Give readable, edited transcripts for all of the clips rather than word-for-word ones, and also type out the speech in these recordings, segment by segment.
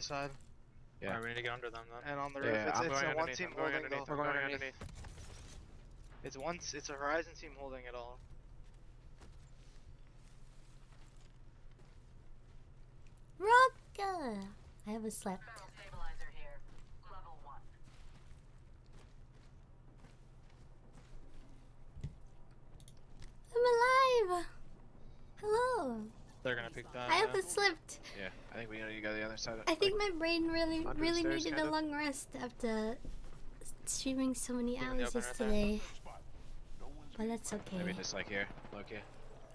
side. Yeah. Alright, we need to get under them then. And on the roof, it's a one team holding the. We're going underneath. It's a Horizon team holding it all. Rocka! I haven't slept. Stabilizer here. Level 1. I'm alive! Hello! They're gonna pick that. I haven't slept. Yeah, I think we need to go to the other side. I think my brain really under the stairs, needed kind a of. long rest after streaming so many Keeping the hours open right there. yesterday. But that's okay. Maybe just like here, Loki.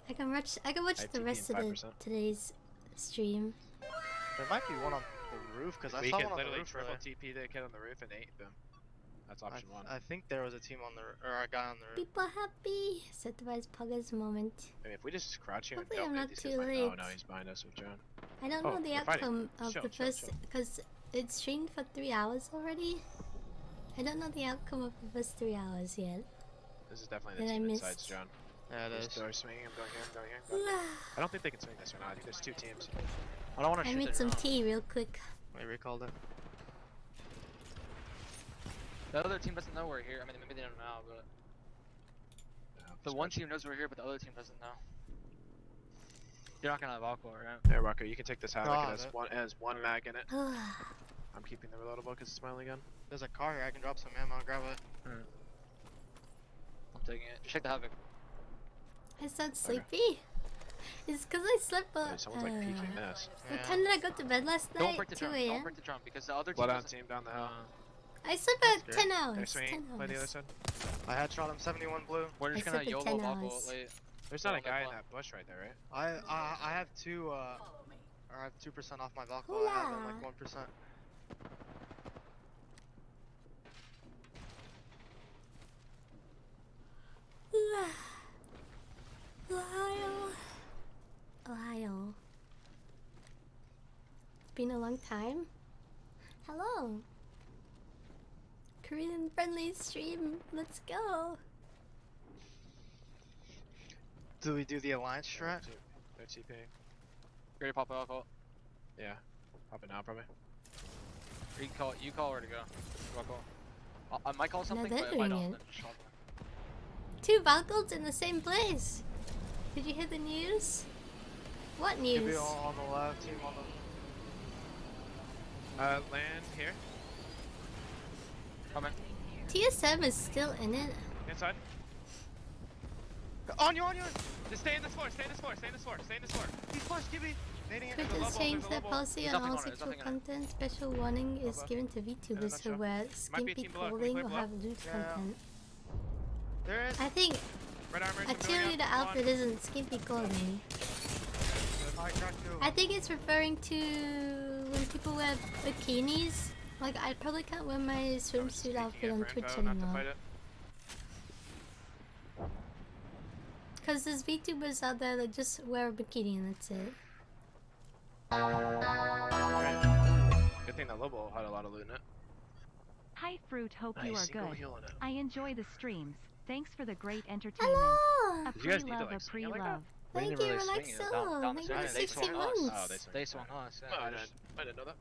I can watch the ITP rest of and the 5%. today's stream. There might be one on the roof because I We saw can one on the literally roof triple earlier. TP the kid on the roof and 8 them. That's option 1. I think there was a team on the or a guy on the roof. People happy. Surprise Pugger's moment. I mean, if we just crouch here Hopefully and I'm don't not these too guys, like, late. oh no, he's behind us with John. I don't Oh, know the they're fighting. outcome of Chill, the chill, first chill. because it's streamed for 3 hours already. I don't know the outcome of the first 3 hours yet. This is definitely That the I team missed. insides, John. Yeah, it There's is. door swinging, I'm going here, I'm going here. I'm going here. I don't think they can swing this right now. I think there's 2 teams. I don't want to I shoot made it some wrong. tea real quick. Wait, recalled it. The other team doesn't know we're here. I mean, maybe they don't know, but the one team knows we're here, but the other team doesn't know. You're not gonna have alcohol, right? Hey, Rucker, you can take this havoc. No, It has one mag in it. I'm keeping the reloadable because it's my only gun. There's a car here. I can drop some ammo. Grab it. I'm taking it. Just check the havoc. I sound sleepy. It's because I slept Yeah, someone's like peeking this. What time did I go to bed last Don't night? break the 2 drum. Don't a.m. break the drum because the other team. Blood on doesn't- team down the hill. I slept That's at 10 They're hours. swinging. 10 Play the other hours. side. I had shot him 71 blue. We're just I gonna slept YOLO for 10 Valko hours. late. There's not a Don't let guy in blood. that bush right there, right? I have two or I have 2% off my Valko. I have Hola. like 1%. Ohio. Ohio. It's been a long time. Hello. Korean friendly stream. Let's go. Do we do the alliance strat? They're TPing. Ready to pop alcohol. Yeah. Pop it now, probably. Or you call where to go. Alcohol. I might call something, they're but if I doing don't, it. then just call them. 2 Valkyries in the same place. Did you hear the news? What Could be news? all on the left, team on the. Land here. Coming. TSM is still in it. Inside. On you! Just stay in this floor, stay in this floor, stay in this floor, stay in this floor. He's flushed, Gibby! Nading it. Twitch There's a has level, changed there's a their level. policy There's on nothing all on it, there's sexual nothing on it. content. Special warning is Okay. given to VTubers who nutshell. wear Might be a skimpy team below. Can we clothing play or below? have lewd Yeah. content. There is. I think Red armor. a cheerleader outfit isn't skimpy clothing. I got you. I think it's referring to when people wear bikinis. Like, I probably can't wear my swimsuit outfit on Twitch anymore. Because there's VTubers out there that just wear a bikini and that's it. Good thing that Lobo had a lot of loot in it. Hi Fruit, hope you Nice, are single good. heal in it. I enjoy the streams. Thanks for the great entertainment. Hello! A Did you guys need to, pre-love, like, a swing it like pre-love. We Thank didn't you, really swing it, it was down Relaxo. the Thank you for stairs. They 16 swung us. months. Oh, they swung. They swung us. Yeah, Oh, I we just- didn't know that.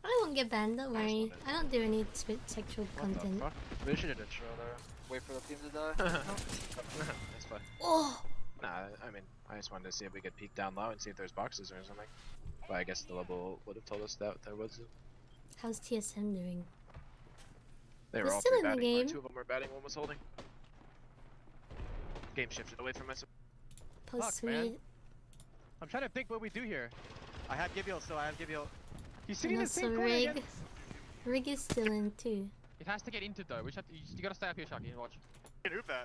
I won't get banned, don't worry. wanted- I don't do any sexual What the content. fuck? We should have did show there. Wait for the team to die. That's fine. Oh! Nah, I mean, I just wanted to see if we could peek down low and see if there's boxes or something. But I guess the Lobo would have told us that there was. How's TSM doing? They We're were all still three in the batting. game. 2 of them were batting, 1 was holding. Game shifted away from us. Post man. sweet. I'm trying to think what we do here. I have Gibio, so I have Gibio. He's sitting And in the same also corner Rig. again. Rig is still in too. It has to get into though. You gotta stay up here, Shaki. Watch.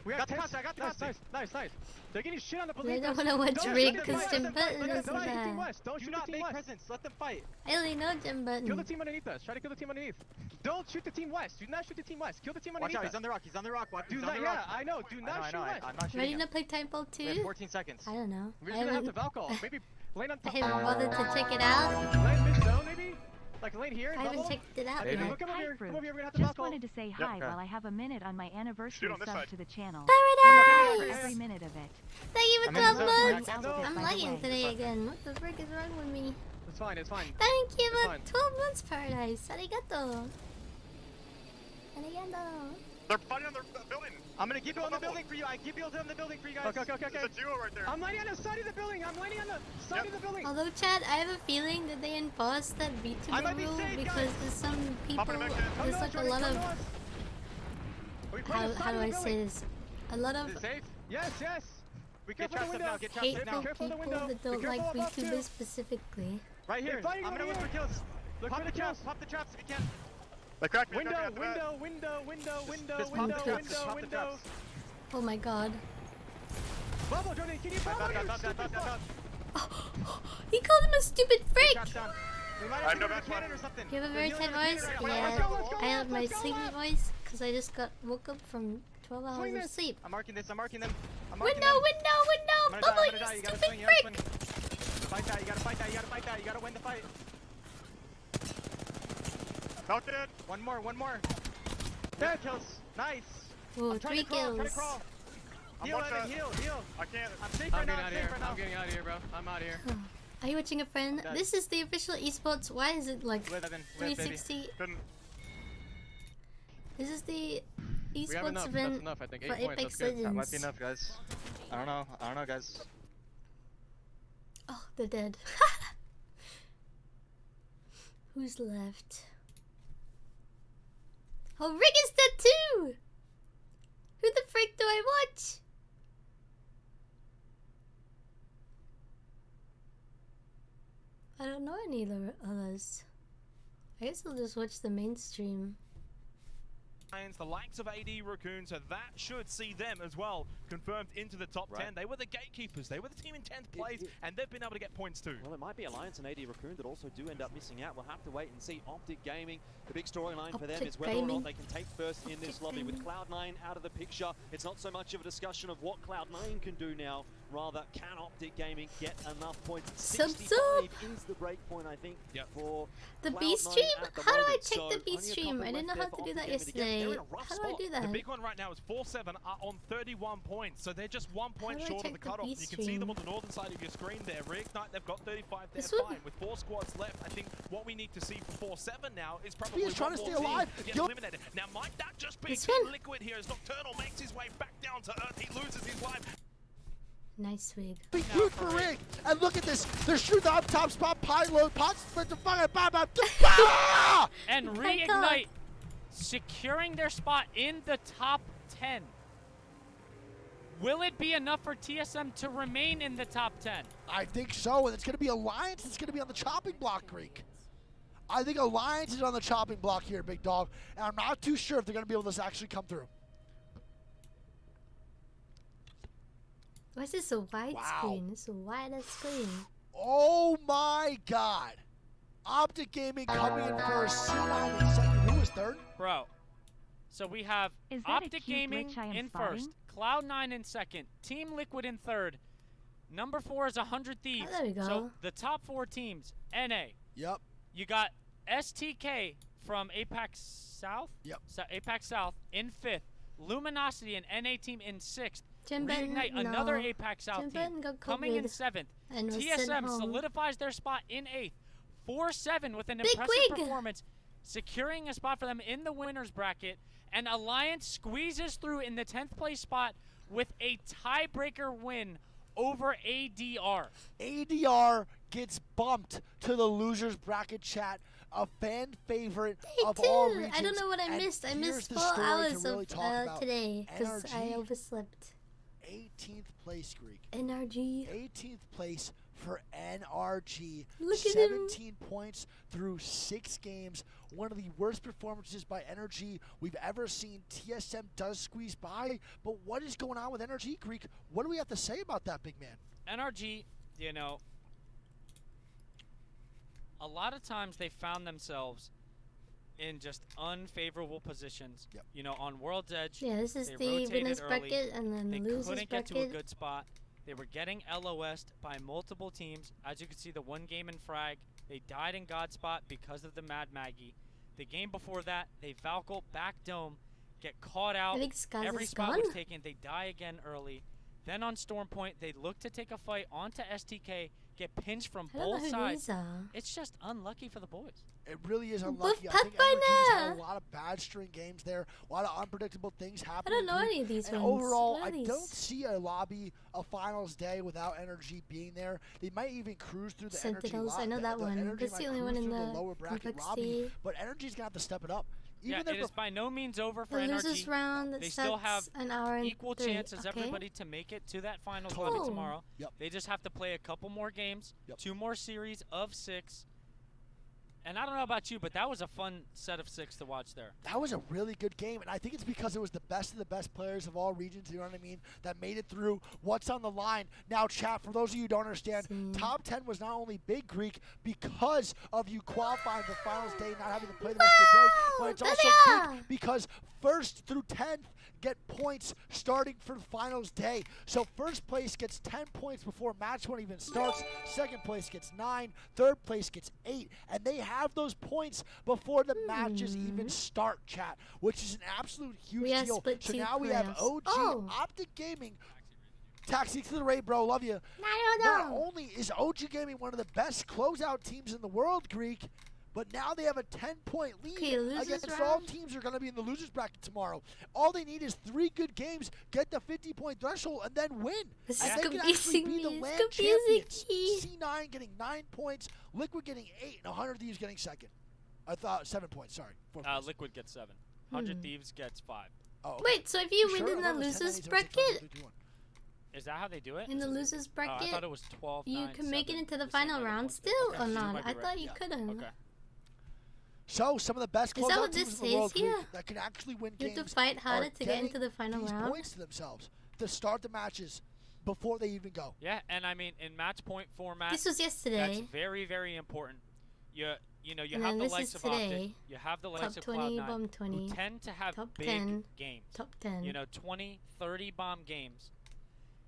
We got the cast, I got the cast. Nice. They're getting shit on the I police. don't wanna watch Don't Rig shoot them, because let Jim them fight. Button Don't isn't shoot Team there. West. Don't Do shoot not the Team make West. presence. Let them fight. I only know Jim Kill the Button. team underneath us. Try to kill the team underneath. Don't shoot the Team West. Do not shoot the Team West. Kill the team Watch underneath out. us. He's on the rock. He's on the rock. Watch. Do He's not, on the yeah, rock. I know. Do not shoot West. I'm not shooting Ready him. to play Timeball We have 2? 14 seconds. I don't know. We're I just gonna have haven't, to Valko. Maybe lane on I top. haven't bothered to check it out. Lane mid zone, maybe? Like lane here? I haven't bubble? checked it out Maybe. yet. Look, come over Hi here. Come Fruit. over here. We're gonna have to Just Valko. wanted to say hi okay. while I have a minute on my anniversary on this sub side. to the channel. Paradise! Every minute of it. Thank you for I'm in 12 the zone. months! Outfit, I'm by the lagging way. today again. What the frick is wrong with me? It's fine. It's fine. Thank you It's for fine. 12 months paradise. Arigato. Arigato. They're fighting on their building. I'm gonna keep you on the building for you. I keep you on the building for you guys. Okay. There's a duo right there. I'm landing on the side of the building. I'm landing on the side of the building. Although, Chad, I have a feeling that they enforced that I might VTuber be rule safe, because guys. there's some people, Popping it back in. there's like a lot of, how do I say this? this? A lot of Is it safe? Yes. We Get careful the trapped up now, window. get trapped up hateful now. Careful the people window. that Be don't like careful above too. VTubers specifically. Right here. They're fighting I'm gonna over look for here. kills. Look Pop for the the traps. kills. Pop the traps if you can. They cracked me. Window. They cracked me at the back. Window. Just pop the traps. Just pop the Window. traps. Oh my god. Bubble, Jordan, can you bubble? He called him a stupid freak! Traps down. We might I have have to no go to match cannon left. or something. You have a They're very healing tight on the voice? cannon right now. Yeah. Let's go, I have my let's go, sleepy left. voice because I just woke up from 12 hours Swing of this. sleep. I'm marking this. I'm marking them. Window! I'm Bubble, gonna you die. You gotta stupid swing. You gotta freak! swing. Fight that. You gotta fight that. You gotta fight that. You gotta win the fight. Falcon. One more. There, kills. Nice. Ooh, I'm trying 3 to crawl. I'm trying kills. to crawl. I'm Heal, one Evan. shot. Heal. I can't. I'm safe I'm right now. getting out I'm of safe here. right now. I'm getting out of here, bro. I'm out of here. Are you watching a friend? Done. This is the official esports. Why is it like Live, Evan. Live, baby. 360? Couldn't. This is the We have esports enough. That's event enough, I think. 8 for points. Apex That's good. That Legends. might be enough, guys. I don't know, guys. Oh, they're dead. Who's left? Oh, Rick is dead too! Who the frick do I watch? I don't know any of the others. I guess I'll just watch the mainstream. The likes of AD Raccoon, so that should see them as well confirmed into the top 10. They were the gatekeepers, they were the team in 10th place, and they've been able to get points too. Well, it might be Alliance and AD Raccoon that also do end up missing out. We'll have to wait and see. Optic Gaming, the big storyline for them Optic is whether or Gaming. not they can take first in this lobby. With Cloud9 out of the picture, it's not so much of a discussion of what Cloud9 can do now, rather can Optic Gaming get enough points. Sub 65 is the break point, I think, for The Cloud9 B stream? at the How do I moment. check So the B only a stream? couple I didn't know left how there to for do that Optic Gaming to get. yesterday. They're in a rough How do I spot. do that? The big one right now is 4-7 are on 31 points, so they're just 1 point do I short of check the the cutoff. B You can see them stream? on the northern side of your screen there. Reignite, they've got 35, they're This one? fine. With 4 squads left, I think what we need to see for 4-7 now is probably is trying one to more stay team alive. get Yo- eliminated. Now might that just be This Team one? Liquid here as Nocturnal makes his way back down to earth. He loses his life. Nice wig. Big root for Rig. And look at this. They're shooting up top spot, payload, pots, but the fucking And Oh my Reignite securing their spot in the top 10. Will it be enough for TSM to remain in the top 10? I think so, and it's going to be Alliance. It's going to be on the chopping block, Greek. I think Alliance is on the chopping block here, big dog. And I'm not too sure if they're going to be able to actually come through. Why is this a wide Wow. screen? It's a wider screen. Oh my God. Optic Gaming coming in first. C9 in second. Who is third? Bro. So we have Is that a Optic cute Gaming glitch I am in spotting? first, Cloud9 in second, Team Liquid in third. Number 4 is 100 Thieves. Oh, there we go. So the top 4 teams, NA. Yep. You got STK from Apex South. Yep. Apex South in 5th. Luminosity and NA team in 6th. Jim Benton, Reignite, no. another Apex South Jim team, Benton got coming in COVID 7th. and was sent TSM home. solidifies their spot in 8th. 4-7 with an Big impressive wig. performance, securing a spot for them in the winners bracket. And Alliance squeezes through in the 10th place spot with a tiebreaker win over ADR. ADR gets bumped to the losers bracket chat, a fan favorite of all regions. I don't know what I and missed. I here's missed the 4 story to hours really of talk about. today because I NRG, overslept. 18th place, Greek. NRG. 18th place for NRG. Look at him. 17 points through 6 games. One of the worst performances by NRG we've ever seen. TSM does squeeze by, but what is going on with NRG, Greek? What do we have to say about that, big man? NRG, you know, a lot of times they found themselves in just unfavorable positions. Yep. You know, on World's Edge, Yeah, this is they the rotated winners early. bracket and then the They losers couldn't bracket. get to a good spot. They were getting LOS'd by multiple teams. As you can see, the one game in Frag, they died in God Spot because of the Mad Maggie. The game before that, they Valkyl back dome, get caught out. I think Skaz Every is spot gone. was taken. They die again early. Then on Storm Point, they look to take a fight onto STK, get pinched from I don't know both who sides. these are. It's just unlucky for the boys. It really is Both unlucky. I pet think by Energy's had a now. lot of bad string games there, a lot of unpredictable things I happening. don't know any of these And ones. overall, What I are these? don't see a lobby, a finals day without Energy being there. They might even cruise through the Energy Sentinels, lot. I know that one. Energy That's might the only cruise one in through the lower bracket lobby, complexity. but Energy's gonna have to step it up. Yeah, Even it is by no means over for The Energy. losers round that They still have starts an hour and equal 3. chance as Okay. everybody to make it to that finals Totally. lobby tomorrow. Yep. They just have to play a couple more games, Yep. 2 more series of 6. And I don't know about you, but that was a fun set of 6 to watch there. That was a really good game, and I think it's because it was the best of the best players of all regions, you know what I mean, that made it through. What's on the line? Now, chat, for those of you who don't understand, top 10 was not only big, Greek, because of you qualifying for finals day, not having to play the rest of the day, but it's also big because 1st through 10th get points starting for the finals day. So first place gets 10 points before match 1 even starts. Second place gets 9. Third place gets 8. And they have those points before the matches even start, chat, which is an absolute huge We are deal. split So 2 now we have playoffs. OG Optic Gaming. Taxi to the raid, bro. Love you. Not only is OG Gaming one of the best closeout teams in the world, Greek, but now they have a 10-point lead against all teams who are going to be in the losers bracket tomorrow. All they need is 3 good games, get the 50-point threshold, and then win. This and is they can actually confusing be the me. It's land confusing champions. me. C9 getting 9 points, Liquid getting 8, and 100 Thieves getting 2nd. I thought 7 points, sorry. 4th place. Liquid gets 7. 100 Thieves gets 5. Oh, okay. Wait, so if you Sure? win in I the thought it was 10, losers 9, 8, 7, 6, 5, bracket, 4, 3, 2, 1. Is that how they do it? in the losers I bracket, thought it was 12, you 9, can make it 7. into the Just saying final by the round points there. still Okay, or so you not? might be I right. thought you couldn't. Okay. So some of the best Is that closeout what teams this in the world says here? Greek, that can actually win You games have to fight harder are to get into getting the final these round? points to themselves to start the matches before they even go. Yeah, and I mean, in match point format, This was yesterday. that's very, very important. You know, you And have then the this likes is of Optic, today. you have the likes Top of 20, Cloud9, bomb 20. who tend to have Top big 10. games. Top 10. You know, 20, 30 bomb games.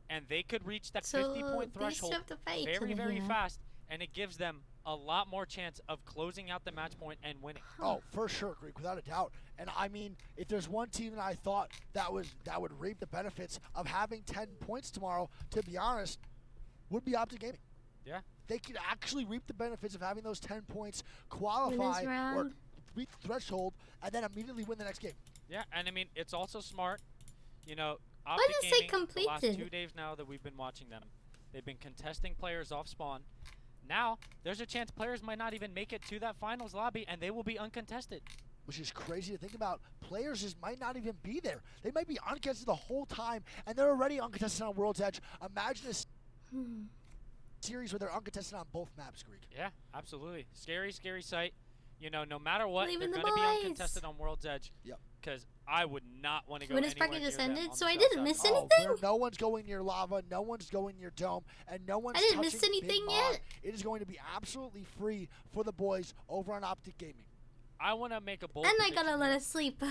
And they could reach that So, 50-point they threshold have to fight each very, other very here. fast, and it gives them a lot more chance of closing out the match point and winning. Oh, for sure, Greek, without a doubt. And I mean, if there's one team that I thought that would reap the benefits of having 10 points tomorrow, to be honest, would be Optic Gaming. Yeah. They could actually reap the benefits of having those 10 points, qualify Winners or round. reach the threshold, and then immediately win the next game. Yeah, and I mean, it's also smart. You know, Why Optic does it say Gaming, the last completed? 2 days now that we've been watching them, they've been contesting players off spawn. Now, there's a chance players might not even make it to that finals lobby, and they will be uncontested. Which is crazy to think about. Players just might not even be there. They might be uncontested the whole time, and they're already uncontested on World's Edge. Imagine a series where they're uncontested on both maps, Greek. Yeah, absolutely. Scary, scary sight. You know, no matter what, Believe they're in the going to be boys. uncontested on World's Edge. Yep. Because I would not want to go Winners anywhere bracket near just them ended, on so the I south didn't side. miss Oh, anything? where no one's going near lava, no one's going near dome, and no one's I didn't miss touching anything Big Mod. yet. It is going to be absolutely free for the boys over on Optic Gaming. I want to make a bold And I prediction gotta let here. us sleep.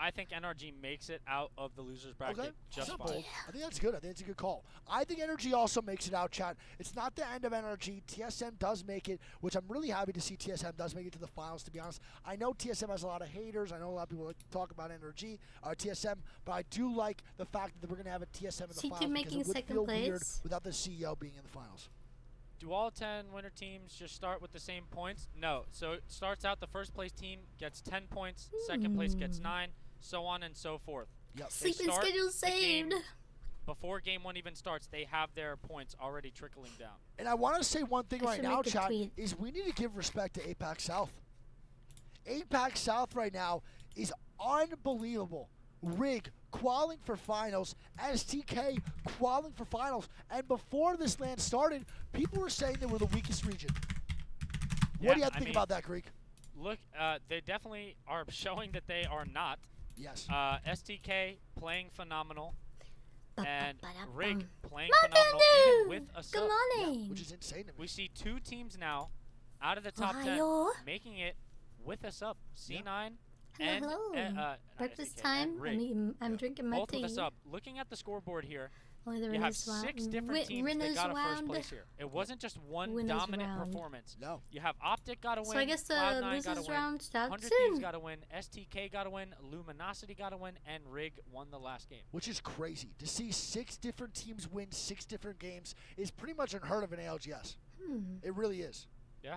I think NRG makes it out of the losers bracket Okay, just not fine. bold. I think that's good. I think it's a good call. I think Energy also makes it out, chat. It's not the end of Energy. TSM does make it, which I'm really happy to see TSM does make it to the finals, to be honest. I know TSM has a lot of haters. I know a lot of people like to talk about Energy, TSM, but I do like the fact that we're going to have a TSM in the C2 finals making because it would second feel weird place. without the CEO being in the finals. Do all 10 winner teams just start with the same points? No. So it starts out the first place team gets 10 points, second place gets 9, so on and so forth. Yep. They Sleeping start schedule the game saved. Before game 1 even starts, they have their points already trickling down. And I want to say one thing I right should now, make a chat, tweet. is we need to give respect to APAC South. APAC South right now is unbelievable. Rig qualing for finals, STK qualing for finals, and before this LAN started, people were saying they were the weakest region. What do you have to think about that, Greek? Look, they definitely are showing that they are not. Yes. STK playing phenomenal, and Ba-ba-ba-da-bum. Rig playing Mountain phenomenal even Dew! with a Good sub. morning. Which is insane to me. We see 2 teams now out of the top 10 Ohio. making it with a sub. C9 Hello, and hello. not Breakfast STK, time. and I Rig. mean, I'm drinking my Both tea. with a sub. Looking at the scoreboard here, Only the you have winners round. 6 different teams that winners got a first round. place here. It wasn't just one Winners dominant round. performance. No. You have Optic got to win, So I guess the Cloud9 got to losers win, round starts 100 Thieves soon. got to win, STK got to win, Luminosity got to win, and Rig won the last game. Which is crazy. To see 6 different teams win 6 different games is pretty much unheard of in ALGS. It really is. Yeah.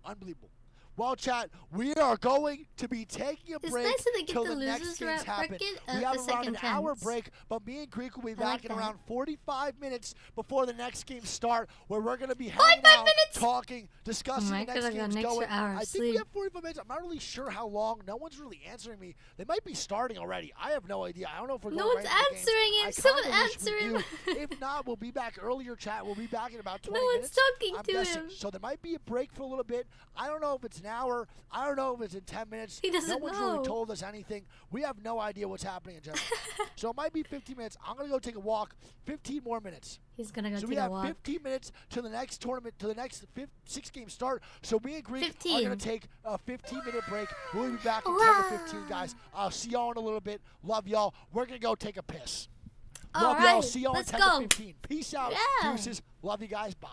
Unbelievable. Well, chat, we are going to be taking a It's break nice that they get till the the next losers games happen. bracket We a have around second an hour chance. break, but me and Greek will be I back like in that. around 45 minutes before the next games start, where we're going to be 45 hanging out, minutes? talking, discussing I the could next have got games an extra going. hour of I think we sleep. have 45 minutes. I'm not really sure how long. No one's really answering me. They might be starting already. I have no idea. I don't know if we're No going one's right into the answering games. him. I Someone kinda wish answer we him. do. If not, we'll be back earlier, chat. We'll be back in about 20 No one's minutes. talking I'm to guessing. him. So there might be a break for a little bit. I don't know if it's an hour. I don't know if it's in 10 minutes. He doesn't No one's know. really told us anything. We have no idea what's happening in general. So it might be 15 minutes. I'm going to go take a walk. 15 more minutes. He's gonna go So take we a have walk. 15 minutes to the next tournament, to the next 6-game start. So me and Greek are 15. going to take a 15-minute break. We'll be back in Wow. 10 to 15, guys. I'll see y'all in a little bit. Love y'all. We're going to go take a piss. All Love y'all. right, See y'all in let's 10 go. to 15. Peace out. Yeah. Deuces. Love you guys. Bye.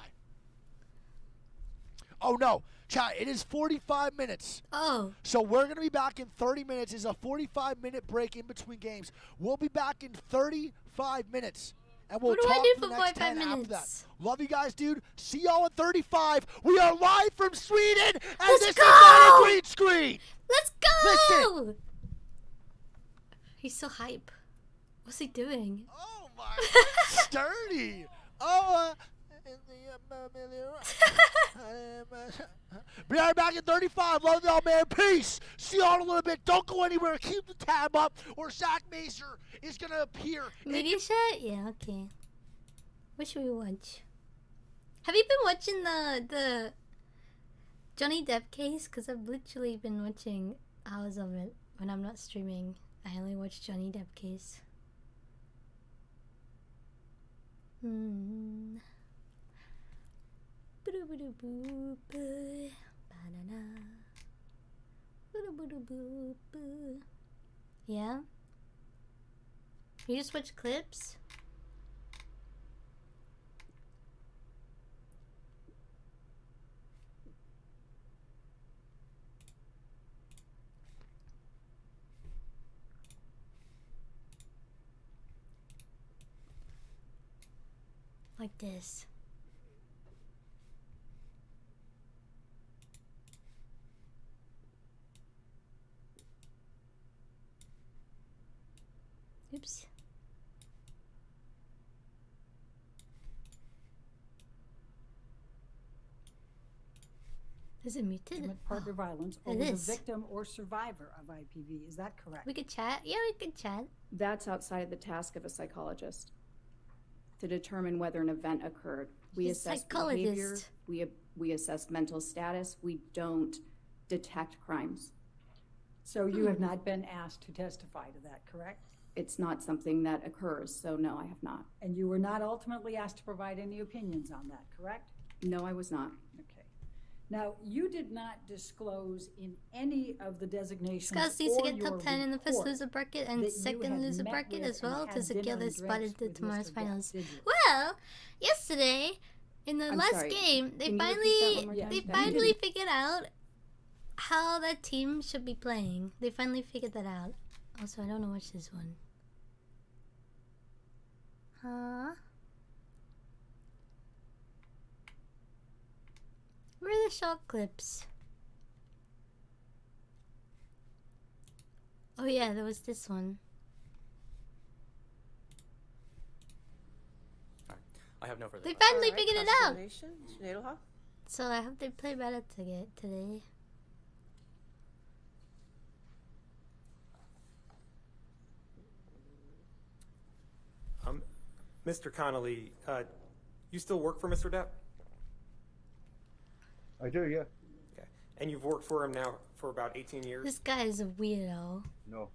Oh, no. Chat, it is 45 minutes. Oh. So we're going to be back in 30 minutes. It's a 45-minute break in between games. We'll be back in 35 minutes. And we'll What do I talk do for the for next 45 10 after that. minutes? Love you guys, dude. See y'all in 35. We are live from Sweden, and Let's this go! is not a green screen. Let's go! Listen. He's so hype. What's he doing? Oh, my. Sturdy. Oh, we are back at 35. Love y'all, man. Peace. See y'all in a little bit. Don't go anywhere. Keep the tab up, or Zach Mazer is going to appear. Media chat? Yeah, okay. What should we watch? Have you been watching the Johnny Depp case? Because I've literally been watching hours of it when I'm not streaming. I only watch Johnny Depp case. Yeah? You just watch clips? Like this. Oops. Is it muted? Intimate partner violence it over the is. victim or survivor of IPV. Is that correct? We could chat. Yeah, we could chat. That's outside of the task of a psychologist to determine whether an event occurred. We He's a assess behavior, psychologist. we assess mental status, we don't detect crimes. So you have not been asked to testify to that, correct? It's not something that occurs, so no, I have not. And you were not ultimately asked to provide any opinions on that, correct? No, I was not. Okay. Now, you did not disclose in any of the designations Scouts needs to or get your top 10 in the first report loser bracket and that you second had loser met bracket with as well and to had secure dinner their and spot drinks into with tomorrow's Mr. Depp, finals. did you? Well, yesterday in the I'm last sorry, game, they can you repeat that one more finally time? they figured out how that team should be playing. They finally figured that out. Also, I don't know what's this one. Huh? Where are the shot clips? Oh yeah, there was this one. I have no further. They finally figured it out. So I hope they play better today. Mr. Connolly, you still work for Mr. Depp? I do, yeah. Okay. And you've worked for him now for about 18 years? This guy is a weirdo. No.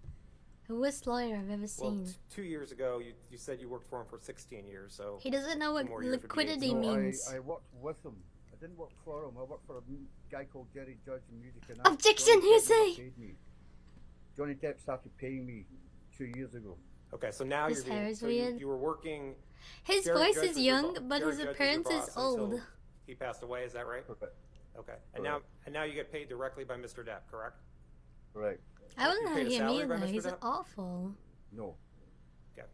The worst lawyer I've ever Well, seen. 2 years ago, you said you worked for him for 16 years, so... He doesn't know what 2 more years would be liquidity 18. means. I worked with him. I didn't work for him. I worked for a guy called Jerry Judge in Music and Arts. Objection, Johnny Depp hearsay! never paid me. Johnny Depp started paying me 2 years ago. Okay, so now His you're hair being... is So weird. you were working... His Jerry voice Judge is was your young, but Jerry his Judge was your appearance is boss until old. He passed away, is that right? Correct. Okay. And now you get paid directly by Mr. Depp, correct? Correct. I wouldn't You hire paid a him salary by either. Mr. He's Depp? awful. No. Okay.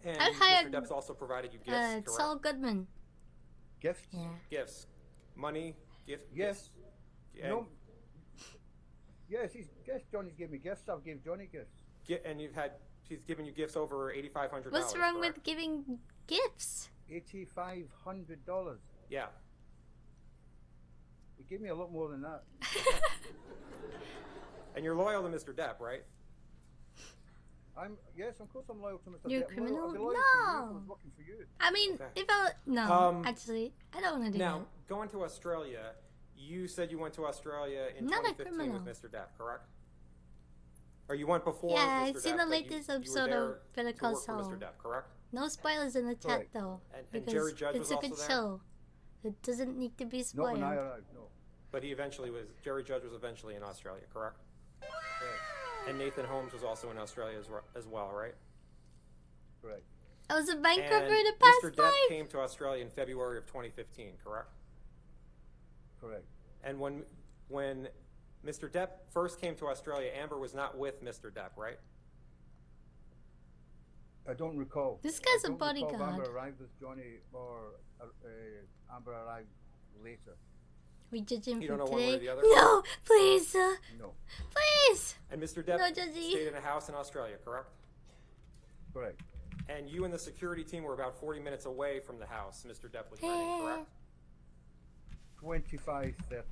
And I'd hire Mr. Depp's also provided you gifts, correct? Saul Goodman. Gifts? Yeah. Gifts. Money, Yes. gifts. No. Yes, Johnny's gave me gifts. I've gave Johnny gifts. And she's given you gifts over $8,500. What's wrong correct? with giving gifts? $8,500. Yeah. He gave me a lot more than that. And you're loyal to Mr. Depp, right? Yes, of course I'm loyal to Mr. You're a Depp. criminal? I'd be loyal to you if I No. was working for you. I mean, Okay. if I no, actually, I don't want to do Now, that. going to Australia, you said you went to Australia in Not a 2015 with criminal. Mr. Depp, correct? Or you went before Yeah, Mr. I've seen Depp, the but latest you were episode there of Better to Call work for Saul. Mr. Depp, correct? No spoilers in the chat Correct. though, And because Jerry Judge it's was a also good there? show. It doesn't need to be Not spoiled. when I arrived, no. But Jerry Judge was eventually in Australia, correct? Correct. And Nathan Holmes was also in Australia as well, right? Correct. I was a bank robber And the past Mr. Depp life. came to Australia in February of 2015, correct? Correct. And when Mr. Depp first came to Australia, Amber was not with Mr. Depp, right? I don't recall. This guy's I a don't recall if bodyguard. Amber arrived with Johnny or Amber arrived later. We judge him You for don't know one way or today. the other? No, please, No. please. And Mr. Depp No, Judgy. stayed in a house in Australia, correct? Correct. And you and the security team were about 40 minutes away from the house Mr. Depp was renting, correct? 25, 30.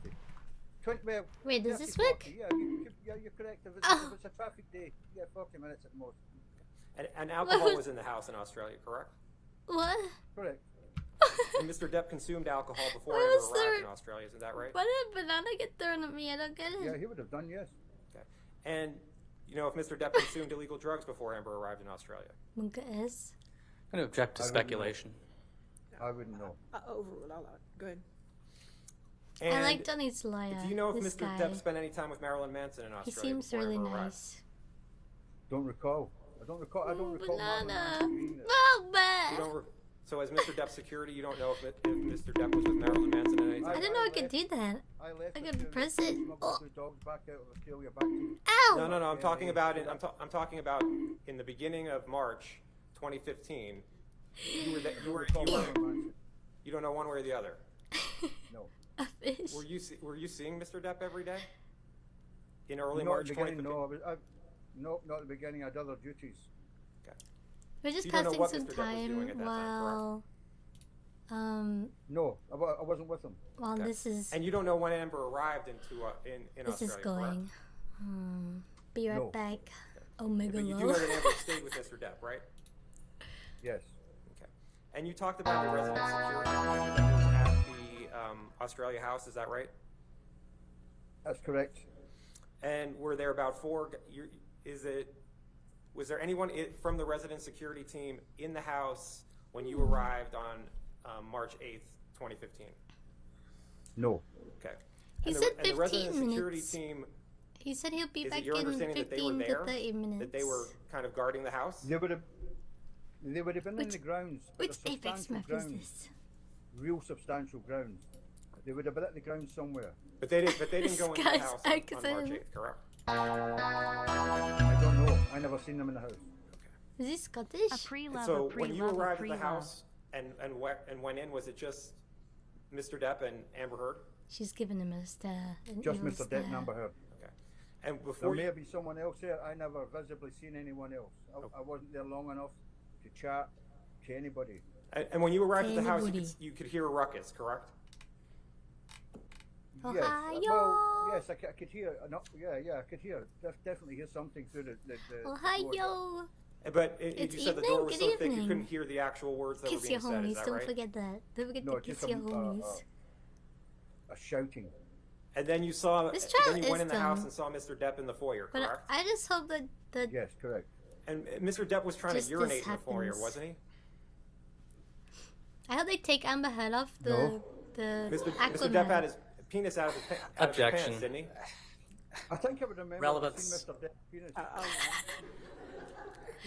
Well, Wait, does 30, this work? 40. Yeah, you're correct. If it's a traffic day, you get 40 minutes at most. And alcohol was in the house in Australia, correct? What? Correct. And Mr. Depp consumed alcohol before Why he was arrived there- in Australia, isn't that right? Why did a banana get thrown at me? I don't get it. Yeah, he would have done, yes. Okay. And you know if Mr. Depp consumed illegal drugs before Amber arrived in Australia? Munka is. I'm going to object to I wouldn't know. speculation. I wouldn't know. Overruled. I'll allow it. Go ahead. And I like Johnny's lawyer. do you know if this Mr. guy. Depp spent any time with Marilyn Manson in He Australia? seems before really Amber arrived? nice. Don't recall. I don't recall. Banana. Marilyn Manson. Oh, You man. don't so as Mr. Depp's security, you don't know if Mr. Depp was with Marilyn Manson at any I time? didn't know I could do that. I left. I with could two- press it. smuggled Oh. two dogs back out of Australia back to. Ow! No. I'm talking about I'm talking about in the beginning of March 2015. You don't know one way or the other. No. A fish. Were you seeing Mr. Depp every day? In early Not at March the beginning, 2015? no, not at the beginning. I had other duties. We're just You don't know passing what some Mr. Depp was doing at time that time, while No, I wasn't with him. while Okay. this is And you don't know when Amber arrived in this is Australia, going. Be right No. back. Omega But you do low. know that Amber stayed with Mr. Depp, right? Yes. Okay. And you talked about the resident security that was at the Australia house, is that right? That's correct. And were there about was there anyone from the resident security team in the house when you arrived on March 8th, 2015? No. Okay. He And said the resident 15 security minutes. team, He said he'll be is back it your in understanding that they were 15 there? to 30 minutes. That they were kind of guarding the house? They would have been in the grounds. Which They're Apex substantial map is grounds, this? real substantial grounds. They would have been at the ground somewhere. But they didn't go into the guy's house on March accent. 8th, correct? I don't know. I never seen them in the house. Is he Scottish? A pre-love, So a pre-love, when you a arrived at pre-love. the house and went in, was it just Mr. Depp and Amber Heard? She's giving him a stare. An Just evil Mr. Depp stare. and Amber Heard. Okay. And There before may you, be someone else there. I never visibly seen anyone else. I wasn't there long enough to chat to anybody. and when you arrived at the house, Anybody. you could hear a ruckus, correct? Yes. Ohio. Well, yes, I could hear. No, yeah, I could hear. Definitely hear something through the door there. Ohio. But It's you said the evening? door was Good so thick you evening. couldn't hear the actual words that Kiss were your being said. homies. Is that Don't right? forget that. Don't forget No, to kiss just your homies. a shouting. And then you saw. This Then trial you went is in the house dumb. and saw Mr. Depp in the foyer, But correct? I just hope that Yes, correct. And Mr. Depp was trying Just to urinate this in the foyer, happens. wasn't he? I hope they take Amber Heard off the No. Mr. Aquaman. Depp had his penis out of his, out of his Objection. pants, didn't he? I think I would remember Relevance. seeing Mr. Depp penis.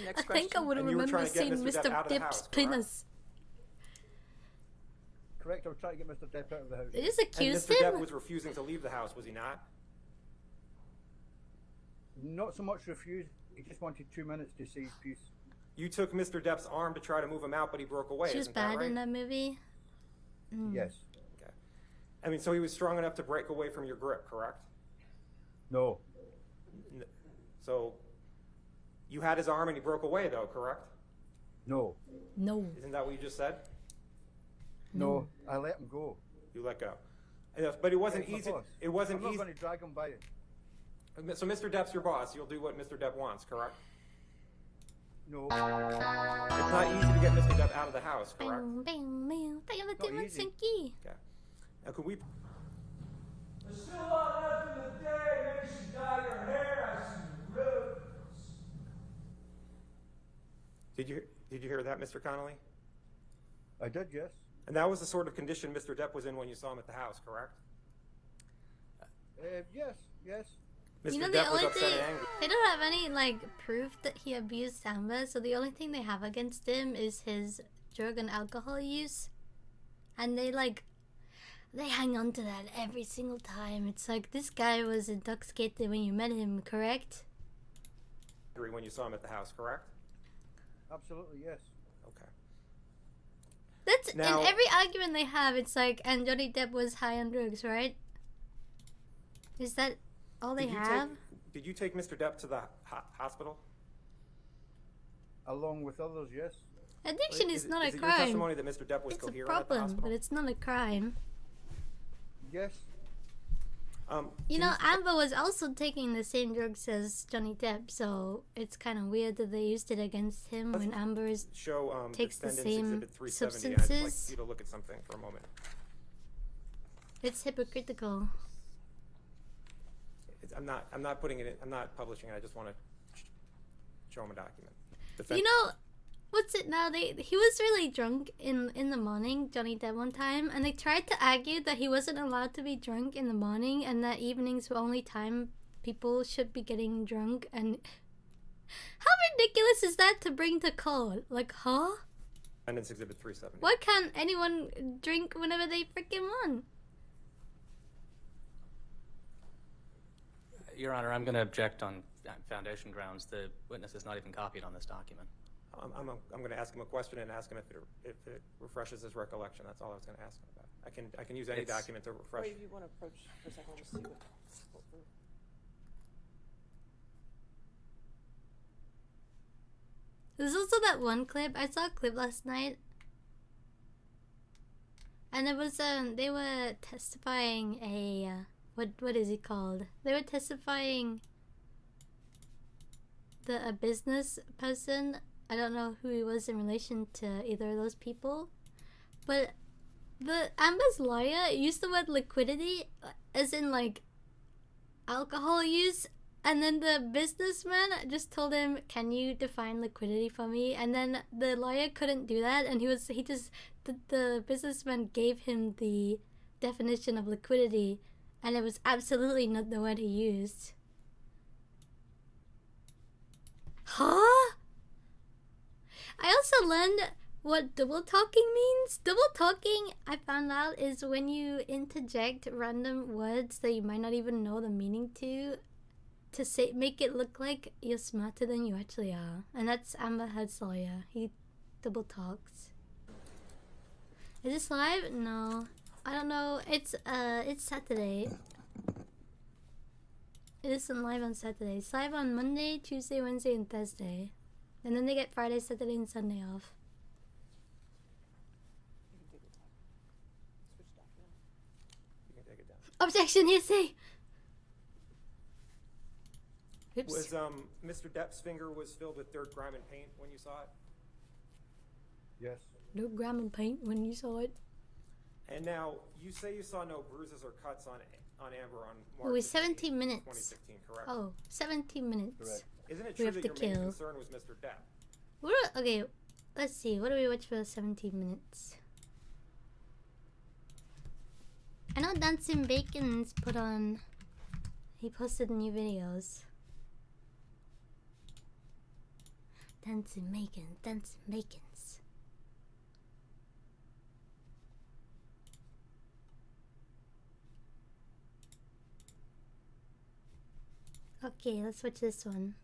Next I question. think I would And you were remember trying to get seeing Mr. Depp out Mr. of the Depp's house, correct? penis. Correct. I was trying to get Mr. Depp out of the house. They just And accused Mr. Depp him. was refusing to leave the house, was he not? Not so much refused. He just wanted 2 minutes to say his piece. You took Mr. Depp's arm to try to move him out, but he broke away. She was isn't that bad right? in that movie. Yes. Okay. I mean, so he was strong enough to break away from your grip, correct? No. So you had his arm and he broke away, though, correct? No. No. Isn't that what you just said? No. I let him go. You let go. But it wasn't He's my easy. boss. It wasn't I'm not easy. going to drag him by it. So Mr. Depp's your boss. You'll do what Mr. Depp wants, correct? No. It's not easy to get Mr. Depp out of the house, correct? Tayo ba Not di easy. magsanki? Okay. Now, could we? There's still a lot left in the day. Maybe you should dye your hair. I see the road. Did you hear that, Mr. Connolly? I did, yes. And that was the sort of condition Mr. Depp was in when you saw him at the house, correct? Yes, yes. Mr. You know, Depp the was only upset thing, and angry. they don't have any like proof that he abused Samba, so the only thing they have against him is his drug and alcohol use, and they hang on to that every single time. It's like, this guy was intoxicated when you met him, correct? When you saw him at the house, correct? Absolutely, yes. Okay. That's Now- in every argument they have. It's like, and Johnny Depp was high on drugs, right? Is that all they have? Did you take Mr. Depp to the hospital? Along with others, yes. Addiction is not a it your crime. testimony that Mr. Depp was It's a coherent at the problem, hospital? but it's not a crime. Yes. You know, Amber was also taking the same drugs as Johnny Depp, so it's kind of weird that they used it against him when Amber takes the Defendant's same Exhibit 370. I'd substances. like you to look at something for a moment. It's hypocritical. I'm not putting it in, I'm not publishing it. I just want to show him a document. You know, what's it now? He was really drunk in the morning, Johnny Depp, one time, and they tried to argue that he wasn't allowed to be drunk in the morning and that evenings were only time people should be getting drunk. And how ridiculous is that to bring to court? Like, huh? Defendant's Exhibit 370. Why can't anyone drink whenever they freaking want? Your Honor, I'm going to object on foundation grounds. The witness is not even copied on this document. I'm going to ask him a question and ask him if it refreshes his recollection. That's all I was going to ask him about. I can use any document to refresh. Wait, if you want to approach for a second, we'll just see what. There's also that one clip. I saw a clip last night. And it was, they were testifying what is it called? They were testifying a business person. I don't know who he was in relation to either of those people. But the Amber's lawyer used the word liquidity as in like alcohol use. And then the businessman just told him, "Can you define liquidity for me?" And then the lawyer couldn't do that, and the businessman gave him the definition of liquidity, and it was absolutely not the word he used. Huh? I also learned what double talking means. Double talking, I found out, is when you interject random words that you might not even know the meaning to make it look like you're smarter than you actually are. And that's Amber Heard's lawyer. He double talks. Is this live? No. I don't know. It's Saturday. It isn't live on Saturday. It's live on Monday, Tuesday, Wednesday, and Thursday. And then they get Friday, Saturday, and Sunday off. You can take it down. Objection, hearsay! Oops. Was Mr. Depp's finger was filled with dirt, grime, and paint when you saw it? Yes. No grime and paint when you saw it. And now you say you saw no bruises or cuts on Amber on March It was 17 minutes. 2016, correct? Oh, 17 minutes. Correct. Isn't it We true have that to your main kill. concern was Mr. Depp? Okay, let's see. What do we watch for 17 minutes? I know Dancing Bacon's put on... He posted new videos. Dancing Bacon, Dancing Bacons. Okay, let's watch this one.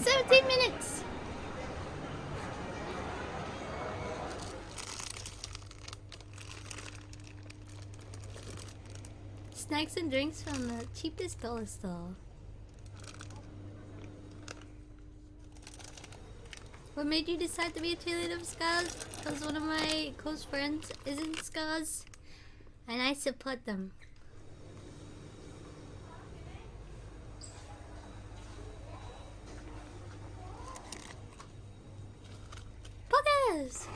17 minutes! Snacks and drinks from the cheapest dollar store. What made you decide to be a cheerleader of Scars? Because one of my close friends is in Scars, and I support them. Poggers!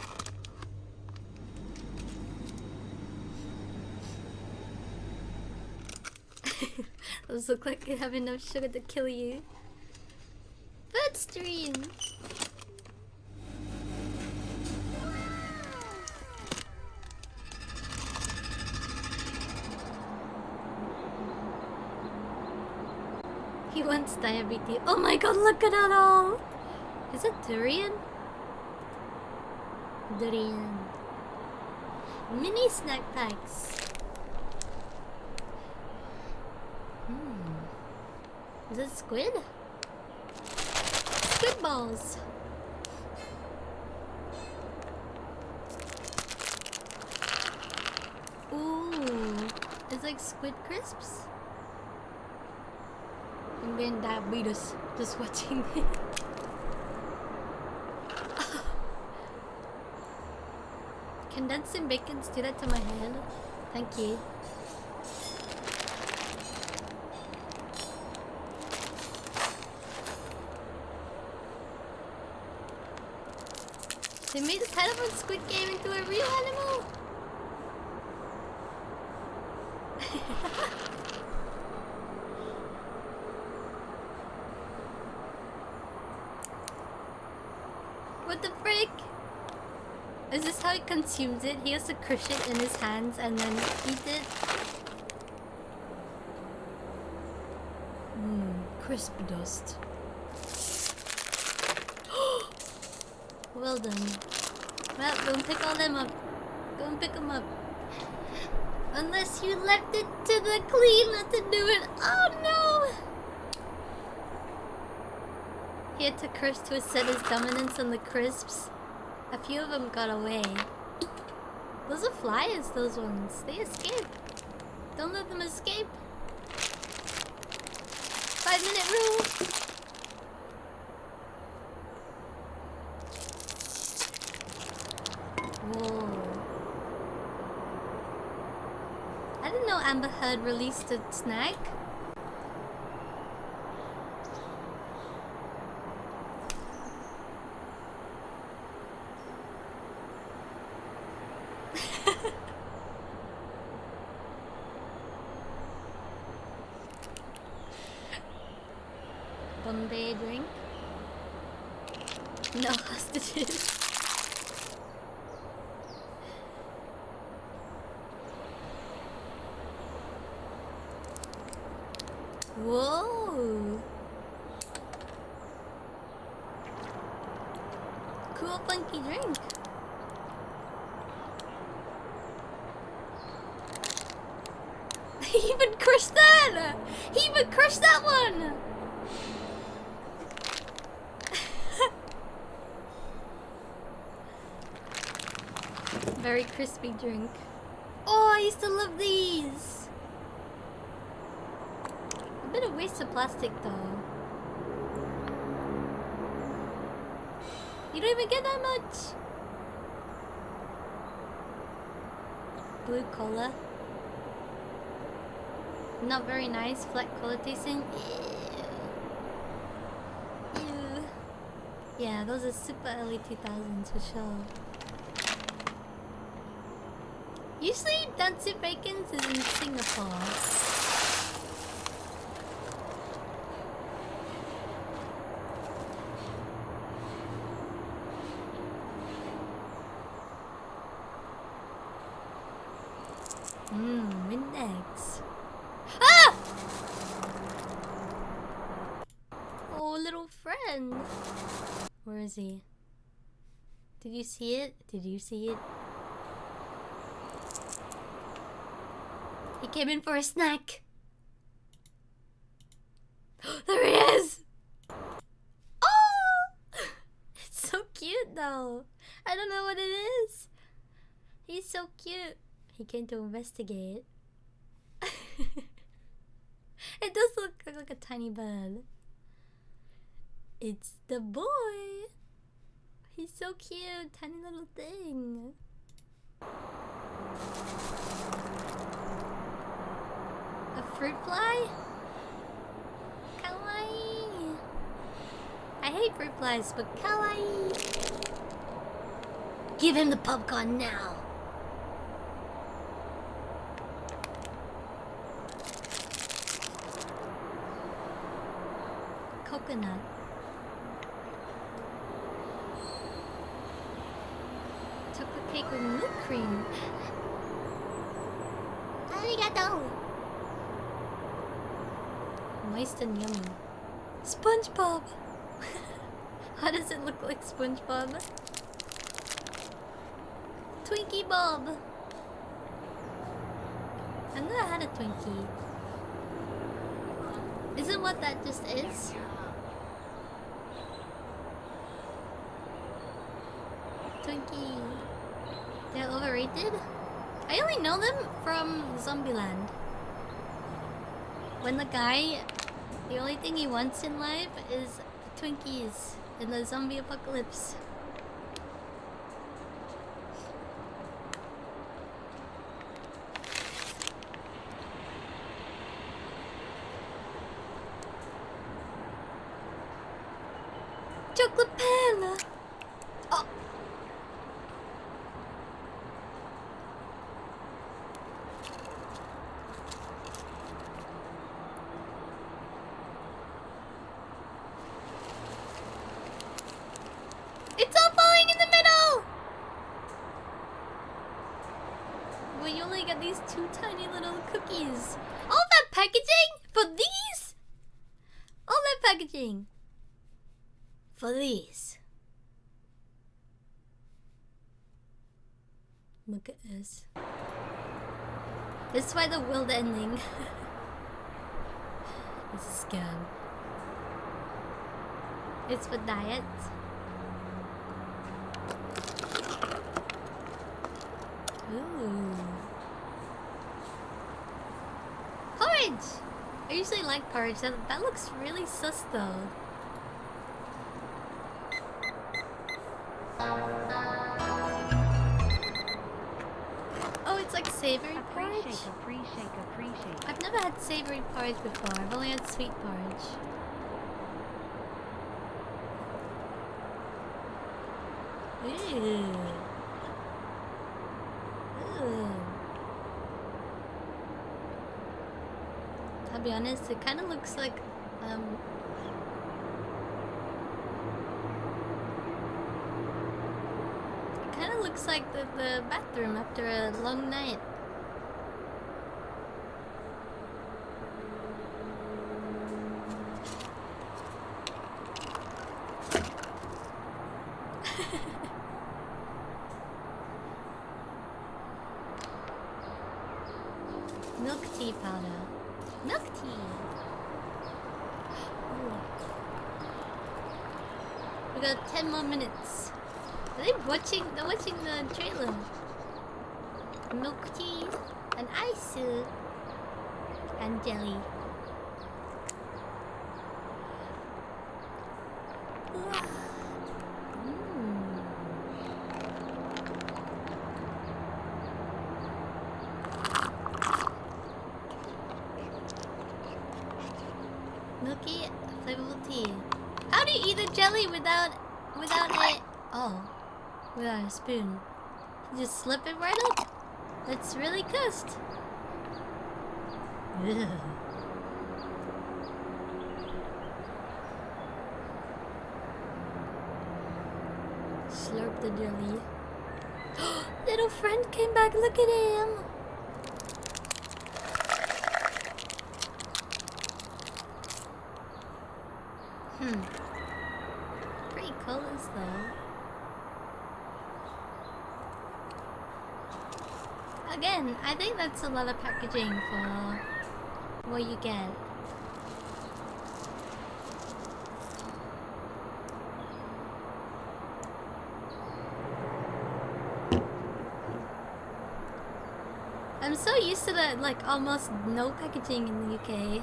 Those look like they have enough sugar to kill you. Bird stream! He wants diabetes. Oh my god, look at that all! Is it durian? Durian. Mini snack packs. Is it squid? Squid balls. Ooh, it's like squid crisps. I'm getting diabetes just watching it. Condensing bacons do that to my head. Thank you. They made the title of Squid Game into a real animal. What the frick? Is this how he consumes it? He has to crush it in his hands and then eat it? Crisp dust. Well done. Well, go and pick all them up. Go and pick them up. Unless you left it to the cleaner to do it. Oh no! He had to crush to assert his dominance on the crisps. A few of them got away. Those are flyers, those ones. They escape. Don't let them escape. 5-minute rule. Whoa. I didn't know Amber Heard released a snack. Bombay drink. No hostages. Whoa! Cool funky drink. He even crushed that! He even crushed that one! Very crispy drink. Oh, I used to love these! A bit of waste of plastic though. You don't even get that much! Blue cola. Not very nice, flat cola tasting. Ew. Ew. Yeah, those are super early 2000s for sure. Usually, Dantsu Bacons is in Singapore. Windex. Ah! Oh, little friend. Where is he? Did you see it? Did you see it? He came in for a snack. There he is! Oh! it though. I don't know what it is. He's so cute. He came to investigate. It does look like a tiny bird. It's the boy. He's so cute, tiny little thing. A fruit fly? Kawaii. I hate fruit flies, but kawaii. Give him the popcorn now. Coconut. Chocolate cake with milk cream. Arigato. Moist and yummy. SpongeBob. How does it look like SpongeBob? Twinkie Bob. I've never had a Twinkie. Isn't what that just is? Twinkie. They're overrated? I only know them from Zombieland. When the guy, the only thing he wants in life is Twinkies in the zombie apocalypse. Chocolate pen! Oh! It's all falling in the middle! Well, you only got these two tiny little cookies. All that packaging for these? All that packaging for these. Look at this. This is why the world ending. It's a scam. It's for diet. Ooh. Porridge! I usually like porridge. That looks really sus though. Oh, it's like savory porridge? Appreciate. I've never had savory porridge before. I've only had sweet porridge. Ew. Ew. I'll be honest, it kind of looks like it kind of looks like the bathroom after a long night. Milk tea powder. Milk tea. Ooh. We got 10 more minutes. Are they watching? They're watching the trailer. Milk tea, and ice, and jelly. Milky, flavorful tea. How do you eat the jelly without a without a spoon? You just slip it right up. That's really cursed. Ugh. Slurp the jelly. Little friend came back. Look at him. Pretty colors though. Again, I think that's a lot of packaging for what you get. I'm so used to the like almost no packaging in the UK.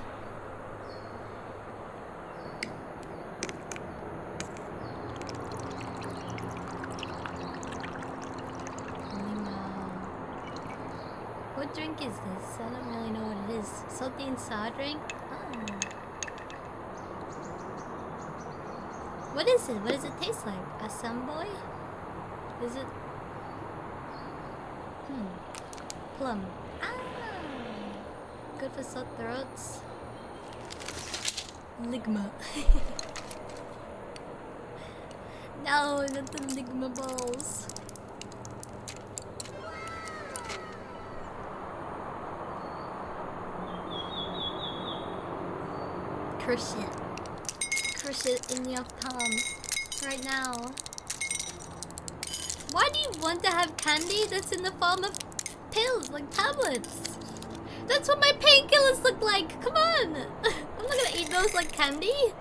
What drink is this? I don't really know what it is. Salty and sour drink? Oh. What is it? What does it taste like? A Samboy? Is it? Plum. Ah! Good for sore throats. Ligma. No, not the Ligma balls. Crush it. Crush it in your palm. Right now. Why do you want to have candy that's in the form of pills, like tablets? That's what my painkillers look like! Come on! I'm not gonna eat those like candy.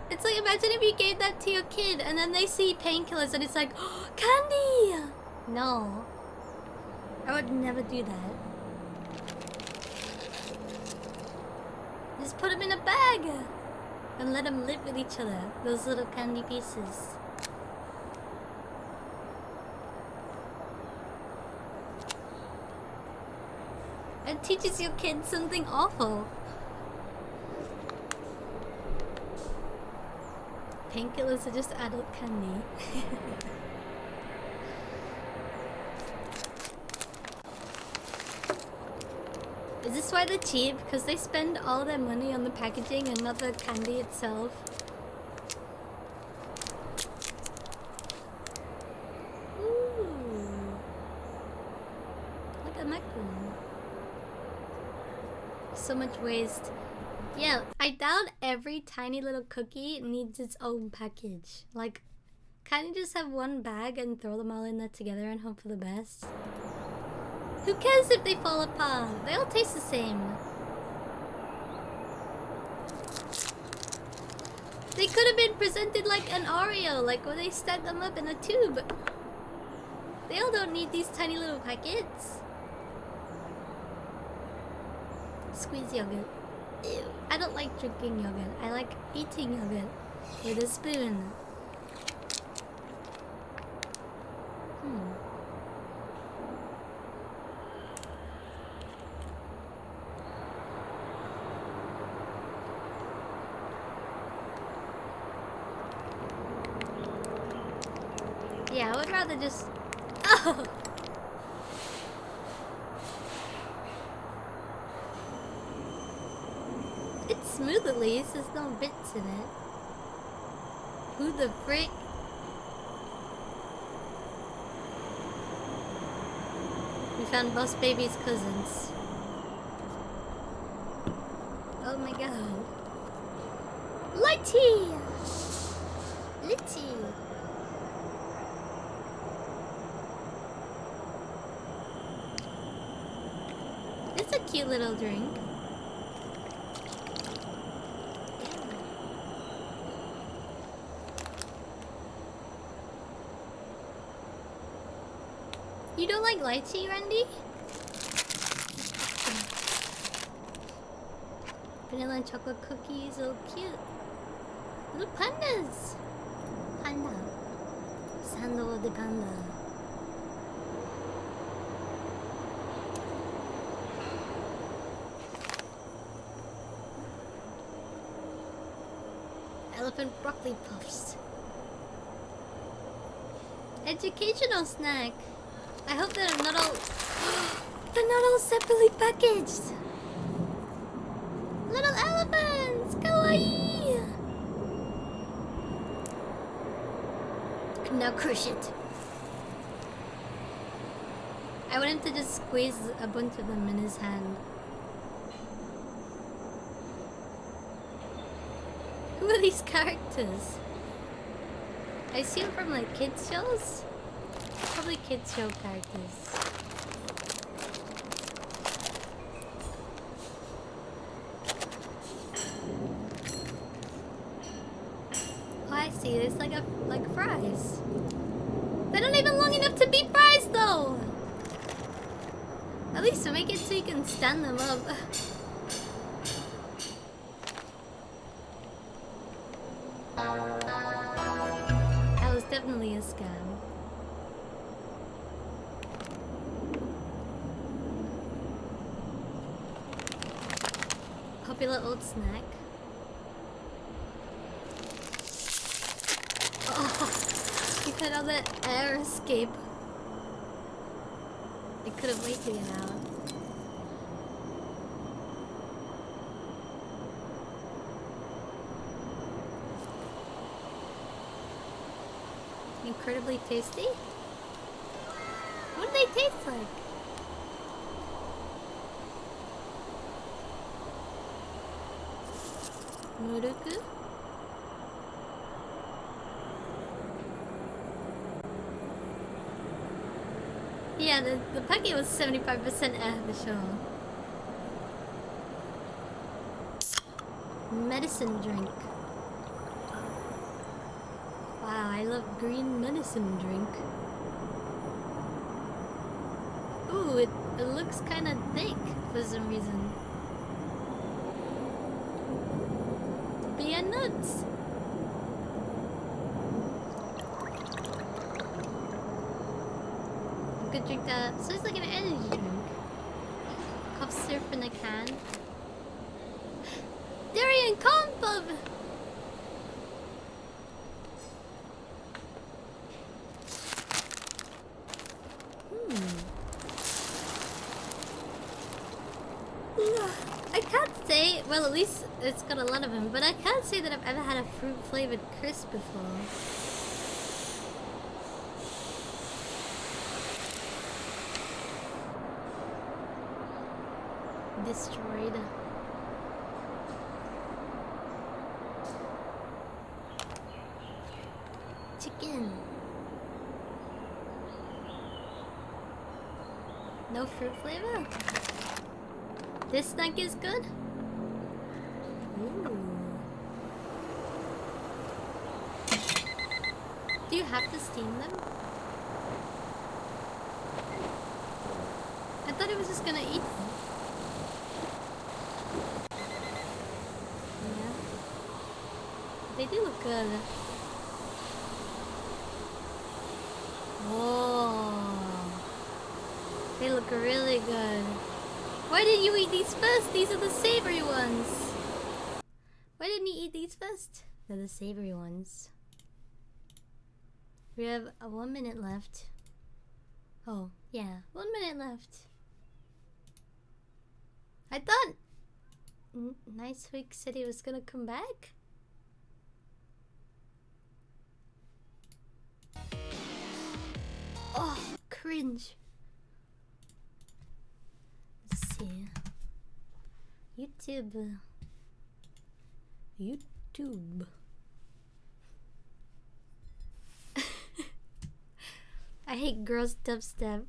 It's like, imagine if you gave that to your kid and then they see painkillers and it's like, oh, candy! No. I would never do that. Just put them in a bag and let them live with each other. Those little candy pieces. It teaches your kids something awful. Painkillers are just adult candy. Is this why they're cheap? Because they spend all their money on the packaging and not the candy itself. Ooh. Look at my cool. So much waste. Yeah, I doubt every tiny little cookie needs its own package. Like, can't you just have one bag and throw them all in there together and hope for the best? Who cares if they fall apart? They all taste the same. They could have been presented like an Oreo, like when they stack them up in a tube. They all don't need these tiny little packets. Squeeze yogurt. Ew. I don't like drinking yogurt. I like eating yogurt with a spoon. Yeah, I would rather just... Oh! It's smooth at least, there's no bits in it. Who the frick? We found Boss Baby's cousins. Oh my god. Lighty! Litty! It's a cute little drink. You don't like lychee, Randy? Vanilla and chocolate cookies, so cute. Little pandas! Panda. Sando de panda. Elephant broccoli puffs. Educational snack. I hope they're not all... they're not all separately packaged! Little elephants! Kawaii! Now crush it. I want him to just squeeze a bunch of them in his hand. Who are these characters? I see them from like kids shows? Probably kids show characters. Oh, I see. There's like fries. They're not even long enough to be fries though. At least make it so you can stand them up. That was definitely a scam. Popular old snack. Oh, you had all that air escape. I couldn't wait to get out. Incredibly tasty? What do they taste like? Muruku? Yeah, the packet was 75% official. Medicine drink. Wow, I love green medicine drink. Ooh, it looks kind of thick for some reason. Be a nuts. I could drink that. So it's like an energy drink. Cough syrup in a can. Durian Compub! I can't say, well, at least it's got a lot of them, but I can't say that I've ever had a fruit flavored crisp before. Destroyed. Chicken. No fruit flavor? This snack is good? Ooh. Do you have to steam them? I thought it was just gonna eat them. Yeah. They do look good. Whoa. They look really good. Why didn't you eat these first? These are the savory ones. Why didn't you eat these first? They're the savory ones. We have 1 minute left. Oh, yeah. 1 minute left. I thought Nice Week said he was gonna come back. Oh, cringe. Let's see. YouTube. I hate girls dubstep.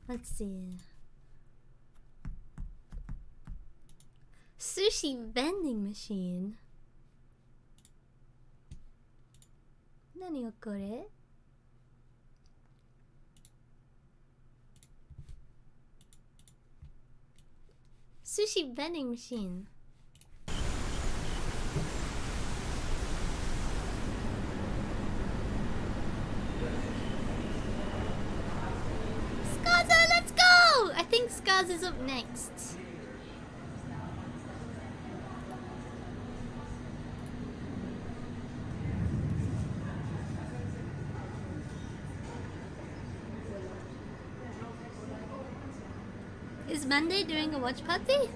Let's see. Sushi vending machine. Nani o kore? Sushi vending machine. Skaza, let's go! I think Skaz is up next. Is Monday doing a watch party?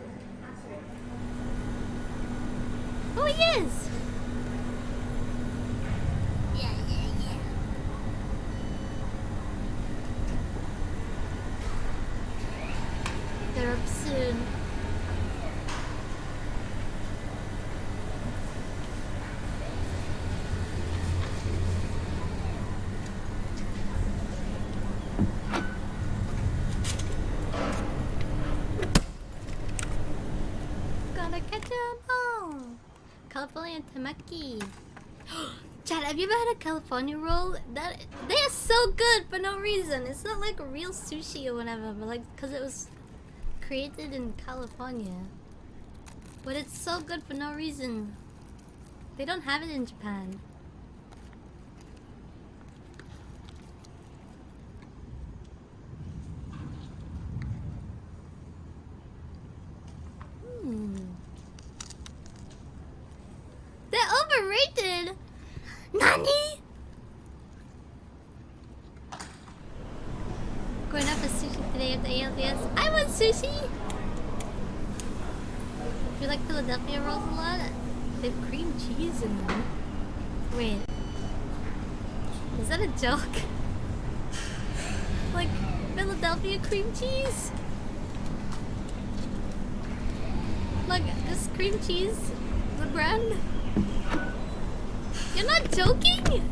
Oh, he is! Yeah. They're up soon. Gotta catch 'em all. California Tamaki. Chad, have you ever had a California roll? They are so good for no reason. It's not like real sushi or whatever, but like because it was created in California. But it's so good for no reason. They don't have it in Japan. They're overrated. Nani? Going up for sushi today at the ALDS. I want sushi. Do you like Philadelphia rolls a lot? They have cream cheese in them. Wait. Is that a joke? Like Philadelphia cream cheese? Like this cream cheese, the brand? You're not joking?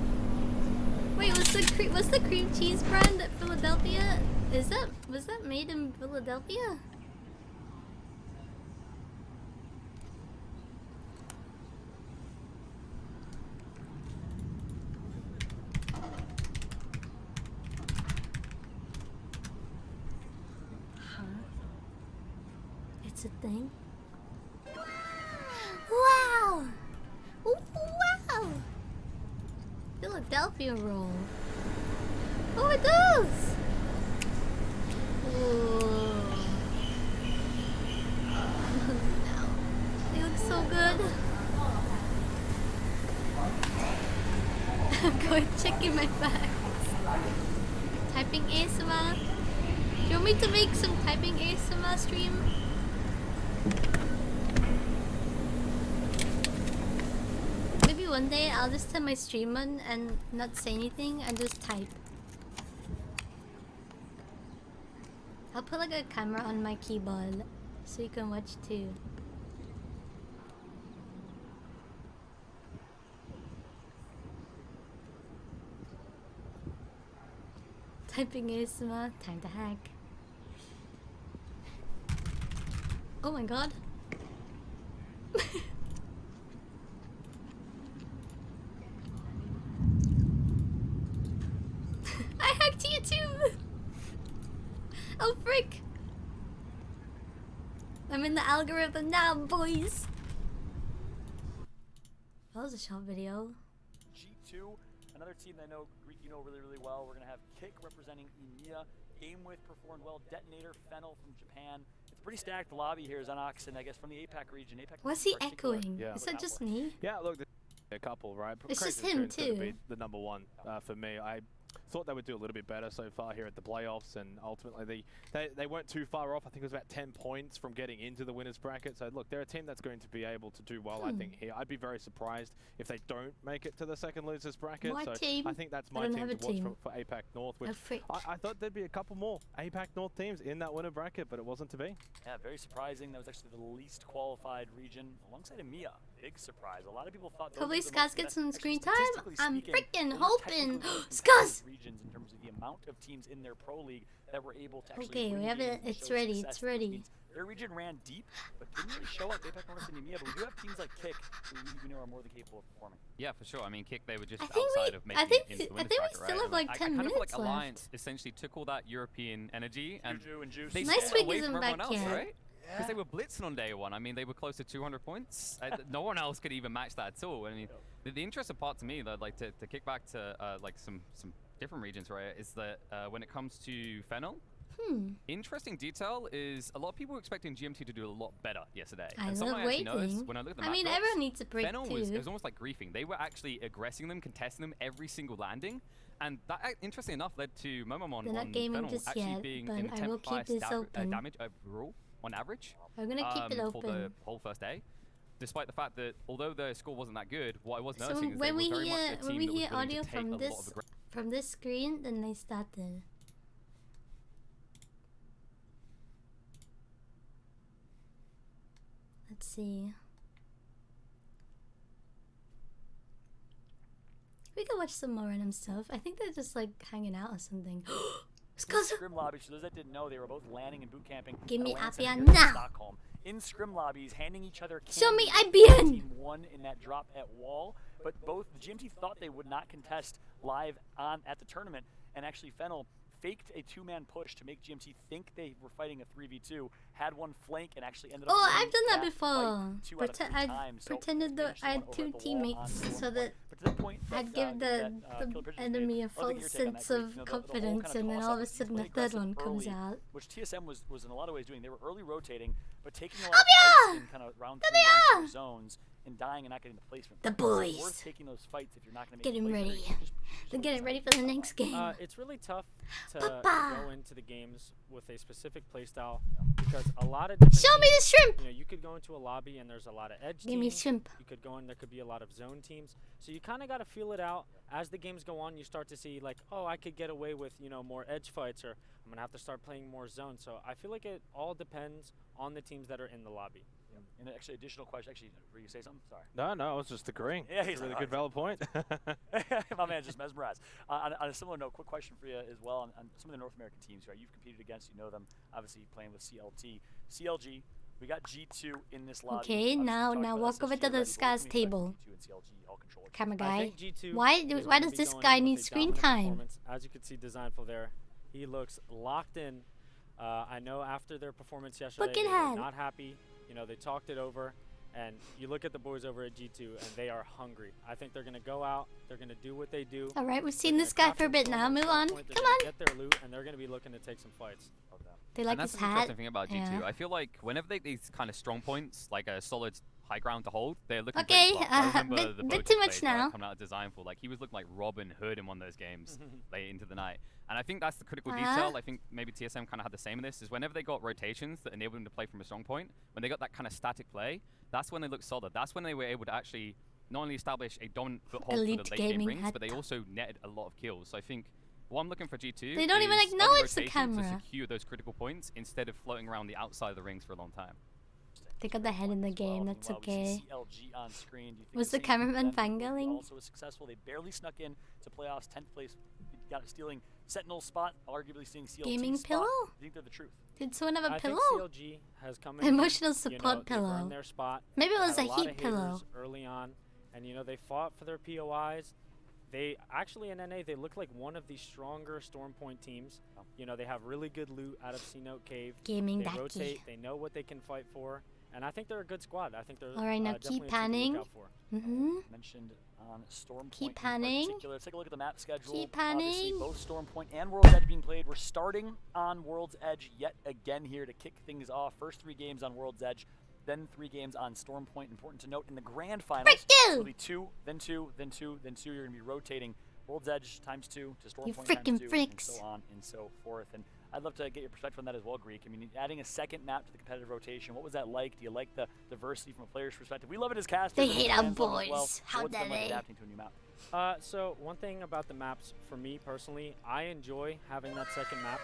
Wait, was the cream cheese brand at Philadelphia? Was that made in Philadelphia? Huh? It's a thing? Wow! Ooh, wow! Philadelphia roll. Oh, it does! Ooh. No. They look so good. I'm going checking my bags. Typing ASMR. Do you want me to make some typing ASMR stream? Maybe one day I'll just turn my stream on and not say anything and just type. I'll put like a camera on my keyboard so you can watch too. Typing ASMR, time to hack. Oh my god. I hacked YouTube! Oh frick! I'm in the algorithm now, boys! That was a short video. G2, another team that I know Greek you know really well. We're gonna have Kick representing EMEA, Game With performed well, Detonator, Fennel from Japan. It's a pretty stacked lobby here, Xenox, and I guess from the APAC region. Was he echoing? Yeah. Is that just me? Yeah, look, there's a couple, right? It's just Kraken's him gonna too. be the number one for me. I thought they would do a little bit better so far here at the playoffs, and ultimately they weren't too far off. I think it was about 10 points from getting into the winners bracket. So look, they're a team that's going to be able to do well, I think, here. I'd be very surprised if they don't make it to the second losers bracket. My so team. I think that's I my don't team have to a team. watch for APAC North, which I thought there'd be a couple more APAC North teams in that winner bracket, but it wasn't to be. Yeah, very surprising. That was actually the least qualified region alongside EMEA. Big surprise. A lot of people thought. Hopefully Skaz gets some screen time. statistically I'm speaking, freaking those are hoping. technically Skaz! regions in terms of the amount of teams in their pro league that were able to actually Okay, win we have games it. and It's show ready. success, It's ready. which means their region ran deep, but didn't really show up. APAC North and EMEA, but we do have teams like Kick, who we know are more than capable of performing. Yeah, for sure. I mean, Kick, they were just I think outside we- of I making think- it into the I winners think we bracket, still right? have, like, I 10 kind of feel like minutes left. Alliance essentially took all that European energy and Juju and Juice. they Nice took Week it away isn't from everyone back else, yet. right? Because they were blitzing on day one. I mean, they were close to 200 points. No one else could even match that at all. I mean, the interesting part to me, though, like to kick back to like some different regions, right, is that when it comes to Fennel, interesting detail is a lot of people were expecting GMT to do a lot better yesterday. I And something love I actually noticed waiting. when I looked at the I map mean, drops, everyone needs a break Fennel too. was almost like griefing. They were actually aggressing them, contesting them every single landing. And that, interestingly enough, led to Momomon They're not on gaming Fennel just actually yet, being but in the I will 10th keep highest this open. damage overall on average. I'm gonna keep it for the open. whole first day. Despite the fact that although the score wasn't that good, what I was So noticing is they when were we very much hear a team that was willing audio to take from a lot this of from this screen, then they started. Let's see. We can watch some more random stuff. I think they're just like hanging out or something. Scrim lobby. For those that didn't know, they were both landing and boot camping. Give me Atlanta Appian here in now. Stockholm. in scrim lobbies, handing each other Show me candy. IBN. Team won in that drop at wall, but both the GMT thought they would not contest live on at the tournament, and actually Fennel faked a 2-man push to make GMT think they were fighting a 3v2, had one flank, and actually ended up Oh, winning I've done that fight before. 2 out of 3 I times. So pretended that finished I one had over 2 at the wall teammates on so that But to the point I'd that, give the Killer Pigeons enemy made, a I'd love to false get your take on that, sense Greek. of You know, the whole confidence, kind of and then toss-up all of a was sudden play the third aggressive one comes early, out. which TSM was in a lot of ways doing. They were early rotating, but taking a lot of fights in kind of round 3, round 4 zones, and dying and not getting the placement. The It's boys. worth taking those fights if you're not going to make Getting the placement. ready. They're getting ready for the next game. It's really tough to Papa. go into the games with a specific playstyle because a lot of different Show me the teams, shrimp. You know, you could go into a lobby and there's a lot of edge Give me teams. shrimp. You could go in, there could be a lot of zone teams. So you kind of got to feel it out as the games go on. You start to see like, oh, I could get away with, you know, more edge fights, or I'm gonna have to start playing more zone. So I feel like it all depends on the teams that are in the lobby. And actually, additional question. Actually, were you say something? Sorry. No, I was just agreeing. Yeah, he's a really like, good valid point. My man just mesmerized. On a similar note, quick question for you as well. On some of the North American teams, right? You've competed against, you know them. Obviously, playing with CLT, CLG. We got G2 in this lobby. Okay, now walk over to the Sky's table. Camera guy. Why does this guy need screen time? As you can see, Designful there, he looks locked in. I know after their performance yesterday, they were not happy. You know, they talked it over, and you look at the boys over at G2, and they are hungry. I think they're gonna go out. They're gonna do what they do. All right, we've seen this guy for a bit now. Move on. Come on. Get their loot, and they're gonna be looking to take some fights. They like and that's his an hat. interesting thing about G2. I feel like whenever they these kind of strong points, like a solid high ground to hold, they're looking Okay, pretty fast. I remember the bit Botus too much phase, now. right, coming out of Designful, like he was looking like Robin Hood in one of those games late into the night. And I think that's the critical detail. I think maybe TSM kind of had the same in this, is whenever they got rotations that enabled them to play from a strong point, when they got that kind of static play, that's when they looked solid. That's when they were able to actually not only establish a dominant foothold for the late game rings, but they also netted a lot of kills. So I think what I'm looking for G2 They don't even is early acknowledge the rotation camera. to secure those critical points instead of floating around the outside of the rings for a long time. They got the head in the game. That's okay. CLG on screen. Do you think Was the same cameraman event will be fangirling? Also was successful. They barely snuck in to playoffs, 10th place. Got stealing Sentinel spot, arguably seeing CLT Gaming spot. pillow? I think they're the truth. Did someone have a I pillow? think CLG has come in. Emotional you support know, they've pillow. earned their spot. Maybe it They was had a lot heat of pillow. haters early on, and you know they fought for their POIs. They actually in NA they look like one of the stronger Stormpoint teams. You know they have really good loot out of C-Note Cave. Gaming they Ducky. rotate. They know what they can fight for, and I think they're a good squad. I think they're All right, now definitely keep a team to panning. look out for. Mentioned on Stormpoint Keep in panning. particular. Let's take a look at the map schedule. Keep Obviously, panning. both Stormpoint and World's Edge being played. We're starting on World's Edge yet again here to kick things off. First 3 games on World's Edge, then 3 games on Stormpoint. Important to note, in the grand finals, it'll be 2, then 2, then 2, then 2. You're going to be rotating World's Edge times 2 to Stormpoint frickin' times 2, freaks. and so on and so forth. And I'd love to get your perspective on that as well, Greek. I mean, adding a second map to the competitive rotation, what was that like? Do you like the diversity from a player's perspective? We love it as casters. They and hate as our fans love it as well. boys. So How what's dare been like they? adapting to a new map? So one thing about the maps, for me personally, I enjoy having that second map.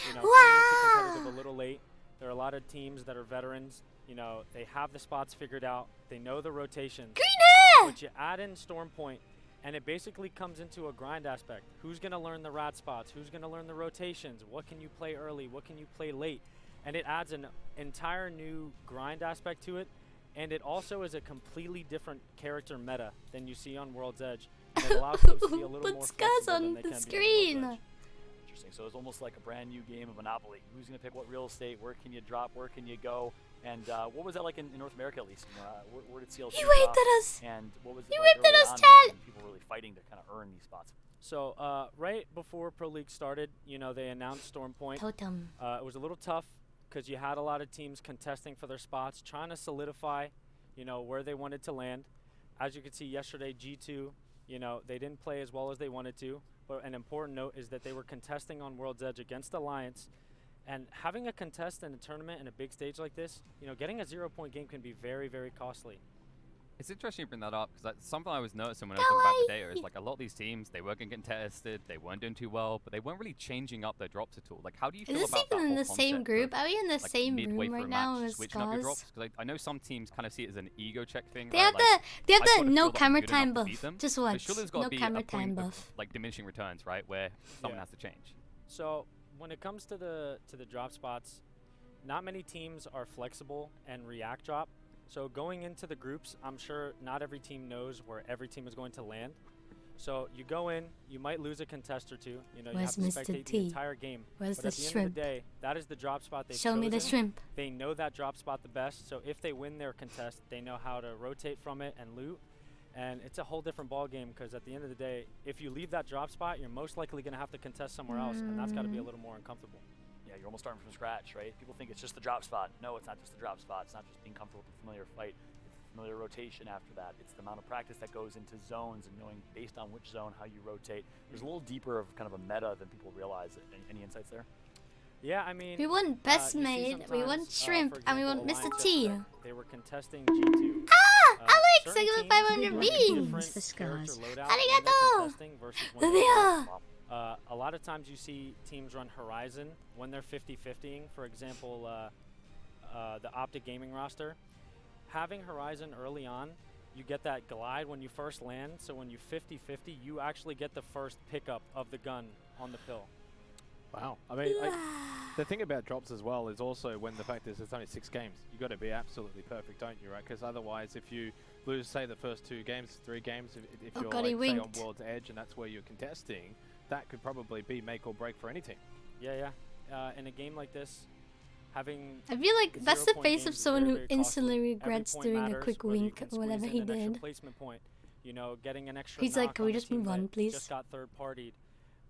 You know, Wow. coming into competitive a little late. There are a lot of teams that are veterans. You know, they have the spots figured out. They know the rotations. Green hair! But you add in Stormpoint, and it basically comes into a grind aspect. Who's going to learn the rat spots? Who's going to learn the rotations? What can you play early? What can you play late? And it adds an entire new grind aspect to it. And it also is a completely different character meta than you see on World's Edge. And it allows teams to be a little Put more scars flexible on than they the can be on World's screen. Edge. Interesting. So it's almost like a brand new game of Monopoly. Who's going to pick what real estate? Where can you drop? Where can you go? And what was that like in North America, at least? You know, where did CLC You waved drop? at us. And what was it You like waved at early us, on Chad. when people were really fighting to kind of earn these spots? So right before Pro League started, you know, they announced Stormpoint. Totem. It was a little tough because you had a lot of teams contesting for their spots, trying to solidify, you know, where they wanted to land. As you could see yesterday, G2, you know, they didn't play as well as they wanted to. But an important note is that they were contesting on World's Edge against Alliance. And having a contest in a tournament in a big stage like this, you know, getting a 0-point game can be very, very costly. It's interesting you bring that up because that's something I was noticing when I was looking back the data. Is like a lot of these teams, they weren't getting tested, they weren't doing too well, but they weren't really changing up their drops at all. Like, how do you feel Is this about that even in whole the same concept group? of, Are we in the like, same midway room through right a now match, with switching up your Scars? drops? Because I know some teams kind of see it as an ego check thing. They right? have Like, the I sort of no feel that I'm camera good time enough to buff. beat them. Just So watch. surely there's got No to be camera a time point of buff. like diminishing returns, right, where someone has to change. So when it comes to the drop spots, not many teams are flexible and react drop. So going into the groups, I'm sure not every team knows where every team is going to land. So you go in, you might lose a contest or two. You know, Where's you have to Mr. spectate T? the entire game. Where's but the at the end shrimp? of the day, that is the drop spot they've Show me the chosen. shrimp. They know that drop spot the best. So if they win their contest, they know how to rotate from it and loot. And it's a whole different ball game because at the end of the day, if you leave that drop spot, you're most likely going to have to contest somewhere else, and that's got to be a little more uncomfortable. Yeah, you're almost starting from scratch, right? People think it's just the drop spot. No, it's not just the drop spot. It's not just being comfortable with the familiar fight. It's familiar rotation after that. It's the amount of practice that goes into zones and knowing based on which zone how you rotate. There's a little deeper of kind of a meta than people realize. Any insights there? Yeah, I mean, We want best you see made, we want sometimes, shrimp, for and we example, want Mr. alliances T. that They were contesting G2. Alex, I certain got teams 500 run beans. different character loadouts when they're Arigato. contesting versus when they're Yeah. not. A lot of times you see teams run Horizon when they're 50-50ing. For example, the Optic Gaming roster. Having Horizon early on, you get that glide when you first land. So when you 50-50, you actually get the first pickup of the gun on the pill. Wow. I mean, the thing about drops as well is also when the fact is it's only 6 games. You got to be absolutely perfect, don't you, right? Because otherwise, if you lose, say, the first 2 games, 3 games, if you're God, like, say, on winked. World's Edge and that's where you're contesting, that could probably be make or break for any team. Yeah. In a game like this, having I feel like that's the 0-point face of games is someone very, who very instantly costly. regrets Every point doing a matters, quick whether you wink can or whatever squeeze he in an extra did. placement point, you know, getting an extra He's like, knock "Can we on the just move team on, that please?" Just got third partied.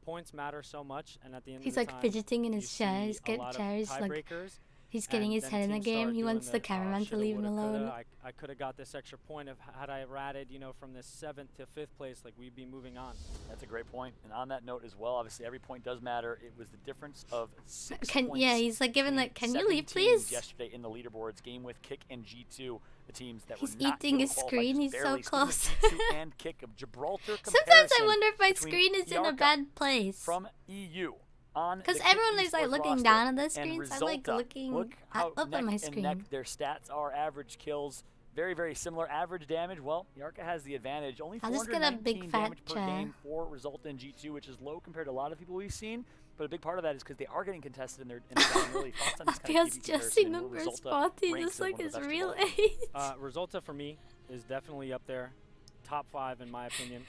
Points matter so much, and at the end He's of the like time, fidgeting in you his chair. see He's a getting lot of chairs like tiebreakers, he's getting and his then head in the teams game. start He doing wants the "Oh, cameraman to shoulda, leave him woulda, coulda, alone. I could have got this extra point if had I ratted, you know, from this 7th to 5th place, like we'd be moving on. That's a great point. And on that note as well, obviously every point does matter. It was the difference of 6 points. Yeah, he's like giving between like, can you 7 leave, teams please? Yesterday in the leaderboards, game with Kick and G2, the teams that He's were not eating able his to qualify screen, just he's so barely. Speaking of close. G2 and Kick of Gibraltar Sometimes I comparison wonder if my between screen is in a Yarka bad place. from EU on Because the everyone Kick is like esports looking roster down at their and screens. I like Resulta. looking Look how up at my neck and neck screen. their stats are. Average kills, very, very similar. Average damage, well, Yarka has the advantage. Only I'll just get a 419 big fat damage per chair. game for Resulta in G2, which is low compared to a lot of people we've seen. But a big part of that is because they are getting contested in their early. Appeals Jesse numbers party just like his real age. Resulta for me is definitely up there, top 5 in my opinion.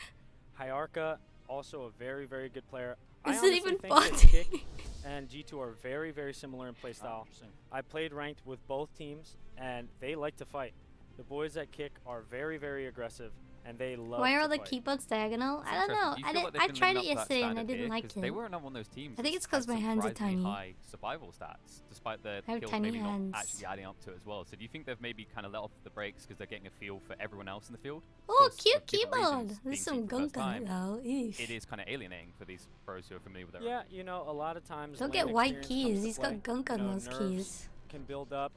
Hyarka, also a very, very good player. Is I it even think that party? Kick and G2 are very, very similar in playstyle. I played ranked with both teams, and they like to fight. The boys at Kick are very, very aggressive, and they love Why are to all the fight. keyboards diagonal? I don't Interesting. know. Do you feel like they've I been tried living it up to that yesterday and I standard didn't here? like 'Cause it. They were not one of those teams. I think it's that's because my had hands are surprisingly tiny. high survival stats, despite their I have kills tiny maybe hands. not actually adding up to it as well. So do you think they've maybe kind of let off the brakes because they're getting a feel for everyone else in the field? Oh, Of course, cute with different keyboard. regions being There's seen some for the first gunk on it time, though. Eesh. It is kind of alienating for these pros who are familiar with their Yeah, you know, a lot of times Don't when get white experience keys. comes to He's play, got gunk you on know, those nerves keys. can build up.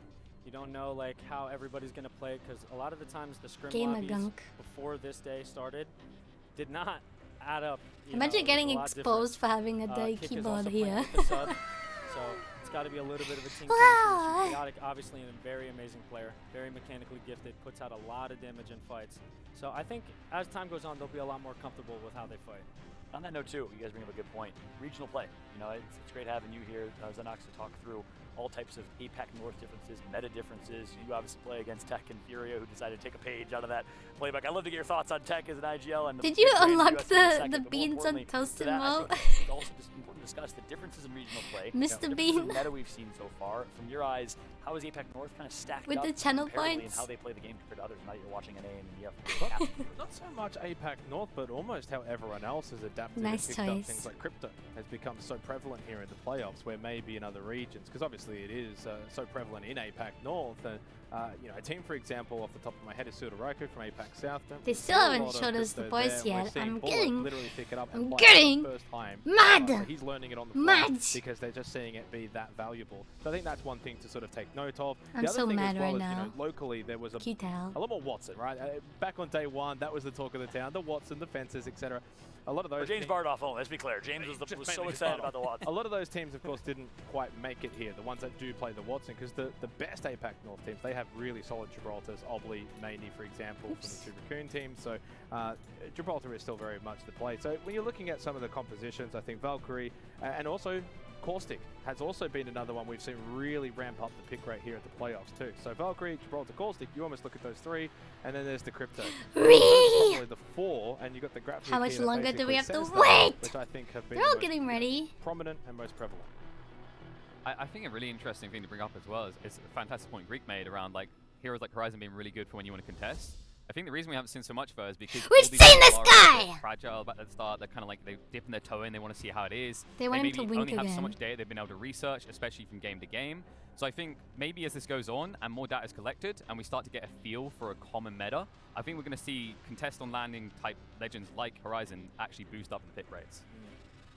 You don't know like how everybody's gonna play because a lot of the times the scrim Gamer lobbies gunk. before this day started did not add up. You Imagine know, it was getting a lot exposed for having a day Kick is keyboard also playing here. with the sub, so it's got to be a little bit of a team Ah! chemistry. Chaotic, obviously, and a very amazing player, very mechanically gifted, puts out a lot of damage in fights. So I think as time goes on, they'll be a lot more comfortable with how they fight. On that note, too, you guys bring up a good point. Regional play. You know, it's great having you here, Xenox, to talk through all types of APAC North differences, meta differences. You obviously play against Tech and Furia, who decided to take a page out of that playbook. I'd love to get your thoughts on Tech as an IGL. And Did you brand unlock US in a second, the but more beans on importantly, toast to and that, I malt? think it's also just important to discuss the differences in regional play. Mr. the Bean. differences in meta we've seen so far. From your eyes, how is APAC North kind of stacked With up the channel comparatively and points? how they play the game compared to others? Now that you're watching an A and you have Not so much APAC North, but almost how everyone else has adapted Nice and picked up choice. things like crypto has become so prevalent here in the playoffs, where maybe in other regions, because obviously it is so prevalent in APAC North. You know, a team, for example, off the top of my head is Sudoraiku from APAC South. They still haven't showed us the voice yet. I'm getting literally pick it up and play getting it for the first time. mad. So he's learning it on the fly Mad. because they're just seeing it be that valuable. So I think that's one thing to sort of take note of. I'm the other so thing mad as well right is, now. you know, locally there was a Q-Tell. lot more Watson, right? Back on day one, that was the talk of the town. The Watson, the fences, etc. A lot of those. James Bardoff only, let's be clear. James was so excited about the Watson. A lot of those teams, of course, didn't quite make it here. The ones that do play the Watson, because the best APAC North teams, they have really solid Gibraltars. Obli, Maney, for example, from the two Raccoon teams. So Gibraltar is still very much the play. So when you're looking at some of the compositions, I think Valkyrie and also Caustic has also been another one we've seen really ramp up the pick rate here at the playoffs too. So Valkyrie, Gibraltar, Caustic, you almost look at those three, and then there's the Crypto. Probably the four, and you got the Graphic. How much longer do we have to that, wait? Which I think have been They're all the most, getting ready. prominent and most prevalent. I think a really interesting thing to bring up as well is a fantastic point Greek made around like heroes like Horizon being really good for when you want to contest. I think the reason we haven't seen so much of it is because we've seen this guy fragile at the start. They're kind of like they dipping their toe in. They want to see how it is. They want him to wink only have so again. much data they've been able to research, especially from game to game. So I think maybe as this goes on and more data is collected and we start to get a feel for a common meta, I think we're going to see contest on landing type legends like Horizon actually boost up in the pick rates.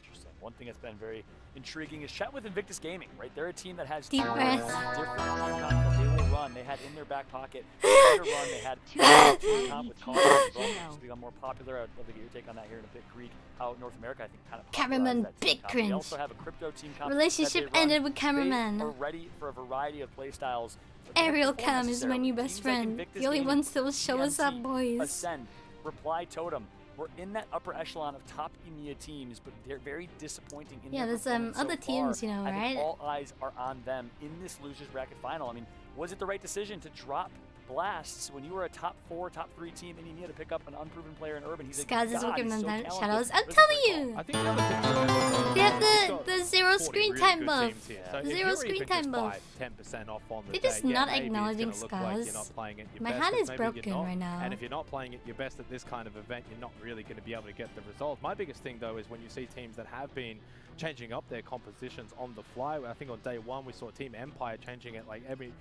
Interesting. One thing that's been very intriguing is chat with Invictus Gaming, right? They're a team that has Deep breath. different team comp that they will run. They had in their back pocket to run. They had team comp with Call as well, which has become more popular. I'd love to get your take on that here in a bit. Greek, how North America, I think, kind of Cameraman, that big team comp. cringe. They also have a crypto team comp. Relationship ended with cameraman. They are ready for a variety of play styles. Aerial cam is my new best friend. The only ones that will show us up, boys. Ascend, Reply Totem. We're in that upper echelon of top EMEA teams, but they're very disappointing in yeah, their there's performance so other far. teams, you know, I think right? all eyes are on them in this losers bracket final. I mean, was it the right decision to drop Blasts when you were a top 4, top 3 team and you need to pick up an unproven player in Urban? He's Skaz is working on that shadows. I'm telling you! I think the other thing They have the zero 40 screen really time good buff. teams here. So if Zero you're screen even time just buff. 5-10% off on the They're day, just yeah, not maybe it's acknowledging gonna look like you're Skaz. not playing at your My best, hand but is maybe you're broken not. right now. And if you're not playing at your best at this kind of event, you're not really going to be able to get the results. My biggest thing though is when you see teams that have been changing up their compositions on the fly. I think on day one we saw Team Empire changing it like every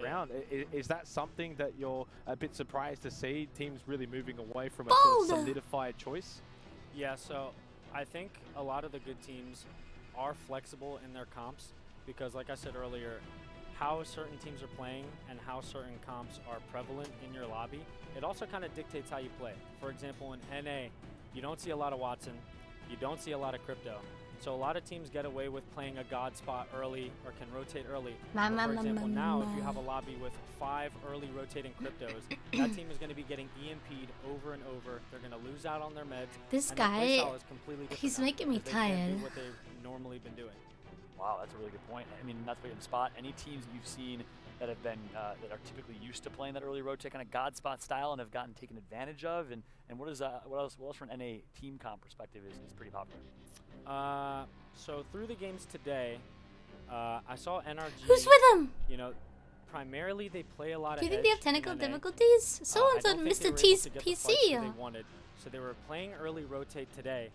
round. Is that something that you're a bit surprised to see? Teams really moving away from a sort of solidified choice? Yeah, so I think a lot of the good teams are flexible in their comps because, like I said earlier, how certain teams are playing and how certain comps are prevalent in your lobby, it also kind of dictates how you play. For example, in NA, you don't see a lot of Watson, you don't see a lot of Crypto. So a lot of teams get away with playing a God spot early or can rotate early. But for example, now if you have a lobby with 5 early rotating Cryptos, that team is going to be getting EMP'd over and over. They're going to lose out on their meds. This and their guy, playstyle is completely different he's now making me because they can't tired. do what they've normally been doing. Wow, that's a really good point. I mean, not to put you on the spot, any teams that you've seen that have been that are typically used to playing that early rotate kind of God spot style and have gotten taken advantage of, and what else from an NA team comp perspective is pretty popular. So through the games today, I saw NRG. Who's with them? You know, primarily they play a lot of. Do you think edge they have in technical NA. difficulties? Someone's I on don't think they Mr. were T's able to get the PC. fights that they wanted, so they were playing early rotate today,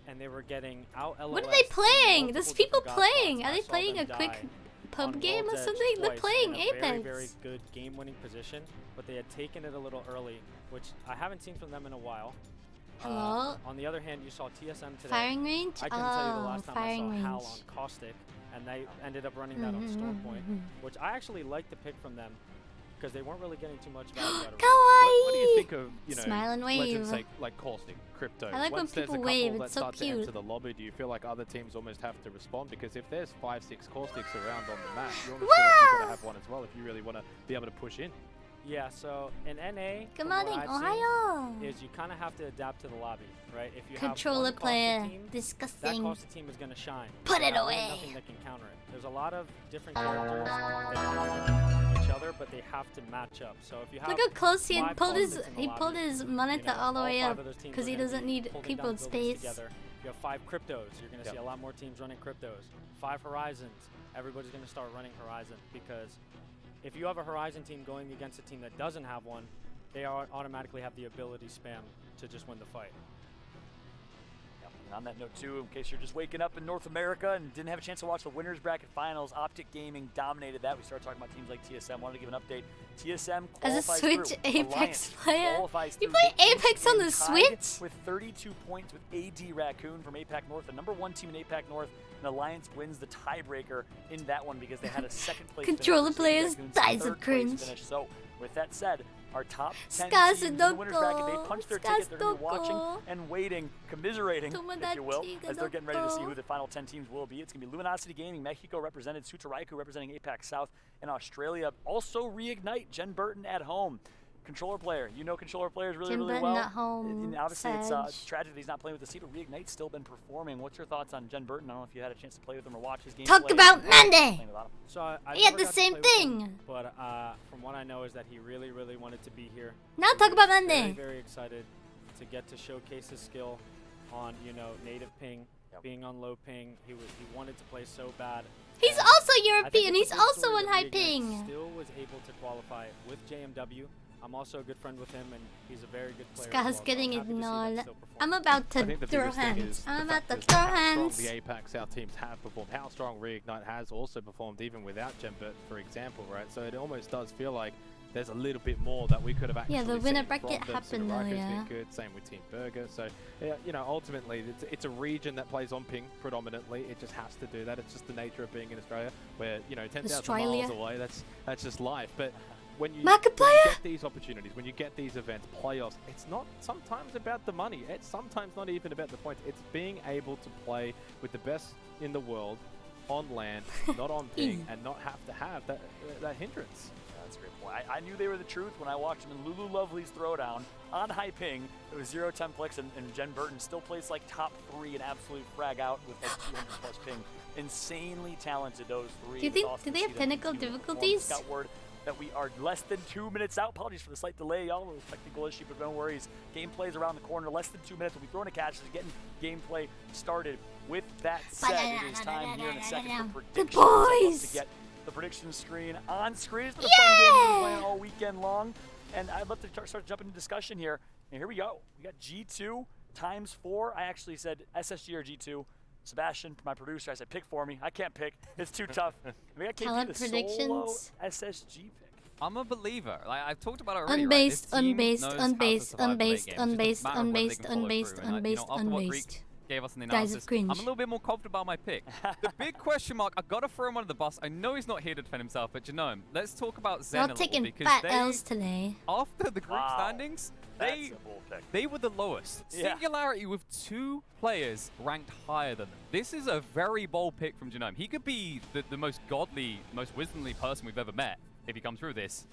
and they were getting out LOS. What are they playing? There's multiple people different God playing. spots. Are I they saw playing a them quick die pub on game or World's Edge something? They're twice playing in a Apex. Very, very good game-winning position, but they had taken it a little early, which I haven't seen from them in a while. Hello? On the other hand, you saw TSM today. Firing range? I couldn't tell you the last time I firing saw Hal range. on Caustic, and they ended up running that on Stormpoint, which I actually liked the pick from them because they weren't really getting too much value out of it. What do you think of, you know, Smile and legends wave. like Caustic, Crypto? I like when Once there's people a couple wave, that it's so start to cute. enter the lobby, do you feel like other teams almost have to respond? Because if there's 5-6 Caustics around on the map, you almost feel like you've got to have one as well if you really want to be able to push in. Yeah, so in NA, Good from morning, what I've Ohio. seen, is you kind of have to adapt to the lobby, right? If you Controller have one player. Caustic team, Disgusting. that Caustic team is going to shine. Put There's it not really away. Nothing that can counter it. There's a lot of different characters that counter each other, but they have to match up. So if you have Look how close he 5 pulled his Caustics in the he lobby, pulled his monitor all the all way 5 up of those teams because are he gonna doesn't be need holding keyboard down buildings space. Together. You have 5 Cryptos. You're going to see a lot more teams running Cryptos. 5 Horizons. Everybody's going to start running Horizon because if you have a Horizon team going against a team that doesn't have one, they automatically have the ability spam to just win the fight. Yep. And on that note, too, in case you're just waking up in North America and didn't have a chance to watch the winners bracket finals, Optic Gaming dominated that. We started talking about teams like TSM. Wanted to give an update. TSM As a qualifies Switch through. Apex Alliance player, qualifies you through. play They Apex on the tied Switch? with 32 points with AD Raccoon from APAC North, the #1 team in APAC North. And Alliance wins the tiebreaker in that one because they had a second place Controller finish. players Raccoon's dies third of place cringe. finish. So with that said, our top 10 Scars teams in the don't winners bracket, go. they punched their Scars ticket. They're going to be don't watching go. and waiting, commiserating, if you will, Tomodachi as they're getting ready to see go. who the final 10 teams will be. It's going to be Luminosity Gaming, Mexico represented, Sutaraiku representing APAC South, and Australia. Also Reignite, Jen Burton at home. controller player. You know controller players really, Jim really Burton well. at home, And obviously, it's Sedge. tragic that he's not playing with the seed. Reignite's still been performing. What's your thoughts on Jen Burton? I don't know if you had a chance to play with him or watch his game. Talk about Monday! So I He had never the got to same play with him, thing. but from what I know is that he really, really wanted to be here. Now So talk he about was Monday. Very, very excited to get to showcase his skill on, you know, native ping, being on low ping. He wanted to play so bad. He's And also I think European. it's He's a good also story on that high Reignite ping. Still was able to qualify with JMW. I'm also a good friend with him, and he's a very good player. Scar's as well, so getting I'm happy to see them ignored. still perform. I'm about I to think the throw biggest thing hands. is the I'm about fact to is throw how hands. strong the APAC South teams have performed, how strong Reignite has also performed even without Gembert, for example, right? So it almost does feel like there's a little bit more that we could have actually Yeah, the winner seen bracket from them. happened though, Soraka's yeah. been good, same with Team Burger. So, yeah, you know, ultimately, it's a region that plays on ping predominantly. It just has to do that. It's just the nature of being in Australia, where, you know, 10,000 Australia. miles away, that's just life. But when you Markiplier! get these opportunities, when you get these events, playoffs, it's not sometimes about the money. It's sometimes not even about the points. It's being able to play with the best in the world on land, not on ping, and not have to have that hindrance. That's a great point. I knew they were the truth when I watched them in Lulu Lovely's throwdown on high ping. It was 0-10 flicks, and Jen Burton still plays like top 3 in absolute frag out with like 200 plus ping. Insanely talented, those three. Do you It's think? awesome Do to they see have them technical continue to perform. difficulties? Got word that we are less than 2 minutes out. Apologies for the slight delay, y'all. A technical issue, but no worries. Gameplay's around the corner. Less than 2 minutes. We'll be throwing a catch. Just getting gameplay started. With that said, it is time here in a second for predictions. The boys! To get the prediction screen on screen. It's been a fun game we've been playing all weekend long, and I'd love to start jumping into discussion here. And here we go. We got G2 ×4. I actually said SSG or G2. Sebastian, my producer, I said pick for me. I can't pick. It's too tough. We got KP, Talent the solo predictions? SSG pick. I'm a believer. Like I've talked about it already. Unbased, right? This team unbased, knows how to unbased, survive the late unbased, game. It's just a matter of whether they unbased, can follow unbased, through. And, unbased, after what unbased. Greek gave us in the Guys analysis, of cringe. I'm a little bit more confident about my pick. The big question mark, I've got to throw him under the bus. I know he's not here to defend himself, but Genome, let's talk about Zen Not a little taking because fat they, L's today. after the group standings, they were the lowest. Yeah. Singularity with 2 players ranked higher than them. This is a very bold pick from Genome. He could be the most godly, most wisdomly person we've ever met if he comes through this.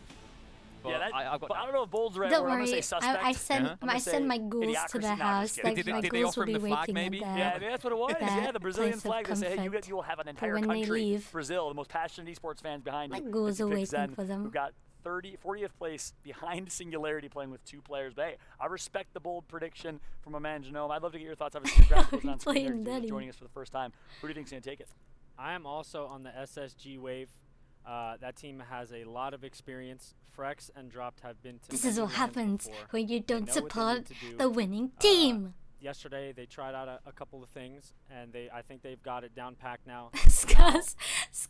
But Yeah, that, I've got but I don't know if bold's the right Don't word. I'm worry, gonna say suspect. I send I'm gonna I send say my ghouls to idiocracy. the Nah, I'm house. just kidding. Like Did my they ghouls offer will him be the flag, waiting maybe? at Yeah, that's what it was. that Yeah, the Brazilian place of flag. They say, hey, comfort you will have an entire when they country, leave. Brazil, the most passionate esports fans behind My you. ghouls if you are pick waiting Zen, for them. We've got 40th place behind Singularity playing with 2 players. But hey, I respect the bold prediction from a man Genome. I'd love to get your thoughts. Obviously, your graphics on screen here, Playing because Daddy. joining us for the first time. Who do you think's going to take it? I am also on the SSG wave. That team has a lot of experience. Frex and Dropped have been to This many is what lands happens before. when you They don't know what they support need to do. the winning team. Yesterday, they tried out a couple of things, and I think they've got it down packed now. Scuzz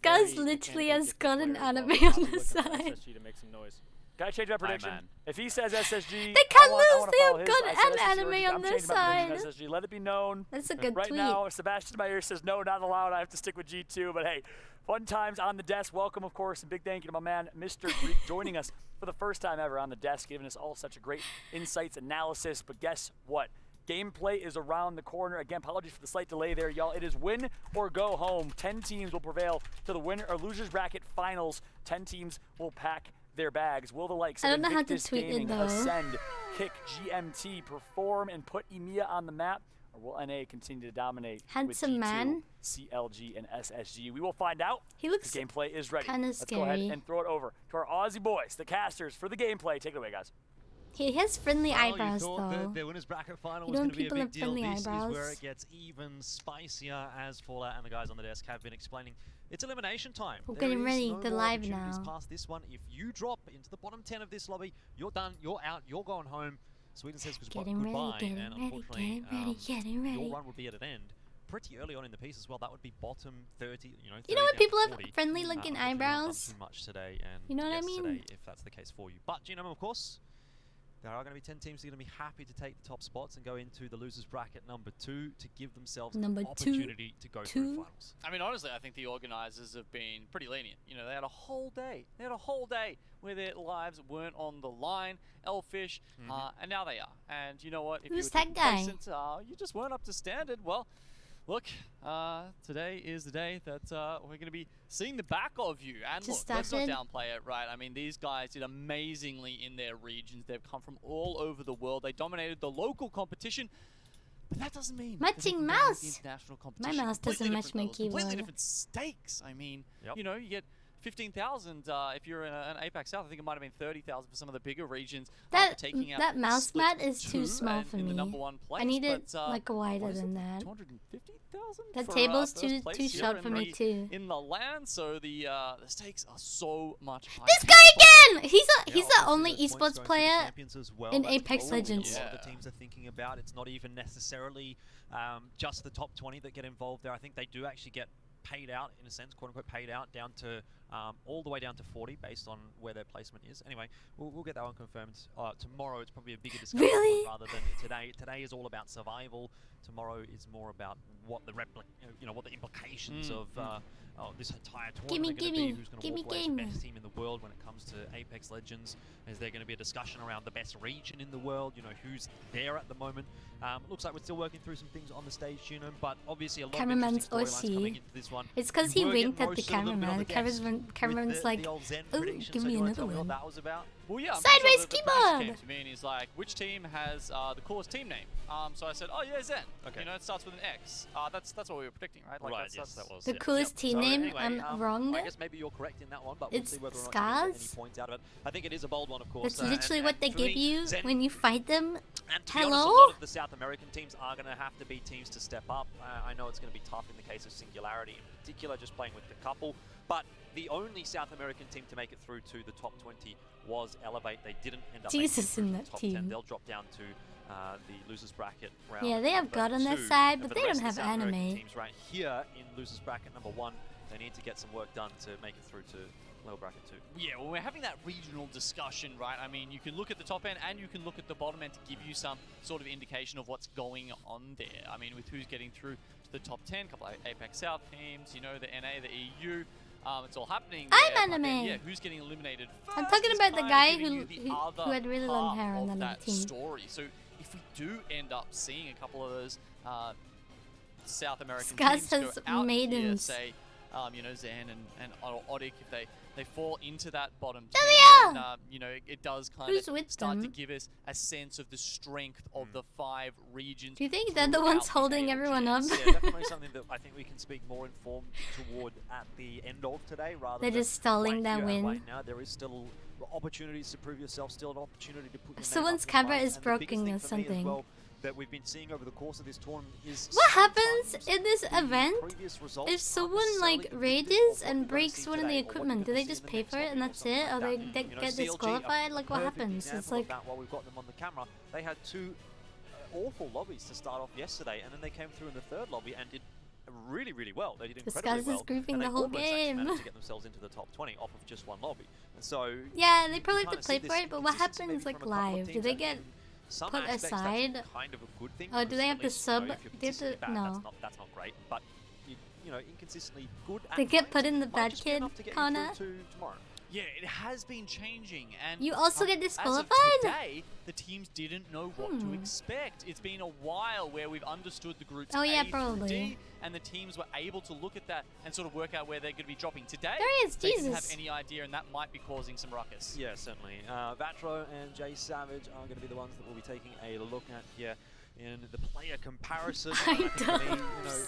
Very literally mechanically has gifted got an player as well. anime I'll on be the looking for side. SSG to make some noise. Can I change my prediction? man. If he says SSG, They I can't wanna lose, they follow have his. got I an said SSG anime already. on I'm their changing my prediction side. to SSG. Let it be known. That's a good right tweet. now, Sebastian in my ear says no, not allowed. I have to stick with G2. But hey, fun times on the desk. Welcome, of course, and big thank you to my man, Mr. Greek, joining us for the first time ever on the desk, giving us all such a great insights analysis. But guess what? Gameplay is around the corner. Again, apologies for the slight delay there, y'all. It is win or go home. 10 teams will prevail to the winner or losers bracket finals. 10 teams will pack their bags. Will the likes I of don't know how to Invictus tweet it, Gaming though. ascend, kick GMT, perform, and put EMEA on the map? Or will NA continue to dominate Handsome with G2, man. CLG, and SSG? We will find out. He looks The gameplay is ready. kinda Let's go ahead scary. and throw it over to our Aussie boys, the casters, for the gameplay. Take it away, guys. He has friendly Well, eyebrows you thought though. the winners bracket final You was know going when to be a people big have deal. friendly This is where eyebrows? it gets even spicier, as Fallout and the guys on the desk have been explaining. It's elimination time. We're There getting is ready. no They're more live opportunities now. past this one. If you drop into the bottom 10 of this lobby, you're done. You're out. You're going home. Sweden says Getting ready, goodbye, getting and ready, unfortunately, getting ready, getting ready. your run would be at an end pretty early on in the piece as well. That would be bottom 30. You know You know when 30 down people to have 40. friendly looking Unfortunately, not done eyebrows? too much today, and You know what I yesterday, mean? if that's the case for you. But Genome, of course, there are going to be 10 teams that are going to be happy to take the top spots and go into the losers bracket number 2 to give themselves Number an opportunity to go through finals. I mean, honestly, I think the organizers have been pretty lenient. You know, they had a whole day. They had a whole day where their lives weren't on the line, Elfish, and now they are. And you know what? If Who's you were that guy? complacent, you just weren't up to standard. Well, look, today is the day that we're going to be seeing the back of you. And Just look, let's not started. downplay it, right? I mean, these guys did amazingly in their regions. They've come from all over the world. They dominated the local competition. But that doesn't mean that they Matching can dominate the mouse. international My competition. mouse doesn't Completely match different my levels, completely keyboard. different stakes. I mean, Yep. you know, you get 15,000 if you're in an APAC South. I think it might have been 30,000 for some of the bigger regions. That taking out that mouse Split mat is too 2 small and for in me. the number 1 place, I need it but, like wider what is than it? that. 250,000. That for, table's first too place too here short in for me the- too. In the land, so the stakes are so much higher. This guy again! He's Yeah, the obviously only the points esports going to the player champions as well. in That's Apex probably Legends. what a lot of the teams are thinking about. It's not even necessarily just the top 20 that get involved there. I think they do actually get paid out, in a sense, quote unquote, paid out down to all the way down to 40 based on where their placement is. Anyway, we'll get that one confirmed tomorrow. It's probably a bigger discussion Really? point rather than today. Today is all about survival. Tomorrow is more about what the what the implications of this entire tournament are going to be. Who's going to walk away as the best team in the world when it comes to Apex Legends? Is there going to be a discussion around the best region in the world? You know, who's there at the moment? Looks like we're still working through some things on the stage, but obviously a lot Cameraman's of interesting storylines coming OC. into this one. It's because You he were getting winked at the roasted a little bit on cameraman. the Cameraman's with like, the old Zen "Ooh, prediction, give so me you wanna another tell me what one." that was about? Well, yeah, I'm Sideways pretty sure the producer keyboard! came to me and he's like, which team has the coolest team name? So I said, oh yeah, Zen. Okay. You know, it starts with an X. That's what we were predicting, right? Like Right, that's, yes, that's, that was. The yeah. coolest team So name, anyway, I'm wrong. I guess maybe you're correct in that one, but we'll It's see whether or not you get any Scars? points out of it. I think it is a bold one, of course. That's literally and what they for give me, you Zen, when you fight them. and to be honest, a Hello? lot of the South American teams are going to have to be teams to step up. I know it's going to be tough in the case of Singularity in particular, just playing with the couple. But the only South American team to make it through to the top 20 was Elevate. They didn't end up making it Jesus through in to that the top team. 10. They'll drop down to the losers bracket round. Yeah, they have number God on their 2. side, And but for they the don't rest of have the South American anime. teams right here in losers bracket number 1, they need to get some work done to make it through to lower bracket 2. Yeah, well, we're having that regional discussion, right? I mean, you can look at the top end and you can look at the bottom end to give you some sort of indication of what's going on there. I mean, with who's getting through to the top 10, a couple of Apex South teams, you know, the NA, the EU. It's all happening there, I'm but then, anime. yeah, who's getting eliminated first I'm talking is about the kinda guy giving who you the other had really long half hair on of that that team. story. So if we do end up seeing a couple of those South American Scars teams has go out here, maidens. say, you know, Zen and Odic, if they fall into that bottom 10, There they then, are! you know, it does kind Who's of with start to them? give us a sense of the strength of the 5 regions. Do you think they're the ones holding everyone up? Yeah, definitely something that I think we can speak more informed toward at the end of today, rather They're than just stalling wait that here and win. wait now. There is still opportunities to prove yourself, still an opportunity to put your Someone's name up in the camera fight, is and the biggest broken thing or for me as something. well that we've been seeing over the course of this tournament is What happens sometimes in this the event previous results if aren't someone necessarily like indicative rages of what and you're gonna breaks see one of the today or what equipment? you're Do gonna they see just in the pay next for it and lobby or that's it? Or something they like that. You know, get CLG, a disqualified? Like what perfect happens? It's example like of that while we've got them on the camera. They had 2 awful lobbies to start off yesterday, and then they came through in the 3rd lobby and did really, really well. They did This incredibly guy's well. just grouping and the they whole almost actually game. managed to get themselves into the top 20 off of just 1 lobby. And so yeah, they you probably have kinda to play see for this it, but what inconsistency happens maybe like from a couple of live? Do teams they and get in some put aspects, that's aside? kind of a good thing. Or do because they at have to least, you know, sub? if you're They have to consistently bad, no. that's not great. But you know, inconsistently good. They at get times put in the might bad just be kid enough to get you corner. through to tomorrow. Yeah, it has been changing, and You also get As disqualified? of today, the teams didn't know what to Hmm. expect. It's been a while where we've understood the groups Oh, yeah, A through probably. D, and the teams were able to look at that and sort of work out where they're going to be dropping. Today, There he is, they didn't have Jesus. any idea, and that might be causing some ruckus. Yeah, certainly. Vatro and Jay Savage are going to be the ones that we'll be taking a look at here in the player comparison. I think for me, you know,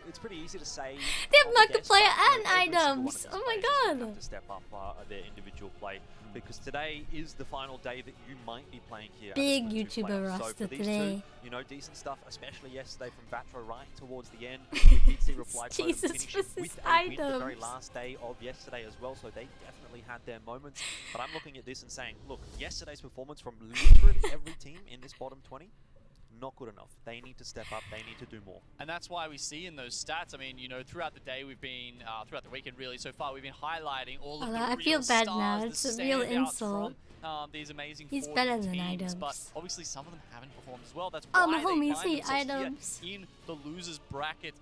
it's pretty easy to say. They have on the guess, multiplayer but, and every single one of items. these Oh my players is gonna god. have to step up their individual play, because today is the final day that you might be playing here. at the Big Split 2 YouTuber playoffs. So roster for these today. 2, you know, decent stuff, especially yesterday from Vatro right towards the end. We did see Reply Pro Jesus finishing versus with a win the very items. last day of yesterday as well, so they definitely had their moments. But I'm looking at this and saying, look, yesterday's performance from literally every team in this bottom 20, not good enough. They need to step up. They need to do more. And that's why we see in those stats, I mean, you know, throughout the day we've been, throughout the weekend really, so far we've been highlighting all of the I real feel bad stars, now. the It's a real standouts insult. from these amazing He's 40 better than teams, but items. obviously some of them haven't performed as well. That's Oh, why my they homies find hate themselves items. here in the losers bracket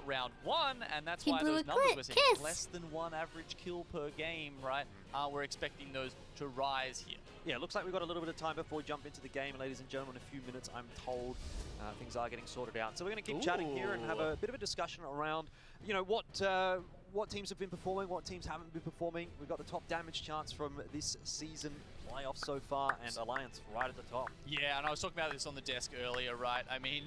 round 1, and that's He why blew those a numbers crit we're seeing kiss. less than 1 average kill per game, right? We're expecting those to rise here. Yeah, looks like we've got a little bit of time before we jump into the game, ladies and gentlemen. In a few minutes, I'm told things are getting sorted out. So we're going to keep chatting here and have a bit of a discussion around, you know, what teams have been performing, what teams haven't been performing. We've got the top damage charts from this season playoffs so far, and Alliance right at the top. Yeah, and I was talking about this on the desk earlier, right? I mean,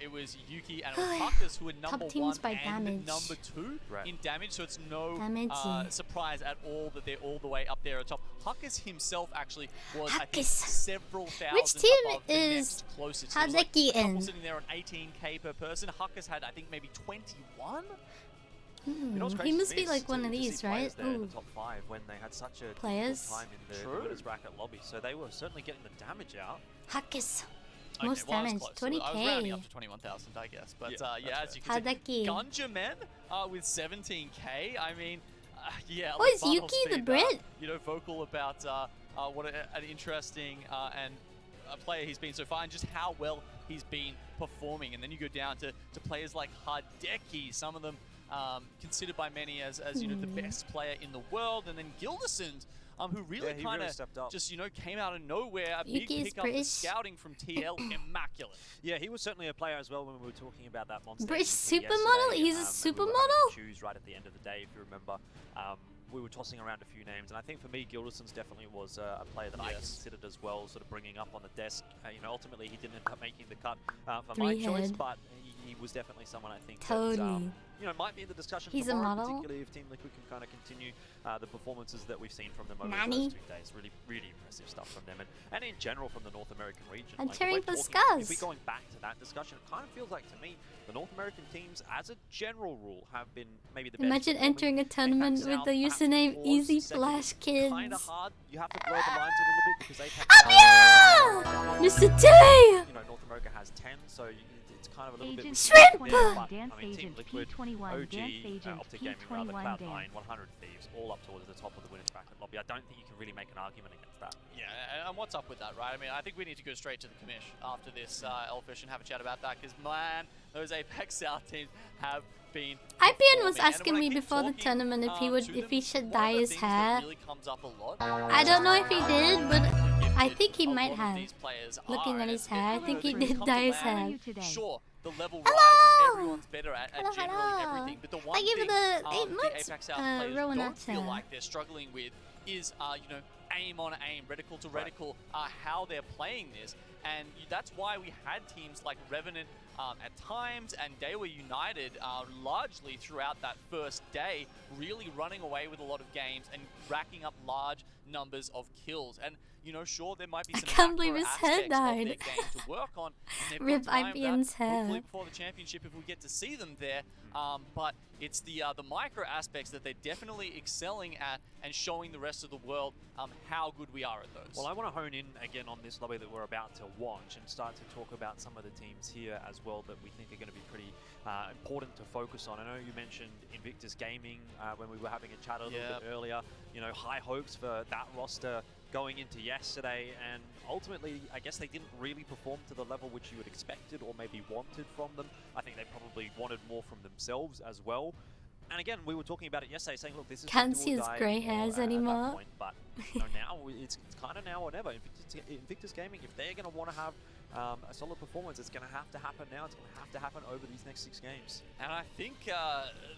it was Yuki and it was Huckers who were number teams 1 by and damage. number 2 in damage, so it's no Damage. surprise at all that they're all the way up there at top. Huckers himself actually was, I think, several thousand Which team above the is next closest. It was like Hadeki a couple in? sitting there on 18k per person. Huckers had, I think, maybe 21? You know what's He crazy must to be me like is one to of see these, right? players there in Ooh. the top 5 when they had such a Players. difficult time in the winners bracket lobby. So they were certainly getting the damage out. Hackers. Okay, Most well, I was damage. close. I was rounding up 20k. to 21,000, I guess. But Yeah, yeah, as you can Hadeki. see, Gunjamen with 17k. I mean, yeah. Oh, is Funnel's Yuki the been, Brit? you know, vocal about what an interesting and a player he's been so far, and just how well he's been performing. And then you go down to players like Hideki, some of them considered by many as you know, the best player in the world, and then Gildersons, who really he kind really of stepped up. just, you know, came out of nowhere. A Yuki big is pick up the British. scouting from TL, immaculate. Yeah, he was certainly a player as well when we were talking about that monster. British MVP supermodel? yesterday, He's a and we were having supermodel? to choose right at the end of the day, if you remember. We were tossing around a few names, and I think for me, Gildersons definitely was a player that I considered as well, sort of bringing up on the desk. You know, ultimately he didn't end up making the cut for my choice, but he was definitely someone I think that, you know, might be in the discussion He's a tomorrow, model. particularly if Team Liquid can kind of continue the performances that we've seen from them over Nanny. the first 2 days. Really, really impressive stuff from them, and in general from the North American region. I'm Like, if cheering we're for talking- If Scuzz. we're going back to that discussion, it kind of feels like to me the North American teams, as a general rule, have been maybe the best. Imagine entering a tournament with the username Easy Flash Kids. Kind of hard. You have to blur the lines a little bit because they have. Mr. T! You know, North America has 10, so it's kind of a little bit. Shrimp! There, but, Dance I mean, Team Agent Liquid, P21, OG, Dance Agent Optic Gaming, rather, P21 Cloud9, Dance. 100 Thieves, all up towards the top of the winners bracket lobby. I don't think you can really make an argument against that. Yeah, and what's up with that, right? I mean, I think we need to go straight to the commish after this, Elfish, and have a chat about that, because, man, those Apex South teams have been IPN was performing. And asking when I me keep before the talking, tournament if he should dye his things that hair. really comes up a lot. I don't know if he did, but I think he might have. These players Looking are, at and his it's hair, I been think he really did come dye to his land. hair. Sure, the level rises, everyone's better at generally everything, but the one Thank you thing for the 8 the months, Apex South players don't Rowanata. feel like they're struggling with is, you know, aim on aim, reticle to reticle, how they're playing this. And that's why we had teams like Revenant at times, and they were united largely throughout that first day, really running away with a lot of games and racking up large numbers of kills. And, you know, sure, there might be some can't believe macro his hair aspects of their died. game to work on. And they've Rip got time for that, IPN's hair. hopefully before the championship if we get to see them there. But it's the micro aspects that they're definitely excelling at and showing the rest of the world how good we are at those. Well, I want to hone in again on this lobby that we're about to watch and start to talk about some of the teams here as well that we think are going to be pretty important to focus on. I know you mentioned Invictus Gaming when we were having a chat a little bit earlier. You know, high hopes for that roster going into yesterday, and ultimately, I guess they didn't really perform to the level which you had expected or maybe wanted from them. I think they probably wanted more from themselves as well. And again, we were talking about it yesterday, saying, look, this is Can't see his grey hairs anymore. Point, but you know, now it's kind of now or never. Invictus Gaming, if they're going to want to have a solid performance, it's going to have to happen now. It's going to have to happen over these next 6 games. And I think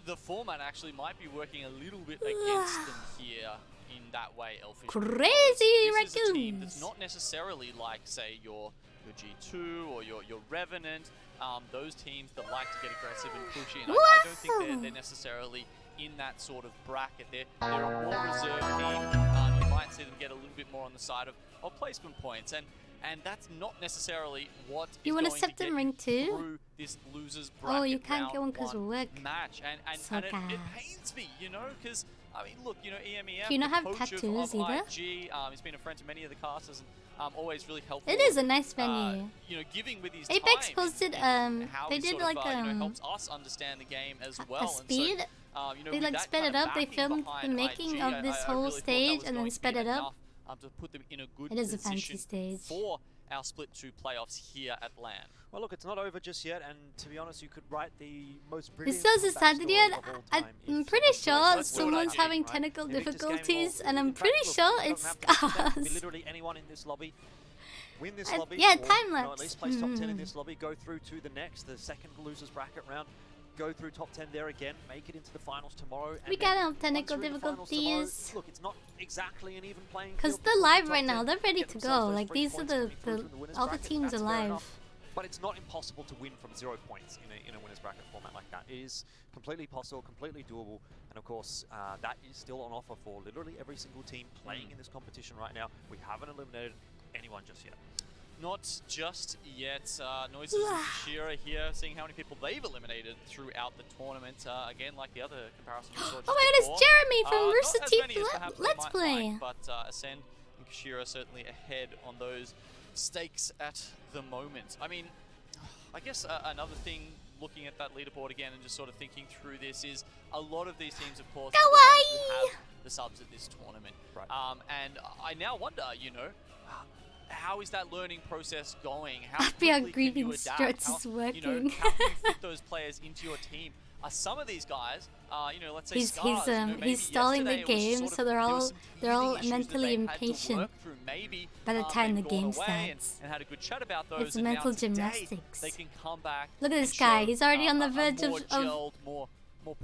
the format actually might be working a little bit against them here in that way, Elfish. Crazy This is a team raccoons. that's not necessarily like, say, your G2 or your Revenant, those teams that like to get aggressive and pushy. And I don't think they're necessarily in that sort of bracket. They're a more reserved team. You might see them get a little bit more on the side of placement points. And that's not necessarily what You is want a going to septum get ring too? through this losers bracket. Oh, you can't get one round because of one work. match. And So it bad. pains me, you know, because I mean, look, you know, EMEF, Do you not the have coach tattoos of either? IG, he's been a friend to many of the casters and always really helpful. It is a nice venue. You know, giving with his Apex time posted and how they he did sort like of, you know, helps us understand the game as well. a speed. And so, you know, They with like that sped kind it of up. They backing filmed the behind making IG, of this I whole really thought that stage was and then going to sped be it up. enough to put them in a good It is a fancy position stage. for our Split 2 playoffs here at LAN. Well, look, it's not over just yet, and to be honest, you could write the most It brilliant still hasn't comeback started story yet. of all time I'm if pretty someone sure plays someone's WATCHPARTY, having right? technical Invictus game, difficulties, well, and I'm in fact, pretty look, sure it it's doesn't have to be Scars. literally anyone in this lobby. Win this I- lobby, yeah, or, time you know, at lapse. least place top 10 in this lobby, go through to the next, the second losers bracket round, go through top 10 there again, make it into the finals tomorrow. We and got then have technical once you're in the finals tomorrow, difficulties. look, it's not exactly an even playing Because field. they're because live the right top now. 10 They're ready get to themselves go. those Like 3 these are points the coming through from the winners all the bracket. teams That's are fair live. enough. But it's not impossible to win from 0 points in a winners bracket format like that. It is completely possible, completely doable, and of course that is still on offer for literally every single team playing in this competition right now. We haven't eliminated anyone just yet. Not just yet. Noises and Shira here, seeing how many people they've eliminated throughout the tournament. Again, like the other comparison we saw just Oh my god, before. it's Jeremy from Not Rooster as Teeth many as perhaps they Let's might Play. like, but Ascend and Kashira certainly ahead on those stakes at the moment. I mean, I guess another thing looking at that leaderboard again and just sort of thinking through this is a lot of these teams, of course, are the ones who have the subs at this tournament. Right. And I now wonder, you know, how is that learning process going? How Happy our quickly can you grieving adapt? struts How, is you know, working. how can you fit those players into your team? Some of these guys, you know, let's say He's Scars, you know, maybe he's stalling the yesterday it was game, sort of- so there was they're some all teething issues that mentally they had to impatient work through. Maybe by the time the they've gone game away starts. and had a good chat about those. It's and now mental today gymnastics. They can come back. Look at and this guy. show, He's already on the a verge more of gelled, more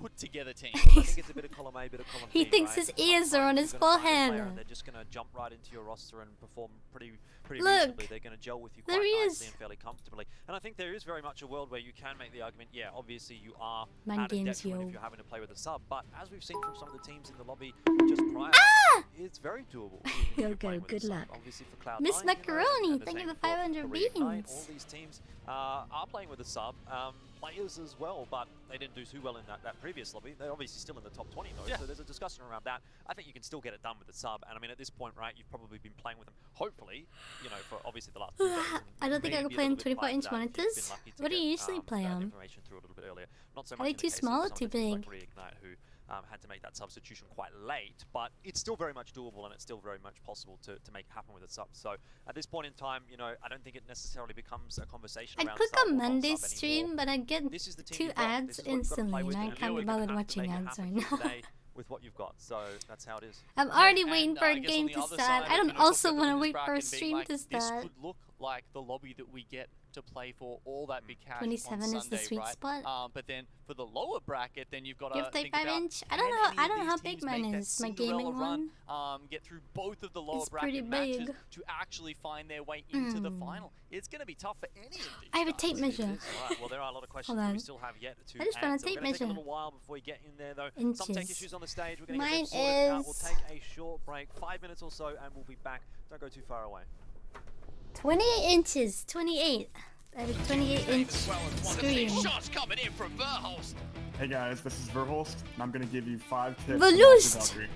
put together team. I think it's a bit of column A, bit of column He B, thinks right? his ears are on his You're gonna find a player forehead. and they're just going to jump right into your roster and perform pretty Look, reasonably. They're going to gel with you there quite he nicely is. and fairly comfortably. And I think there is very much a world where you can make the argument, yeah, obviously you are Mind at a games, detriment yo. if you're having to play with a sub. But as we've seen from some of the teams in the lobby just prior, it's very doable. even if you're playing with a good sub. luck. Obviously for Cloud9, Miss you know, Macaroni, and the thank you same for 500 Korean Knight, beans. all these teams are playing with a sub. Players as well, but they didn't do too well in that previous lobby. They're obviously still in the top 20 though, so there's a discussion around that. I think you can still get it done with the sub, and I mean at this point, right, you've probably been playing with them, hopefully, you know, for obviously the last 2 days. I don't think I can play on 24-inch monitors. What do you usually play on? Information through a little bit earlier. Not so Are much they in the too case of small or some too of the teams big? like Reignite, who had to make that substitution quite late, but it's still very much doable and it's still very much possible to make it happen with a sub. So at this point in time, you know, I don't think it necessarily becomes a conversation I'd around click sub on or not Monday's sub stream, anymore. but I'd get This is the team 2 you've got. ads This is what you've got to play instantly, with, and I and can't be you're gonna bothered have to watching make it ads happen right now. today with what you've got. So that's how it is. I'm already And, waiting for I a guess on game the to other start. side I of, don't you know, also talking want to about the wait winners for a bracket being stream like, to this start. could look like the lobby that we get to play for all that big cash 27 on is the Sunday, sweet right? spot. But then for the lower bracket, then you've got to Give think 35 about inch. I don't know how big mine is. My gaming one. Get through both of the lower It's pretty bracket matches big. to actually find their way into the final. It's going to be tough for any of these. I have a tape measure. Alright, well there are a lot of questions Hold that on. we still have yet to I just found a answer. We're tape gonna take a measure. little while before we get in there though. Some tech Inches. issues on the stage. We're going to Mine get them sorted out. We'll is- take a short break, 5 minutes or so, and we'll be back. Don't go too far away. 28 inches. 28. I have a 28-inch screen. Shots coming in from Verholst. Hey guys, this is Verholst, and I'm gonna give you 5 tips Verlust. about Valkyrie.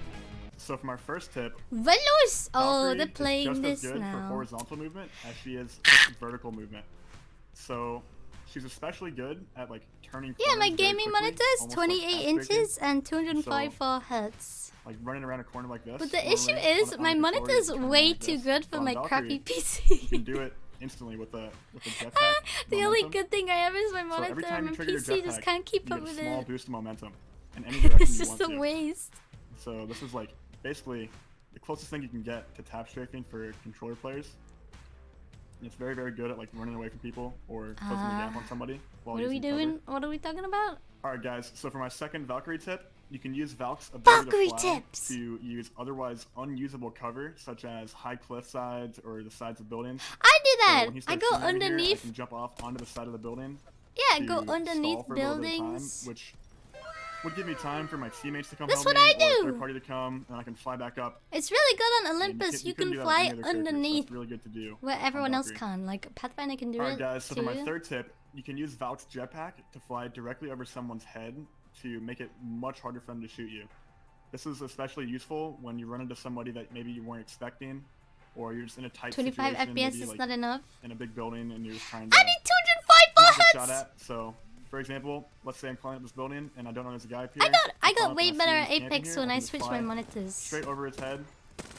So for my first tip, Velos! Oh, Valkyrie they're is playing just this as good for now. horizontal movement as she is with vertical movement. So she's especially good at like turning. Yeah, my corners very gaming quickly, monitor is almost like 28 fast-breaking. inches and So, 254 hertz. like running around a corner like this. But the normally issue on is, a- on my a controller, monitor is you turn way like too this. good for But on my Valkyrie, crappy You PC. can do it instantly with the jetpack. The only momentum. good thing I have is my So monitor. every time My you trigger your PC just jetpack, can't keep you up get with a small it. boost of momentum in any direction It's you just want a to. waste. So this is like basically the closest thing you can get to tap strafing for controller players. And it's very, very good at like running away from people or closing the gap on somebody while What are we using cover. doing? What are we talking about? Alright guys, so for my second Valkyrie tip, you can use Valk's ability Valkyrie to fly tips! to use otherwise unusable cover, such as high cliff sides or the sides of buildings. I do So that! when he I starts go shooting over here, underneath. I can jump off onto the side of the building. Yeah, I to go underneath stall for a little bit of time, buildings. which would give me time for my teammates to come That's help what me, I or do! a third party to come, and I can fly back up. It's really good on And Olympus. You couldn't can do that with any fly other character, so underneath it's really good to do where on everyone else Valkyrie. can. Like Pathfinder can do Alright it guys, so too. for my third tip, you can use Valk's jetpack to fly directly over someone's head to make it much harder for them to shoot you. This is especially useful when you run into somebody that maybe you weren't expecting, or you're just in a tight 25 situation, FPS maybe, is like, not enough. in a big building and you're just trying to I need 205 not get bullets! shot at. So, for example, let's say I'm climbing up this building and I don't know there's a guy up here. I got climb way up and I better see at he's camping Apex here, when I I can just switched fly my monitors. straight over his head,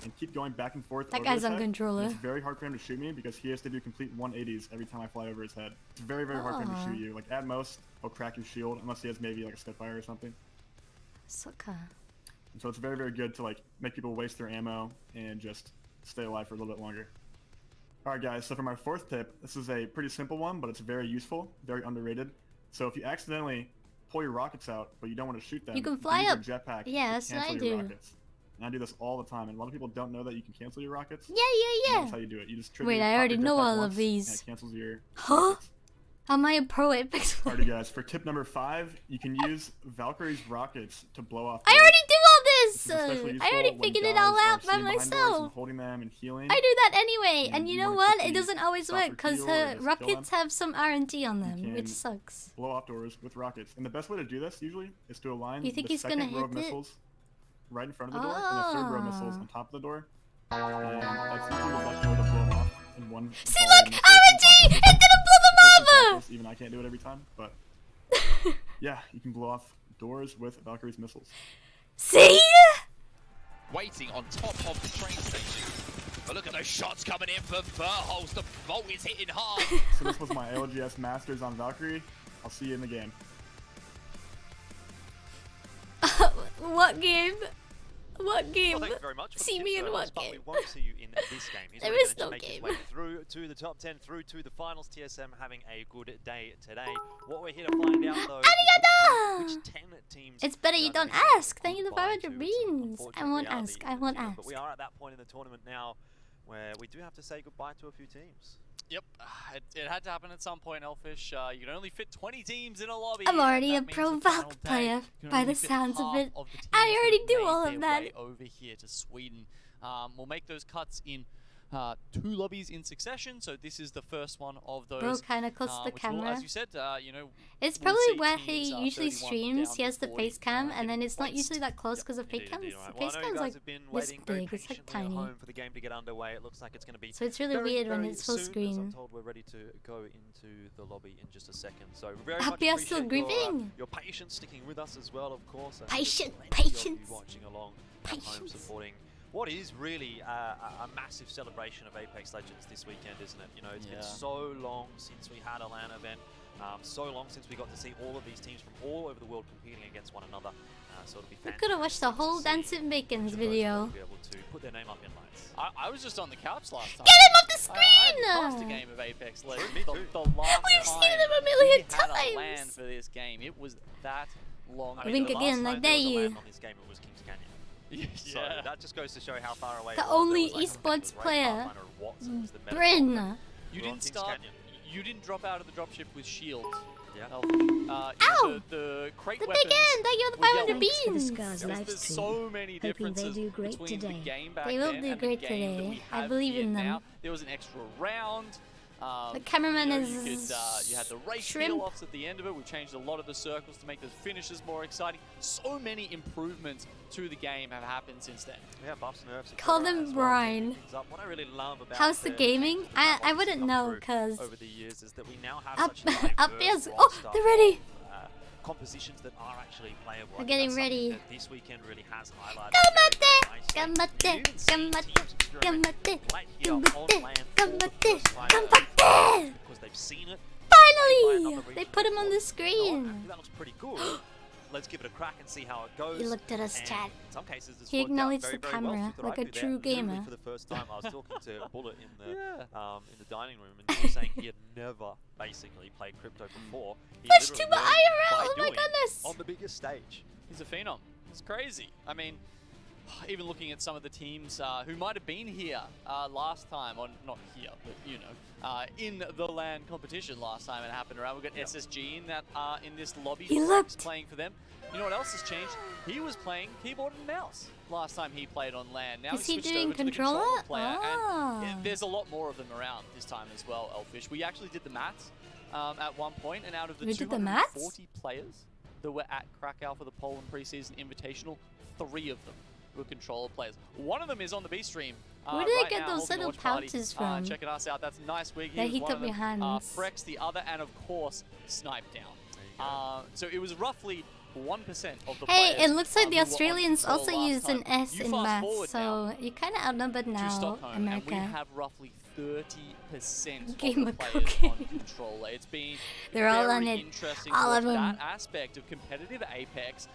and keep going back and forth. That over guy's his on head. controller. And it's very hard for him to shoot me because he has to do complete 180s every time I fly over his head. It's very, very hard for him to shoot you. Like at most, he'll crack your shield unless he has maybe like a Spitfire or something. Sucker. And so it's very, very good to like make people waste their ammo and just stay alive for a little bit longer. Alright guys, so for my fourth tip, this is a pretty simple one, but it's very useful, very underrated. So if you accidentally pull your rockets out, but you don't want to shoot them, You can fly use up. your jetpack Yeah, to that's what cancel I your do. rockets. And I do this all the time, and a lot of people don't know that you can cancel your rockets. Yeah, yeah. That's how you do it. You just trigger Wait, your I already know jetpack all once, of these. And it cancels your Huh? Am I a pro Apex player? Alrighty guys, for tip number 5, you can use Valkyrie's rockets to blow off I doors. already do all This this! is especially I useful already when figured it guys all are out by sitting behind doors and myself. holding them and healing. I do that anyway, and you you know wanna what? It quickly doesn't always stop work your because heal or her just kill rockets them. have some RNG on them, You which can sucks. blow off doors with rockets. And the best way to do this usually is to align You think the he's second gonna row of hit it? missiles right in front of the door and the third row of missiles on top of the door. And that's usually the best way to blow them off in one. See, volume look! of RNG! missiles. It didn't blow them Take some over! practice, even I can't do it every time, but yeah, you can blow off doors with Valkyrie's missiles. See? Waiting on top of the train station. But look at those shots coming in for Verholz. The Volt is hitting hard. So this was my LGS Masters on Valkyrie. I'll see you in the game. What game? What game? Well, thank you very much. See me in what But game? we won't see you in this game. He's There really is gonna no make his game. way through to the top 10, through to the finals. TSM having a good day today. What we're here to find out though is which 10 teams. It's better you don't gonna ask. Thank you for 500 beans. I won't ask. I won't ask. But we are at that point in the tournament now where we do have to say goodbye to a few teams. Yep, it had to happen at some point, Elfish. You can only fit 20 teams in a lobby. I'm already a and that pro means the final Valk day, player, you can by only the fit sounds of half it. the teams I already that do made all their of that. way over here to Sweden. We'll make those cuts in 2 lobbies in succession, so this is the first one of those. Bro, kinda close to the which will, camera. as you said, you know, It's we'll probably see where teams, he usually 31 streams. down He has to the 40, face cam, and then it's not placed. usually that close because of fake cams. Indeed, alright. Face Well, I know you cam's guys like have been this waiting very big. It's like patiently at tiny. home for the game to get underway. It looks like it's going to be So it's really very, weird when very it's full soon, as I'm screen. told we're ready to go into the lobby in just a second. So very Happy much are still appreciate grieving. your patience, sticking with us as well, of course. and Patient, there's plenty of patience. you watching along at home, supporting what is really a massive celebration of Apex Legends this weekend, isn't it? You know, it's been so long since we had a LAN event, so long since we got to see all of these teams from all over the world competing against one another. So it'll be We fantastic. could have watched the whole Dancing Bacon's video. To be able to put their name up in lights. I was just on the couch last time. Get him off the I screen! passed a game of Apex Legends. Me The too. last We've time seen him a million we had a LAN times. for this game, it was that long ago. Wink the last again, time I there dare was a you. LAN on this game, it was Kings Canyon. So that just goes to show how far away. The it was. only There was, like, esports Ray player, Pathfinder and Watson was the meta Bryn. You We're on didn't Kings start. Canyon. You didn't drop out of the dropship with shields. Yeah. Ow! The crate The weapons. big end! Thank you for the were 500 yellow. Thanks for the beans! Scars live There's stream. so many Hoping they differences do great between today. the game back They will then do and great the game that today. we I have believe here in them. now. There was an extra round. The cameraman you is you had the race shrimp. peel-offs at the end of it. We changed a lot of the circles to make the finishes more exciting. So many improvements to the game have happened since then. Yeah, buffs, nerfs. Call etc. them as well, Brian. picking things up. What I really love about How's the gaming? I wouldn't know because because over the years is that we now have up such a up diverse is oh roster they're ready. of, compositions that are actually playable. They're I think getting that's something ready. that this weekend really has highlighted. Gamate, gamate, gamate, gamate, gamate, Because they've seen it. Finally, they put him on the screen. That looks pretty good. Let's give it a crack and see how it goes. He looked at us, And chat. in some cases, it's He worked out acknowledged very, the very well. camera Super like a Raikou there. true Literally gamer. For the first time, I was talking to Bullet in the dining room, and he was saying he had never basically played crypto before. He Flash literally tuber learned IRL, by oh my doing goodness. on the biggest stage. He's a phenom. It's crazy. I mean, even looking at some of the teams who might have been here last time, or not here, but you know, in the LAN competition last time it happened around. We've got SSG in that in this lobby. He Frank's looked. playing for them. You know what else has changed? He was playing keyboard and mouse last time he played on LAN. Now Is he's he switched doing over to the controller? controller player, Ah. and there's a lot more of them around this time as well. Elfish. We actually did the maths at one point, and out of the We did the 240 players that were at Krakow for the Poland preseason invitational, 3 of them were controller players. One of them is on the B stream. Where did they right get now, those holding little Watch Party. pouches from? Checking us out. That's nice wig. That was he one took of them. behind. Frex the other, and of course, Sniped down. So it was roughly 1% of the Hey, players. it looks like the who were on Australians control also last used an time. S You in fast maths, forward so you're kind of outnumbered to now, Stockholm, America. and we have roughly 30% Game of of the players cocaine. on controller. It's been They're all very on it. interesting All to of watch them. that aspect of competitive Apex,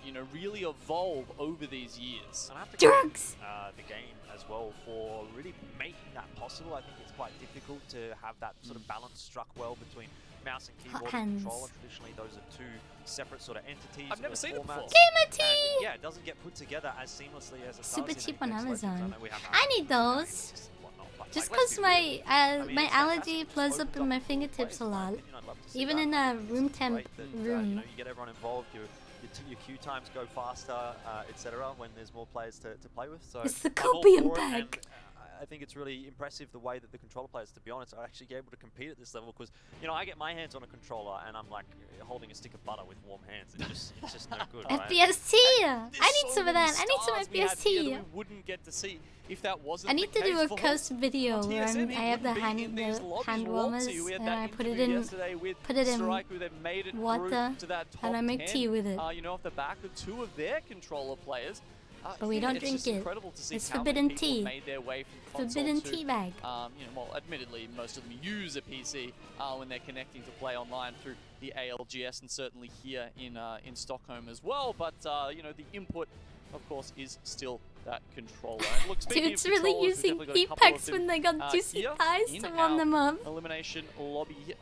you know, really evolve over these years. And I have to Drugs! commend, the game as well for really making that possible. I think it's quite difficult to have that sort of balance struck well between mouse and keyboard and hands. controller. Traditionally, those are two separate sort of entities. I've never or seen it before. formats. Gamer tea! And, yeah, it doesn't get put together as seamlessly as it Super does in cheap on Apex Legends. Amazon. know we have I need those. Just cause my my allergy blows up in my fingertips a lot. Even in a room temp You room. know, you get everyone involved. Your queue times go faster, etc. When there's more players to play with. So It's the I'm all copium for it, and, bag. I think it's really impressive the way that the controller players, to be honest, are actually able to compete at this level. Because I get my hands on a controller and I'm like holding a stick of butter with warm hands. It's just no good. Right? FPST! I need some of that. I need some FPST. We wouldn't get to see if that wasn't I need to the do case a for cursed video on where TSM, I have the hand warmers and I put it in water and I make tea with it. You know, off the back of two of their controller players. But we don't it's drink just it. incredible to see It's how forbidden many people tea. made their way from console Forbidden to, tea bag. You know, well, admittedly, most of them use a PC when they're connecting to play online through the ALGS, and certainly here in Stockholm as well. But you know, the input, of course, is still that controller. And look, speaking Dude's of really controllers, we've using definitely got a heat couple of packs them, when they got juicy here thighs in to warm them our up. Elimination lobby, you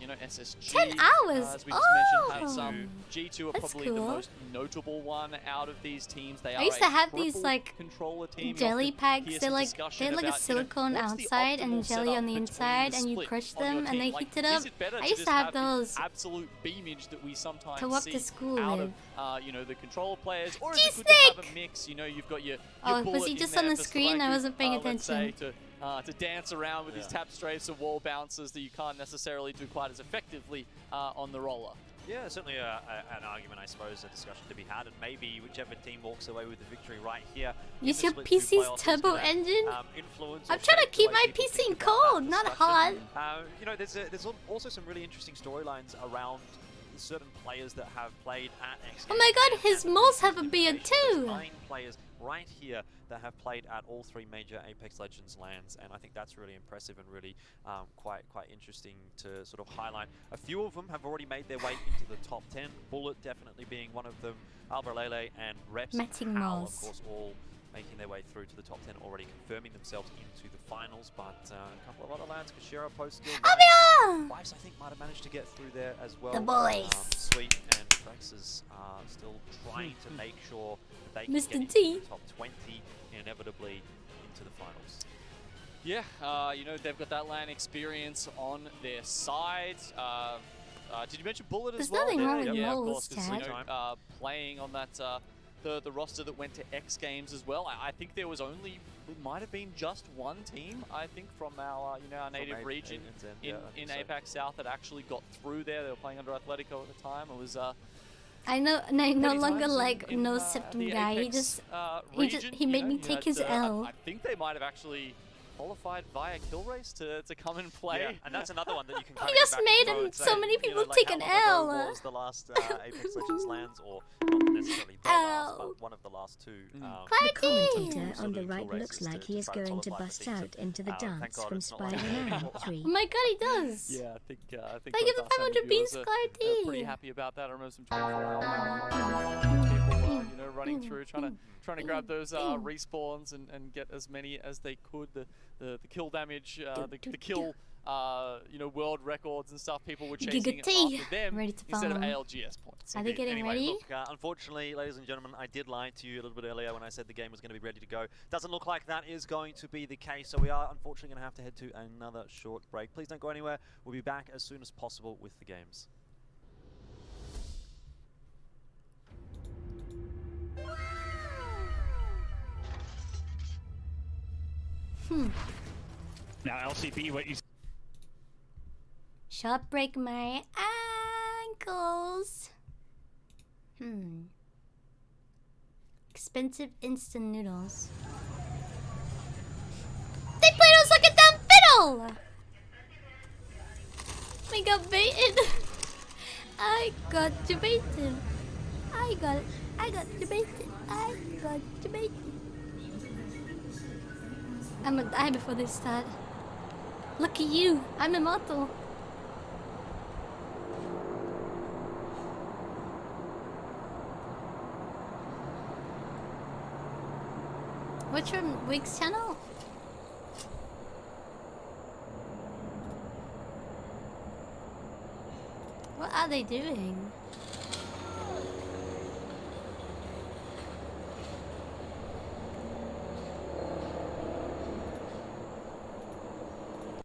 know, SSG. 10 hours? As we just mentioned, have some G2 are That's probably the cool. most notable one out of these teams. They I are used to a have these triple like controller team. jelly You often packs. hear They're some like discussion they're like a about, silicone what's the outside and optimal jelly setup on the between inside, the and you split crush on your them and they team? Like, heat it up. is it better I to used just to have have those the absolute beamage that we sometimes to walk see to school out with. of you know, the controller players, or is it good to have a mix? You know, you've got your Oh, bullet was he in just there on the for screen? I Strike, wasn't paying let's say, attention. to dance around with these tap strafes and wall bounces that you can't necessarily do quite as effectively on the roller. Yeah, certainly an argument, I suppose, a discussion to be had, and maybe whichever team walks away with the victory right here. Use your PC's turbo engine? I'm trying to keep my PC cold, not hot. You know, there's also some really interesting storylines around certain players that have played at X Games. Oh my god, his moles have a beard too! 9 players right here that have played at all 3 major Apex Legends lands, and I think that's really impressive and really quite interesting to sort of highlight. A few of them have already made their way into the top 10, Bullet definitely being one of them, Albarlele and Reps and Hal, of course, all making their way through to the top 10, already confirming themselves into the finals, but a couple of other lands, Kashira, Post-Skill, Vice, I think, might have managed to get through there as well. The boys. Sweet and Traxxas are still trying to make sure that they can Mr. get into T. the top 20, inevitably into the finals. Yeah, you know, they've got that LAN experience on their side. Did you mention Bullet as well? There's nothing wrong with yeah, of moles, course, 'cause, you Chad. know, playing on that the roster that went to X Games as well. I think there was only, it might have been just one team, I think, from our you know, our native region in APAC South that actually got through there. They were playing under Atletico at the time. It was I know, and I no many longer times like in, no the septum guy. Apex, He made me take his L. I think they might have actually qualified via kill race to come and play. Yeah, and that's another one that you can He just made him so many people take an L. Was the last Apex Legends lands, or not necessarily the last, but one of the last 2. The commentator on the right looks like he is going to bust out into the dance from Spider-Man 3. Oh my god, he does! Yeah, I think Thank you for 500 beans, Clarity! Pretty happy about that. I remember some 24-hour people, you know, running through, trying to grab those respawns and get as many as they could. The kill damage, the kill, you know, world records and stuff. People were chasing after them instead of ALGS points. Are they getting ready? Look, unfortunately, ladies and gentlemen, I did lie to you a little bit earlier when I said the game was going to be ready to go. Doesn't look like that is going to be the case, so we are unfortunately going to have to head to another short break. Please don't go anywhere. We'll be back as soon as possible with the games. Now, LCP, what you... Shot break my ankles. Expensive instant noodles. They played us like a damn fiddle! We got baited. I got baited. I got debated. I got debated. I'm gonna die before they start. Look at you. I'm immortal. What's from Wig's channel? What are they doing?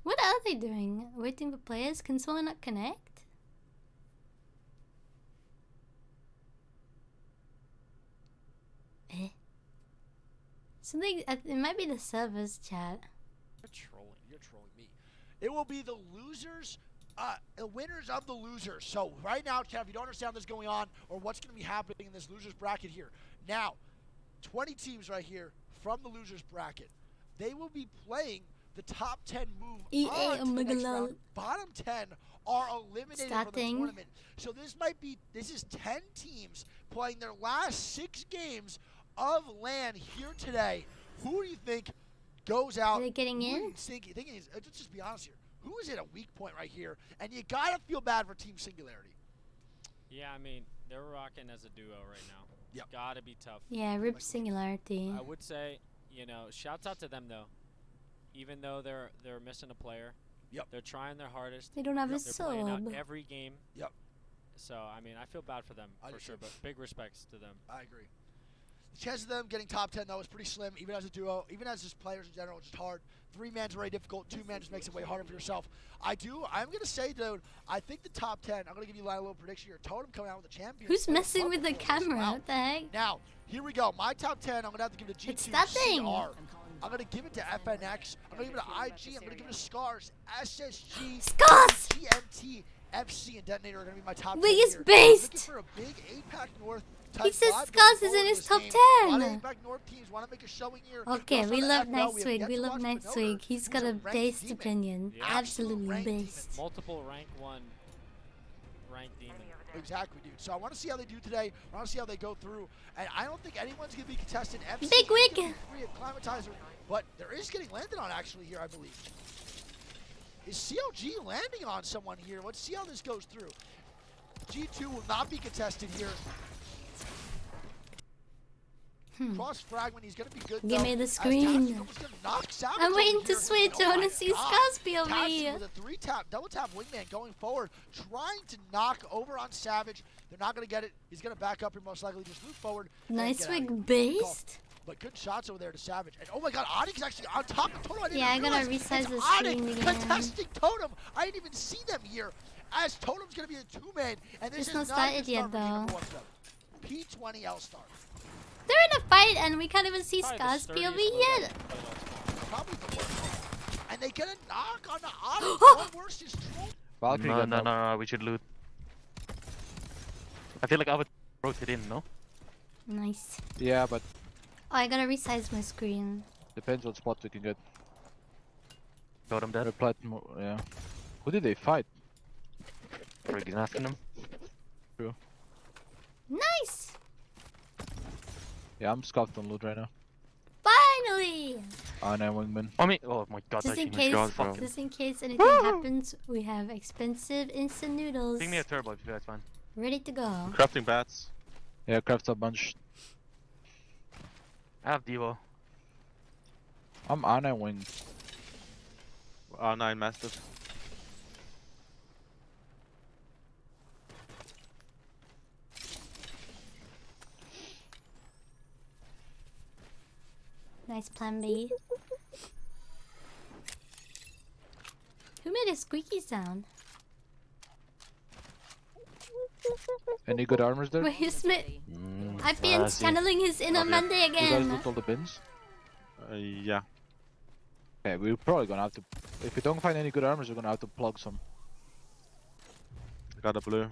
What are they doing? Waiting for players? Can someone not connect? Eh? Something. It might be the servers chat. You're trolling. You're trolling me. It will be the losers, the winners of the losers. So right now, Kev, you don't understand what's going on or what's going to be happening in this losers bracket here. Now, 20 teams right here from the losers bracket. They will be playing the top 10 move on to the next round. Bottom 10 are eliminated from the tournament. So this is 10 teams playing their last 6 games of LAN here today. Who do you think goes out? Are they getting in? Let's just be honest here. Who is at a weak point right here? And you gotta feel bad for Team Singularity. Yeah, I mean, they're rocking as a duo right now. Yep. Gotta be tough. Yeah, rip Singularity. I would say, you know, shouts out to them though. Even though they're missing a player. Yep. They're trying their hardest. They don't have a They're playing out sub. every game. Yep. So, I mean, I feel bad for them for sure, but big respects to them. I agree. The chance of them getting top 10, though, is pretty slim, even as a duo, even as just players in general, it's just hard. 3-man's very difficult. 2-man just makes it way harder for yourself. I'm going to say, dude, I think the top 10, I'm going to give you a little prediction here. Totem coming out with a champion. Who's messing with the camera? What the heck? Now, here we go. My top 10, I'm going to have to give it to G2 It's that thing. CR. I'm going to give it to FNX. I'm going to give it to IG. I'm going to give it to Scars, SSG, Scars! GMT, FC, and Detonator are going to be my top 10 Biggest here. beast! Looking for a big APAC North. He says Scars is in his top 10. Okay, we love Nightswig. We love Nightswig. He's got a based opinion. Yeah. Absolutely based. Multiple rank 1 ranked demon. Exactly, dude. So I want to see how they do today. I want to see how they go through. And I don't think anyone's going to be contested. MC Big wig! Free acclimatizer, but there is getting landed on actually here, I believe. Is CLG landing on someone here? Let's see how this goes through. G2 will not be contested here. Cross fragment, he's gonna be good. Give me the screen. I'm waiting to switch. I want to see Scars POV. With a 3-tap, double tap wingman going forward, trying to knock over on Savage. They're not gonna get it. He's gonna back up and most likely just move forward. Nightswig based. But good shots over there to Savage. And oh my god, Onyx actually on top of Totem. Yeah, I gotta resize the screen again. Contesting Totem. I didn't even see them here. As Totem's gonna be a 2-man. And this is not started yet though. P20 L-Star. They're in a fight and we can't even see Scars POV yet. Probably the worst. And they get a knock on the Onyx. What worse is Troll? No, we should loot. I feel like I would rotate in, no? Nice. Yeah, but... Oh, I gotta resize my screen. Depends what spot we can get. Got him dead. Yeah. Who did they fight? Friggin' asking them. True. Nice! Yeah, I'm scuffed on loot right now. Finally! Oh, no, wingman. Oh my god, just in case anything happens, we have expensive instant noodles. Give me a turbo if that's fine. Ready to go. Crafting bats. Yeah, craft a bunch. I have Devo. I'm R9 wing. R9 mastiff. Nice plan B. Who made a squeaky sound? Any good armors there? Wait, Smith. I've been channeling his inner Monday again. You guys loot all the bins? Yeah. Okay, we're probably gonna have to... If we don't find any good armors, we're gonna have to plug some. Got a blue.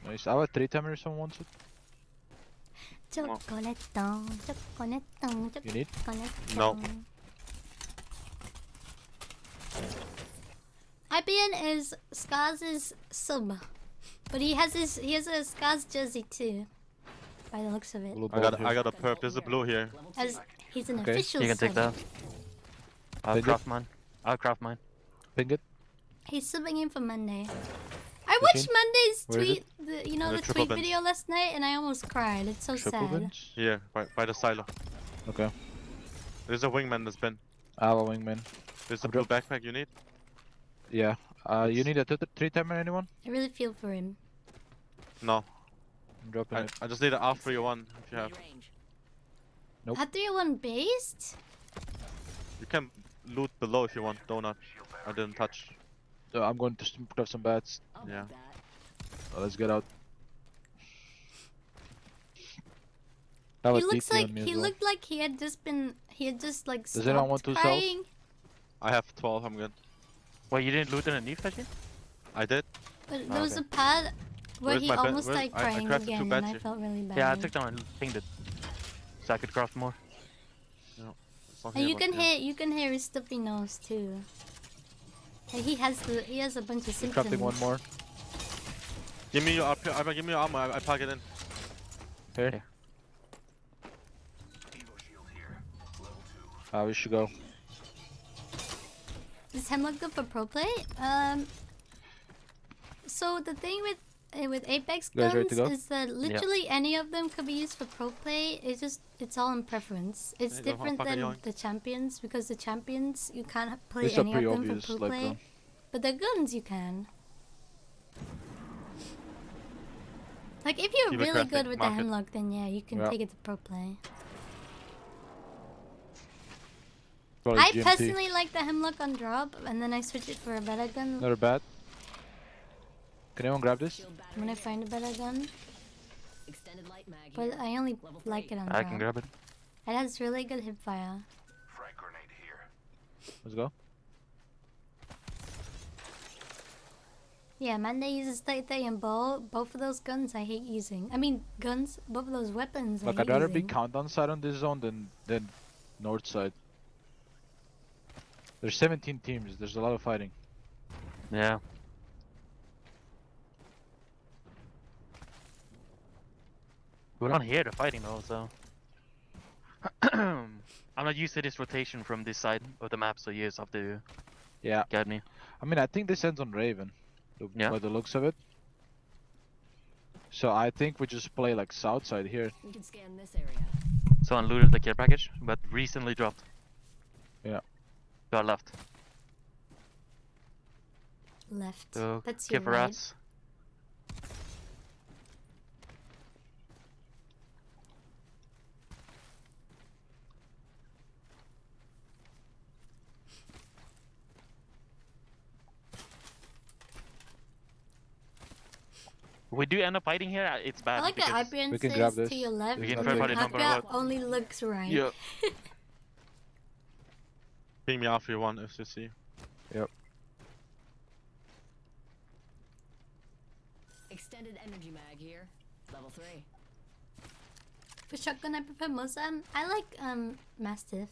Nice. I have a 3-timer if someone wants it. Chocolate, chocolate, You need? No. IBN is Scars' sub, but he has a Scars jersey too. by the looks of it. Blue I got here. I got a perp. There's a blue here. As he's an Okay. official You can take sub. that. I'll Ping craft mine. I'll craft mine. Ping it. He's subbing in for Monday. I Which watched one? Monday's Where is tweet, you know, The the triple tweet bench. video last night, and I almost cried. It's so Triple sad. bench. Here, by the silo. Okay. There's a wingman that's been. I have a wingman. There's a I'm blue backpack you need. Yeah. You need a 3-timer, anyone? I really feel for him. No. I'm dropping it. I just need an R301 if you have. Nope. Had 301 based? You can loot below if you want. Donut. I didn't touch. I'm going to grab some bats. Yeah. Let's get out. He looks like he looked like he had just like Does anyone want stopped to sell? crying. I have 12. I'm good. Well, you didn't loot underneath, Fetchin? I did. But there was a pad where Where's he my bed? almost Where- like I crying crafted 2 again, and beds I here. felt really bad. Yeah, I took down and pinged it. So I could craft more. No. And you can hear his stuffy nose too. And he has a bunch of symptoms. Crafting one more. Give me your give me your armor. I plug it in. Here. We should go. Is Hemlock good for pro play? So the thing with Apex You guys ready guns to go? is that literally any of them could be used for pro play. It's all in preference. It's Hey, go different fucking than yoink. the champions, because the champions you can't play These are any of pretty them obvious, for pro like, play. But the guns you can. Like if you're Keep it really crafting, good with the mark it. Hemlock, then yeah, you can Yeah. take it to pro play. Probably I GMT. personally like the Hemlock on drop, and then I switch it for a better gun Not bad. Can anyone grab this? when I find a better gun. But I only like it on I drop. can grab it. It has really good hip fire. Let's go. Yeah, Monday uses Tay and bow. Both of those guns I hate using. I mean, guns. Both of those weapons Like I I'd hate rather be using. countdown side on this zone than north side. There's 17 teams. There's a lot of fighting. Yeah. We're not here to fighting though, so. I'm not used to this rotation from this side of the map, so you just have to Yeah. get me. I mean, I think this ends on Raven. Yeah. By the looks of it. So I think we just play like south side here. We can scan this area. Someone looted the care package, but recently dropped. Yeah. To our left. Left. So That's your give right. rats. If we do end up fighting here, it's bad. I like that because Ipian We can grab says this. to your left. We can That's verify it. the number Akra about. only looks right. Yeah. Ping me R301 FCC. Yep. Extended energy mag here. Level 3. For shotgun, I prefer most. I like Mastiff.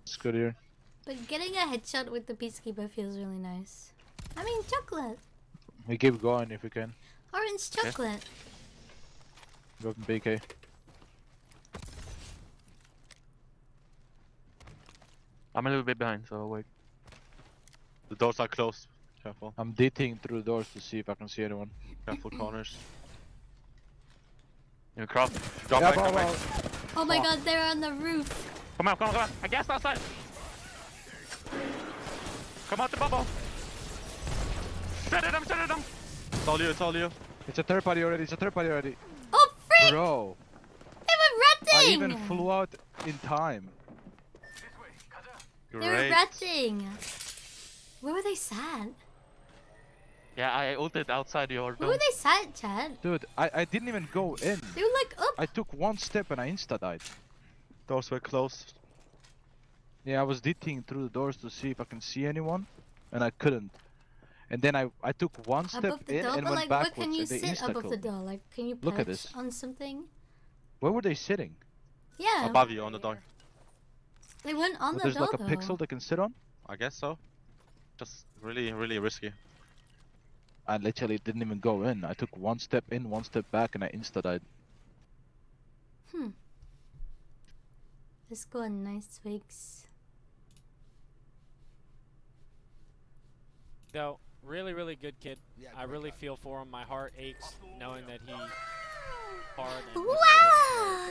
It's good here. But getting a headshot with the Peacekeeper feels really nice. I mean, chocolate. We keep going if we can. Orange chocolate. Go from BK. I'm a little bit behind, so I'll wait. The doors are closed. Careful. I'm DTing through the doors to see if I can see anyone. Careful corners. You craft. Drop Yeah, back, drop bro, back. Oh my god, they're on the roof. Come on, come on, come on. I guess outside. Come out the bubble. Set it up, set it up. It's all you, it's all you. It's a third party already. It's a third party already. Oh, frick! Bro, They were I ratting! even flew out in time. They were ratting. Where were they sat? Yeah, I ulted outside your Where door. were they sat, Chad? Dude, I didn't even go in. They were like up. I took one step and I insta-died. Doors were closed. Yeah, I was DTing through the doors to see if I can see anyone, and I couldn't. And then I took one step Above the in door, and but went like, where backwards, can you and they sit above the insta-killed. door? Like, can you Look at perch this. on something? Where were they sitting? Yeah. Above you on the door. They weren't on But the there's door like a pixel though. they can sit on? I guess so. Just really, really risky. I literally didn't even go in. I took one step in, one step back, and I insta-died. Let's go on nice twigs. Though, really, really good kid. Yeah, I really feel for him. My heart aches knowing that he hard. And Wow!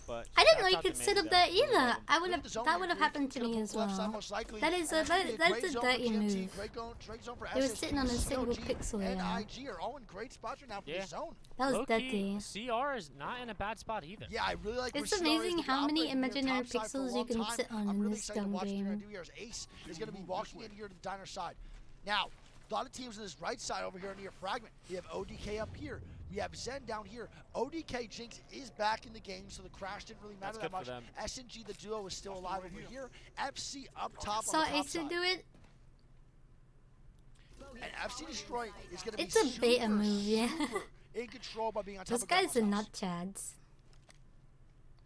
But I didn't know shouts you out to could sit Mandy up though. there Really either. love him. I would have. That would have happened to me as well. That is a dirty move. They were sitting on a single pixel and here. IG are all in great spots right now for Yeah. the zone. That was Low-key, dirty. CR is not in a bad spot either. Yeah, I really like where It's CR is. amazing They've been how many operating here imaginary topside for a pixels you long can time. sit on I'm in really this excited to dumb watch what they're game. gonna do here as Ace is going to be walking in here to the diner side. Now, a lot of teams on this right side over here near Fragment. We have ODK up here. We have Zen down here. ODK Jinx is back in the game, so the crash didn't really matter That's that good for much. them. SNG, the duo, is still alive over here. FC up top Saw on the top Ace side. do it. And FC Destroy is going to be It's a beta super, move, yeah. super in control by being on top Those of guys are Grandma's not house. chads.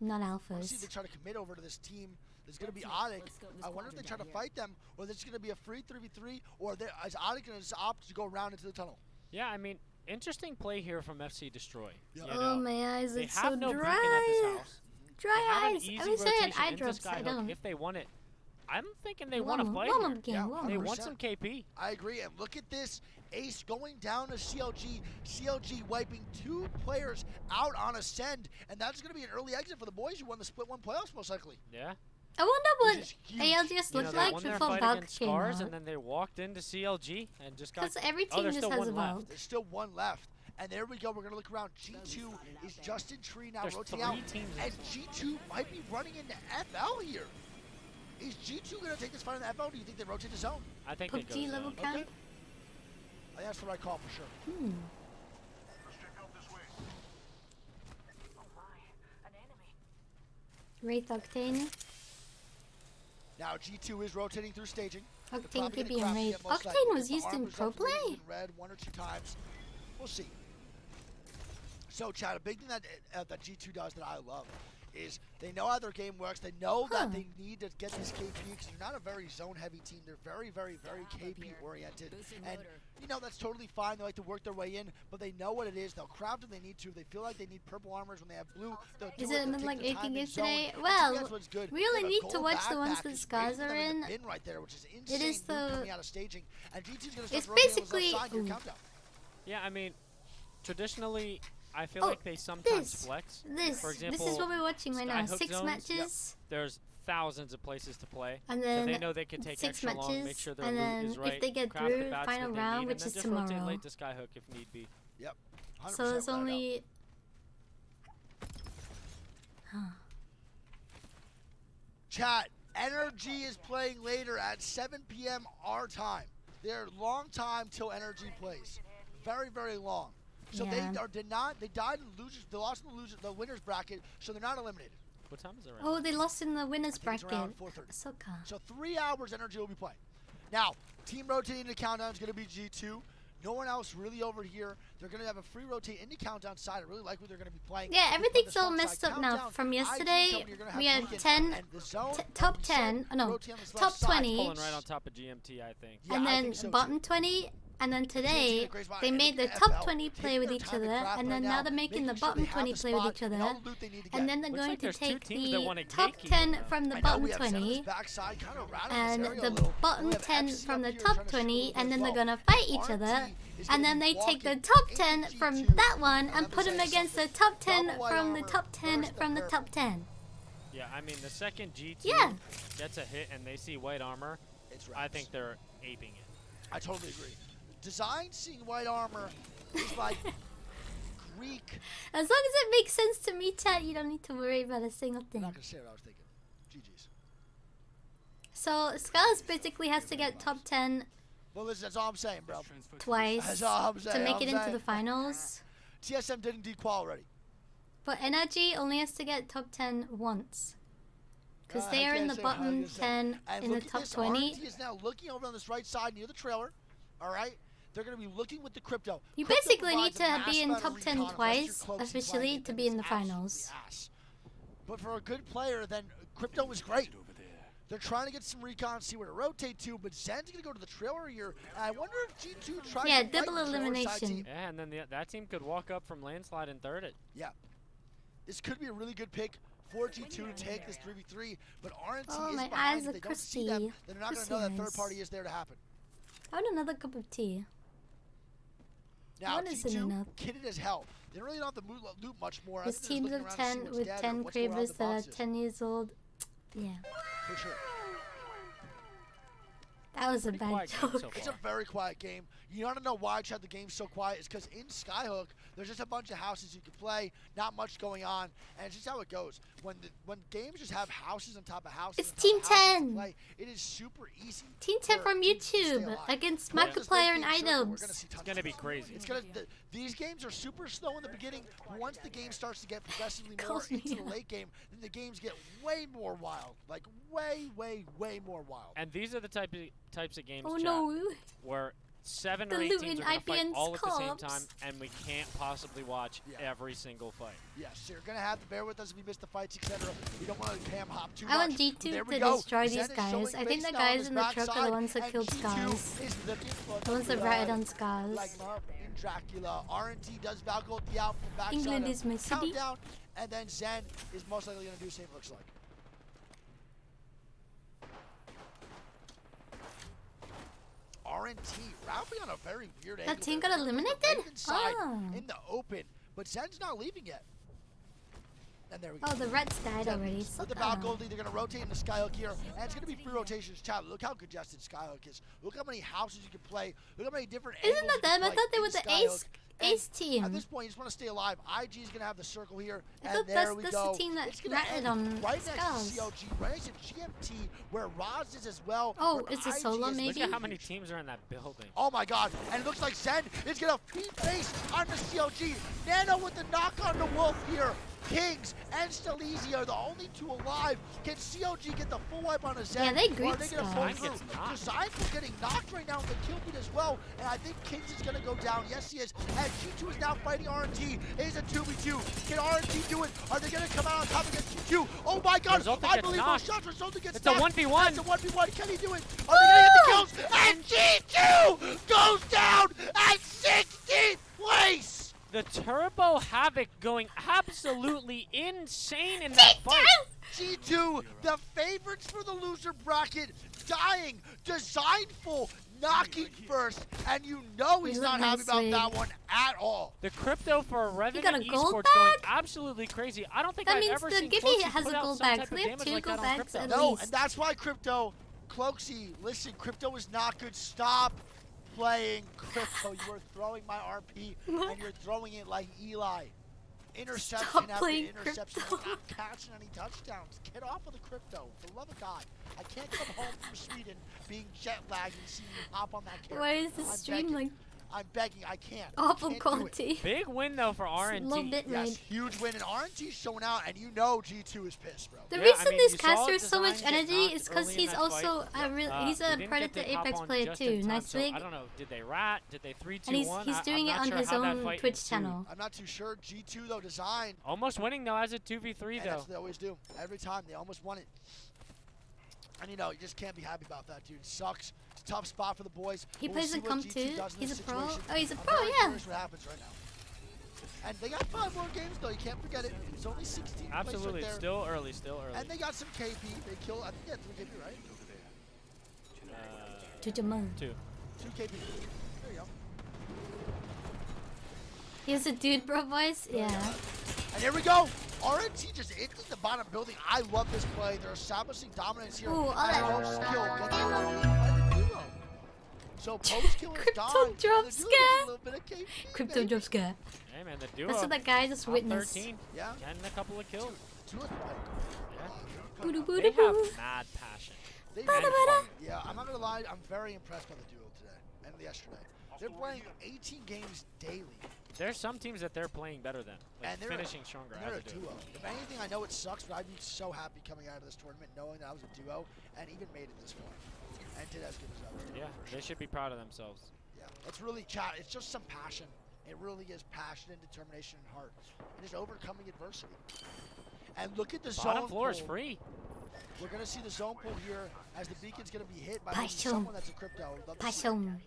Not Let's see if they alphas. try to commit over to this team. There's going to be Otic. I wonder if they try to fight them, or this is going to be a free 3v3, or is Otic going to opt to go around into the tunnel? Yeah, I mean, interesting play here from FC Destroy. Yeah. You Oh, know, my eyes they are have so no beacon dry. at this house. Dry They have an eyes. easy I wish I had rotation eye into drops. I Skyhook don't. if they want it. I'm thinking they Warm want to 'em, fight warm here. 'em again, Yeah, warm They 'em. want some KP. I agree, and look at this. Ace going down to CLG. CLG wiping 2 players out on Ascend, and that's going to be an early exit for the boys who won the Split 1 playoffs, most likely. Yeah. I wonder Which what is huge. ALGS You know, looked they like won their before fight Valk against came Scars, out. and then they walked into CLG and just got. Because every Oh, team there's just still has one a left. Valk. There's still 1 left. And there we go. We're going to look around. G2 is Justin Tree now There's rotating 3 out. teams in And this G2 might be running into FL here. Is G2 going to take this fight in the FL, or do you think they rotate the zone? I think they go PUBG zone. level Okay. count. I think that's the right call for sure. Wraith Octane. Now G2 is rotating through staging. They're Octane probably could gonna be in craft Wraith. the most Octane likely. was The used in armor's pro up to maybe play. in red 1 or 2 times. We'll see. So, Chad, a big thing that G2 does that I love is they know how their game works. They know that they need to get this KP because they're not a very zone-heavy team. They're very, very, very KP-oriented. And, you know, that's totally fine. They like to work their way in, but they know what it is. They'll craft when they need to. They feel like they need purple armors when they have blue. They'll do Is it. it They'll in take like their 18 time in games zone. today? And to me, Well, that's what's good. we They only have a need to gold watch the ones backpack that just Scars waiting for are them in. the bin right there, which is It insane. is Loot coming the. out of staging. And G2's going to It's start rotating on the basically. left side here. Ooh. Countdown. Yeah, I mean, traditionally, I feel Oh, like they sometimes this, flex. This. For example, This is what we're watching right now. Skyhook 6 zones, matches. There's thousands of places to play. And so then they know they can take 6 extra long, make matches, sure their and loot then is right. if they get craft the through bats final that they round, need, which and is then just rotate tomorrow. late to Skyhook if need be. Yep. 100% So it's without a doubt. only. Chat, Energy is playing later at 7 p.m. our time. They're long time till Energy plays. Very, very long. So Yeah. they died in the losers, they lost in the winners bracket, so they're not eliminated. What time is it right Oh, they lost in the winners I think it's bracket. around 4:30. Ahsoka. So 3 hours Energy will be playing. Now, team rotating into countdown is going to be G2. No one else really over here. They're going to have a free rotate into countdown side. I really like what they're going to be playing. Yeah, They play everything's the all strong messed side up now. countdown. From IG yesterday, company are gonna have we had Beacon 10, and the zone, top like you said, 10, oh no, rotate on this top left side. 20, Pulling right on top of GMT, I think. Yeah, and I then think so too. bottom 20, and then today a great spot. they And made look the at top FL, 20 play taking with their each time to other, craft and then right now now, they're making the making sure bottom they have 20 the play with spot each and other, all the loot they need to get. and then they're Looks going like to there's two take teams that the wanna top gatekeep 10 right now. from the I know bottom we have Zen on this 20, backside, kind of rattled and this area a the little. bottom We have 10 FC from up the here top trying to 20, shoot and as then they're well. gonna fight each Our other, team is and gonna then be they take the walking top into 10 from G2. that one And and let me put them tell you against the something. top 10 Double white from the armor top 10 versus the from the purple. top 10. Yeah, I mean, the second G2 Yeah. gets a hit and they see white armor, I think they're aping it. I totally agree. Design seeing white armor is like Greek. As long as it makes sense to me, chat, you don't need to worry about a single I'm thing. not gonna say what I was thinking. GG's. So Scars basically has to get top 10 Well, listen, that's all I'm saying, bro. twice That's all I'm to saying, make I'm it into saying. the finals. TSM didn't dequal already. But Energy only has to get top 10 once. Because I they are in can't the say bottom 100%. 10 And in the look at top this, 20. RNT is now looking over on this right side near the trailer. All right, they're going to be looking with the crypto. You Crypto basically need provides to a massive be in amount of top 10 recon unless you're twice close and officially playing to it, be then in the it's absolutely finals. ass. But for a good player, then crypto is great. They're trying to get some recon, see where to rotate to, but Zen's going to go to the trailer here. And I wonder if G2 tries to double fight the trailer side elimination. team. Yeah, and then that team could walk up from landslide and third it. Yeah. This could be a really good pick for G2 to take this 3v3, but RNT Oh, is my behind. eyes If are they don't see them, crusty. then they're not going to know that third party is there to happen. I want another cup of tea. Now, One isn't G2, enough. kitted as hell. They really don't have to loot much more. I There's think they're teams just of looking around to see 10 what's with dead or 10 what's going on cravers in the that are boxes. 10 years old. Yeah. For sure. That was a bad joke. It's a very quiet game. You want to know why the game's so quiet? It's because in Skyhook, there's just a bunch of houses you can play, not much going on, and it's just how it goes. When games just have houses on top of houses, It's on top Team of houses to 10. play, it is super easy. Team 10 for from teams to stay YouTube alive. against Once this Markiplier late and game circle, we're items. gonna see tons It's gonna of be fun. crazy. It's gonna. These games are super slow in the beginning. Once the game starts to get progressively more Calls me into the out. late game, then the games get way more wild. Like way more wild. And these are the types of games, Oh, chat, no. where 7 The or 8 loot teams in are going to fight IPN's all at the same cops. time, and we can't possibly watch every single fight. Yes, so you're gonna have to bear with us if we miss the fights, etc. We don't want to cam hop too I want much. G2 There we to go. destroy Zen these is guys. showing I think face the now on guys his in the truck are the backside, ones that and killed G2 Scars. is looking for The ones that ratted on Scars. Like in Dracula, RNT does Valkyrie the out from backside. England of is my city. Countdown, and then Zen is most likely gonna do the same. It looks like. RNT wrapping on a very weird angle. That team there. got eliminated? Inside Oh. in the open, but Zen's not leaving yet. And there we go. Oh, the Reds died already. With So the Valkyrie, they're going to rotate into Skyhook here, and it's going to be free rotations. Chat, look how congested Skyhook is. Look how many houses you can play. Look how many different Isn't angles that you them? I can thought they play were in the Skyhook. ace team. At this point, you just want to stay alive. IG is going to have the circle here, I and thought there we that's go. the team that It's gonna ratted end on right Scars. next to COG, right next to GMT, where Roz is as well. Oh, where it's a IG solo is maybe? Look at how many teams are in that building. Oh my god, and it looks like Zen is gonna feed face on the COG. Nano with the knock on the Wolf here. Kings and Stelezi are the only two alive. Can COG get the full wipe on a Zen? Yeah, they or are greet they gonna pull Scars. through? Design getting knocked right now with the kill feed as well, and I think Kings is gonna go down. Yes, he is. And G2 is now fighting RNT. It is a 2v2. Can RNT do it? Are they gonna come out on top against G2? Oh my god, Resulta I gets believe knocked. those shots. Resulta gets It's a knocked. 1v1. It's a 1v1. Can he do it? Are they gonna get the kills? And G2 goes down at 16th place! The Turbo Havoc going absolutely insane in that fight. G2, the favorites for the loser bracket, dying, designful, knocking first, and you know he's You not look happy nice, about Wade. that one at all. The crypto for got a Revenant gold Esports bag? going absolutely crazy. I don't think That I've means ever the seen Gibby Cloakzy has put a out gold some bag. type So of we have damage 2 like gold that on bags crypto. at No, least. and that's why Crypto, Cloaksy, listen, Crypto is not good. Stop playing Crypto. You are throwing my RP, and you're throwing it like Eli. Interception Stop after playing interception. Crypto. You're not catching any touchdowns. Get off of the Crypto, for the love of God. I can't come home from Sweden being jet lagged and see you hop on that character. Why is this I'm stream begging. like I'm begging, I can't. awful I can't do it. quality? Big win though for RNT. Low bit Yes, rate. huge win, and RNT's showing out, and you know G2 is pissed, bro. The Yeah, reason I mean, this you saw caster has so much Design get energy knocked is because early in he's that also fight. he's We a didn't Predator get to hop Apex on player just too. in time, Nice so wig. I don't know. Did they rat? Did they 3-2-1? And he's doing it I'm on not his sure how that own fight Twitch ensued. channel. I'm not too sure. G2 though, Design. Almost winning though as a 2v3 And though. that's what they always do. Every time they almost won it. And you know, you just can't be happy about that, dude. It sucks. It's a tough spot for the boys. He but we'll plays see in what comp G2 too. does in He's this a pro. situation. Oh, he's a I'm pro, very yeah. curious what happens right now. And they got 5 more games though. You can't forget it. It's only 16. Absolutely, right it's there. still early, still early. And they got some KP. They killed. I think they had 3 KP, right? To Jamal. 2. 2 KP. There you go. He has a dude bro voice. Yeah. And here we go. RNT just into the bottom building. I love this play. They're establishing dominance here. Ooh, all and that post-kill gets the duo. So post-kill is Crypto gone. drop The duo gets a scare. little bit of KP, Crypto baby. jump scare. Hey man, the duo. That's what that guy just top witnessed. 13. Yeah. Getting a couple of kills. 2 at the play. Boo They boo have boo. mad passion. They And fun. Yeah, I'm not gonna lie. I'm very impressed by the duo today and yesterday. They're playing 18 games daily. There's some teams that they're playing better than, like And they're finishing stronger and they're as a a duo. duo. If anything, I know it sucks, but I'd be so happy coming out of this tournament knowing that I was a duo and even made it this far and did as good as others. Yeah, they should be proud of themselves. Yeah, it's really chat. It's just some passion. It really is passion and determination and heart. It is overcoming adversity. And look at the Bottom zone floor is pull. free. We're going to see the zone pull here as the beacon's going to be hit by Passion. someone that's a crypto. Passion.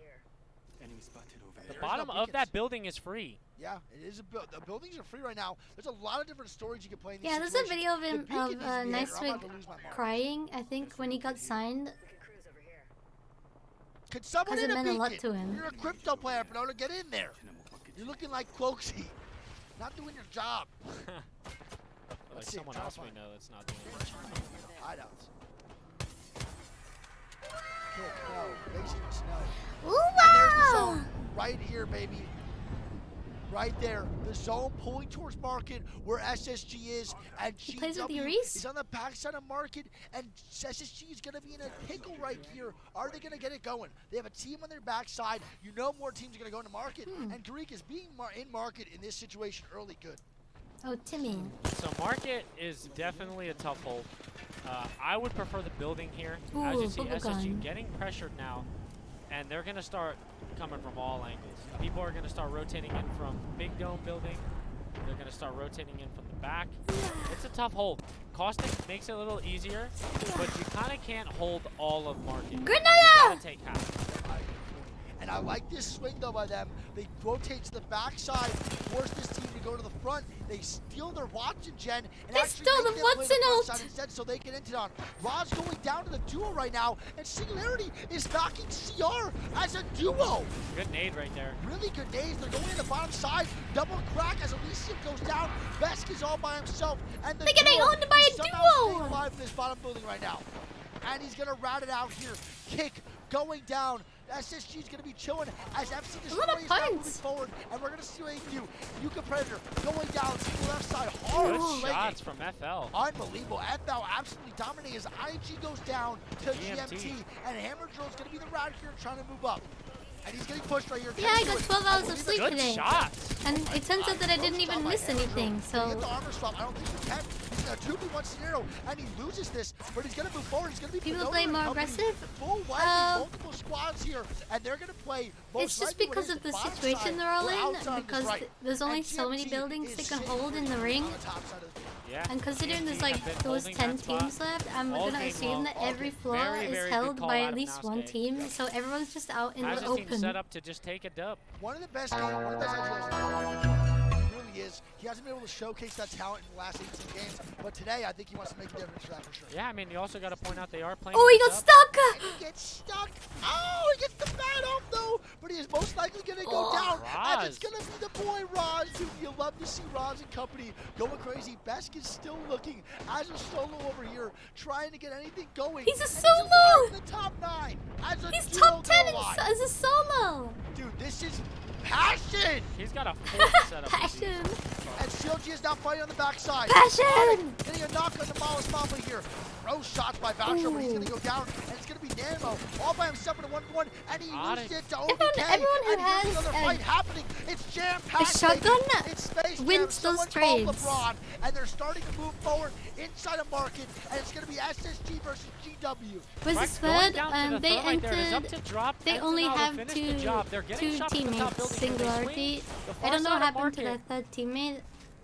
The bottom of that building is free. Yeah, it is the buildings are free right now. There's a lot of different stories you can play in these Yeah, there's a video of him situations. of Nicewig crying, I think, when he got signed. Could someone Because it hit a meant a lot beacon? to him. You're a crypto player, Pernona. Get in there. You're looking like Cloaksy. Not doing your job. Like someone else we know that's not doing their job. Hideouts. Kick, no. Laziness, no. Ooh, And there's the wow. zone. Right here, baby. Right there. The zone pulling towards Market where SSG is. And He plays with GW Euryce? is on the backside of Market. And SSG is going to be in a pickle right here. Are they going to get it going? They have a team on their backside. You know more teams are going to go into Market. And Greek is being in Market in this situation early good. Oh, Timmy. So Market is definitely a tough hold. I would prefer the building here. Ooh, As you see, bubble SSG gun. getting pressured now, and they're going to start coming from all angles. People are going to start rotating in from Big Dome building. They're going to start rotating in from the back. It's a tough hold. Caustic makes it a little easier, but you kind of can't hold all of Market. Grenada! You gotta take half. And I like this swing though by them. They rotate to the backside, force this team to go to the front. They steal their Watson gen and They actually stole make the them play Watson front ult. side instead so they get into it on. Rod's going down to the duo right now, and Singularity is backing CR as a duo. Good nade right there. Really good nades. They're going in the bottom side. Double crack as Elysium goes down. Besk is all by himself. And the They're getting duo owned by is a somehow duo. staying alive in this bottom building right now. And he's going to rat it out here. Kick going down. SSG is going to be chilling as FC A lot of Destroy is now moving points. forward. And we're going to see what they do. Yuka Predator going down to the left side. Hard Good swinging. shots from FL. Unbelievable. FL absolutely dominating as IG goes down to GMT. And Hammer Drill is going to be the rat here trying to move up. And he's getting pushed right here. Yeah, I got 12 hours of sleep Good today. shots. And it turns out that I didn't even miss anything, Get so... the armor swap. I don't think he can. He's in a 2v1 scenario, and he loses this, but he's going to move forward. He's going to be People Pernona play and more company aggressive? Full wide, multiple squads here, and they're going to play most It's just likely because what of the is bottom situation side they're all or in, outside on because this right. there's only And so many GMT buildings is they can sitting hold in the pretty ring. on the top side of the Yeah. And considering there's GMT like have been those holding 10 that spot teams left, I'm all gonna game assume long. that every floor Very, is very good held call by out at of least one Nasuke. team, so everyone's just out in the Maz's team open. set up to just take a dub. One of the best games, one of the best ideas. He really is. He hasn't been able to showcase that talent in the last 18 games, but today I think he wants to make a difference for that for sure. Yeah, I mean, you also got to point out they are playing. Oh, he with got a dub. stuck! And he gets stuck. Oh, he gets the bad off though, but he is most likely going to go down. And it's going to be the boy Roz, dude. You love to see Roz and company going crazy. Besk is still looking as a solo over here, trying to get anything going. He's a And solo! alive in the top 9 as a He's duo top 10 go alive. as a solo! Dude, this is passion. He's got a fourth setup. Passion! And CLG is now fighting on the backside. Passion! Getting a knock on the Mollis Mamba here. Throw shots by Voucher, but he's going to go down. And it's going to be Nano all by himself in a 1v1. And he loses it to OBK. Everyone who and here's has another fight happening. It's jam-packed. a shotgun It's Space Jam. wins Someone those called trades. LeBron, and they're starting to move forward inside a market. And it's going to be SSG versus GW. Was Right, this going third? down to the They third right there. It is up entered... to drop. They Ends only now to have finish the job. They're getting two shots from the top teammates, building. They Singularity. swing the I far don't know side what of happened to Market. their third teammate,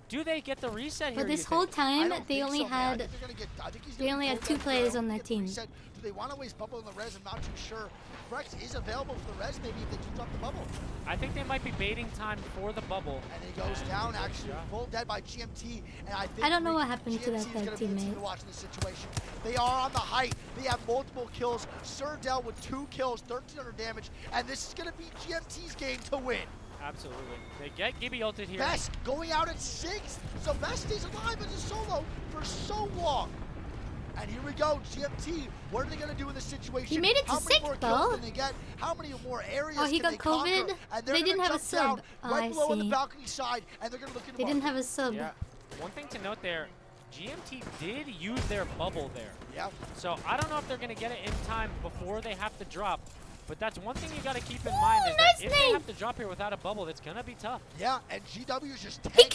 Do they get the reset here? but this you whole think? time I don't they think only so, man. I had... think they're gonna get, I think he's They gonna only go had 2 back players there. on their Get the team. reset. Do they want to waste bubble in the res? I'm not too sure. Frex is available for the res maybe if they do drop the bubble. I think they might be baiting time for the bubble. And he goes down actually full dead by GMT. And I think I don't know what happened to GMT that is third gonna be the team teammate. to watch in this situation. They are on the height. They have multiple kills. Surdell with 2 kills, 1,300 damage. And this is going to be GMT's game to win. Absolutely. They get Gibby ulted here. Best going out at 6th. So Best stays alive as a solo for so long. And here we go, GMT. What are they going to do in this situation? He made it to How many 6th more kills though. can they get? How many more areas Oh, he can got they conquer? COVID? And they're They gonna didn't have a jump sub. down Oh, right I below on the see. balcony side, and they're going to look into They didn't have a sub. Yeah. One thing to note there, GMT did use their bubble there. Yeah. So I don't know if they're going to get it in time before they have to drop. But that's one thing you got to keep in mind is that if they have to drop here without a bubble, it's going to be tough. Yeah, and GW is just He killed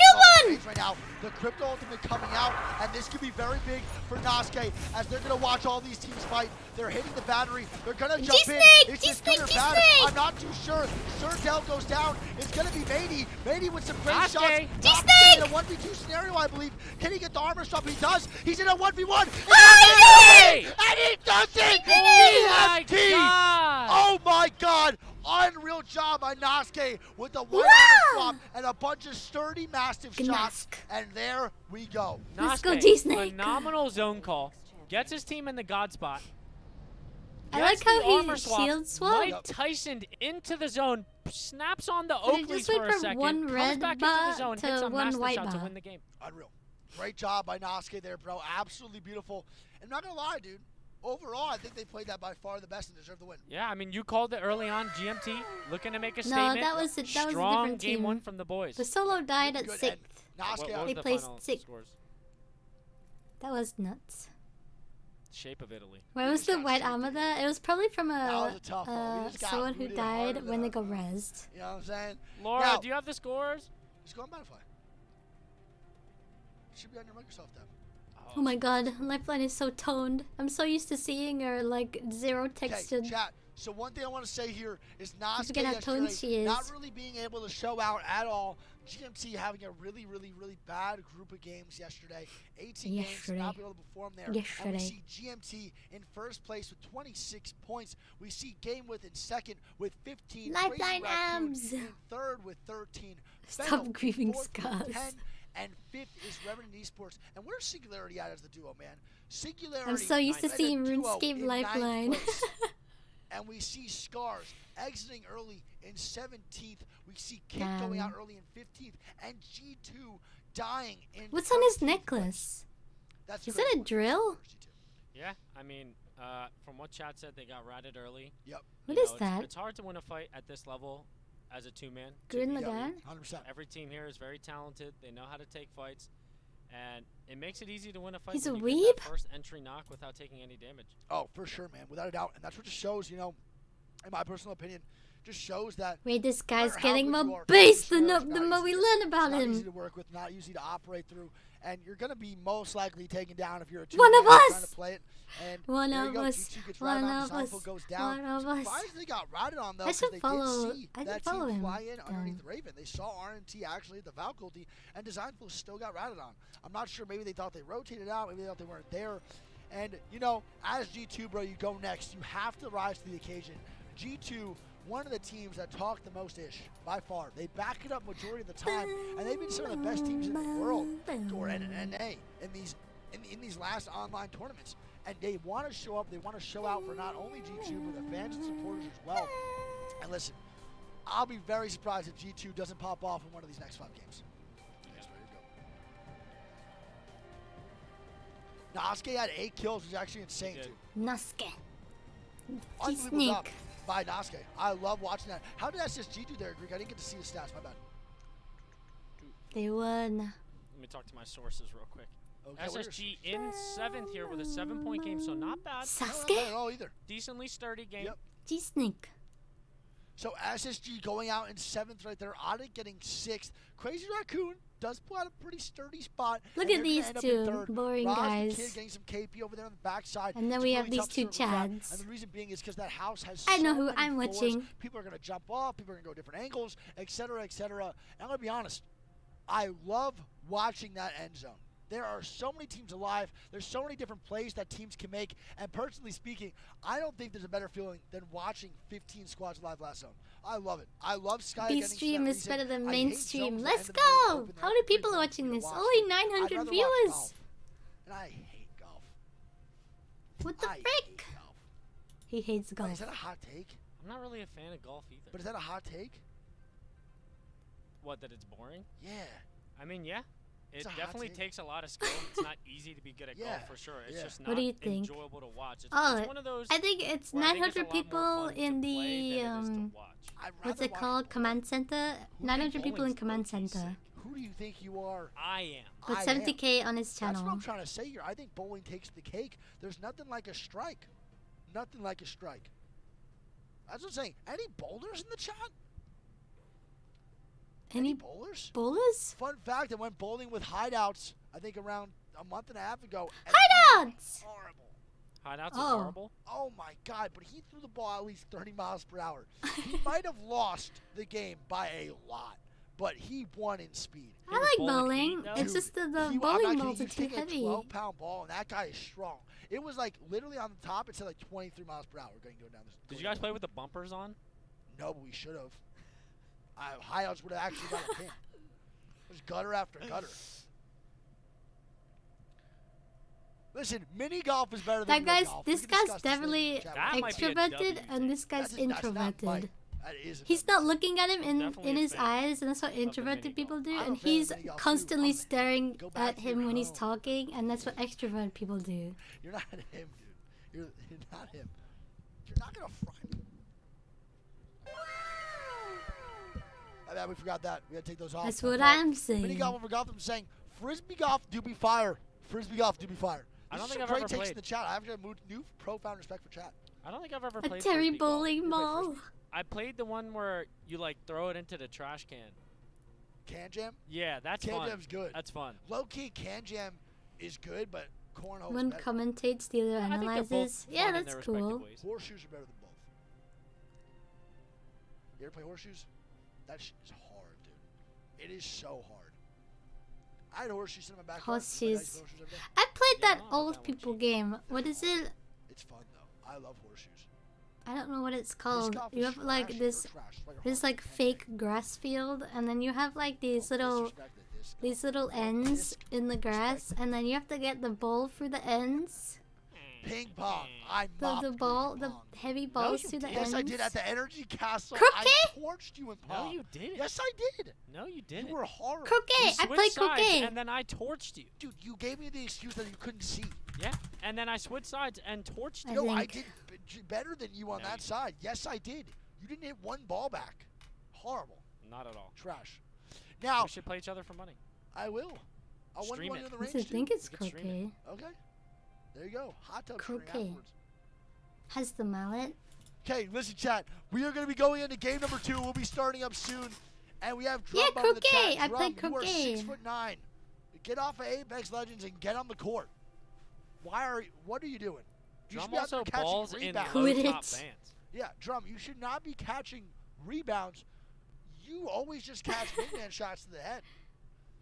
one right now. The Crypto Ultimate coming out, and this could be very big for Nosuke as they're going to watch all these teams fight. They're hitting the battery. They're going to jump in. Is this good or bad? I'm not too sure. Surdell goes down. It's going to be Matey. Matey with some great shots. Nosuke in a 1v2 scenario, I believe. Can he get the armor stop? He does. He's in a 1v1. And he does it! Oh my god! Unreal job by Nosuke with the white armor swap and a bunch of sturdy mastiff shots. And there we go. Nosuke, phenomenal zone call. Gets his team in the god spot. I like how he shield swapped. Mike Tyson into the zone, snaps on the Oakleys for a second, one comes red back into the zone, to hits a one master white shot to bar. win the game. Unreal. Great job by Nosuke there, bro. Absolutely beautiful. And not gonna lie, dude. Overall, I think they played that by far the best and deserved the win. Yeah, I mean, you called it early on. GMT looking to make a No, statement. that was a Strong different game team. one from the boys. The solo died at 6th. They placed 6th. Scores? That was nuts. Shape of Italy. Where was the white armor there? It was probably from was a tough one. We just got someone who booted harder died when they got rezzed. You know what I'm saying? Laura, Now, do you have the scores? just go on Battlefield. Should be on your Microsoft tab. Oh my god, Lifeline is so toned. I'm so used to seeing her like zero textured. Okay, chat. So one thing I want to say here is Nosuke forget how toned she is. not really being able to show out at all. GMT having a really bad group of games yesterday. 18 games, not being able to perform there. And we see GMT in first place with 26 points. We see Game With in second with 15. Lifeline Ams in third with 13. Stop grieving scars. 10. And fifth is Revenant Esports. And where's Singularity at as the duo, man? Singularity. I'm so used to as a seeing duo RuneScape in Lifeline. 9th place. And we see Scars exiting early in 17th. We see Kid going out early in 15th. And G2 dying in What's on his necklace? Is that a drill? Yeah, I mean, from what chat said, they got ratted early. Yep. What is that? It's hard to win a fight at this level as a two-man. Grin Lagan? 100%. Every team here is very talented. They know how to take fights. And it makes it easy to win a fight He's when a you get that weeb? first entry knock without taking any damage. Oh, for sure, man. Without a doubt. And that's what just shows, you know, in my personal opinion, just shows that. Wait, this no guy's matter how getting good you more are, base finish than the the more we learn about Not him. easy to work with, not easy to operate through. And you're going to be most likely taken down if you're a One of trying us! to play it. And One there you of go. us. G2 gets One ratted on, of Designful us. goes down. One of us. Surprised they got ratted on, though, I because should they follow. did see I that should follow team him. fly in underneath then. the Raven. They saw RNT actually at the Valkyrie, and Designful still got ratted on. I'm not sure. Maybe they thought they rotated out. Maybe they thought they weren't there. And, you know, as G2, bro, you go next. You have to rise to the occasion. G2, one of the teams that talk the most ish, by far. They back it up majority of the time, and they've been some of the best teams in the world, or NA, in these last online tournaments. And they want to show up, they want to show out for not only G2, but the fans and supporters as well. And listen, I'll be very surprised if G2 doesn't pop off in one of these next 5 games. Nosuke had 8 kills, which is actually insane, dude. Nosuke. Unbelievable job Sneak. by Nosuke. I love watching that. How did SSG do there, Greek? I didn't get to see the stats, my bad. They won. Let me talk to my sources real quick. Okay, what are SSG in 7th here with a 7-point game, so not bad. Sasuke? Not bad at all either. Decently sturdy game. Yep. G-Snake. So SSG going out in 7th right there. Audit getting 6th. Crazy Raccoon does pull out a pretty sturdy spot. Look and at they're these gonna end up in two 3rd. boring Roz, guys. The kid getting some KP over there on the backside. And then It's we really have these tough to two serve around. Chads. And the reason being is because that house has I know so who many I'm floors. watching. People are going to jump off. People are going to go different angles, etc., etc. And I'm going to be honest. I love watching that end zone. There are so many teams alive. There's so many different plays that teams can make. And personally speaking, I don't think there's a better feeling than watching 15 squads alive last zone. I love it. I love Sky getting B-stream is better than I hate mainstream. zones that Let's end in the go! open. How They're many people pretty are watching fun to this? watch. Only I'd 900 rather watch viewers. golf. And I hate golf. What the I frick? hate golf. He hates Wait, golf. is that a hot take? I'm not really a fan of golf either. But is that a hot take? What, that it's boring? Yeah. I mean, yeah. It It's a hot definitely take. takes a lot of skill. It's not easy to be good at Yeah, golf for sure. It's yeah. just not What do you think? enjoyable to watch. It's, Oh, it's one of those I think it's where I think it's a 900 lot more people fun to in play the than it is to watch. what's it called? Command center. 900 people in command center. Who do you think you are? I am. With I 70K on his That's what channel. I'm trying to say here. I think bowling takes the cake. There's nothing like a strike. Nothing like a strike. That's what I'm saying. Any bowlers in the chat? Any bowlers? Bowlers? Fun fact, I went bowling with Hideouts, I think around a month and a half ago. Hideouts! Horrible. Hideouts is horrible? Oh my god, but he threw the ball at least 30 miles per hour. He might have lost the game by a lot, but he won in speed. I like bowling. It's just the bowling balls are too He heavy. a 12-pound ball, and that guy is strong. It was like literally on the top, it said like 23 miles per hour going down this. Did you guys play with the bumpers on? No, but we should have. Hideouts would have actually got a pin. It was gutter after gutter. Listen, mini golf is better than That real guy's, golf. this guy's definitely extroverted and this guy's introverted. He's not looking at him in his eyes, and that's what introverted people do, and he's constantly staring at him when he's talking, and that's what extrovert people do. You're not him, dude. You're not him. You're not gonna fry me. We forgot that. We gotta take those off. That's what I'm saying. Mini golf, I forgot them saying frisbee golf do be fire. Frisbee golf do be fire. I don't This think is I've great ever takes played. in the chat. I have a new profound respect for chat. I don't think I've ever A played Terry frisbee golf. bowling ball. I played the one where you like throw it into the trash can. Can jam? Yeah, that's Can fun. jam's good. That's fun. Low key can jam is good, but cornhole is One better. commentates, the other I think they're analyzes. both Yeah, fun in that's their respective cool. ways. Horseshoes are better than both. You ever play horseshoes? That shit is hard, dude. It is so hard. I had horseshoes in my backyard. Horseshoes. I played that old people game. What is it? It's fun though. I love horseshoes. I don't know what it's called. golf You is have like trash. this, They're trash. Like a this like fake grass field, and then you have like these little ends in the grass, and then you have to get the ball through the ends. Ping pong. I The heavy balls through the ends. Yes, I did at the Energy Castle. Croquet? I torched you in pong. No, you didn't. Yes, I did. No, you didn't. You were horrible. Croquet. I played croquet. And then I torched you. Dude, you gave me the excuse that you couldn't see. Yeah, and then I switched sides and torched you. No, I did better than you on that side. Yes, I did. You didn't hit one ball back. Horrible. Not at all. Trash. Now we should play each other for money. I will. I'll win one in the I range. think it's We can stream croquet. Okay. There you go. Hot tub streaming Croquet. afterwards. Has the mallet. Okay, listen, chat. We are going to be going into game number 2. We'll be starting up soon. And we have Drum Yeah, up in the croquet. chat. I Drum, played you are croquet. 6'9". Get off of Apex Legends and get on the court. What are you doing? You Drum should be out there also catching balls in rebounds. low top bands. Yeah, Drum, you should not be catching rebounds. You always just catch wingman shots to the head.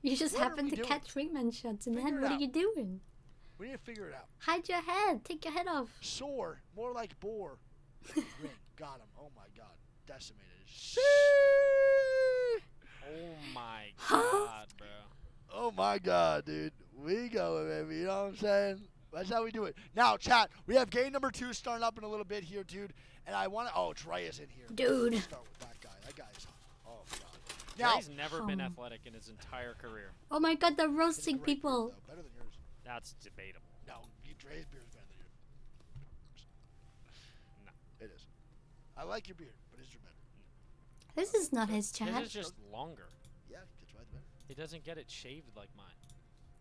You just What are happen we to doing? catch wingman shots in the Figure head. it What are out. you doing? We need to figure it out. Hide your head. Take your head off. Soar, more like boar. Ring, got him. Oh my god, decimated. Oh my god, bro. Oh my god, dude. We go, baby. You know what I'm saying? That's how we do it. Now, chat, we have game number 2 starting up in a little bit here, dude. And I want to. Oh, Trey is in here. Dude. Let's start with that guy. That guy is hot. Oh my god. Now, Trey's never been athletic in his entire career. Oh my god, they're roasting people. better than yours. That's debatable. No, Dre's beard is better than yours. No. It is. I like your beard, but his are better. This is not his chat. His is just longer. Yeah, that's right. Better. He doesn't get it shaved like mine.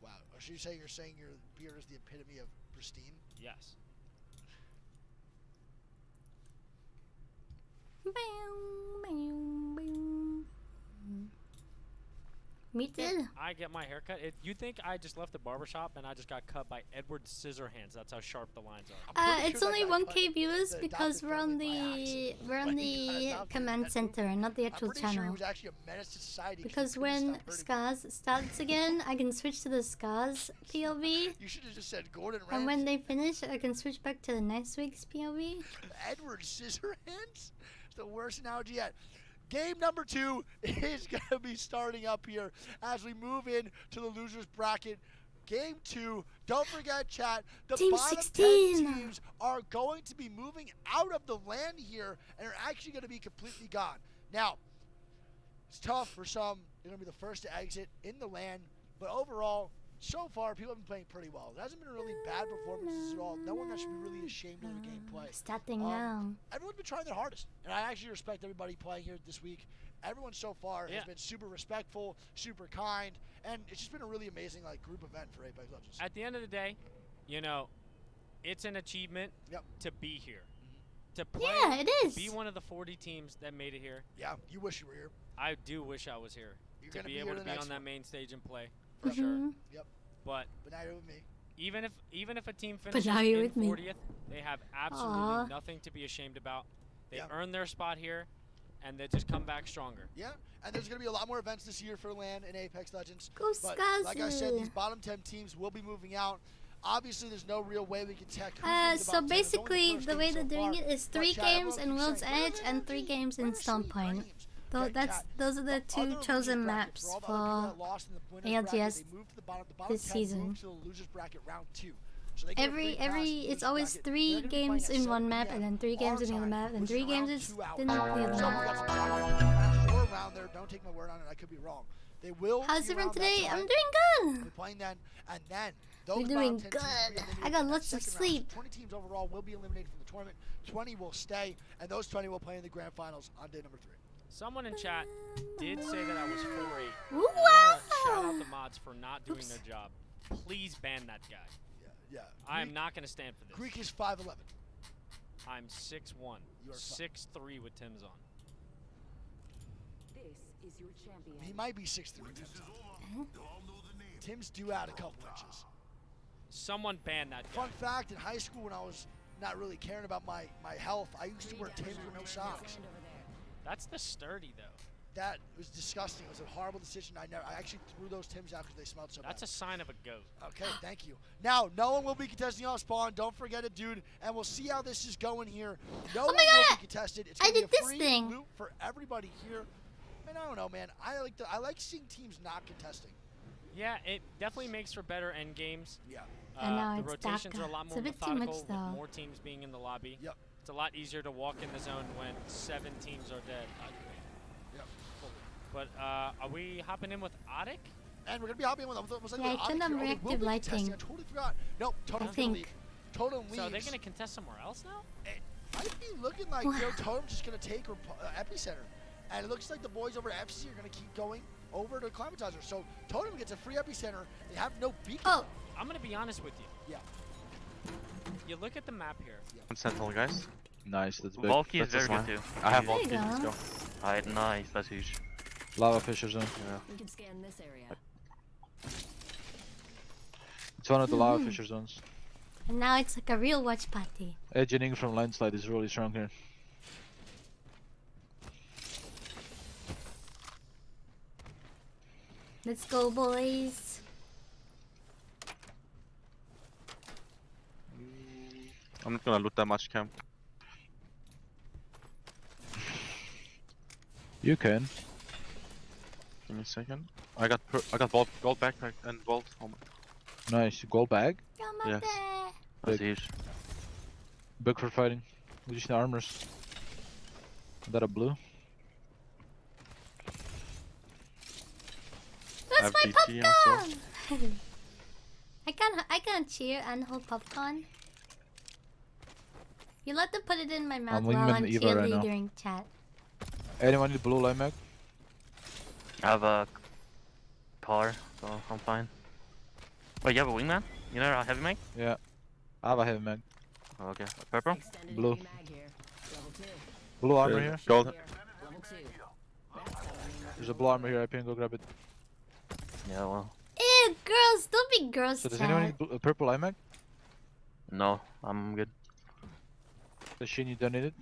Wow. Are you saying your beard is the epitome of pristine? Yes. Me too. I get my haircut. You think I just left the barbershop and I just got cut by Edward Scissorhands? That's how sharp the lines are. It's only 1K viewers because we're on the command center and not the actual Pretty sure he channel. was actually a menace to society. Because when Scars starts again, I can switch to the Scars POV. You should have just said Gordon Ramsay. And when they finish, I can switch back to the next week's POV. Edward Scissorhands? It's the worst analogy yet. Game number 2 is going to be starting up here as we move in to the losers bracket. Game 2, don't forget, chat, the Team bottom 16. 10 teams are going to be moving out of the land here and are actually going to be completely gone. Now, it's tough for some. They're going to be the first to exit in the land, but overall, so far, people have been playing pretty well. There hasn't been really bad performances at all. No one that should be really ashamed of their gameplay. Starting now. Everyone's been trying their hardest, and I actually respect everybody playing here this week. Everyone so far has been super respectful, super kind, and it's just been a really amazing group event for Apex Legends. At the end of the day, you know, it's an achievement to be here. to play. Yeah, it is. To be one of the 40 teams that made it here. Yeah, you wish you were here. I do wish I was here. You're to gonna be be able here to the be next on that one. main stage and play. For sure. Yep. But now you're with me. even if a team But finishes now you're in with me. 40th, they have absolutely Aw. nothing to be ashamed about. They Yeah. earned their spot here, and they just come back stronger. Yeah, and there's going to be a lot more events this year for LAN and Apex Legends. Go But Skazu. like I said, these bottom 10 teams will be moving out. Obviously, there's no real way we can tech. who's gonna be the So bottom 10. It's only basically, first the game way so they're doing far. it is But 3 chat, games everyone in keeps World's saying, Edge and 3 games in Stone Point. Though those are the 2 other chosen losers bracket, maps for all the other people for that lost in the winners bracket, ALGS they moved to the bottom this 10 season. moved to the losers bracket round 2. So they get a free pass in the It's losers always bracket. 3 They're gonna be games playing at in one 7 map and then 3 games our in the other time, map and which 3 is games around is 2 hours. in the other So we map. got some time. I'm sure around there. Don't take my word on it. I could be wrong. They will. How's be it from around that today? time. I'm doing good. We're playing then, and then You're those doing bottom 10 teams will be good. eliminated I got in that lots of second round. So sleep. 20 teams overall will be eliminated from the tournament. 20 will stay, and those 20 will play in the grand finals on day number 3. Someone in chat did say that I was 4-8. Wow. Shout out the mods for not doing their job. Please ban that guy. Yeah. I am not going to stand for this. Greek is 5'11". I'm 6'1", You are 6'3" with Tim's on. This is your champion. He might be 6'3". with Tim's on. Tim's due out a couple inches. Someone ban that guy. Fun fact, in high school when I was not really caring about my health, I used to wear Timbs with no socks. That's the sturdy, though. That was disgusting. It was a horrible decision. I actually threw those Timbs out because they smelled so That's bad. a sign of a goat. Okay, thank you. Now, no one will be contesting off spawn. Don't forget it, dude. And we'll see how this is going here. No one will be contested. It's gonna be a free loot for everybody here. And I don't know, man. I like seeing teams not contesting. Yeah, it definitely makes for better end games. Yeah. And now the it's rotations DACA. are a lot It's more a bit too much, methodical though. with more teams being in the lobby. Yep. It's a lot easier to walk in the zone when 7 teams are dead. Yep. But are we hopping in with Adik? And we're gonna be hopping with Yeah, I turned on reactive lighting. I totally forgot. No, Totem's gonna leave. Totem leaves. So they're gonna contest somewhere else now? It might be looking like Totem's just gonna take Epicenter. And it looks like the boys over at FC are gonna keep going over to Climatizer. So Totem gets a free Epicenter. They have no beacon. Oh, I'm gonna be honest with you. Yeah. You look at the map here. One Sentinel, guys. Nice, that's big. Valky is That's very a good smile. too. I have There you Valky, let's go. go. Alright, nice, that's huge. Lava Fisher zone. Yeah. We can scan this area. It's one of the Lava Fisher zones. and now it's like a real watch party. Edging from landslide is really strong here. Let's go, boys. I'm not gonna loot that much camp. You can. Give me a second. I got gold backpack and vault. Oh my. Nice. Gold bag. Yeah. That's huge. Big for fighting. We just need armors. Is that a blue? That's my FDT also. popcorn. I can't cheer and hold popcorn. You let them put it in my mouth I'm while wingman I'm Eva right now. cheerleading chat. Anyone need blue light mag? I have a car, so I'm fine. Wait, you have a wingman? You know a heavy mag? Yeah. I have a heavy mag. Oh, okay. Purple? Blue. Blue armor here. Gold. There's a blue armor here. I can go grab it. Yeah, well. Ew, girls, don't be girls, So does chat. anyone need a purple iMac? No, I'm good. Does she need don't need it?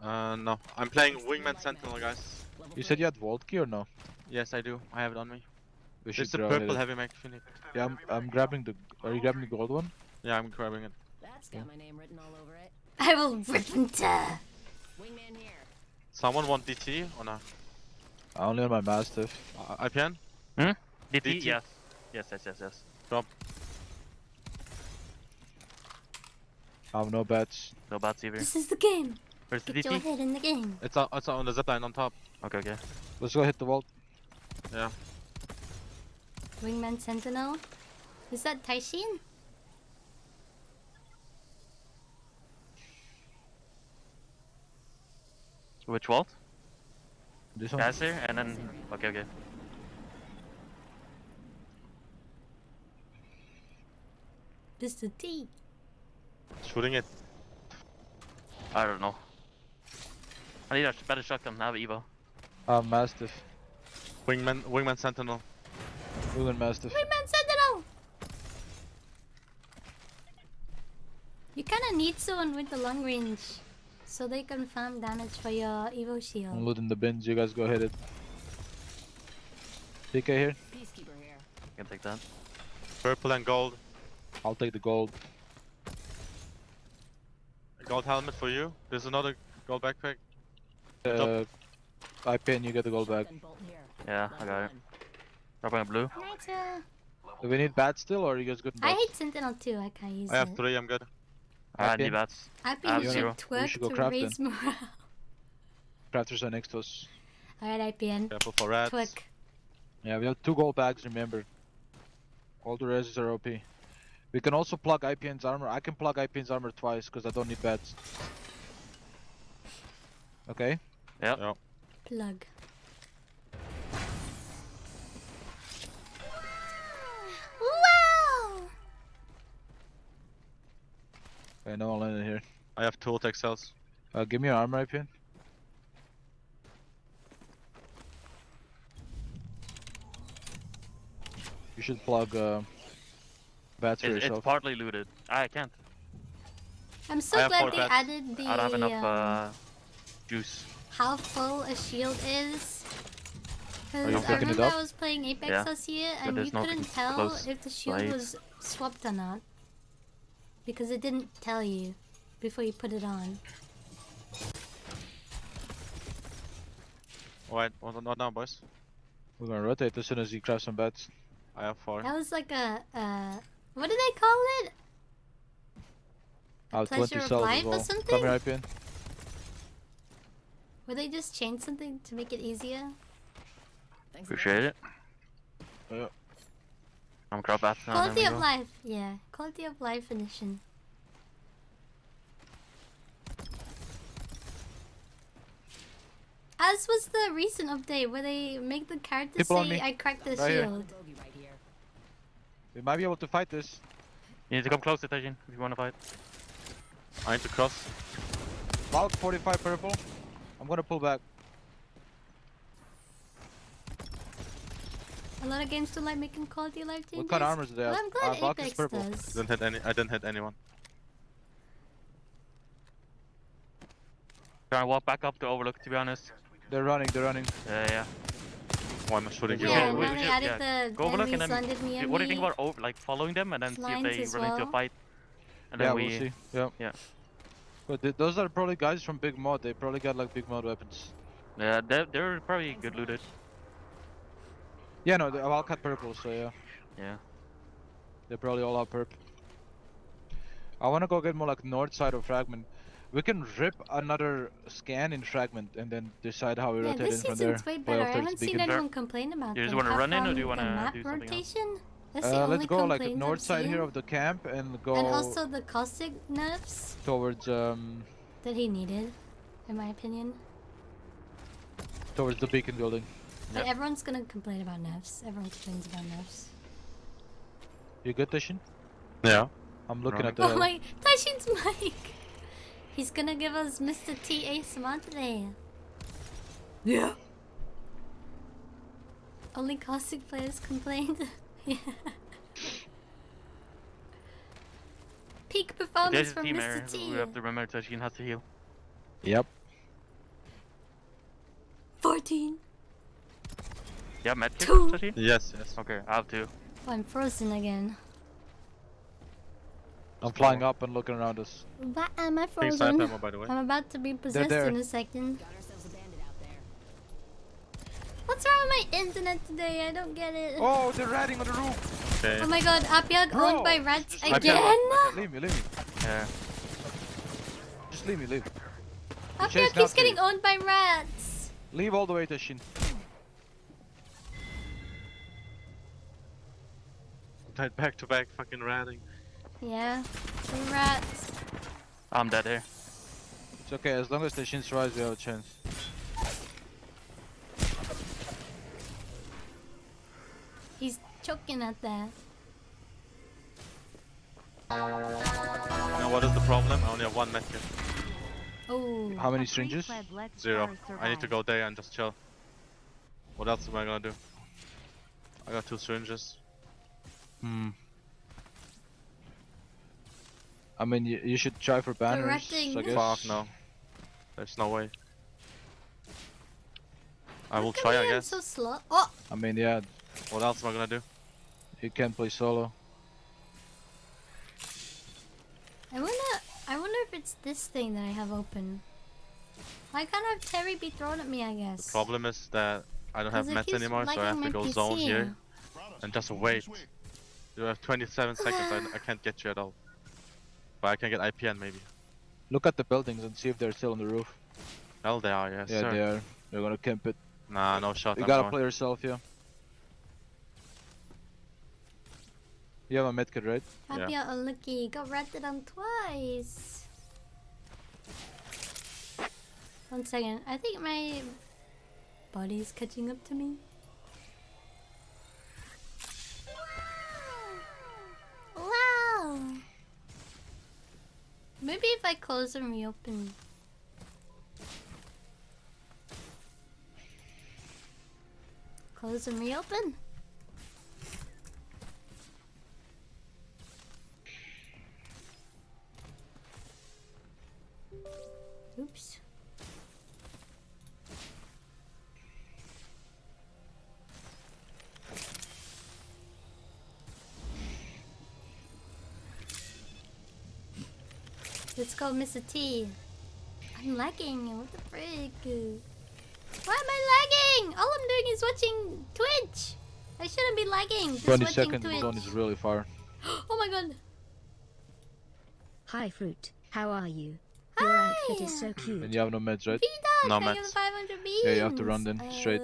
No. I'm playing Wingman Sentinel, guys. You said you had Vault key or no? Yes, I do. I have it on me. We There's should the grab purple it. heavy mag if you need. Yeah, I'm grabbing the. Are you grabbing the gold one? Yeah, I'm grabbing it. That's got my name written all over it. I will rip into. Wingman here. Someone want DT or not? Only on my Mastiff. IPN? Hmm? DT? DT? Yes. Yes. Drop. I have no bats. No bats either. This is the game. Where's the Get your DT? head in the game. It's on the zipline on top. Okay. Let's go hit the vault. Yeah. Wingman Sentinel. Is that Taishin? Which vault? This one? Gas here, and then... Okay. Mr. T. Shooting it. I don't know. I need a better shotgun. I have Evo. Mastiff. Wingman Sentinel. Wingman Mastiff. Wingman Sentinel! You kinda need someone with the long range, so they can farm damage for your Evo shield. I'm looting the bins, you guys go hit it. PK here. Peacekeeper here. Can take that. Purple and gold. I'll take the gold. A gold helmet for you. There's another gold backpack. I pin, you get the gold back. Yeah, I got it. Dropping a blue. Nice. Do we need bats still, or are you guys good? I hate Sentinel too, I can't use it. I have 3, I'm good. I need bats. I I have think you zero. should twerk should go to craft raise then. morale. Crafters are next to us. Alright, IPN. Careful for rats. Twerk. Yeah, we have 2 gold bags, remember. All the reses are OP. We can also plug IPN's armor. I can plug IPN's armor twice, because I don't need bats. Okay? Yep. Plug. Wow! Okay, no one landed here. I have 2 tech cells. Give me your armor, IPN. You should plug bats for It's yourself. partly looted. I can't. I'm so glad they added the I don't have enough juice. how full a shield is. Are you Cause I picking it remember up? I was playing Apex Yeah, last year but and there's you nothing couldn't tell close if the shield by it. was swapped or not. Because it didn't tell you before you put it on. Alright, what now, boys? We're gonna rotate as soon as you craft some bats. I have 4. That was like a what do they call it? I have 20 Pleasure of cells life as or well. something? Come here, IPN. Where they just change something to make it easier? Appreciate it. Yeah. I'm crop bats now. Quality of life, yeah. Quality of life edition. As was the recent update where they make the character People on say me. I cracked the Right here. shield. We might be able to fight this. You need to come closer, Tajin, if you want to fight. I need to cross. Valk 45 purple. I'm gonna pull back. A lot of games still like making quality of life changes. What kind of armors do they have? Well, I'm glad Valk is Apex purple. does. I didn't hit anyone. Trying to walk back up to overlook, to be honest. They're running, they're running. Yeah. Why am I shooting you? Yeah, now they added the Go overlook and enemies then. landed What do you think about like following them and then see if lines they as run into a well? fight? And Yeah, then we'll see. Yeah. Yeah. But those are probably guys from Big Mod. They probably got like Big Mod weapons. Yeah, they're probably good looted. Yeah, no, they all cut purple, so yeah. Yeah. They probably all have perp. I wanna go get more like north side of Fragment. We can rip another scan in Fragment and then decide how we Yeah, rotate this in from there. season's way Play better. off I towards haven't seen Beacon. anyone complain about You just them. wanna Apart run in or from do you wanna the map do something else? rotation? That's the only Let's go like complaint north I've side here seen. of the camp and go And also the caustic nerfs towards that he needed, in my opinion. towards the beacon building. But everyone's gonna complain about nerfs. Everyone complains about nerfs. You good, Tashin? Yeah. I'm looking at the Oh hill. my, Tashin's mic! He's gonna give us Mr. T ASMR today. Yeah. Only caustic players complained. Yeah. Peak performance There's a from team Mr. here. T. We have to remember Tajin has to heal. Yep. 14. Yeah, medkit, 2. Tajin? Yes. Okay, I have 2. Oh, I'm frozen again. I'm flying up and looking around us. Why am I Big side frozen? ammo, by the way. I'm about to be possessed there. in a second. What's wrong with my internet today? I don't get it. Oh, they're ratting on the roof. Okay. Oh my god, Apyag Bro, owned by rats I again? can't- Leave me. Yeah. Just leave me. Apyag chased keeps after getting you. owned by rats. Leave all the way, Tashin. Died back to back, fucking ratting. Yeah, the rats. I'm dead here. It's okay, as long as Tashin survives, we have a chance. He's choking at that. You know what is the problem? I only have 1 medkit. Oh. How many syringes? 0. I need to go there and just chill. What else am I gonna do? I got 2 syringes. Hmm. I mean, you should try for banners, I guess. Fuck no. There's no way. I will try, I guess. So slow. Oh! I mean, yeah. What else am I gonna do? You can't play solo. I wonder if it's this thing that I have open. Why can't I have Terry be thrown at me, I guess? The problem is that I don't have 'Cause it meds keeps anymore, so I have to lagging go my zone PC. here and just wait. You have 27 seconds, I can't get you at all. But I can get IPN maybe. Look at the buildings and see if they're still on the roof. Hell they are, yes Yeah, sir. they are. They're gonna camp it. Nah, no shot. You I'm gotta going. play yourself, yeah. You have a medkit, right? Happy or unlucky. Got ratted on twice. 1 second. I think my body's catching up to me. Wow. Maybe if I close and reopen. Close and reopen. Oops. Let's go, Mr. T. I'm lagging. What the frick? Why am I lagging? All I'm doing is watching Twitch. I shouldn't be lagging. Just 20 watching seconds, Twitch. zone is really far. Oh my god. Hi, Froot. How are you? Your outfit is so cute. And you have no meds, right? No meds. 500 beams. Yeah, you have to run then, straight.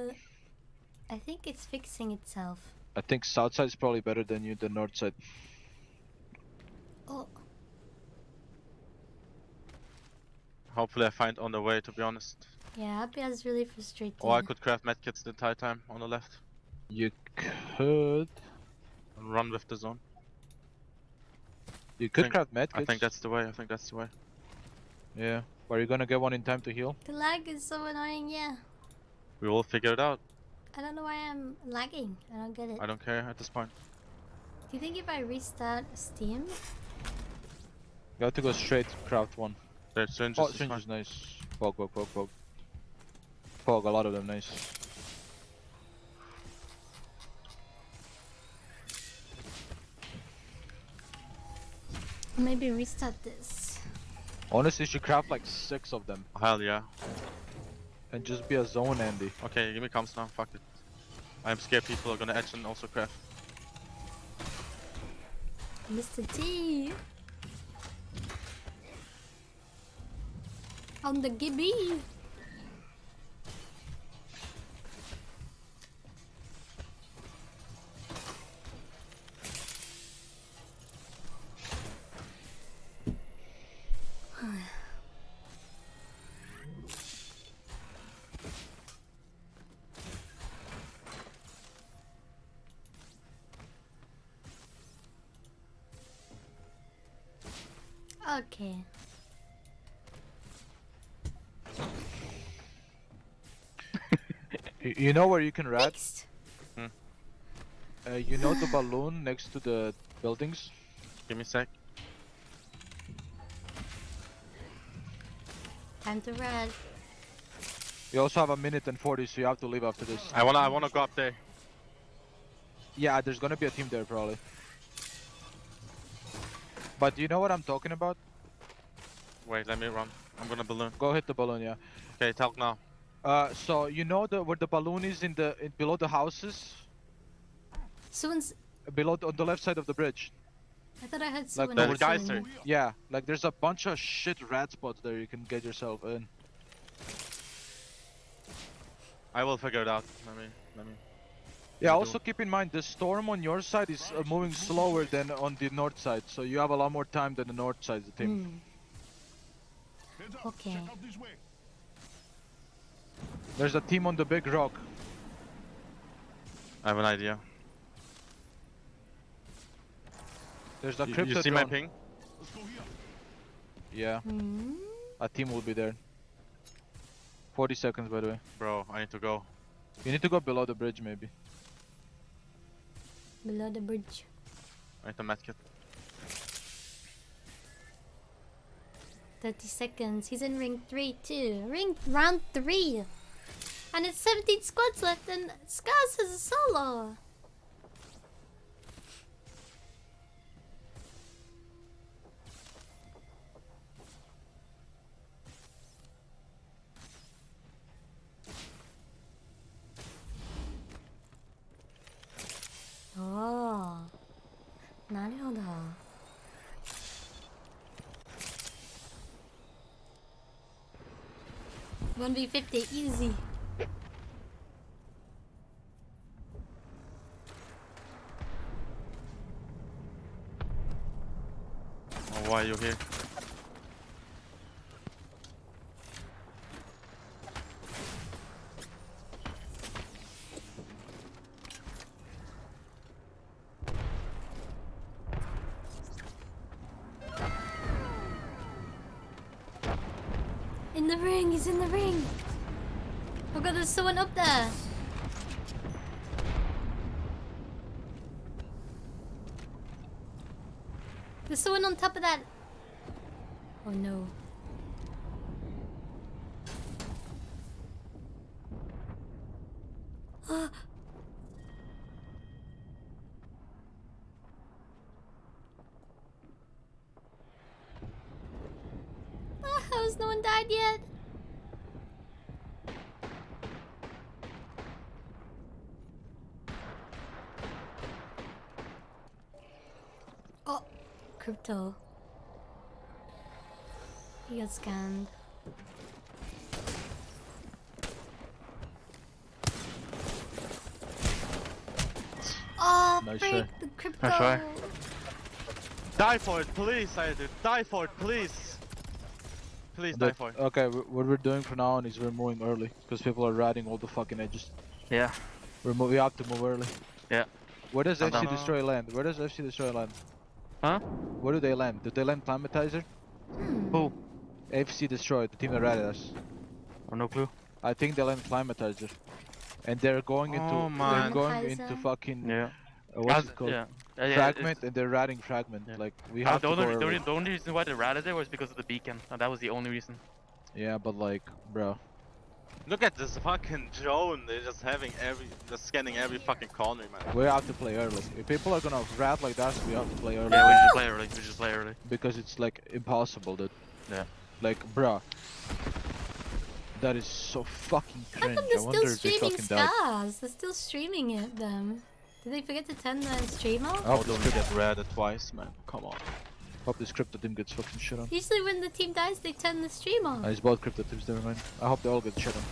I think it's fixing itself. I think south side is probably better than you, the north side. Oh. Hopefully I find on the way, to be honest. Yeah, Happy is really frustrating. Or I could craft medkits the entire time on the left. You could. And run with the zone. You could craft medkits. I think that's the way, I think that's the way. Yeah. But you're gonna get one in time to heal? The lag is so annoying, yeah. We will figure it out. I don't know why I'm lagging. I don't get it. I don't care at this point. Do you think if I restart Steam? You have to go straight, craft one. There's syringes. Oh, syringes, nice. Pog, pog, pog, pog. Pog, a lot of them, nice. Maybe restart this. Honestly, you should craft like 6 of them. Hell yeah. And just be a zone, Andy. Okay, give me comms now, fuck it. I'm scared people are gonna edge and also craft. Mr. T. On the Gibby. Okay. You know where you can rat? Fixed. You know the balloon next to the buildings? Give me a sec. Time to run. You also have a minute and 40, so you have to leave after this. I wanna go up there. Yeah, there's gonna be a team there probably. But do you know what I'm talking about? Wait, let me run. I'm gonna balloon. Go hit the balloon, yeah. Okay, talk now. So you know where the balloon is below the houses? Someone's. Below on the left side of the bridge. I thought I had Like someone. the That geyser. Yeah, like there's a bunch of shit rat spots there you can get yourself in. I will figure it out. Let me. Yeah, also keep in mind the storm on your side is moving slower than on the north side, so you have a lot more time than the north side team. Okay. There's a team on the big rock. I have an idea. There's a You crypto see my drone. ping? Yeah. A team will be there. 40 seconds, by the way. Bro, I need to go. You need to go below the bridge, maybe. Below the bridge. I need a medkit. 30 seconds. He's in ring 3 too. Round 3. And it's 17 squads left and Scars has a solo. Oh. なるほど. 1v50 easy. Oh, why are you here? In the ring, he's in the ring. Oh god, there's someone up there. There's someone on top of that. Oh no. How's no one died yet? Oh, crypto. He got scanned. Oh, Nice freak, try. the crypto. Nice try. Die for it, please, I did. Die for it, please. Please die for it. Okay, what we're doing for now on is we're moving early because people are riding all the fucking edges. Yeah. We have to move early. Yeah. Where does I'm FC down. Destroy land? Where does FC Destroy land? Huh? Where do they land? Do they land Climatizer? Who? FC Destroy, the team that rided us. Oh, no clue. I think they land Climatizer. And they're going into man. they're going into fucking what's it called? Yeah. Fragment, and they're riding Fragment. Like we have the to go only, early. the only reason why they routed it was because of the beacon. And that was the only reason. Yeah, but like, bro. Look at this fucking drone. They're just just scanning every fucking corner, man. We have to play early. If people are gonna rat like that, we have to play early. Yeah, we should play early. We should play early. Because it's like impossible, dude. Yeah. Like, bro. That is so fucking How cringe. come I they're wonder still if they streaming fucking died. Scars? They're still streaming it, them. Did they forget to turn the stream off? I hope don't this get ratted twice, man. Come on. Hope this crypto team gets fucking shit on. Usually when the team dies, they turn the stream off. It's both crypto teams, never mind. I hope they all get shit on.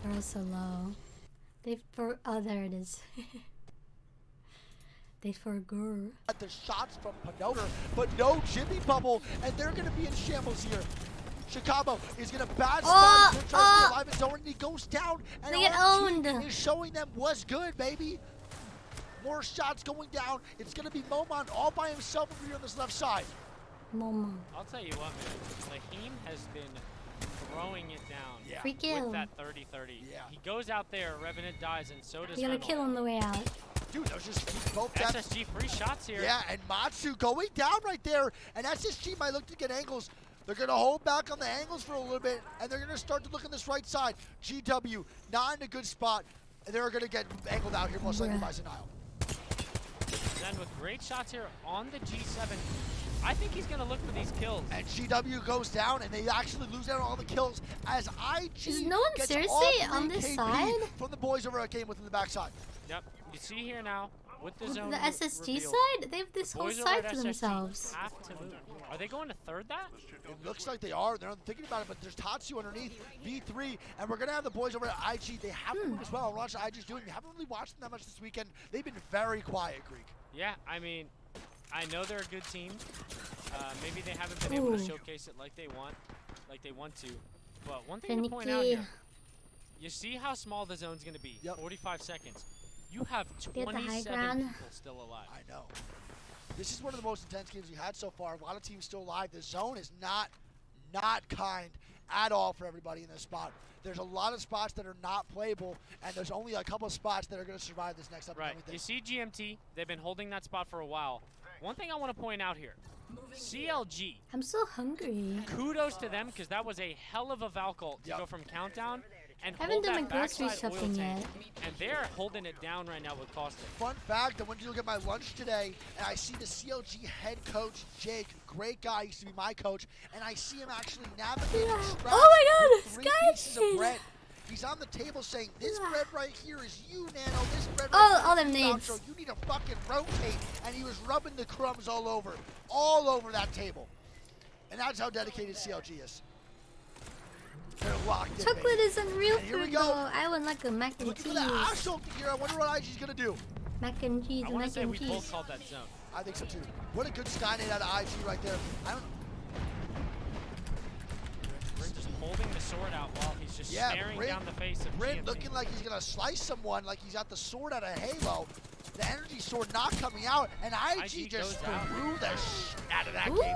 They're all so low. Oh, there it is. They forgot. At the shots from Panoter, but no Jimmy Bubble, and they're going to be in shambles here. Chicago is going to bad spot. They're trying to stay alive in zone, and he goes down. And They get RT owned. is showing them what's good, baby. More shots going down. It's going to be Momon all by himself over here on this left side. Momo. I'll tell you what, man. Lahim has been throwing it down Free kill. with that 30-30. Yeah. He goes out there, Revenant dies, and so does You got a Fennel. kill on the way out. Dude, those just both that. SSG free shots here. Yeah, and Matsu going down right there. And SSG might look to get angles. They're going to hold back on the angles for a little bit, and they're going to start to look on this right side. GW, not in a good spot. And they're going to get angled out here most likely by Zenile. Then with great shots here on the G7, I think he's going to look for these kills. And GW goes down, and they actually lose out on all the kills as IG Is no one gets seriously all on this KP side? from the boys over at Game Within the backside. Yep, you see here now with the zone The SSG reveal, side? They have this the whole boys over side at to SSG themselves. have to move. Are they going to third that? It looks like they are. They're not thinking about it, but there's Tatsu underneath, V3, and we're going to have the boys over at IG. They have to move as well. Watch what IG's doing. We haven't really watched them that much this weekend. They've been very quiet, Greek. Yeah, I mean, I know they're a good team. Maybe they haven't been able to showcase it like they want to. But one thing to point out here, you see how small the zone's going to be. 45 seconds. You have 27 people still alive. I know. This is one of the most intense games we had so far. A lot of teams still alive. The zone is not kind at all for everybody in this spot. There's a lot of spots that are not playable, and there's only a couple of spots that are going to survive this next upcoming thing. You see GMT, they've been holding that spot for a while. One thing I want to point out here, CLG. I'm so hungry. Kudos to them, because that was a hell of a Valcult to go from countdown and I haven't hold done that my grocery backside oil shopping tank. yet. And they're holding it down right now with Caustic. Fun fact, I went to go get my lunch today, and I see the CLG head coach, Jake, great guy, used to be my coach, and I see him actually navigating scraps with 3 pieces of bread. He's on the table saying, this bread right here is you, Nano. This bread right here all is them you, names. Nacho. You need to fucking rotate. And he was rubbing the crumbs all over that table. And that's how dedicated CLG is. They're locked in, Chocolate baby. isn't real And here we food go. though. I would like a mac and Looking cheese. for the asshole here. I wonder what IG's gonna do. Mac and cheese, I want to mac say and we cheese. both called that zone. I think so too. What a good Skynet out of IG right there. I don't. Bryn just holding the sword out while he's just staring down the face of Bryn GMT. looking like he's gonna slice someone, like he's got the sword out of Halo. The energy sword not coming out, and IG just threw the shit out of that game.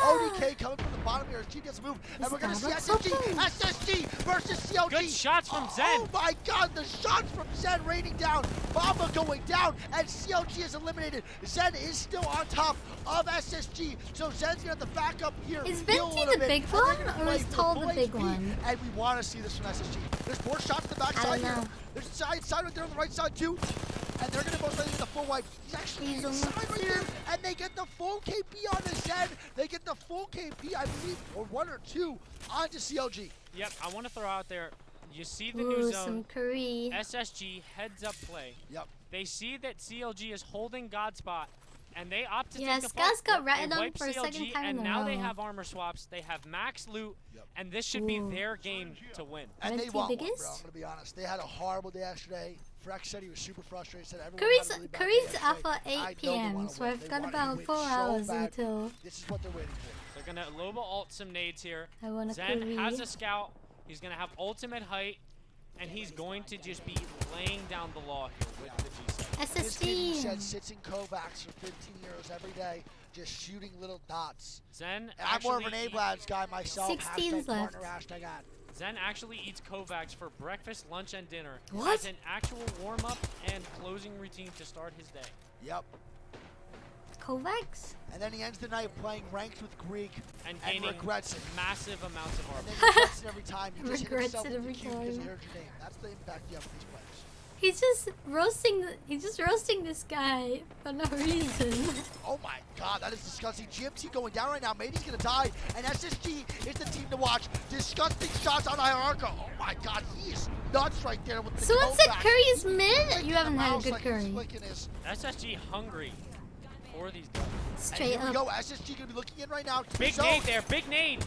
ODK coming from the bottom here. G gets a move, and we're gonna see SSG versus CLG. Good shots from Zen. Oh my God, the shots from Zen raining down. Bomba going down, and CLG is eliminated. Zen is still on top of SSG, so Zen's gonna have to back up here. Is heal a Venti little the bit, big and they're one, gonna or play is for Tall the full big HP, one? And we want to see this from SSG. There's more shots to the backside here. know. There's a side right there on the right side too. And they're going to most likely get the full wipe. He's actually inside right there. And they get the full KP on his head. They get the full KP, I believe, or 1 or 2 onto CLG. Yep, I want to throw out there, you see the Ooh, new some zone. curry. SSG heads up play. Yep. They see that CLG is holding God Spot, and they opt to Yeah, take the Skaz fight. got They ratted on wipe for a second CLG, time in and a now they row. have armor swaps. They have max loot, and this should be their game to win. And they Venti want one, bro. biggest? I'm going to be honest. They had a horrible day yesterday. Frex said he was super frustrated. Said everyone Curry's had a really bad Curry's day off yesterday. at 8 I know they p.m. wanna So win. I've They got wanna about win 4 so hours badly. until This is what they're waiting for. They're going to Loba ult some nades here. I want a Zen curry. has a scout. He's going to have ultimate height, and he's going to just be laying down the law here with the G7. This kid, he SSG. said, sits in Kovacs for 15 years every day, just shooting little dots. Zen And I'm more of an actually Ablabs guy myself. 16's Hashtag left. partner, hashtag ad. Zen actually eats Kovacs for breakfast, lunch, and dinner What? as an actual warm-up and closing routine to start his day. Yep. Kovacs? And then he ends the night playing ranked with Greek And and gaining regrets it. massive amounts of And armor. then regrets it every time. You just hit Regrets himself it with every the cue because he time. heard your name. That's the impact you have with these players. He's just roasting this guy for no reason. Oh my God, that is disgusting. GMT going down right now. Matey's gonna die, and SSG is the team to watch. Disgusting shots on Hierarcha. Oh my God, he is nuts right there with the Someone said Kovacs. curry is mid? Flicking You haven't the had a mouse good like he's curry. flicking his- SSG hungry for these dubs. Straight and here we up. go. SSG gonna be looking in right now. Big Zone. nade there, big nade.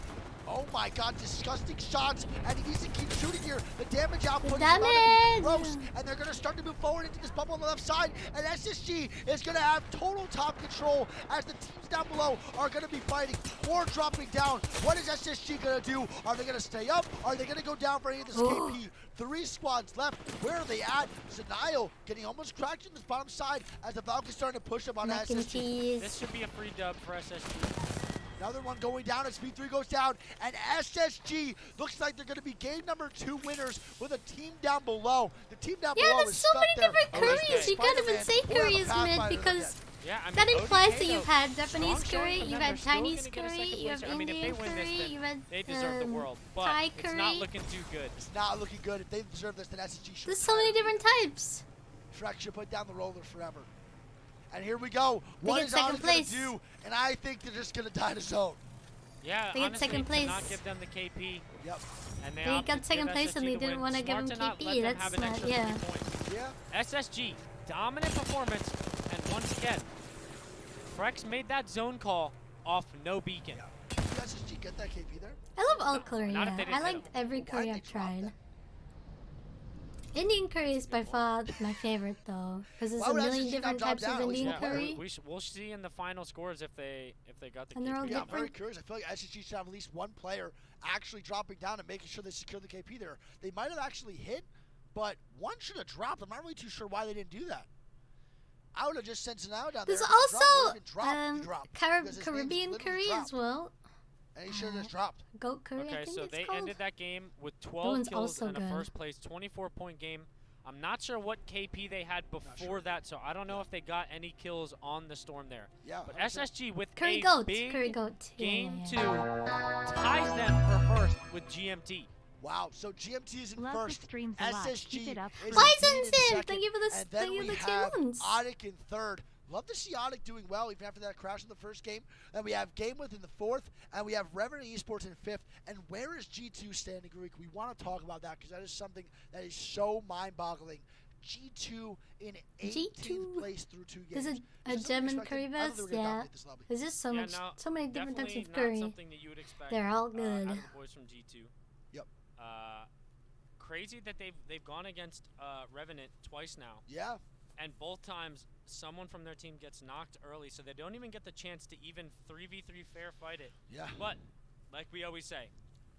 Oh my God, disgusting shots, and he needs to keep shooting here. The damage output is Damage! about to be gross, and they're going to start to move forward into this bubble on the left side, and SSG is going to have total top control as the teams down below are going to be fighting or dropping down. What is SSG going to do? Are they going to stay up? Are they going to go down for any of this KP? 3 squads left. Where are they at? Zanayo getting almost cracked in this bottom side as the Valky's starting to push up on Mac and SSG. cheese. This should be a free dub for SSG. Another one going down as Speed 3 goes down, and SSG looks like they're going to be game number 2 winners with a team down below. The team down Yeah, below there's is so stuck many there. different curries. You can't even Spider-Man say or curry a is mid Pathfinder because Yeah, I mean, that implies ODK that you've though, had Japanese strong showing curry, from you've them, had they're still Chinese gonna get a curry, second you have place. I mean, if they Indian win this, curry, then you've had they deserve the world. But Thai it's curry. not looking too good. It's not looking good. If they deserve this, then SSG should. There's so many different types. Shrek should put down the rollers forever. And here we go. They What get is second Otter going place. to do? And I think they're just going to die to zone. Yeah, They get honestly, second to not place. give them the KP. Yep. And they They opted got to second give place and SSG they the didn't win. want to give Smart him to not let KP. them That's have an not, extra yeah. 3 points. Yeah. SSG, dominant performance, and once again, Frex made that zone call off no beacon. Did SSG get that KP there? I love all curry. Not if Yeah. they didn't I hit liked every Why'd curry they I've drop tried. that? Indian curry is by far my favorite though, because there's Why a would million SSG different not drop types of down? At least Indian one player. curry. We'll see in the final scores if they got the And they're all KP. Yeah, I'm very different. curious. I feel like SSG should have at least one player actually dropping down and making sure they secure the KP there. They might have actually hit, but one should have dropped. I'm not really too sure why they didn't do that. I would have just sent Sanao down There's there. also Caribbean curry as well. And he should have just dropped. Goat curry, I Okay, think so it's they called. ended that game with That 12 one's kills also and a good. first place 24-point game. I'm not sure what KP they had before that, so I don't know if they got any kills on the Storm there. Yeah. But SSG with Curry a goat, big curry goat. game Yeah. 2 ties them for first with GMT. Wow, so GMT is in Love the first. streams a lot. SSG Keep it up. is Poison in Sim, second, thank you for the and then thank you we for the have 2 months. Otic in third. Love to see Otic doing well even after that crash in the first game. And we have Gamewith in the fourth, and we have Revenant Esports in fifth. And where is G2 standing, Greek? We want to talk about that because that is something that is so mind-boggling. G2 in 18th place through 2 games. Is it a German curry vest? Yeah. There's just so much, so many different types of curry. Something that you would expect. They're all good. Out of the boys from G2. Yep. Crazy that they've gone against Revenant twice now. Yeah. And both times, someone from their team gets knocked early, so they don't even get the chance to even 3v3 fair fight it. Yeah. But, like we always say,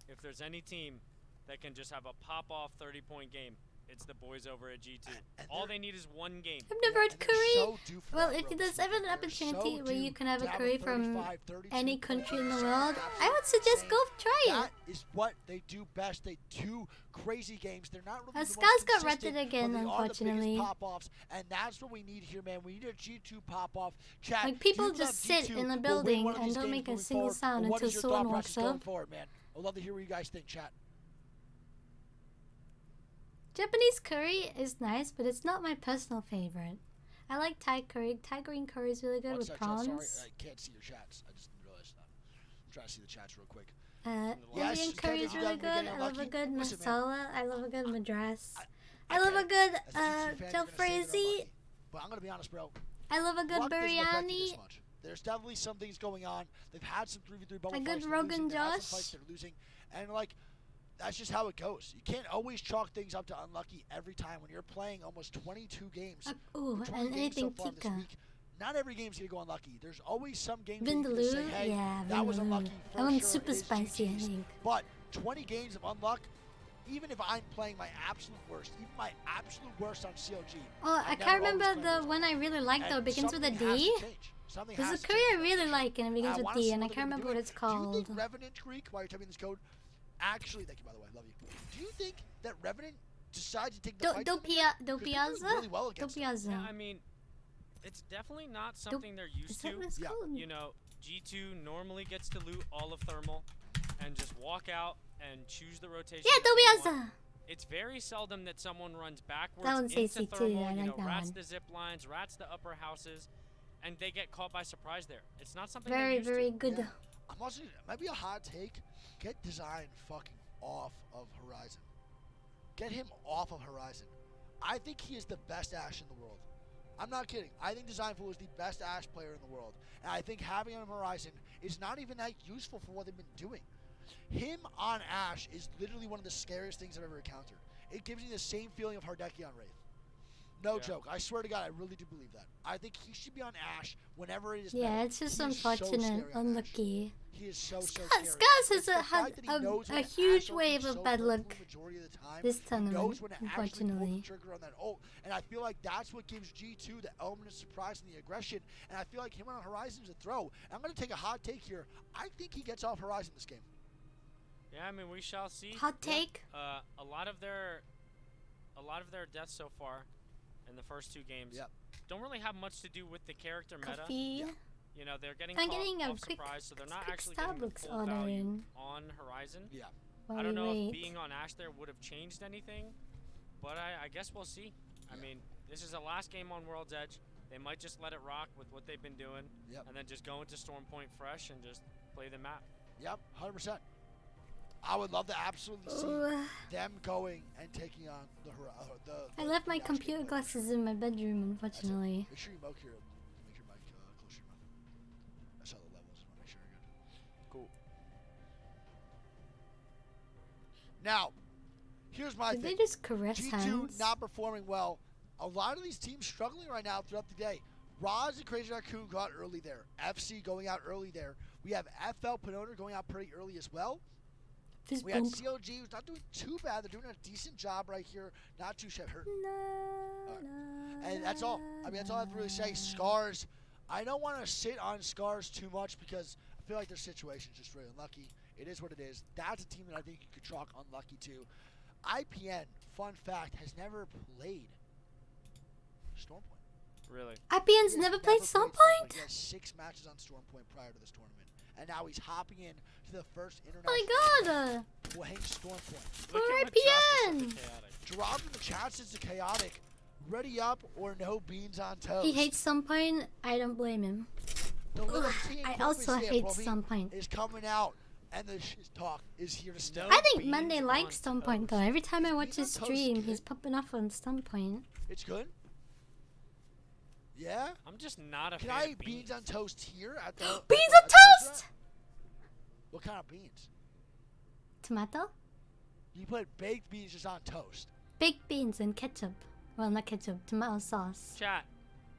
if there's any team that can just have a pop-off 30-point game, it's the boys over at G2. All they need is one game. I've never had curry. Well, if there's ever an opportunity where you can have a curry from any country in the world, I would suggest go try it. That is what they do best. They do crazy games. They're not really the Scars most got consistent, rented again, but they unfortunately. are the biggest pop-offs, and that's what we need here, man. We need a G2 pop-off. Chat, Like, people do you just love sit G2 in the will win building one of and these don't games make a moving single forward? sound What until is your someone thought walks process going up. forward, man? I'd love to hear what you guys think, chat. Japanese curry is nice, but it's not my personal favorite. I like Thai curry. Thai green curry is really good What's with that, chat? prawns. Sorry, I can't see your chats. I just realized that. I'm trying to see the chats real quick. Indian Yes, curry is Kevin, really you good. getting I love a lucky? good Listen, man, masala. I love a good madras. I love a good jalfrezi. But I'm gonna be honest, bro. I love a good Luck doesn't affect you this biryani. much. There's definitely some things going on. They've had some 3v3 bubble A fights. good They're Rogan losing. They've had some Josh. fights they're losing, and like that's just how it goes. You can't always chalk things up to unlucky every time when you're playing almost 22 games. Ooh, or 20 and games so anything far this tikka. week. Not every game's gonna go unlucky. There's always some games where you can just say, Vindaloo, hey, yeah, that was unlucky. Vindaloo. For That one's sure, super it is spicy, I GG's. think. But 20 games of unluck, even if I'm playing my absolute worst, even my absolute worst on CLG. Oh, I can't remember the one I really like though. It begins with a D. There's a curry I really like and it begins with D, and I can't remember what it's Do you called. think Revenant Greek, while you're typing this code, actually, thank you by the way, love you. Do you think that Revenant decides to take the fight? Dopiaza? Well against them. Dopiaza. Yeah, I mean, it's definitely not something they're used to. Yeah. You know, G2 normally gets to loot all of Thermal and just walk out and choose the rotation. Yeah, that they Dopiaza. want. It's very seldom that someone runs backwards That one's into AC too, Thermal, I you like know, that rats one. the zip lines, rats the upper houses, and they get caught by surprise there. It's not something Very, they're used very to. good. I'm also, maybe a hot take, get Design fucking off of Horizon. Get him off of Horizon. I think he is the best Ashe in the world. I'm not kidding. I think Designful is the best Ashe player in the world. And I think having him on Horizon is not even that useful for what they've been doing. Him on Ashe is literally one of the scariest things I've ever encountered. It gives me the same feeling of Hardeki on Wraith. No joke. I swear to God, I really do believe that. I think he should be on Ashe whenever it is. Yeah, it's just unfortunate, unlucky. He is so scary. Scars has had a huge wave of bad luck this tournament, unfortunately. Trigger on that ult, and I feel like that's what gives G2 the element of surprise and the aggression. And I feel like him on Horizon is a throw. I'm going to take a hot take here. I think he gets off Horizon this game. Yeah, I mean, we shall see. Hot take. A lot of their deaths so far in the first 2 games don't really have much to do with the character meta. Coffee. You know, they're getting I'm caught getting a off quick- surprise, so they're not quick actually getting the Starbucks full order value in. on Horizon. Yeah. While I don't we know wait. if being on Ashe there would have changed anything, but I guess we'll see. I mean, this is the last game on World's Edge. They might just let it rock with what they've been doing, and then just go into Stormpoint fresh and just play the map. Yep, 100%. I would love to absolutely see them going and taking on the I left my computer glasses in my bedroom, unfortunately. Make sure you make your mic close to your mouth. I saw the levels. I want to make sure you're good. Cool. Now, here's my Did thing. they just caress G2 hands? not performing well. A lot of these teams struggling right now throughout the day. Roz and Crazy Raccoon got early there. FC going out early there. We have FL Penoner going out pretty early as well. Fist We had bump. COG, who's not doing too bad. They're doing a decent job right here. Not too hurt. And that's all. I mean, that's all I have to really say. Scars. I don't want to sit on Scars too much because I feel like their situation's just really unlucky. It is what it is. That's a team that I think you could chalk unlucky to. IPN, fun fact, has never played Stormpoint. Really? IPN's never played Stormpoint? He has 6 matches on Stormpoint prior to this tournament. And now he's hopping in to the first international. Oh my god! Playing Stormpoint. For IPN! Dropped in the chat says the Chaotic. Ready up or no beans on toast. He hates Stormpoint. I don't blame him. Ugh, I also hate Stormpoint. Is coming out. And the talk is here to stay. I think Monday likes Stormpoint though. Every time I watch his stream, he's popping off on Stormpoint. It's good? Yeah? I'm just not a fan. fan Can I of eat beans on toast here at the beans on toast? What kind of beans? Tomato? You put baked beans just on toast. Baked beans and ketchup. Well, not ketchup, tomato sauce. Chat,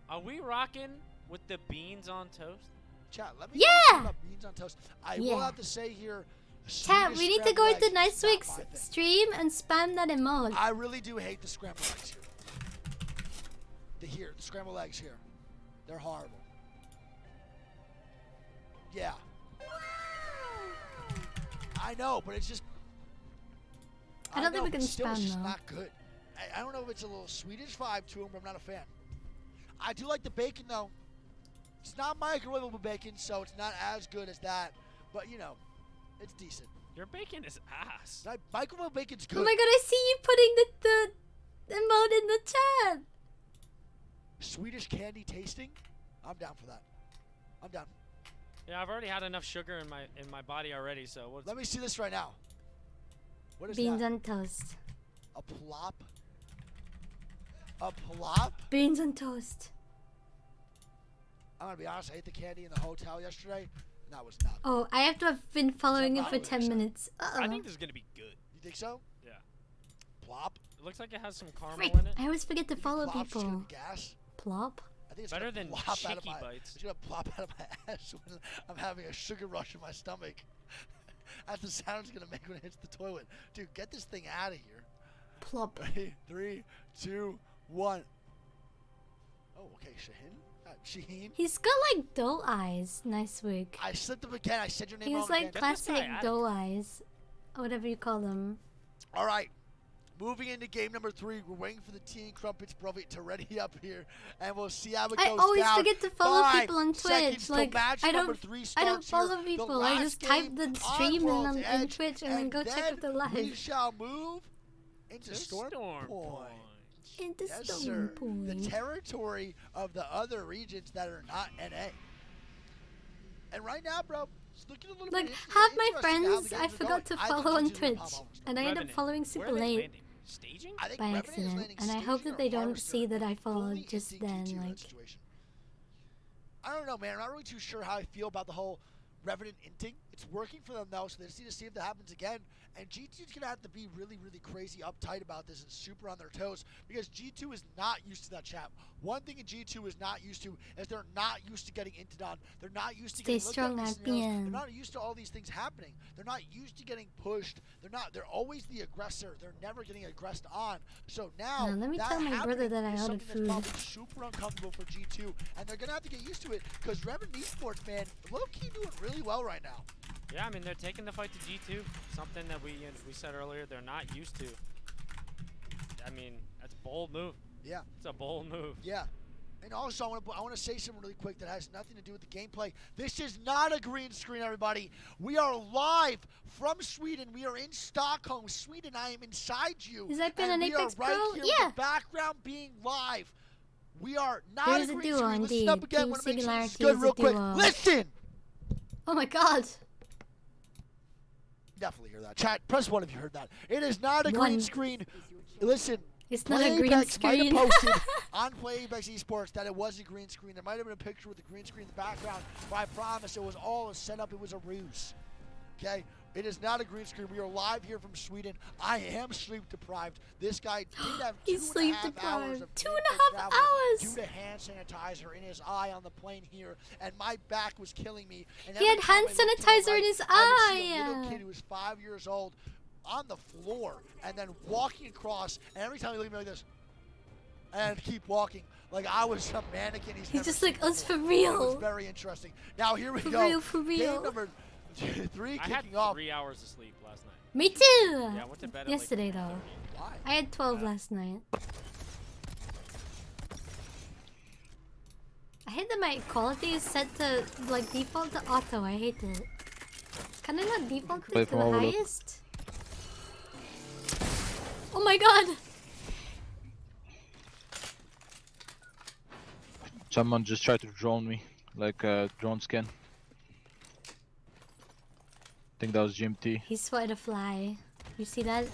are we rocking with the beans on toast? Chat, let me Yeah! about beans on toast. I will have to say here. Chat, we need to go into next week's stream and spam that emote. I really do hate the scrambled eggs here. The scrambled eggs here. They're horrible. Yeah. I know, but it's just. I don't think we can still, spam it's just though. not good. I don't know if it's a little Swedish vibe to them, but I'm not a fan. I do like the bacon though. It's not microwavable bacon, so it's not as good as that. But you know, it's decent. Your bacon is ass. Microwave bacon's good. Oh my god, I see you putting the emote in the chat. Swedish candy tasting? I'm down for that. I'm down. Yeah, I've already had enough sugar in my body already, so Let me see this right now. What is Beans that? on toast. A plop? A plop? Beans on toast. I'm gonna be honest, I ate the candy in the hotel yesterday, and that was not good. Oh, I have to have been following him for 10 minutes. I think this is gonna be good. You think so? Yeah. Plop? It looks like it has some caramel Frick, in it. I always forget to follow Plop's just gonna people. be gas? Plop? I think it's Better gonna than plop out of Chicky my, Bites. It's gonna plop out of my ass when I'm having a sugar rush in my stomach. That's the sound it's gonna make when it hits the toilet. Dude, get this thing out of here. Plop. Ready? 3, 2, 1. Oh, okay, Shaheen. He's got like doe eyes. Nice wig. I slipped up again. I said your name He wrong was like again. classic doe eyes. Or whatever you call them. All right. Moving into game number 3, we're waiting for the Teen Crumpets Brovy to ready up here, and we'll see how it goes I always down. forget to follow 5 people on seconds Twitch. till Like match I number don't 3 I starts don't follow here. people. The I last just type game the on stream in World's in Edge, Twitch and then go check out the live. We shall move into Storm Point. Into Yes, Storm sir. Point. The territory of the other regions that are not NA. And right now, bro, it's looking a little Like bit half my interesting how the friends I games are forgot to going. I follow on think Twitch, GG will pop and I end up Revenant. following super Where are they late landing? Staging? I think by Revenant is accident, landing and I hope staging that or they don't Harvester. see that I followed Only just in then. CT2 in Like that situation. I don't know, man. I'm not really too sure how I feel about the whole Revenant inting. It's working for them, though, so they just need to see if that happens again. And G2's going to have to be really, really crazy uptight about this and super on their toes because G2 is not used to that, chat. One thing G2 is not used to is they're not used to getting inted on. They're not used to getting looked at in these scenarios. They're not used to all these things happening. They're not used to getting pushed. They're always the aggressor. They're never getting aggressed on. So now, let me that tell my brother happening that I is ordered something that's food. probably super uncomfortable for G2, and they're going to have to get used to it because Revenant Esports, man, low-key doing really well right now. Yeah, I mean, they're taking the fight to G2. Something that we said earlier they're not used to. I mean, that's a bold move. Yeah. It's a bold move. Yeah. And also, I want to say something really quick that has nothing to do with the gameplay. This is not a green screen, everybody. We are live from Sweden. We are in Stockholm, Sweden. I am inside you. Has that been and an we are Apex right Pro? here Yeah. with the background being live. We are not There's a a green duo screen. Listen indeed. up again. Team Want to make sure this is Singularity good is real a quick. duo. Listen. Oh my god. Definitely hear that. Chat, press 1 if you heard that. It is not a green screen. Listen. It's not a green Apex might screen. have posted on Play Apex Esports that it was a green screen. There might have been a picture with a green screen in the background, but I promise it was all a setup. It was a ruse. Okay? It is not a green screen. We are live here from Sweden. I am sleep deprived. This guy did have He's 2.5 hours of 2.5 travel hours due to hand sanitizer in his eye on the plane here, and my back was killing me. And He every had time hand I looked to the sanitizer right, in his I would see a eye. little kid who was 5 years old on the floor, and then walking across, and every time he looked at me like this, and keep walking. Like I was a mannequin. He's just like us for It was real. very interesting. Now here we For go. real, for real. Game number 3 I had kicking off. 3 hours of sleep last night. Me too. Yeah, I went to bed at Yesterday like though. 9:30. Why? I had 12 last night. I hate that my quality is set to like default to auto. I hate it. Can I not default Play it to from the overlook. highest? Oh my god! Someone just tried to drone me, like a drone scan. I think that was GMT. He swatted a fly. You see that?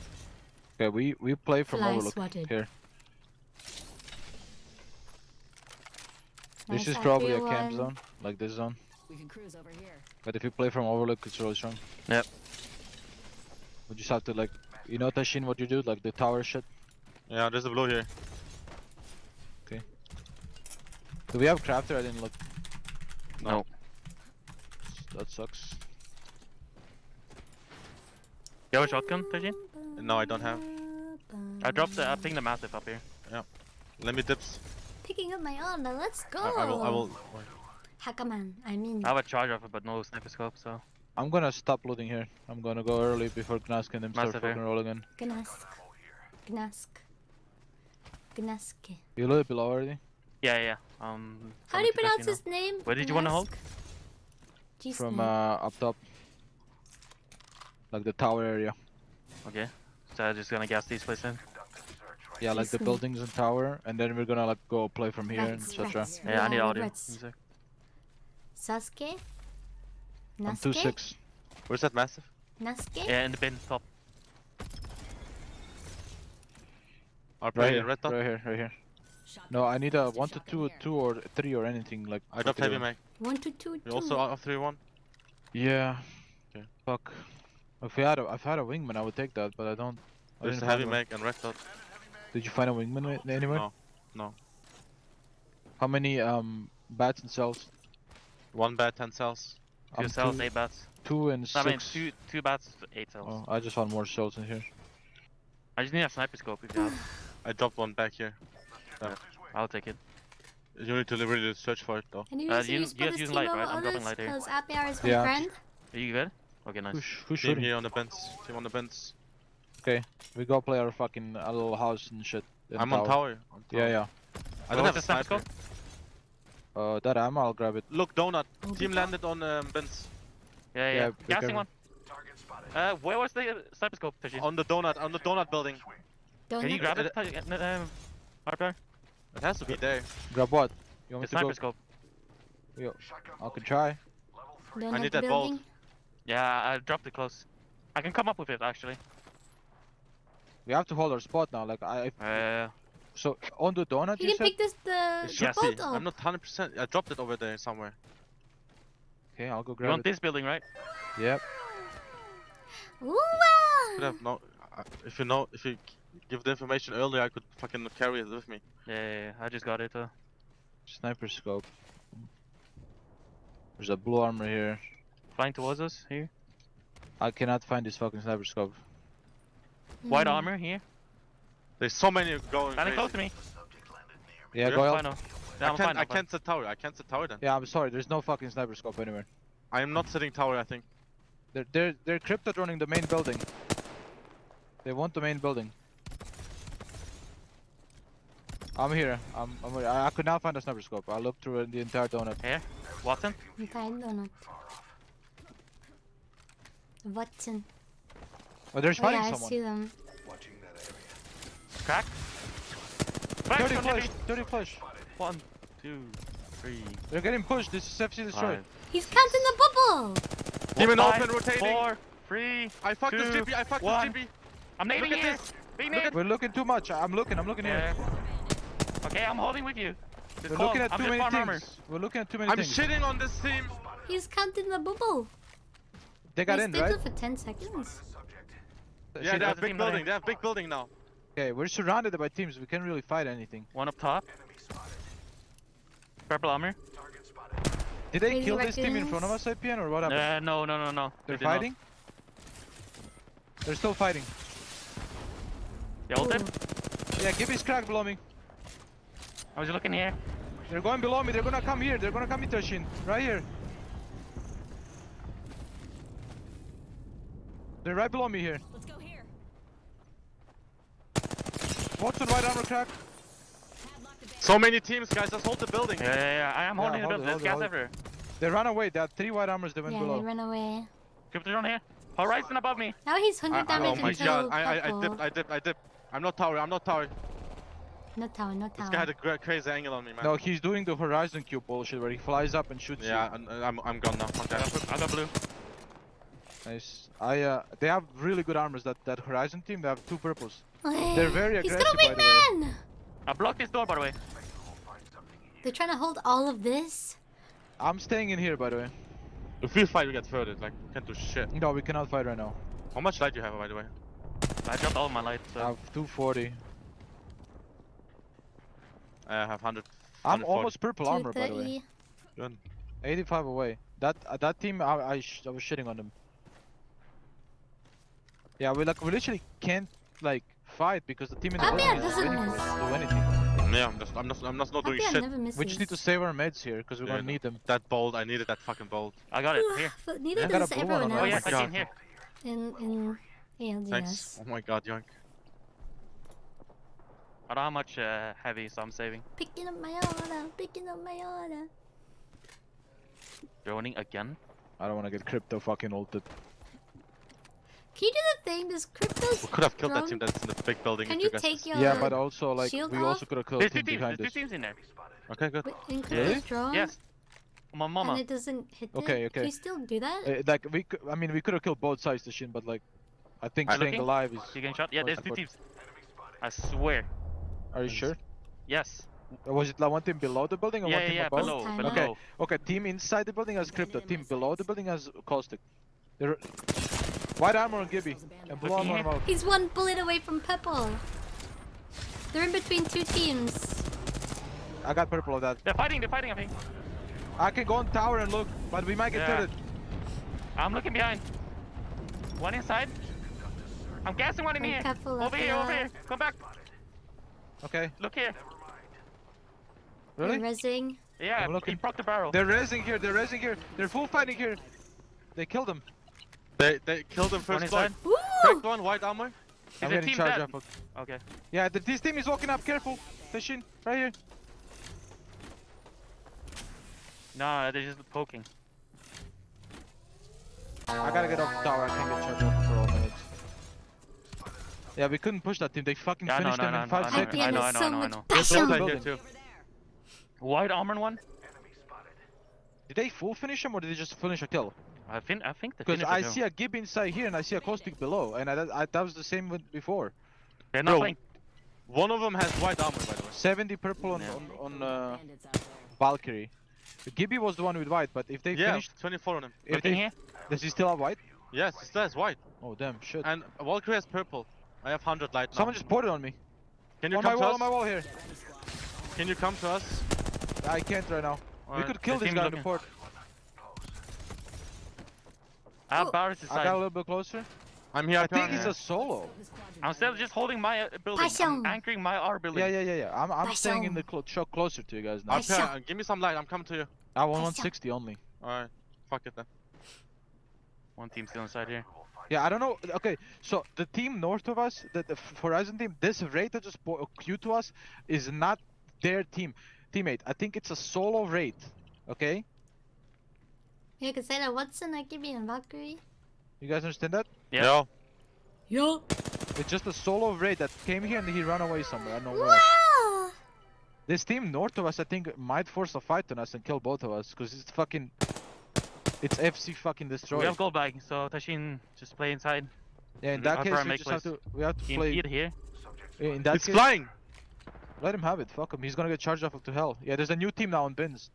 Okay, we play from Fly overlook swatted. here. Nice This is probably a Apricot camp one. zone, like this zone. We can cruise over here. But if you play from overlook, it's really strong. Yep. We just have to like, you know, Tashin, what you do, like the tower shit. Yeah, there's a blue here. Okay. Do we have crafter? I didn't look. No. That sucks. You have a shotgun, Tajin? No, I don't have. I dropped the, I pinged the massive up here. Yeah. Let me dips. Picking up my honor. Let's go. I will. Hackerman. I mean. I have a charge of it, but no sniper scope, so. I'm gonna stop looting here. I'm gonna go early before Gnask and them start Massive fucking here. rolling in. Gnask. Gnask. Gnask. You looted below already? Yeah, yeah. How do you pronounce his name? Where did you want to hold? From up top. Like the tower area. Okay. So I'm just gonna gas these places in. Yeah, like the G-Snake. buildings and tower, and then we're gonna like go play from here, Rats, etc. rats. Yeah, I need Yeah, audio. rats. Music. Sasuke? I'm Nasuke? 2-6. Where's that massive? Nasuke? Yeah, in the bin, top. Right in here, red dot? right here. No, I need a 1 to 2, 2 or 3 or anything like. I dropped heavy mag. 1 to 2 You also off 3-1? Yeah. Okay. Fuck. If I had a wingman, I would take that, but I don't. I There's didn't a heavy find one. mag and red dot. Did you find a wingman anywhere? No. No. How many bats and cells? 1 bat, 10 cells. 2 cells, 8 bats. 2 and 6. I mean, two bats, 8 cells. Oh, I just found more cells in here. I just need a sniper scope if you have. I dropped 1 back here. Yeah, I'll take it. You need to really search for it though. And you You use guys this use team light, over right? I'm dropping others light here. because APR is my Yeah. friend. Are you good? Okay, nice. Who's Team shooting? here on the bench. Team on the bench. Okay, we go play our fucking little house and shit. in I'm on tower. Yeah, yeah. I don't have a the sniper sniper. That ammo, I'll grab it. Look, donut. Team landed on bench. Yeah, Yeah, yeah. be Gassing careful. one. Where was the sniper scope, Tashi? On the donut building. Can you grab it, Harper? It has to be there. Grab what? You want The me to sniper go? scope. Yo, I can try. Don't I have need the that building. bolt. Yeah, I dropped it close. I can come up with it, actually. We have to hold our spot now. Like So on the donut, You you can said? pick this the It should bolt be. up. I'm not 100%. I dropped it over there somewhere. Okay, I'll go You grab want it. this building, right? Yep. Ooh, Could have no. If you give the information earlier, I could fucking carry it with me. Yeah, I just got it. Sniper scope. There's a blue armor here. Flying towards us, here. I cannot find this fucking sniper scope. White armor, here. There's so many going. Landing crazy. close to me. Yeah, Yeah, go Final. out. Yeah, I'm fine, I I'm fine. can't set tower. I can't set tower then. Yeah, I'm sorry. There's no fucking sniper scope anywhere. I am not setting tower. I think. They're crypto droning the main building. They want the main building. I'm here. I could not find a sniper scope. I looked through the entire donut. Here, Watson. Entire donut. Watson. Oh, there's Oh fighting yeah, I someone. see them. Crack. 30 flush. 30 flush. 1, 2, 3. They're getting pushed. This is FC destroyed. 5. He's counting the bubble. Demon 5, open, rotating. 4, 3. I fucked this 2, GP. I fucked 1. this GP. I'm nading Look at here. this. Being Look naded. We're looking too much. I'm looking Yeah. here. Okay, I'm holding with you. Just We're call. looking at I'm too just many farm things. armor. We're looking at too many I'm things. shitting on this team. He's counting the bubble. They got in, stayed right? there for 10 seconds. Yeah, they have big building. They have big building now. Okay, we're surrounded by teams. We can't really fight anything. One up top. Purple armor. Did they Crazy kill this team in raccoons. front of us, IPN, or what happened? No. They're They did not. fighting? They're still fighting. They ulted? Yeah, Gibby's cracked below me. I was looking here. They're going below me. They're gonna come here. They're gonna come into Tashin. Right here. They're right below me here. Let's go here. Watson, white armor crack. So many teams, guys. Let's hold the building. Yeah. I am holding hold it up. it, There's hold it, gas hold it. everywhere. They ran away. They had 3 white armors. They went Yeah, below. they ran away. Keep the drone here. Horizon above me. Now he's 100 damage Oh my until god. purple. I dipped. I'm not tower. No tower, no This tower. guy had a crazy angle on me, man. No, he's doing the horizon cube bullshit where he flies up and shoots Yeah, I'm gone now. Okay. I got blue. you. Nice. They have really good armors. That horizon team. They have 2 purples. They're very He's aggressive, got a by the way. wingman! I blocked this door, by the way. They're trying to hold all of this? I'm staying in here, by the way. If we fight, we get further. Like, we can't do shit. No, we cannot fight right now. How much light do you have, by the way? I dropped all my lights. I have 240. I have 100. I'm 140. almost purple armor, by the way. 230. Good. 85 away. That team, I was shitting on them. Yeah, we literally can't like fight because the team in the Happy building doesn't is miss. do anything. Yeah, I'm just not doing Happy shit. never misses. We just need to save our meds here because we're Yeah, gonna need them. That bolt, I needed that fucking bolt. I got it. Here. But neither Yeah, got does a blue one everyone on Oh, else yes, I see here. in ALGS. Thanks. Oh my god, Yoink. I don't have much heavy, so I'm saving. Picking up my order, picking up my order. Droning again. I don't want to get crypto fucking ulted. Can you do the thing? Does Crypto's We could have killed that drone- team that's in the big building. Can if you guys take your Yeah, but also like shield we off? also could have killed There's team 2 teams. behind There's us. 2 teams in there. Okay, good. in Crypto's Really? drone? Yes. My mama. And it doesn't hit it? Okay, Can okay. you still do that? Like I mean, we could have killed both sides to Shin, but like, I think Are you staying looking? alive is. You getting shot? Yeah, there's 2 important. teams. I swear. Are you sure? Yes. Was it like one team below the building or one team Yeah, above? below, Time. below. Okay, okay. Team inside the building has crypto. Team below the building has caustic. They're white armor on Gibby and blue Looking armor on here. Mouth. He's one bullet away from purple. They're in between 2 teams. I got purple of that. They're fighting, I think. I can go on tower and look, but we might get Yeah. turret. I'm looking behind. One inside. I'm gassing one in Be here. careful Over of here, the- over here. Come back. Okay. Look here. Really? They're rezzing. Yeah, I'm looking. he proc the barrel. They're raising here. They're raising here. They're full fighting here. They killed him. They killed him One first inside. blood. Woo! Cracked one, white armor. I'm a getting team charged dead. up. Okay. Yeah, this team is walking up. Careful. Tashin, right here. No, they're just poking. I gotta get off the tower. I can't get charged up for all minutes. Yeah, we couldn't push that team. They fucking Yeah, finished no, them no, in no, 5 no, seconds. I know, There's I so know, I much know. There's passion. one here too. White armored one. Did they full finish him or did they just finish a kill? I think they Because finished I it, see a Gib inside here and I see a caustic below, and that was the same with before. They're not Bro, playing. one of them has white armor, by the way. 70 purple on Bandits out there. Valkyrie. Gibby was the one with white, but if they Yeah, finished, 24 on him. if Looking they, here. does he still have white? Yes, he still has white. Oh damn, shit. And Valkyrie has purple. I have 100 light now. Someone just poured it on me. Can you On come my to wall, us? on my wall here. Can you come to us? I can't right now. We Alright, could kill the this team guy in the looking. port. I have barrels I got a inside. little bit closer. I'm here. I think yeah. he's a solo. I'm still just holding my building. I'm Passion. anchoring my R building. Yeah. I'm staying in the shot closer to you guys now. Up here, give me some light. I'm coming to you. I want 160 only. Alright, fuck it then. One team still inside here. Yeah, I don't know. Okay, so the team north of us, the Horizon team, this raid that just queued to us is not their teammate. I think it's a solo raid. Okay? You can say that Watson, Akibi, and Valkyrie. You guys understand that? Yeah. Yo. It's just a solo raid that came here and he ran away somewhere. I don't know where. Wow. This team north of us, I think, might force a fight on us and kill both of us because it's fucking. It's FC fucking destroyed. We have gold bag, so Tashin just play inside. Yeah, in that I'll case, try and we make just have plays. to. We have to Team play. feed here. In that It's case, flying! let him have it. Fuck him. He's gonna get charged off to hell. Yeah, there's a new team now on bins.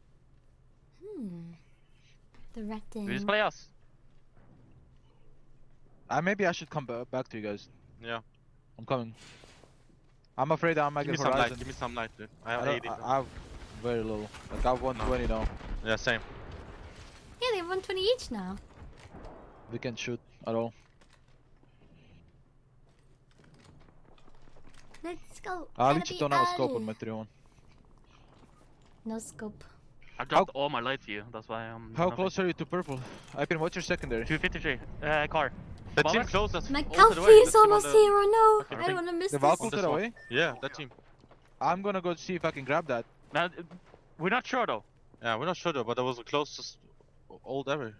The rat team. We just play us. Maybe I should come back to you guys. Yeah. I'm coming. I'm afraid I might Give me get some Horizon. light. Give me some light, dude. I have don't- 80. I have very little. Like I have 120 now. Yeah, same. Yeah, they have 120 each now. We can't shoot at all. Let's go. I literally don't have a scope on my 3-1. No scope. I dropped all my light view, that's why I'm... How close are you to purple? I've what's your secondary? 253. Car. The team closest. My coffee is almost here, or no? I don't want to miss The this. Valkyrie to the way? Yeah, that team. I'm gonna go see if I can grab that. Now, we're not sure though. Yeah, we're not sure though, but that was the closest old ever.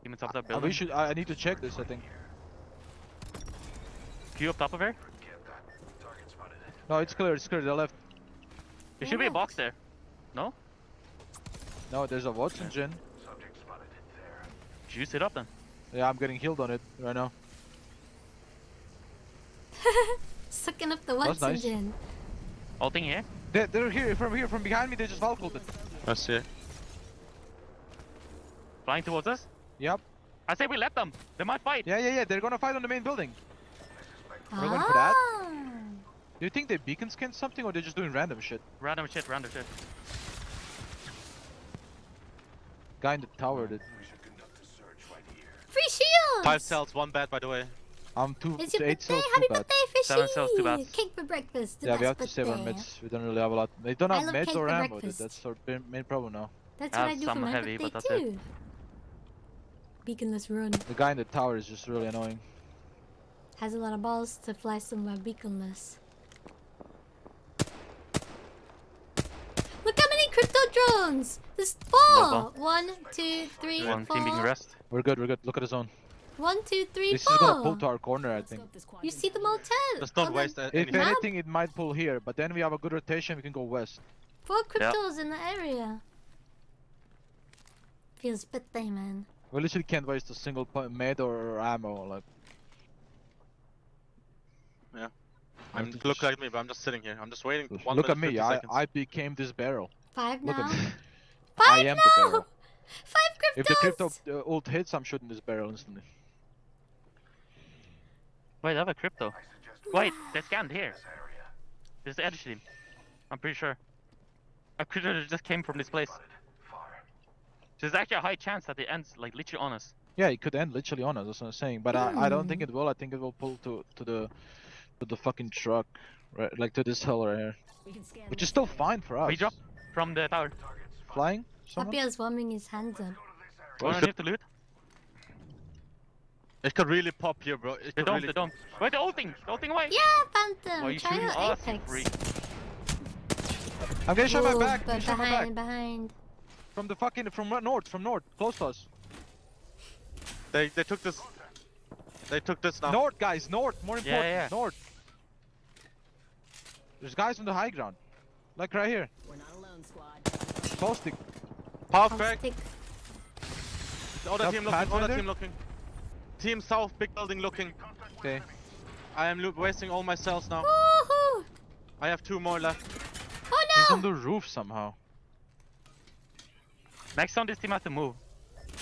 Team on top of that building. I need to check this, I think. Q up top of her? No, it's clear, they left. There should be a box there. No? No, there's a Watson gen. Juice it up then. Yeah, I'm getting healed on it right now. Sucking up the That's Watson nice. gen. All thing here? They're here, from behind me, they just Valkyried it. I see it. Flying towards us? Yep. I say we let them. They might fight. Yeah, they're gonna fight on the main building. We're going for that. Do you think they beacon scan something or they're just doing random shit? Random shit. Guy in the tower did. Free shields! 5 cells, 1 bad by the way. I'm 2 It's your 8 birthday. cells, Happy 2 bad. birthday, Fishy! 7 cells, 2 bad. Cake for breakfast. Yeah, we have to Best save our birthday. meds. We don't really have a lot. They don't I have love meds cake or for ammo. breakfast. That's our main problem now. That's I what I have do for some my heavy, birthday but that's it. too. Beaconless run. The guy in the tower is just really annoying. Has a lot of balls to fly somewhere beaconless. Look how many crypto drones! There's 4! 1, 2, 3, 4. One team being rest. We're good. Look at the zone. 1, 2, 3, This 4. is gonna pull to our corner, I think. You see them all 10. Just don't on waste the If map. anything, it might pull here, but then we have a good rotation, we can go west. 4 cryptos in the area. Feels birthday, man. We literally can't waste a single med or ammo, like. Yeah. Look like me, but I'm just sitting here. I'm just waiting. Look at me, 50 I seconds. became this barrel. 5 Look now. at me. 5 I am the now. barrel. 5 cryptos. If the crypto ult hits, I'm shooting this barrel instantly. Wait, I have a crypto. Wait, they scanned here. This is the edge team. I'm pretty sure. A crypto just came from this place. There's actually a high chance that it ends like literally on us. Yeah, it could end literally on us, that's what I'm saying. But I don't think it will. I think it will pull to the fucking truck, right? Like to this hill right here. Which is still fine for us. We drop from the tower. Flying? Someone? Papia's warming his hands up. Go underneath the loot. It could really pop here, bro. It They could don't, really... they don't. Wait, the ulting away. Yeah, Phantom. Why are you Try shooting your us, you Apex. freak? I'm getting shot by Ooh, back. but Getting shot by back. behind. From the fucking from north, close to us. They took this. They took this now. North, guys, north. More important, yeah. north. There's guys on the high ground, like right here. We're not alone, squad. Posting. Power crack. Stick. The other That team looking. Other Pathfinder? team looking. Team south, big building looking. Okay. I am wasting all my cells now. Woohoo! I have 2 more left. Oh He's no! on the roof somehow. Next time this team has to move.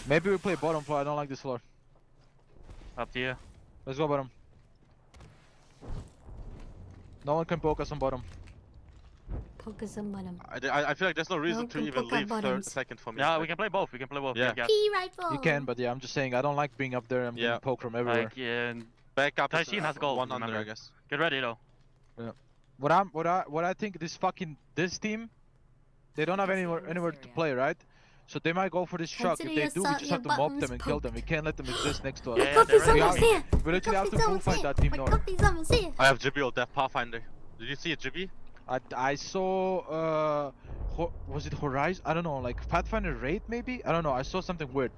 Maybe we play bottom floor. I don't like this floor. Up to you. Let's go bottom. No one can poke us on bottom. Focus on bottom. I feel like there's no reason No, to can even poke our leave bottoms. second for me. Yeah, we can play both. We can play both. Yeah. Yeah. Key rifle. You can, but yeah, I'm just saying I don't like being up there and being poked from everywhere. Like, yeah. Back up. Taishin has gold. One under, remember. I guess. Get ready though. Yeah. What I think this team, they don't have anywhere to play, right? So they might go for this truck. If Consider they do, we just have to mob them and kill them. We can't let them exist next to us. Yeah, Coffee's they're almost ready. here. We literally have to Coffee's full almost fight here. that team My north. coffee's almost here. I have Jibby ult, that Pathfinder. Did you see a Jibby? I saw was it Horizon? I don't know, like Pathfinder raid maybe? I don't know. I saw something weird.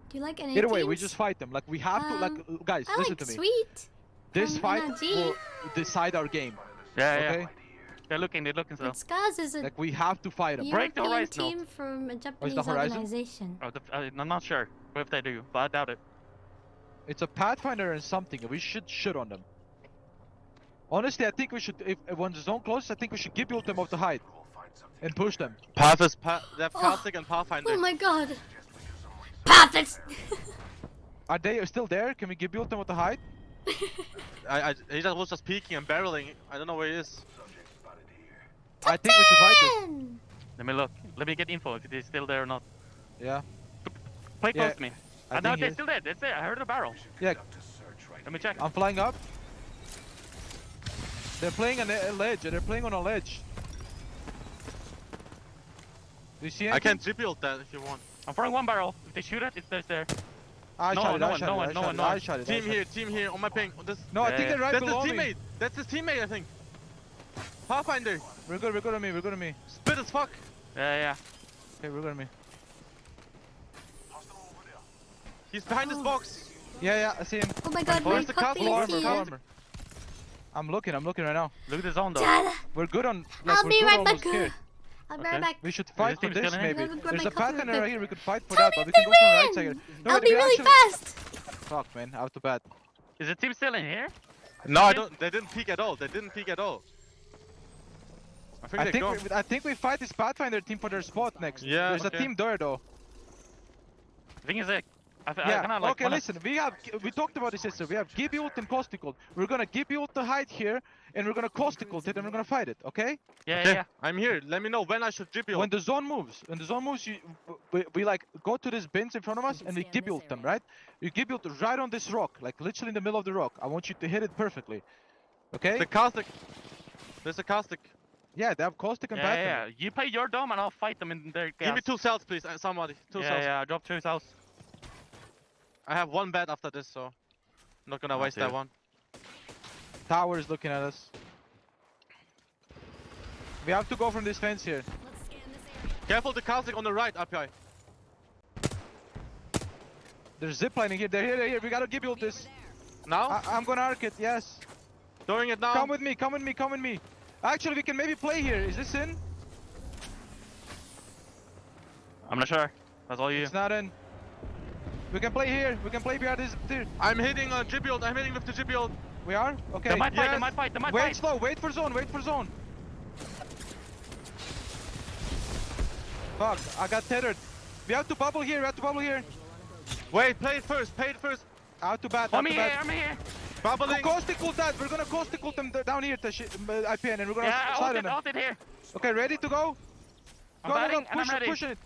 Do you like any Either way, we teams? just fight them. Like we have to, like guys, I listen like to me. Sweet. This from fight NRG. will decide our game. Yeah, Okay? yeah. They're looking so. But Scars is a Like we have to fight them. Break the European horizon. team from a Japanese horizon? organization. Oh, I'm not sure if they do, but I doubt it. It's a Pathfinder and something. We should shit on them. Honestly, I think we should. If when the zone closes, I think we should give them off the height and push them. They have Classic and Pathfinder. Oh my god. Perfect. Are they still there? Can we give build them with the height? He just was just peeking and barreling. I don't know where he is. I think we should fight this. Let me look. Let me get info if he's still there or not. Yeah. Play close to me. I No, think they're still there. That's it. I heard a barrel. Yeah. Let me check. I'm flying up. They're playing on a ledge. They're playing on a ledge. Do you see anything? I can rebuild that if you want. I'm throwing one barrel. If they shoot it, it's there. I No shot it. Team here, on my ping. On this. No, I think they're right That's below his me. teammate. That's his teammate, I think. Pathfinder. We're good on me. Spit as fuck. Yeah. Okay, we're good on me. He's behind this box. Yeah, I see him. Oh my god, Where's my the puppy castle? is here. Armor. I'm looking right now. Look at the zone though. Dad. We're good on. I'll we're be good right almost back. here. I'll be right back. We should fight for team's this gonna maybe. Let me grab There's my a couple pattern real right quick. here. We could fight for Tell that, me but if we can they go from right win. side. No, I'll wait, be we really actually- fast. Fuck, man, out to bat. Is the team still in here? No, I don't. They didn't peek at all. I I think we fight this Pathfinder team for their spot next. Yeah, There's a team there though. The thing is, I Yeah. kinda like Okay, listen. We talked about this yesterday. We have Gibby ult and Caustic ult. We're gonna Gibby ult to hide here, and we're gonna Caustic ult it, and we're gonna fight it. Okay? Yeah. I'm here. Let me know when I should drip you. When the zone moves, we like go to these bins in front of us and we Gibby ult them, right? You Gibby ult right on this rock, like literally in the middle of the rock. I want you to hit it perfectly. Okay? The caustic. There's a caustic. Yeah, they have Caustic and Pathfinder. Yeah. You play your dome and I'll fight them in their gas. Give me 2 cells, please. Somebody. 2 cells. Yeah, I dropped 2 cells. I have 1 bed after this, so I'm not gonna waste that one. Tower is looking at us. We have to go from this fence here. Careful the caustic on the right, API. There's ziplining here. They're here. We gotta give you this. Now? I'm gonna arc it. Yes. Throwing it now. Come with me. Actually, we can maybe play here. Is this in? I'm not sure. That's all you. It's not in. We can play here. We can play behind this. I'm hitting a Gibild. I'm hitting with the Gibild. We are? Okay. They might fight. Wait slow. Wait for zone. Fuck. I got tethered. We have to bubble here. Wait, play it first. Out to bat. I'm here. Bubbling. Caustic ult that. We're gonna caustic ult them down here to IPN, and we're gonna slide on them. Ult it here. Okay, ready to go? I'm Push it.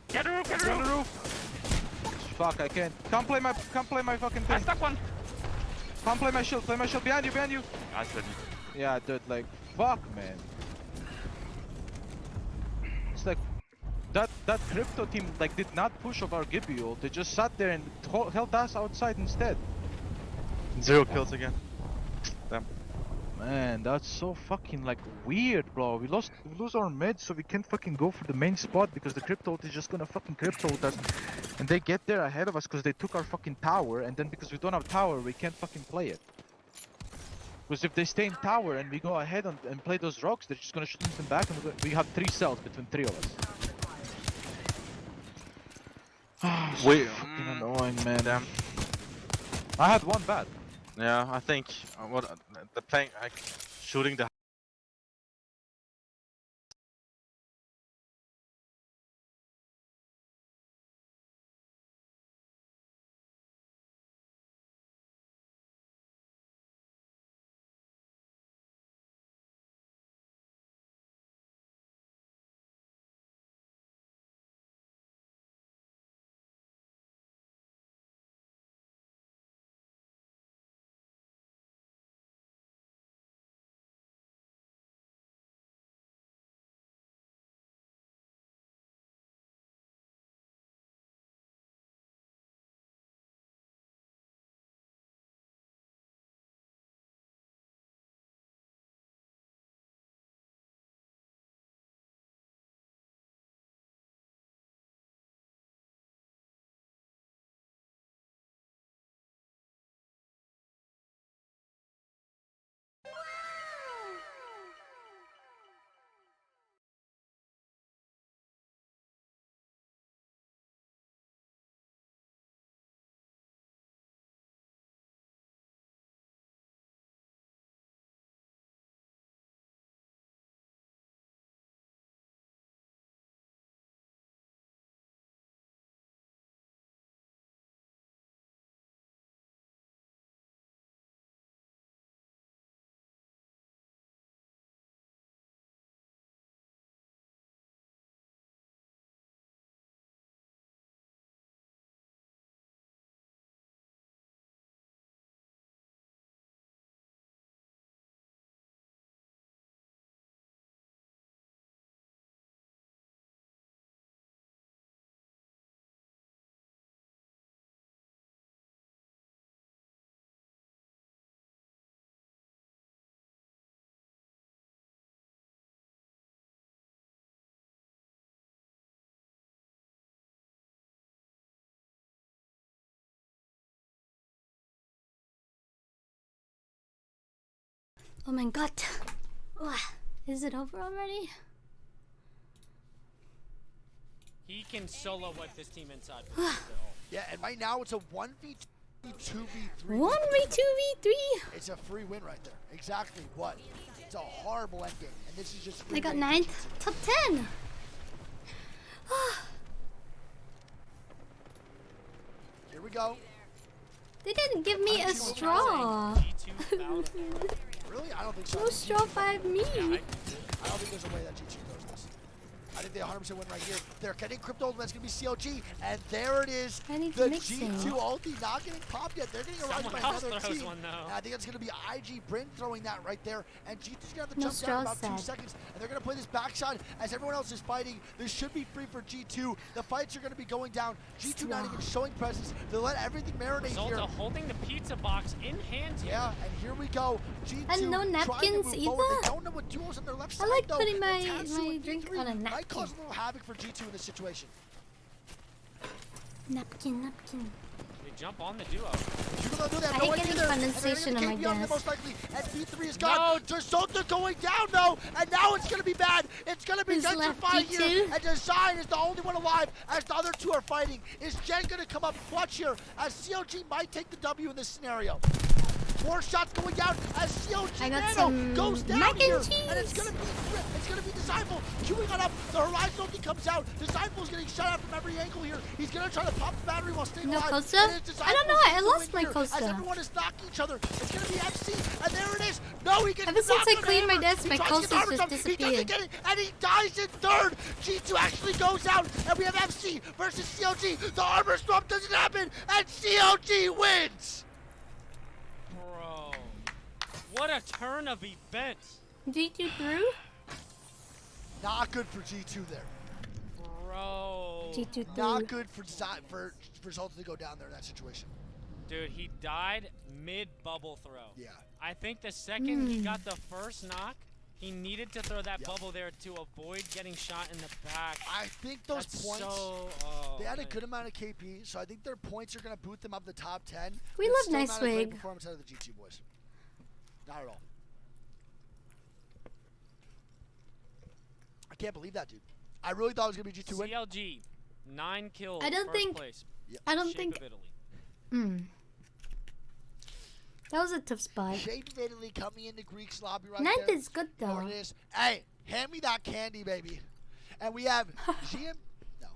Get the roof. Get on the roof. Fuck, I can't. Come play my fucking thing. I stuck one. Come play my shield. Behind you. I couldn't. Yeah, dude, like, fuck, man. It's like, that crypto team, like, did not push off our Gibby ult. They just sat there and held us outside instead. 0 kills again. Damn. Man, that's so fucking, like, weird, bro. We lose our mid, so we can't fucking go for the main spot because the crypto ult is just gonna fucking crypto ult us. And they get there ahead of us because they took our fucking tower, and then because we don't have tower, we can't fucking play it. Because if they stay in tower and we go ahead and play those rocks, they're just gonna shoot them back, and we have 3 cells between 3 of us. So fucking annoying, man. Damn. I had 1 bat. Yeah, I think the playing, shooting the Oh my god. Is it over already? He can solo wipe this team inside. Yeah, and right now it's a 1v2, 2v3. 1v2v3. It's a free win right there. Exactly what? It's a horrible endgame, and this is just. I got 9th, top 10. Here we go. They didn't give me a straw. Really? I don't think so. No straw by me. I don't think there's a way that G2 knows this. I think they 100% win right here. They're getting crypto. That's going to be CLG. And there it is. The G2 ulti not getting popped yet. They're getting arrived by another team. One, though. I think it's going to be IG Bryn throwing that right there. And G2's going to have to jump down in about 2 seconds. And they're going to play this backside as everyone else is fighting. This should be free for G2. The fights are going to be going down. G2 not even showing presence. They let everything marinate here. Resulta holding the pizza box in hand here. Yeah, and here we go. G2 and no napkins either. They don't know what duos on their left side. I like though. putting my drink on a napkin. Might cause a little havoc for G2 in this situation. Napkin. They jump on the duo. I hate getting condensation on my gas. Most likely, and B3 is gone. Resulta going down though, and now it's going to be bad. It's going to be gentrified here, and Design is the only one alive as the other two are fighting. Is Jen going to come up clutch here as CLG might take the W in this scenario? 4 shots going down as CLG Nano goes down here, and it's gonna be Disciple queuing on up. The Horizon ulti comes out. Disciple's getting shot out from every angle here. He's gonna try to pop the battery while staying alive. Costa? I don't know. I lost my Costa. As everyone is knocking each other, it's gonna be FC, and there it is. No, he gets ever since I cleaned my desk, my Costa's just disappeared. He doesn't get it, and he dies in 3rd. G2 actually goes out, and we have FC versus CLG. The armor swap doesn't happen, and CLG wins. What a turn of events. G2 through? Not good for G2 there. Bro. G2 through. Not good for Resulta to go down there in that situation. Dude, he died mid-bubble throw. Yeah. I think the second he got the first knock, he needed to throw that bubble there to avoid getting shot in the back. I think those points, they had a good amount of KP, so I think their points are going to boot them up the top 10. We love nice not a great swig. Performance out of the G2 boys. Not at all. I can't believe that, dude. I really thought it was going to be G2 win. CLG, 9 kills. I don't think. Place. I don't think. That was a tough spot. Shape of Italy coming into Greek's lobby right 9th there. is good though. It is. Hey, hand me that candy, baby. And we have GM. No.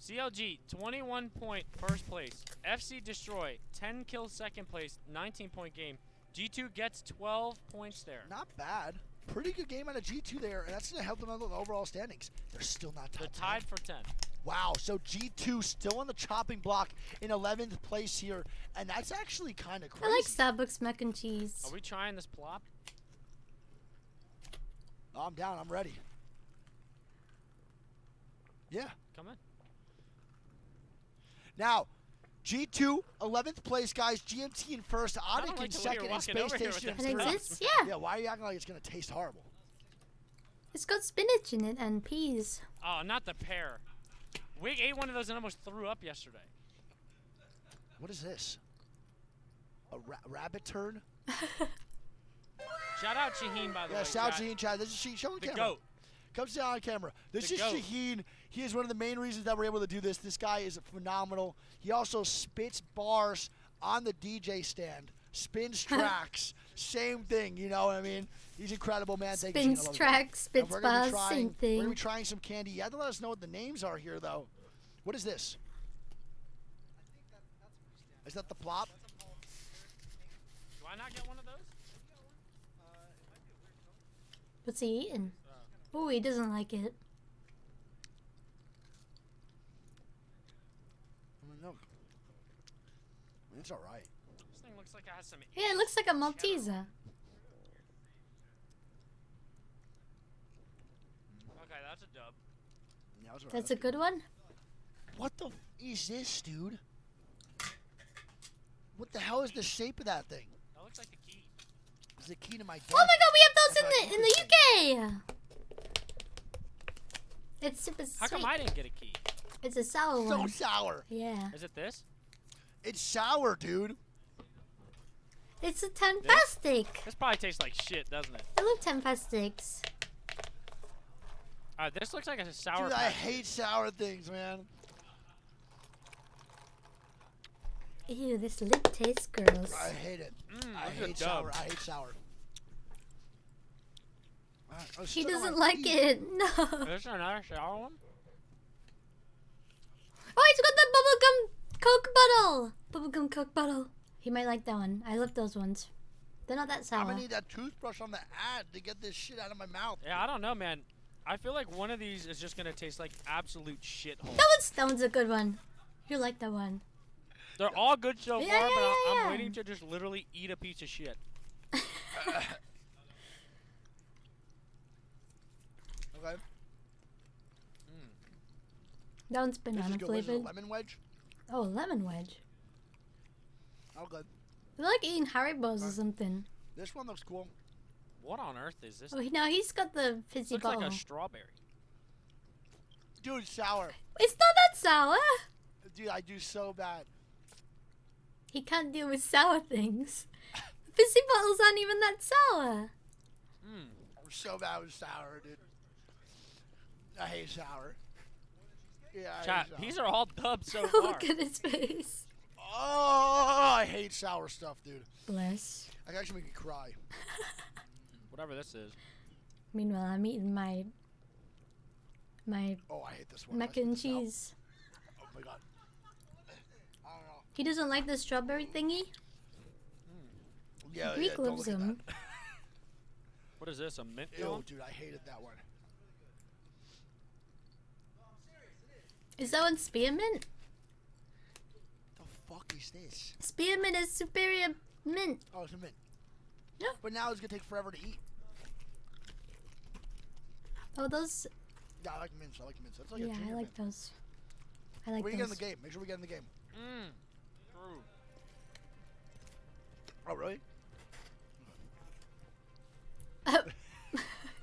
CLG, 21 point first place. FC Destroy, 10 kills second place, 19-point game. G2 gets 12 points there. Not bad. Pretty good game out of G2 there, and that's going to help them out with the overall standings. They're still not top 10. They're tied for 10. Wow, so G2 still on the chopping block in 11th place here, and that's actually kind of crazy. I like Starbucks mac and cheese. Are we trying this plop? Oh, I'm down. I'm ready. Yeah. Come in. Now, G2, 11th place, guys. GMT in first, Onic in second, and Space Station in third. It exists? Yeah. Yeah, why are you acting like it's going to taste horrible? It's got spinach in it and peas. Oh, not the pear. Wig ate one of those and almost threw up yesterday. What is this? A rabbit turd? Shout out Shaheen, by the way. Yeah, shout out Shaheen, Chad. This is Shaheen. Show on camera. GOAT. Come sit on camera. This is Shaheen. He is one of the main reasons that we're able to do this. This guy is phenomenal. He also spits bars on the DJ stand. Spins tracks. Same thing, you know what I mean? He's incredible, man. Thank you, Spins tracks, spits bars, same thing. We're going to be trying some candy. You have to let us know what the names are here, though. What is this? Is that the plop? Do I not get one of those? What's he eating? Oh, he doesn't like it. No. It's all right. This thing looks like it has some. Yeah, it looks like a Malteser. Okay, that's a dub. Yeah, that's That's a good one? What the is this, dude? What the hell is the shape of that thing? That looks like a key. It's the key to my desk. Oh my god, we have those in the UK! It's super sweet. How come I didn't get a key? It's a sour one. So sour. Yeah. Is it this? It's sour, dude. It's a Tempastic. This probably tastes like shit, doesn't it? I love Tempastics. Alright, this looks like a sour. Dude, I hate sour things, man. Ew, this lip tastes gross. I hate it. I look at hate Dub. sour. I hate sour. He doesn't like it. No. Is there another sour one? Oh, he's got the bubblegum Coke bottle. Bubblegum Coke bottle. He might like that one. I love those ones. They're not that sour. I'm gonna need that toothbrush on the ad to get this shit out of my mouth. Yeah, I don't know, man. I feel like one of these is just gonna taste like absolute shithole. That one's a good one. You like that one. They're all good so Yeah, far, yeah, but yeah. I'm waiting to just literally eat a piece of shit. Okay. That one's This is banana good. What is it, flavored. lemon wedge? Oh, lemon wedge. Oh, good. I like eating Haribos or something. This one looks cool. What on earth is this? Oh, no, he's got the fizzy Looks bottle. like a strawberry. Dude, sour. It's not that sour. Dude, I do so bad. He can't deal with sour things. Fizzy bottles aren't even that sour. I'm so bad with sour, dude. I hate sour. Yeah, I Chat, hate sour. these are all dubs so far. Look at his face. Oh, I hate sour stuff, dude. Bless. I can actually make me cry. Whatever this is. Meanwhile, I'm eating my Oh, I hate this one. mac and cheese. Oh my god. I don't know. He doesn't like the strawberry thingy. Yeah, Greek yeah, don't loves look at them. that. What is this? A mint Ew, cone? dude, I hated that one. Is that one spearmint? The fuck is this? Spearmint is superior mint. Oh, it's a mint. Yeah. But now it's gonna take forever to eat. Oh, those. Yeah, I like mints. I like mints. That's like a Yeah, junior I like mint. those. I like We get in those. the game. Make sure we get in the game. True. Oh, really?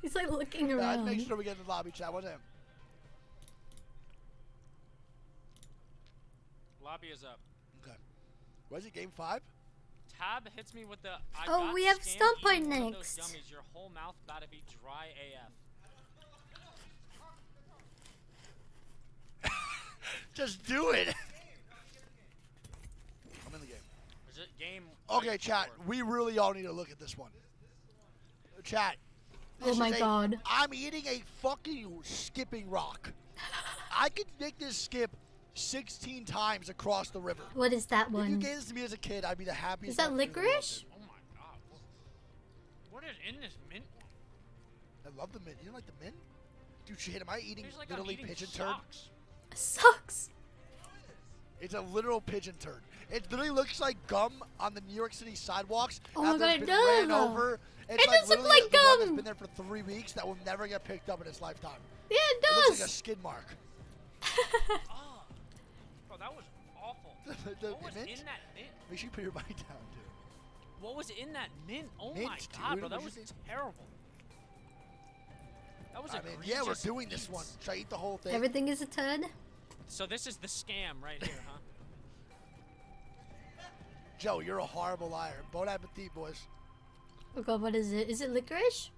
He's like looking Yeah, around. make sure we get in the lobby chat. What's that? Lobby is up. Okay. What is it? Game 5? Tab hits me with the. I Oh, got we have scammed Stomp Point eating one of next. Those gummies. Your whole mouth about to be dry AF. Just do it. I'm in the game. Is it game? Okay, chat. We really all need to look at this one. Chat. Oh my god. I'm eating a fucking skipping rock. I could make this skip 16 times across the river. What is that If you one? gave this to me as a kid, I'd be the happiest. Is that man in the world, licorice? Oh my god. What is in this mint? dude. I love the mint. You don't like the mint? Dude, shit, am I eating Tastes like literally I'm eating pigeon socks. turd? Sucks. It's a literal pigeon turd. It literally looks like gum on the New York City sidewalks. Oh my after god, it's it been ran does. over. It's It does look literally like the one gum. that's been there for 3 weeks that will never get picked up in its lifetime. Yeah, it It looks does. like a skid mark. Bro, that was awful. The What was mint? in that mint? Make sure you put your bite down, dude. What was in that mint? Oh my Mint, god, dude, bro, that what was you think? terrible. That was I mean, yeah, we're doing this one. Should I eat the whole thing? Everything is a turd. So this is the scam right here, huh? Joe, you're a horrible liar. Bon appetit, boys. Oh god, what is it? Is it licorice?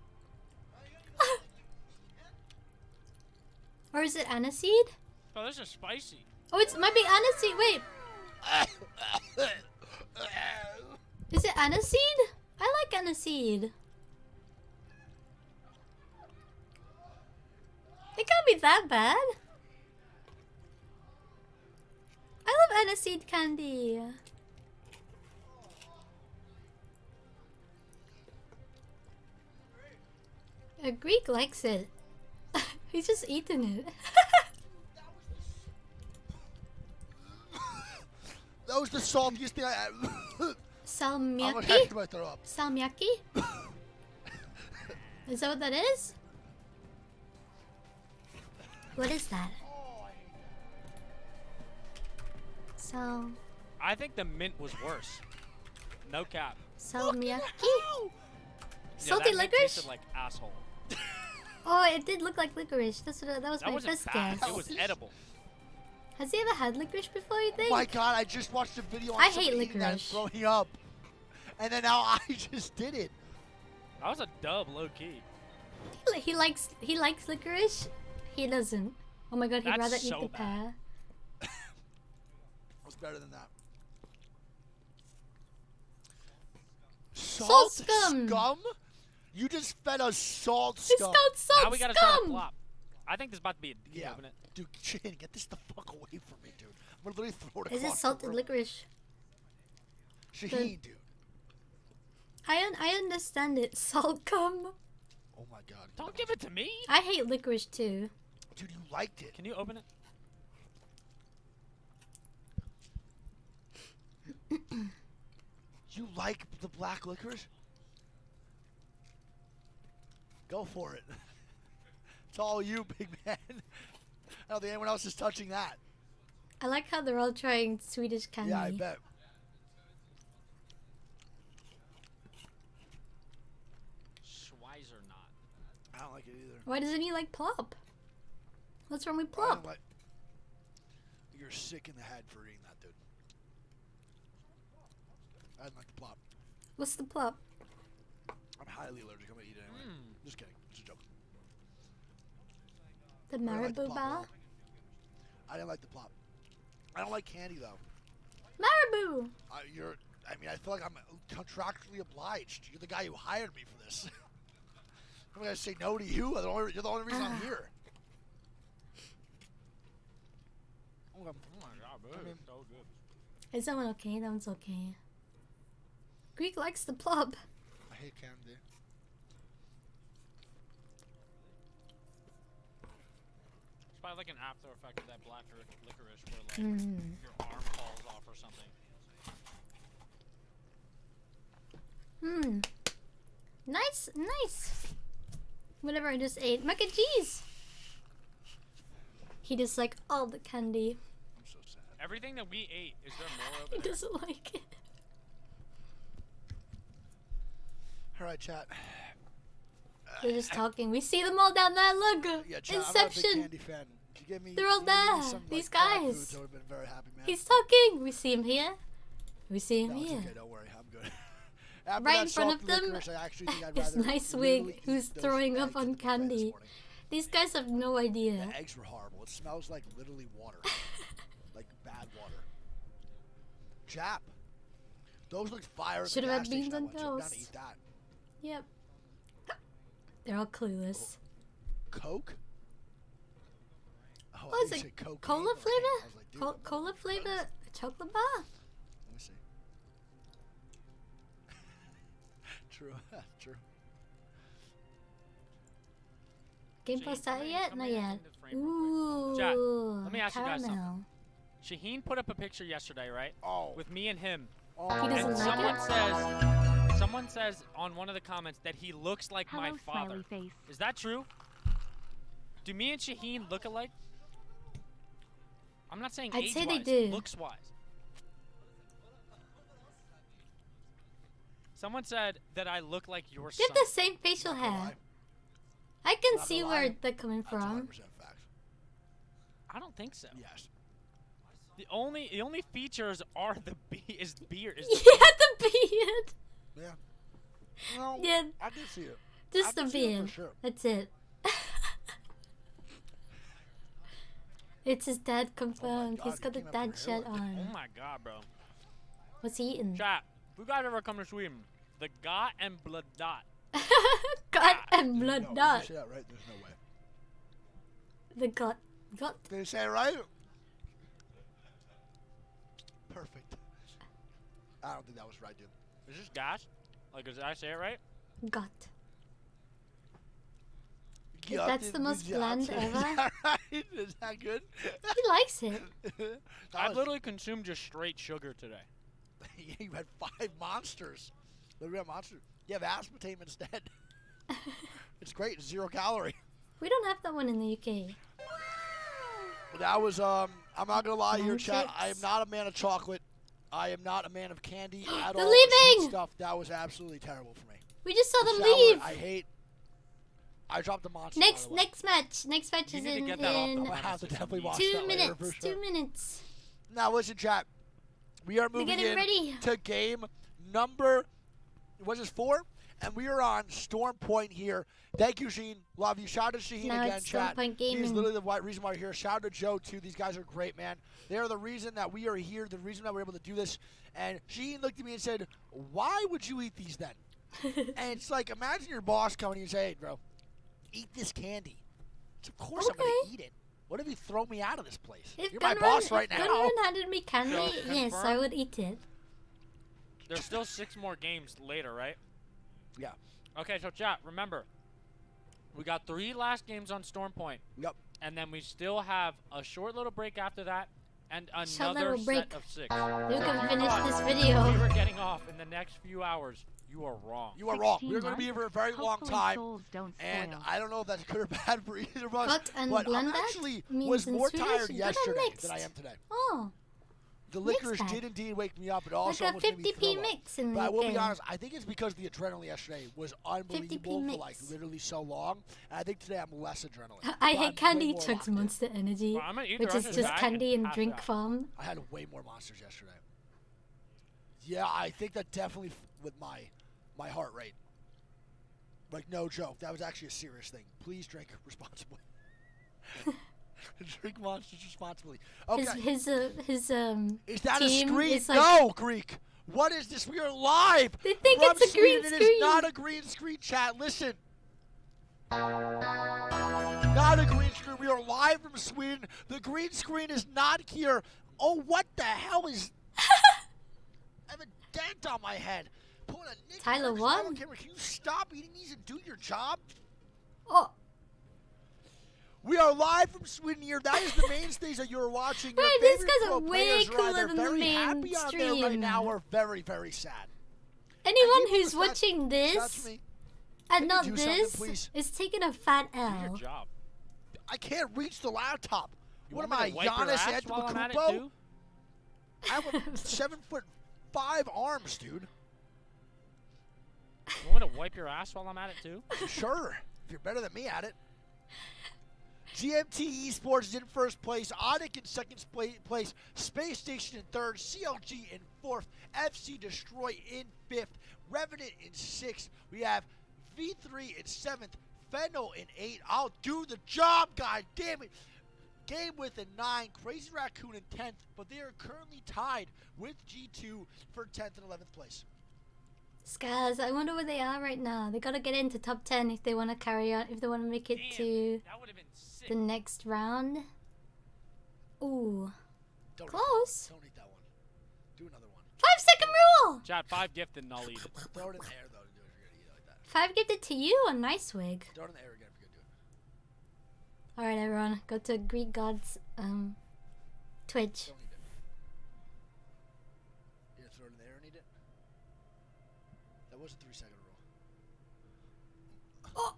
Or is it aniseed? Oh, this is spicy. Oh, it might be aniseed. Wait. Is it aniseed? I like aniseed. It can't be that bad. I love aniseed candy. A Greek likes it. He's just eating it. That was the saltiest thing I had. I'm gonna Salmiakki? have to throw up. Salmiakki? Is that what that is? What is that? Sal... I think the mint was worse. No cap. Salmiakki? Yeah, Salty that mint licorice? tasted like asshole. Oh, it did look like licorice. That was That my wasn't first bad. guess. It was edible. Has he ever had licorice before, you Oh think? my god, I just watched a video on I someone hate eating that and licorice. throwing up. and then now I just did it. That was a dub, low key. He likes licorice. He doesn't. Oh my god, he'd That's rather so eat the pear. What's better than that? Salt scum. You just fed us salt It's scum. called salt Now we gotta try to scum. flop. I think this is about to be a D. Yeah, Open it. dude, Shane, get this the fuck away from me, dude. I'm gonna literally throw it Is it across salted the room. licorice? Shaheen, dude. I understand it. Salt gum. Oh my god. Don't give it to me. I hate licorice too. Dude, you liked it. Can you open it? You like the black licorice? Go for it. It's all you, big man. I don't think anyone else is touching that. I like how they're all trying Swedish candy. Yeah, I bet. Schweizer not. I don't like it either. Why doesn't he like plop? What's wrong with I plop? don't like. You're sick in the head for eating that, dude. I didn't like the plop. What's the plop? I'm highly allergic. I'm gonna eat it anyway. Just kidding. It's a joke. The I don't like the marabou plop at bar? all. I didn't like the plop. I don't like candy though. Marabou! I mean, I feel like I'm contractually obliged. You're the guy who hired me for this. I'm gonna say no to you. You're the only reason I'm here. Oh my god, bro. It's so good. Is that one okay? That one's okay. Greek likes the plop. I hate candy. It's probably like an after effect of that black licorice where like your arm falls off or something. Nice, nice. Whatever I just ate. Mac and cheese. He just like all the candy. I'm so sad. Everything that we ate, is there more of He it? doesn't like it. All right, chat. They're just talking. We see them all down there. Look, Yeah, chat, I'm not a big Inception. candy fan. If you give me, They're all if you give me there. some, These like, cat guys. foods, I would've been very happy, man. He's talking. We see him here. We see him No, it's here. okay. Don't worry. I'm good. After Right that in front of salted them, licorice, I actually think I'd his rather nice literally wig eat who's those throwing eggs up on in the bed this candy. morning. These guys have no idea. The eggs were horrible. It smells like literally water. Like bad water. Jap. Those look fire. Should have had beans on toast. I'm down to toast. eat that. Yep. They're all clueless. Coke? Oh, What is you it? said cocaine, Cola like, flavor? I was like, dude, Cola flavor chocolate bar? Let me see. True. True. Game post out yet? Not yet. Ooh. Chat, let me ask you guys caramel. something. Shaheen put up a picture yesterday, right? Oh. With me and him. Oh. He doesn't And like someone says on one of the comments that he looks like my father. Is that true? Do me and Shaheen look alike? I'm not saying I'd say they age-wise, do. looks-wise. Someone said that I look like your You son. have the same facial hair. I can Not see gonna where lie. they're coming That's 100% from. fact. I don't think so. Yes. The only features are the beard. Yeah, the beard. Yeah. Well, Yeah. I did see it. Just I the did see it for beard. sure. That's it. It's his dad confirmed. God, He's he got the came up dad your shirt hairline. Oh on. my god, bro. What's he eating? Chat, if you guys ever come to Sweden, the Got and Blood Dot. Gut and blood No, dot. you say that right? There's no way. The gut. Did you say it right? Perfect. I don't think that was right, dude. Is this gas? Like, did I say it right? Gut. Yeah, That's the most bland Is ever. that right? Is that good? He likes it. I literally consumed just straight sugar today. You had 5 monsters. Look at that monster. You have aspartame instead. It's great. It's 0 calorie. We don't have that one in the UK. That was I'm not gonna lie here, Lamb chat. chips. I am not a man of chocolate. I am not a man of candy at They're all. The sweet leaving! Stuff that was absolutely terrible for me. We just saw The them sour, leave. I hate. I dropped the monster. Next by the way. next match. Next match You is need to in get that off the I'm gonna have to definitely watch 2 that later for minutes. sure. 2 minutes. Now listen, chat. We are moving getting in ready. to game number Was this 4? And we are on Storm Point here. Thank you, Sheen. Love you. Shout out to Sheen Now again, it's Storm chat. Point He's Gaming. literally the reason why we're here. Shout out to Joe, too. These guys are great, man. They are the reason that we are here, the reason that we're able to do this. And Sheen looked at me and said, why would you eat these then? And it's like, imagine your boss coming to you and say, hey, bro, eat this candy. So of course I'm going to eat it. What if you throw me out of this place? If You're my boss right if now. Gunrun handed me candy, So, yes, confirm? I would eat it. There's still 6 more games later, right? Yeah. Okay, so chat, remember, we got 3 last games on Storm Point. Yep. And then we still have a short little break after that, and Short another little break. set of 6. You can If finish thought this video. We were getting off in the next few hours. You are wrong. You are wrong. We're going to be here for a very long time. And I don't know if that's good or bad for either of us. Cut and but I blend that actually means was in more Swedish, tired good or yesterday mixed? than I am today. Oh. The Mixed licorice bag. did indeed wake me up. It also Like a almost made me 50p throw up. mix in But I the will be game. honest, I think it's because the adrenaline yesterday was unbelievable for like mix. literally so long. And I think today I'm less adrenaline. I But hate I'm candy way more chugs locked in. Monster Energy, Well, I'm gonna eat the which rest is of the just bag candy and and pass drink out. farm. I had way more monsters yesterday. Yeah, I think that definitely with my heart rate. Like, no joke. That was actually a serious thing. Please drink responsibly. Drink monsters responsibly. Okay. His Is that a team screen? is like, No, Greek. What is this? We are live. They think from it's a green Sweden. It screen. is not a green screen, chat. Listen. Not a green screen. We are live from Sweden. The green screen is not here. Oh, what the hell is... I have a dent on my head. Pulling a Nick Tyler Merckx won. on camera. Can you stop eating these and do your job? Oh. We are live from Sweden here. That is the main stage that you're watching. Your Wait, these favorite guys are pro way players are cooler either than the very main happy out there right stream. now or very, very sad. Anyone people who's who touch- watching touch this me. and not do something, this please? is taking a fat Do your L. job. I can't reach the laptop. You What am want I, me to wipe your Giannis ass while I'm at it, Antetokounmpo? too? I have a 7'5" arms, dude. You want me to wipe your ass while I'm at it, too? Sure, if you're better than me at it. GMT Esports is in first place, Onic in second place, Space Station in third, CLG in fourth, FC Destroy in fifth, Revenant in sixth. We have V3 in seventh, Fennel in eighth. I'll do the job, god damn it. Game with in 9, Crazy Raccoon in 10th, but they are currently tied with G2 for 10th and 11th place. Scars, I wonder where they are right now. They gotta get into top 10 if they want to carry on, if they want to make it to That would have been sick. the next round. Ooh. Don't Close. Don't eat that one. Do another one. 5-second rule! Chat, 5 gifted and I'll eat it. Throw it in the air, though, to do it if you're going to eat it like that. 5 gifted to you on Nice Wig. Throw it in the air again if you're going to do it. Alright, everyone, go to Greek God's Twitch. Don't eat it. You gonna throw it in the air and eat it? That was a 3-second rule. Oh.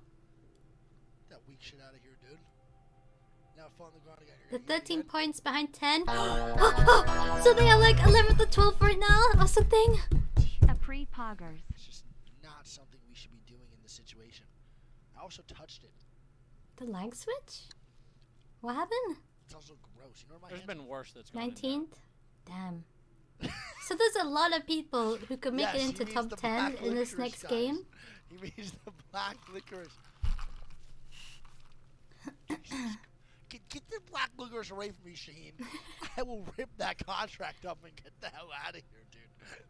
That weak shit out of here, dude. Now fall on the ground again. The 13 points behind 10. So they are like 11th or 12th right now or something. A pre-poggers. It's just not something we should be doing in this situation. I also touched it. The lag switch? What happened? It's also gross. You know where my There's hands been worse that's gone in there. 19th? Damn. So there's a lot of people who could make Yes, it he into means top the 10 black in this licorice, next guys. game. He means the black licorice. Get the black licorice away from me, Shaheen. I will rip that contract up and get the hell out of here, dude.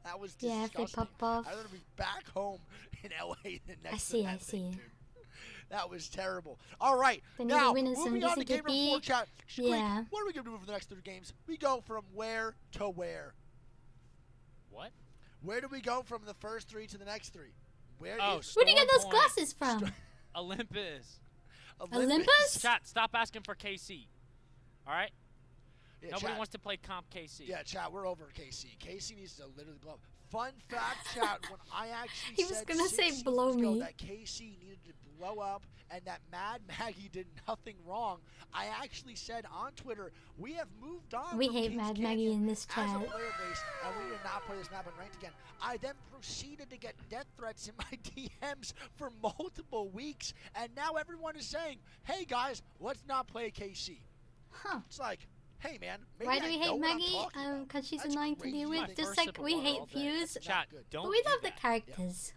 That was Yeah, disgusting. if they pop off. I'd rather be back home in LA than next I see, to that I thing, see. dude. That was terrible. All right, They need now to win in some moving on to decent Game Report GP. chat. Greek, Yeah. what are we gonna do for the next 3 games? We go from where to where? What? Where do we go from the first 3 to the next 3? Where Oh, is Where do you get those Storm Point. glasses from? Olympus. Olympus? Chat, stop asking for KC. All right? Yeah, Nobody chat. wants to play comp KC. Yeah, chat, we're over KC. KC needs to literally blow up. Fun fact, chat, when I actually He was said gonna 6 say seasons blow ago me. that KC needed to blow up and that Mad Maggie did nothing wrong, I actually said on Twitter, we have moved on We from hate Kings Mad Canyon Maggie in this as a chat. player base, and we did not play this map in ranked again. I then proceeded to get death threats in my DMs for multiple weeks, and now everyone is saying, hey guys, let's not play KC. Huh. It's like, hey man, maybe Why do I we know hate what I'm Maggie? talking about. Because she's That's annoying to crazy deal to with. think. Just First like sip of we water hate all day. Fuse. That's Chat, not good. don't But we do love the that. characters.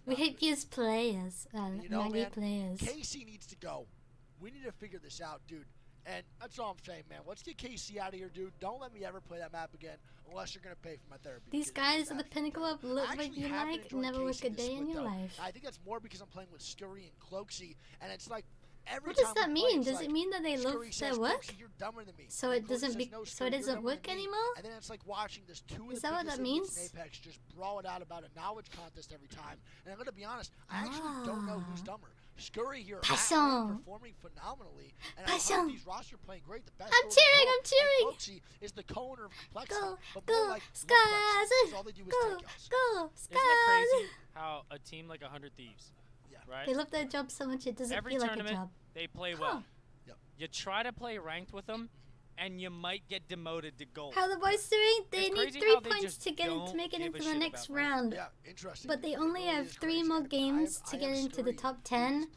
We hate Fuse players. You know, Maggie man, players. KC needs to go. We need to figure this out, dude. And that's all I'm saying, man. Let's get KC out of here, dude. Don't let me ever play that map again unless you're going to pay for my therapy. These guys are the pinnacle of look what you like, never look a day in your life. I think that's more because I'm playing with Scurry and Cloaksy, and it's like every What does time that we play, mean? it's Does like, it mean that they love Scurry their says, work? "Cloaksy, you're dumber than me." So And it Cloaksy doesn't says, be "No, so Scurry, it you're doesn't dumber work than me." anymore? And then it's like watching this two of Is the that what biggest that idiots in means? Apex just brawl it out about a knowledge contest every time. And I'm gonna be honest, I actually don't know who's dumber. Scurry here Passion. performing phenomenally, and Passion. I hope these roster playing great. The best. I'm cheering, I'm cheering. And Cloaksy is the co-owner of Complexity, Go, but go, more like Skies. Complexity, 'cause all they do is Go, take kills. go, Isn't it crazy Skies. how a team like 100 Thieves, right? They love their job so much it doesn't Every feel like a tournament, job. they play Huh. well. You try to play ranked with them, and you might get demoted to gold. How the boys doing? They It's need crazy 3 how they points just to get in, to don't make it give into a the shit next about ranked. round. Yeah, interesting. But they only have 3 more games to get into the top 10.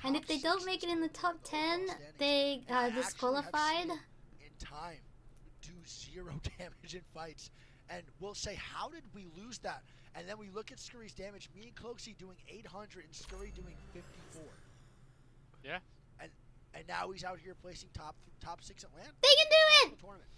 And if they don't make it in the top 10, they are disqualified. In time, do 0 damage in fights, and we'll say, how did we lose that? And then we look at Scurry's damage. Me and Cloaksy doing 800, and Scurry doing 54. Yeah. And now he's out here placing top 6 at LAN. They can do it! Tournament.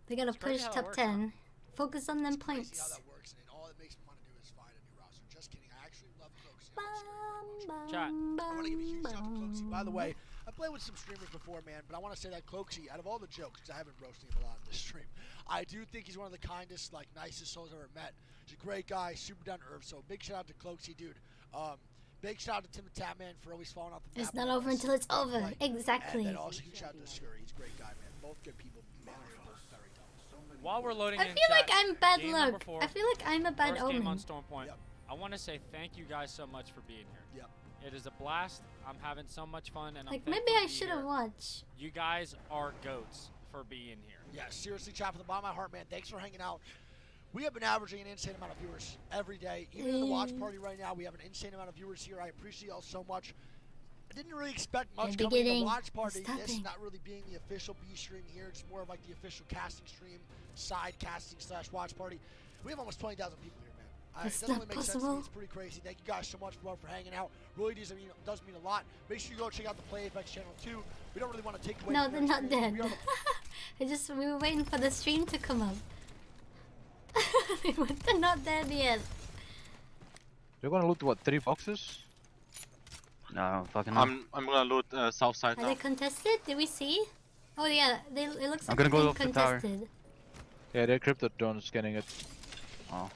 They gotta push top 10. Focus on them Crazy how points. that works, and all it makes me want to do is find a new roster. Just kidding. I actually love Cloaksy. Chat. I want to give a huge shout out to Cloaksy. By the way, I played with some streamers before, man, but I want to say that Cloaksy, out of all the jokes, because I haven't roasted him a lot in this stream, I do think he's one of the kindest, like, nicest souls I've ever met. He's a great guy, super down to earth. So big shout out to Cloaksy, dude. Big shout out to Tim the Tapman for always falling off the map. It's not over until it's over. Like, Exactly. And then also huge shout out to Scurry. He's a great guy, man. Both good people. Man, both very tough. While we're loading I in feel like chat, I'm bad game luck. number 4, I feel like I'm a bad first game on omen. Storm Point. I want to say thank you guys so much for being here. Yep. It is a blast. I'm having so much fun, and Like, I'm maybe thankful I to be should have here. watched. You guys are goats for being here. Yeah, seriously, chat from the bottom of my heart, man. Thanks for hanging out. We have been averaging an insane amount of viewers every day. Even in the watch party right now, we have an insane amount of viewers here. I appreciate y'all so much. I didn't really expect much coming in the watch party. This not really being the official B stream here. It's more of like the official casting stream, side casting / watch party. We have almost 20,000 people here, man. It doesn't really make sense to me. It's pretty crazy. Thank you guys so much for hanging out. Really does mean a lot. Make sure you go check out the Play Apex channel too. We don't really want to take away. No, from they're your not experience. dead. We were waiting for the stream to come up. They're not dead yet. You're gonna loot what, 3 boxes? No, fucking. I'm gonna loot south side Are now. they contested? Did we see? Oh yeah, it looks I'm like gonna they're go up the tower. contested. Yeah, they're crypto drones scanning it. Oh.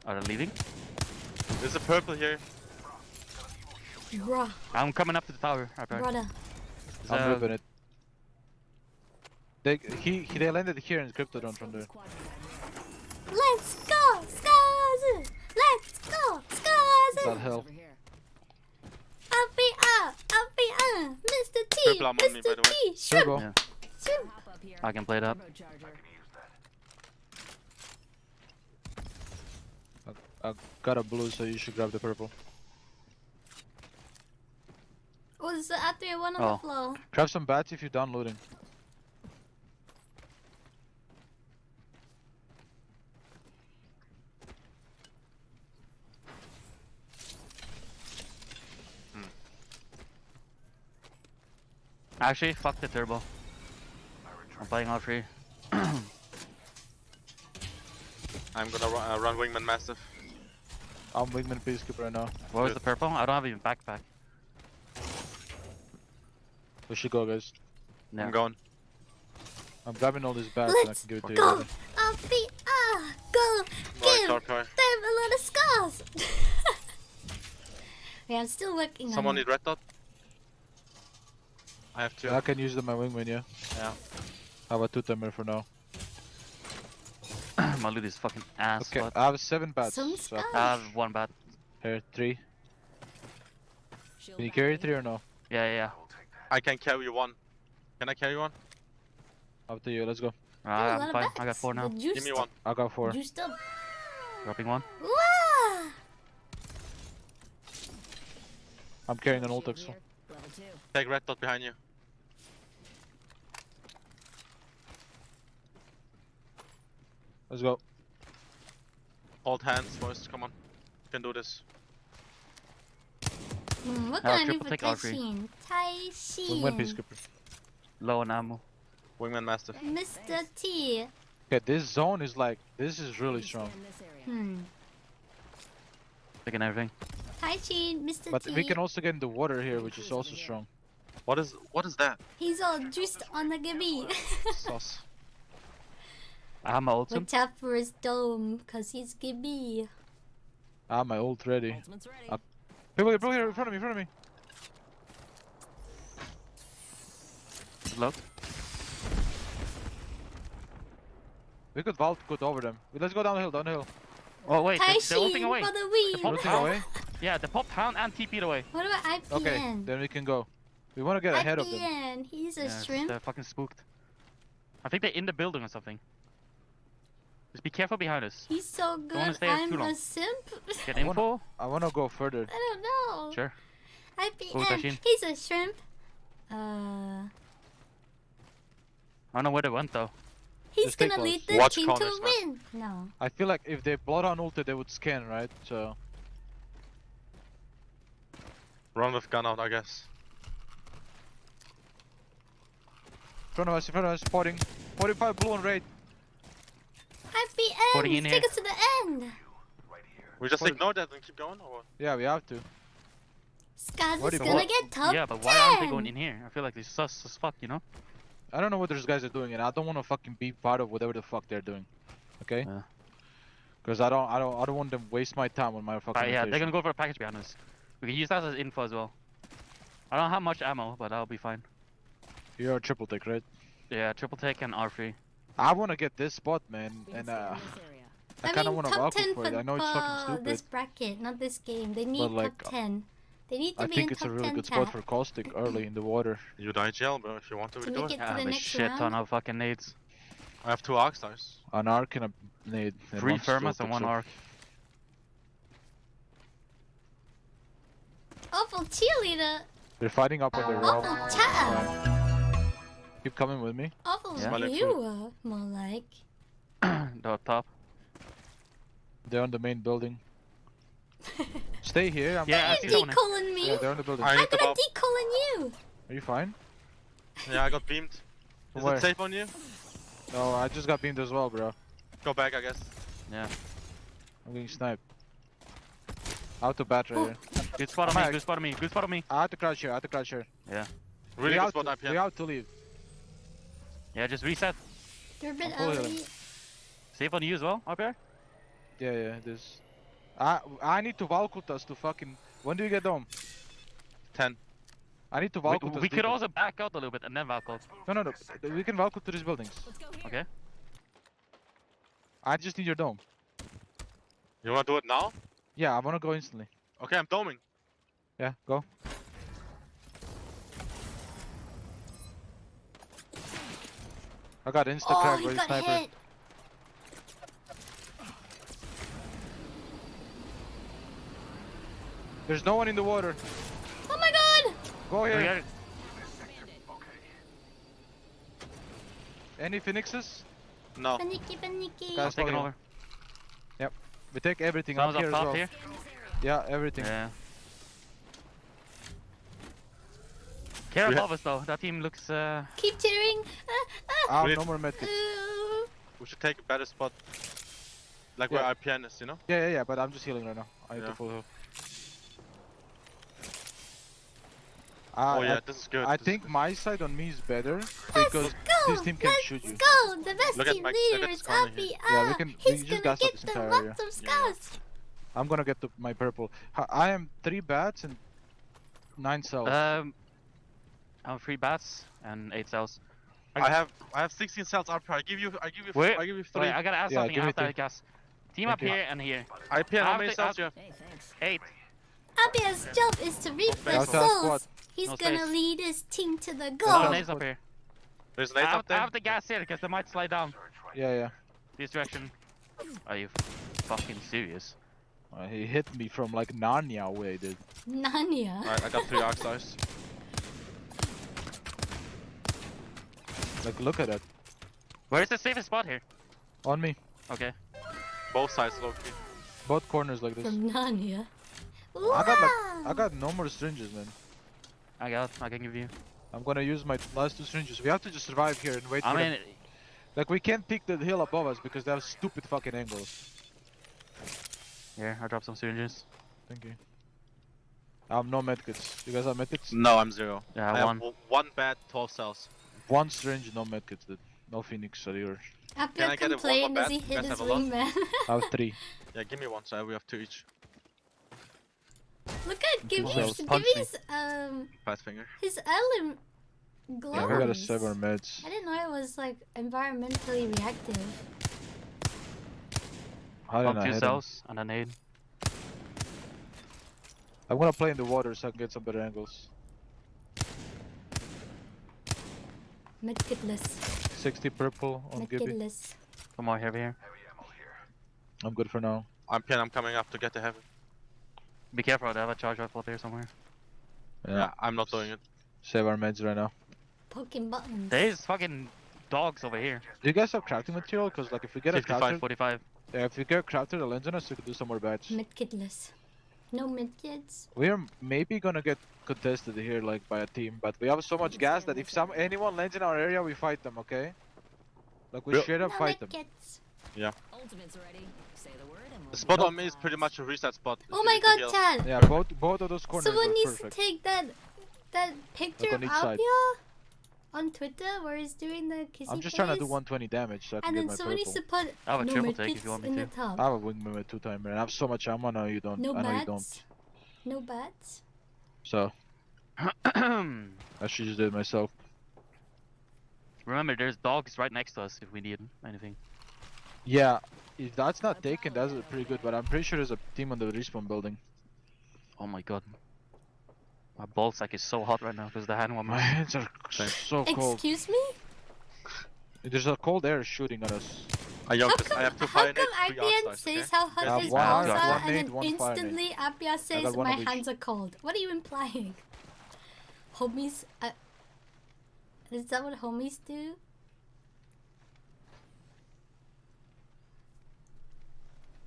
Are they leaving? There's a purple here. Bruh. I'm coming up to the tower. Right back. Brother. I'm ripping it. They landed here in crypto drone from there. Let's go, Skaz! Let's go, Skaz! That hell. Up, Mr. T, Purple, I'm on me, by the way. T, shrimp, Turbo. shrimp. I can play it up. I got a blue, so you should grab the purple. Oh, there's after one on the floor. Grab some bats if you're done looting. Actually, fuck the turbo. I'm playing all 3. I'm gonna run Wingman Massive. I'm Wingman Peacekeeper right now. What was the purple? I don't have even backpack. We should go, guys. Yeah. I'm going. I'm grabbing all these bats and I can give it to you Go, later. go, give Dark Eye. them a lot of scars. Yeah, I'm still working Someone on it. need red dot? I have 2. I can use them my Wingman, yeah. Yeah. I have a 2-timer for now. My loot is fucking ass. Okay, but I have 7 bats. Some so scars. I have 1 bat. Here, 3. Can you carry 3 or no? Yeah. I can carry 1. Can I carry 1? Up to you, let's go. I'm fine. I got 4 now. Give me 1. I got 4. You still. Dropping 1. Wah! I'm carrying an Ultex. Take red dot behind you. Let's go. Hold hands, boys. Come on. You can do this. What can I do for Taishin? Wingman Taishin. Peacekeeper. Low on ammo. Wingman Master. Mr. T. Okay, this zone is like, this is really strong. Taking everything. Taishin, Mr. But T. we can also get in the water here, which is also strong. What is that? He's all juiced on the gibby. Sauce. Ammo ultim. Watch out for his dome, cause he's gibby. Ah, my ult ready. People here, in front of me, Look. We could vault good over them. Let's go down the hill, Oh wait, they're ulting Taishin away. for the win. They popped Ulting down. away? Yeah, they popped down and TP'd away. What about IPN? Okay, then we can go. We want to get ahead of them. IPN, he's a shrimp. They're fucking spooked. I think they're in the building or something. Just be careful behind us. He's so Don't wanna good. stay too I'm long. a simp. Get info. I want to go further. I don't know. Sure. IPN, Taishin. he's a shrimp. I don't know where they went though. He's Just stay gonna lead close. the Watch team to corners, man. win. No. I feel like if they Bloodhound ulted, they would scan, right? So. Run with gun out, I guess. In front of us, spotting. 45 blue on raid. Putting IPN, in take here. us to the end. We just ignore that and keep going, or what? Yeah, we have to. Skaz What is do gonna you- get top Yeah, but 10. why aren't they going in here? I feel like they're sus as fuck, you know? I don't know what those guys are doing, and I don't want to fucking be part of whatever the fuck they're doing. Okay? Yeah. Because I don't want them waste my time on my fucking. Yeah, they're rotation. gonna go for a package behind us. We can use that as info as well. I don't have much ammo, but I'll be fine. You're a triple tick, right? Yeah, triple take and R3. I want to get this spot, man, and I kind of want to top 10 value for it. I know it's fucking stupid. this bracket, not this game. They need But, like, top 10. They need to I be think in it's a top really 10 good spot chat. for caustic early in the water. You die jail, bro. If you want to, To we do make it. it to Yeah, the but next shit round. ton of fucking nades. I have 2 arc stars. An arc and a nade. And 3 one thermos stroke and 1 pixel. arc. Awful cheerleader. They're fighting up on the rock. Awful chat. Keep coming with me. Awful Yeah. viewer, more like. The top. They're on the main building. Stay here. Yeah, I see someone. Decoling me. Yeah, they're on the building. I I'm need to gonna bump. decoling you. Are you fine? Yeah, I got beamed. Is Where? it safe on you? No, I just got beamed as well, bro. Go back, I guess. Yeah. I'm getting sniped. Out to bat right here. Good spot on me, good spot on me, good spot on me. I have to crouch here. Yeah. Really we good out spot, to, IPN. we out to leave. Yeah, just reset. You're a bit I'll pull it early. Safe on you as well, up here? Yeah, this. I need to Valkut us to fucking. When do you get home? 10. I need to Valkut us. We could also back out a little bit and then Valkut. No. We can Valkut to these buildings. Okay. I just need your dome. You wanna do it now? Yeah, I wanna go instantly. Okay, I'm doming. Yeah, go. I got insta Oh, crack he by the got sniper. hit. There's no one in the water. Oh my god! Go We here. got it. Any phoenixes? No. Paniki. Guys, Taking follow over. Yep. We take everything Someone's up here up as top well. here. Yeah, everything. Yeah. Care above us though. That team looks. Keep cheering. Ah, Wait. no more medkits. We should take a better spot. Like Yeah. where IPN is, you know? Yeah, but I'm just healing right now. I need Yeah. to full heal. Oh yeah, this is good. I this is think good. my side on me is better because this team can shoot you. Let's go! The best Look at team my- leader look at is this corner Avi. here. Yeah, we can- we He's just gonna gas up get this the entire lots area. of scouts. I'm gonna get to my purple. I am 3 bats and 9 cells. I'm 3 bats and 8 cells. I have 16 cells up here. I give you Wait, 3. wait, I gotta ask Yeah, something give me after I 3. guess. Team Thank up you. here and here. IPN, how After- many cells do you after- have? Hey, thanks. 8. Abi's job is to reap the That's our souls. squad. He's No gonna space. lead his team to the No goal. nades up here. There's I nades have, up there. I have the gas here because they might slide down Yeah. this direction. Are you fucking serious? He hit me from like Narnia away, dude. Nanya. Alright, I got 3 arc stars. Like, look at that. Where is the safest spot here? On me. Okay. Both sides, low key. Both corners like this. From Narnia. I got no more syringes, man. I can give you. I'm gonna use my last 2 syringes. We have to just survive here and wait for them. Like, we can't peek the hill above us because they have stupid fucking angles. Here, I dropped some syringes. Thank you. I have no medkits. You guys have medkits? No, I'm 0. Yeah, I one. have 1 bed, 12 cells. 1 syringe, no medkits, dude. No Phoenix or yours. After Can I get it one more does bed? he You hit guys his have a lot? wingman? I have 3. Yeah, give me 1, so we have 2 each. Look at Gibby's, Fast finger. his element glows. Yeah, we gotta save our meds. I didn't know it was like environmentally reactive. How did I 2 hit him? cells and a nade. I'm gonna play in the water so I can get some better angles. Medkitless. 60 purple on Gibby. Medkitless. One more heavy here. I'm good for now. I'm coming up to get the heavy. Be careful, they have a charge rifle up here somewhere. Yeah, I'm not doing it. Save our meds right now. Poking buttons. There's fucking dogs over here. Do you guys have crafting material? Cause like if we get 55, a crafter, 45. yeah, if we get a crafter that lands on us, we can do some more bats. Medkitless. No medkits. We are maybe gonna get contested here like by a team, but we have so much gas that if anyone lands in our area, we fight them, okay? Like we straight up fight them. Yeah. Ultimate's ready. Say the word and The spot on me is pretty much a reset spot. Oh my god, Chad! Yeah, both of those corners Someone are needs perfect. to take that picture of on each side. Apia on Twitter where he's doing the kissy I'm just face. trying to do 120 damage so I can And get then my someone needs purple. to put I have a no triple take if medkits you want me in to. the top. I have a wingman with 2-timer and I have so much ammo. No, you don't. No I know you don't. bats. No bats. So I should just do it myself. Remember, there's dogs right next to us if we need anything. Yeah, if that's not taken, that's pretty good. But I'm pretty sure there's a team on the respawn building. Oh my god. My ballsack is so hot right now because the hand one. My hands are so cold. Excuse me? There's a cold air shooting at us. I have 2 fire How come nades, 3 Appian arc says stars, how hot Yeah, his one balls arc, are, one and nade, then one fire nade. instantly Appia says got one my of each. hands are cold? What are you implying? Homies, is that what homies do?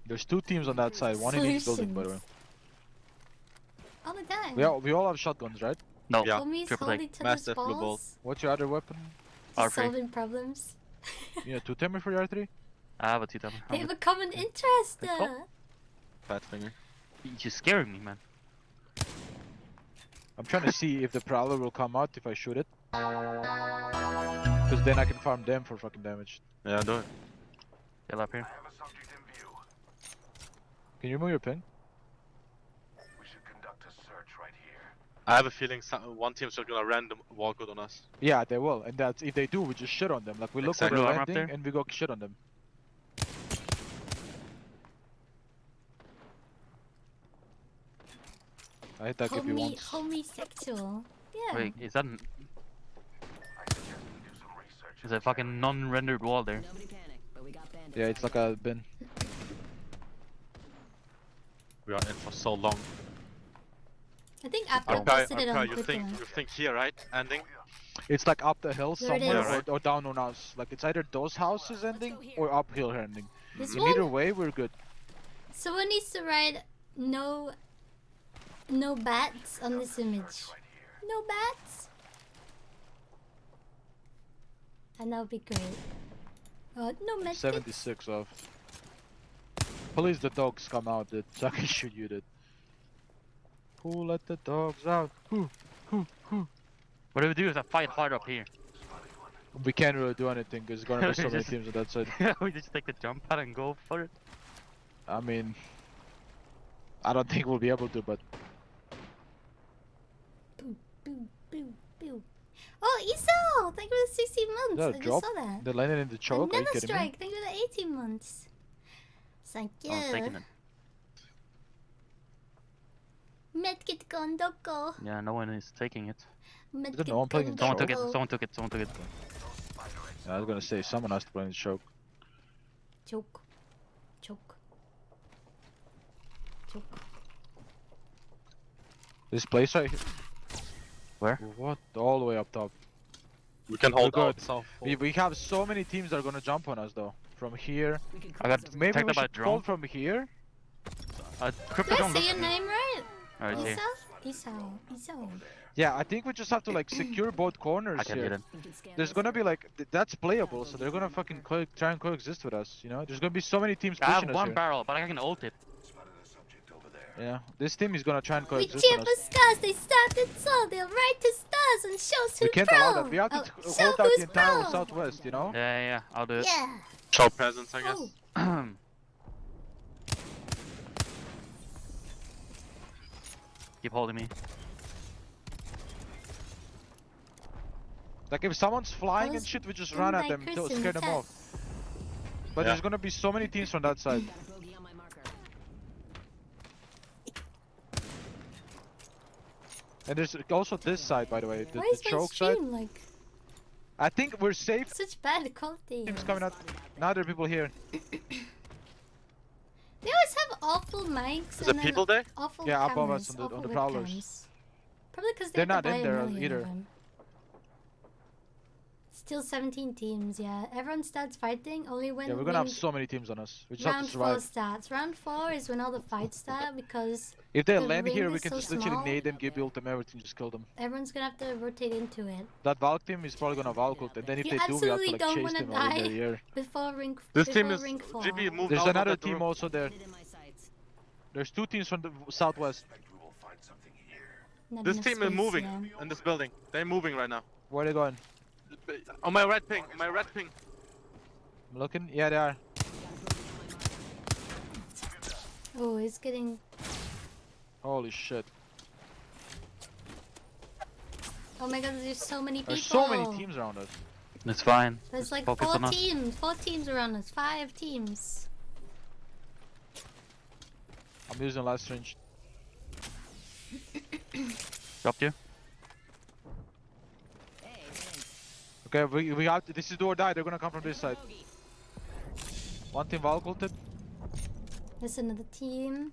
There's 2 teams on that side. One in each building, by the way. All the time. We all have shotguns, right? No. Yeah. Homies triple hold take. each other's Massive blue ball. balls. What's your other weapon? Just R3. solving problems. You need a 2-timer for your R3? I have a 2-timer. They have a common interest. Fat finger. You're scaring me, man. I'm trying to see if the Prowler will come out if I shoot it. Because then I can farm them for fucking damage. Yeah, do it. Get up here. Can you move your ping? I have a feeling one team's just gonna random walk out on us. Yeah, they will. And that's if they do, we just shit on them. Like we look for Exactly. the Arm up landing there. and we go shit on them. I hit that if you want. Homosexual. Yeah. Wait, is that... There's a fucking non-rendered wall there. Nobody panic, but we got bandits. Yeah, it's like a bin. We are in for so long. I think Appia Okay, posted it on okay, Twitter. you think here, right? Ending? It's like up the hill There it somewhere is. or down on us. Like it's either those houses ending or uphill ending. This In one? either way, we're good. Someone needs to write no bats on this image. No bats. And that would be great. No medkits. 76 off. Please, the dogs come out, dude. So I can shoot you, dude. Who let the dogs out? Who? What do we do if I fight hard up here? We can't really do anything because there's gonna be so many Just- teams on that side. We just take the jump pad and go for it. I mean, I don't think we'll be able to, but Boo, boo, boo, boo. Oh, Isel! Thank you for the 16 months. is that I a just drop? saw that. They landed in the choke. Are you Another kidding me? strike. Thank you for the 18 months. Thank you. Oh, I'm taking it. Medkit Gondoko. Yeah, no one is taking it. Medkit no one playing in Someone took it, choke? someone took it, someone took it. Yeah, I was gonna say someone has to play in the choke. Choke. Choke. Choke. This place right here. Where? What? All the way up top. We can We're hold good. out south. We have so many teams that are gonna jump on us though. From here. I got Maybe tagged we by a should drone. hold from here. Crypto Did I don't say look your at me. name right? Oh, it's here. Isao. Yeah, I think we just have to like secure both corners I can here. get it. There's gonna be like that's playable, so they're gonna fucking try and coexist with us. You know, there's gonna be so many teams I pushing have us one here. barrel, but I can ult it. Yeah, this team is gonna try and We coexist cheer with for us. stars, they started so they'll write to stars and show We who's can't pro. allow that. We have to show hold out who's the entire pro. southwest. You know. Yeah, I'll do it. Yeah. Show presence, I guess. Oh. Keep holding me. Like if someone's flying and shit, we just run at them to scare them off. But there's gonna be so many teams from that side. And there's also this side, by the way, the Why is my choke side. stream like I think we're safe. such bad quality? Teams coming out. Now there are people here. They always have awful mics Is and it people there? awful Yeah, cameras, above us on the awful prowlers. webcams. Probably because They're they have not to buy in a there million either. of them. Still 17 teams, yeah. Everyone starts fighting only when Yeah, we're gonna have so many teams on us. We just round have to 4 survive. starts. Round 4 is when all the fights start because If they the land ring here, is we can so just literally small. nade them, give ult them, everything, just kill them. Everyone's gonna have to rotate into it. That Valk team is probably gonna Valk ult, and then if You they do, we have to absolutely like don't chase wanna them all in die the air. before ring. This before team is ring 4. GB moved There's out of another that team room. also there. There's 2 teams from the southwest. Not This enough team is space, moving yeah. in this building. They're moving right now. Where are they going? On my red ping. My red ping. I'm looking. Yeah, they are. Oh, it's getting. Holy shit. Oh my god, there's so many people. There's so many teams around us. It's fine. There's Just like focus 4 on us. teams. 4 teams around us. 5 teams. I'm using last range. Dropped you. Okay, we have to, this is do or die. They're gonna come from this side. One team Valk ulted. There's another team.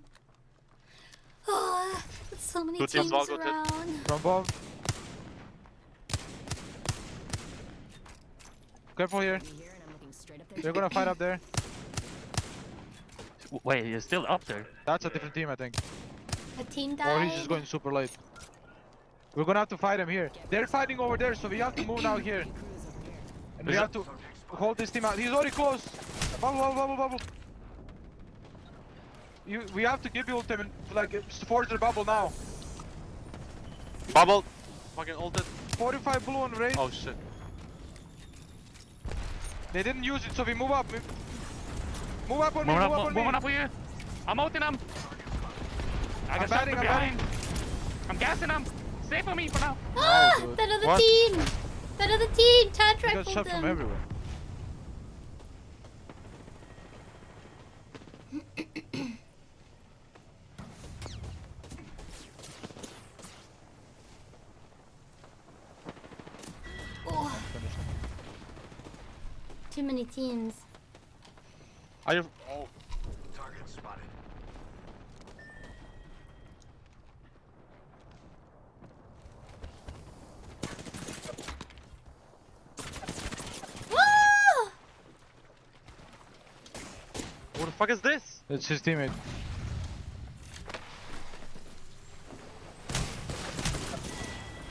Oh, there's so many Two teams teams Valk ulted. around. From above. Careful here. They're gonna fight up there. Wait, you're still up there? That's a different team, I think. A team Or died. he's just going super late. We're gonna have to fight him here. They're fighting over there, so we have to move now here. And we have to hold this team out. He's already close. Bubble. We have to give ult him and like force their bubble now. Bubble. Fucking ulted. 45 blue on raid. Oh shit. They didn't use it, so we move up. Move up on me, Moving move up on me. moving up for you. I'm ulting him. I I'm got shot batting, from I'm behind. I'm gassing him. Stay for me for now. Ah, dude. that other What? team. That other team. Charge We got rifled shot them. from everywhere. Oh. Too many teams. Are you? Oh. Target spotted. Ah! What the fuck is this? It's his teammate.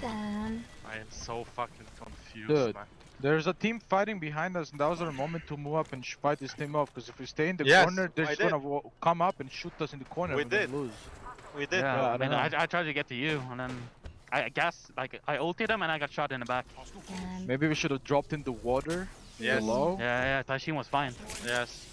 Damn. I am so fucking confused, Dude, man. there's a team fighting behind us, and that was our moment to move up and fight this team off. Because if we stay in the Yes, corner, they're I just did. gonna come up and shoot us in the corner. We and we're did. gonna lose. We did. Yeah, Yeah, I I mean, don't know. I tried to get to you, and then I guess like I ulted him and I got shot in the back. Maybe we should have dropped in the water. Yes. Below. Yeah, Taishin was fine. Yes.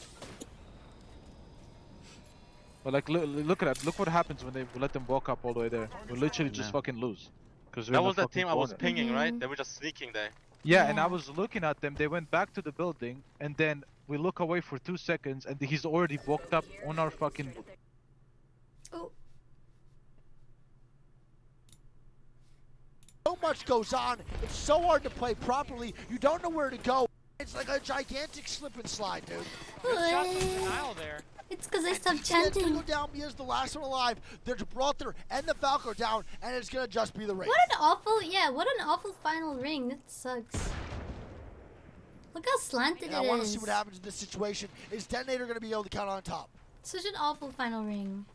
But like, look at that. Look what happens when they let them walk up all the way there. We literally just Yeah. fucking lose. Because That was the team I was pinging, right? They were just sneaking there. Yeah, and I was looking at them. They went back to the building, and then we look away for 2 seconds, and he's already walked up on our fucking. Oh. So much goes on. It's so hard to play properly. You don't know where to go. It's like a gigantic slip and slide, dude. Good shot from denial there. It's because I stopped It's gonna chanting. go down. Mia's the last one alive. They're Gibraltar and the Falco down, and it's gonna just be the race. What an awful, what an awful final ring. That sucks. Look how slanted And I it want to is. see what happens in this situation. Is Detonator gonna be able to count on top? Such an awful final ring.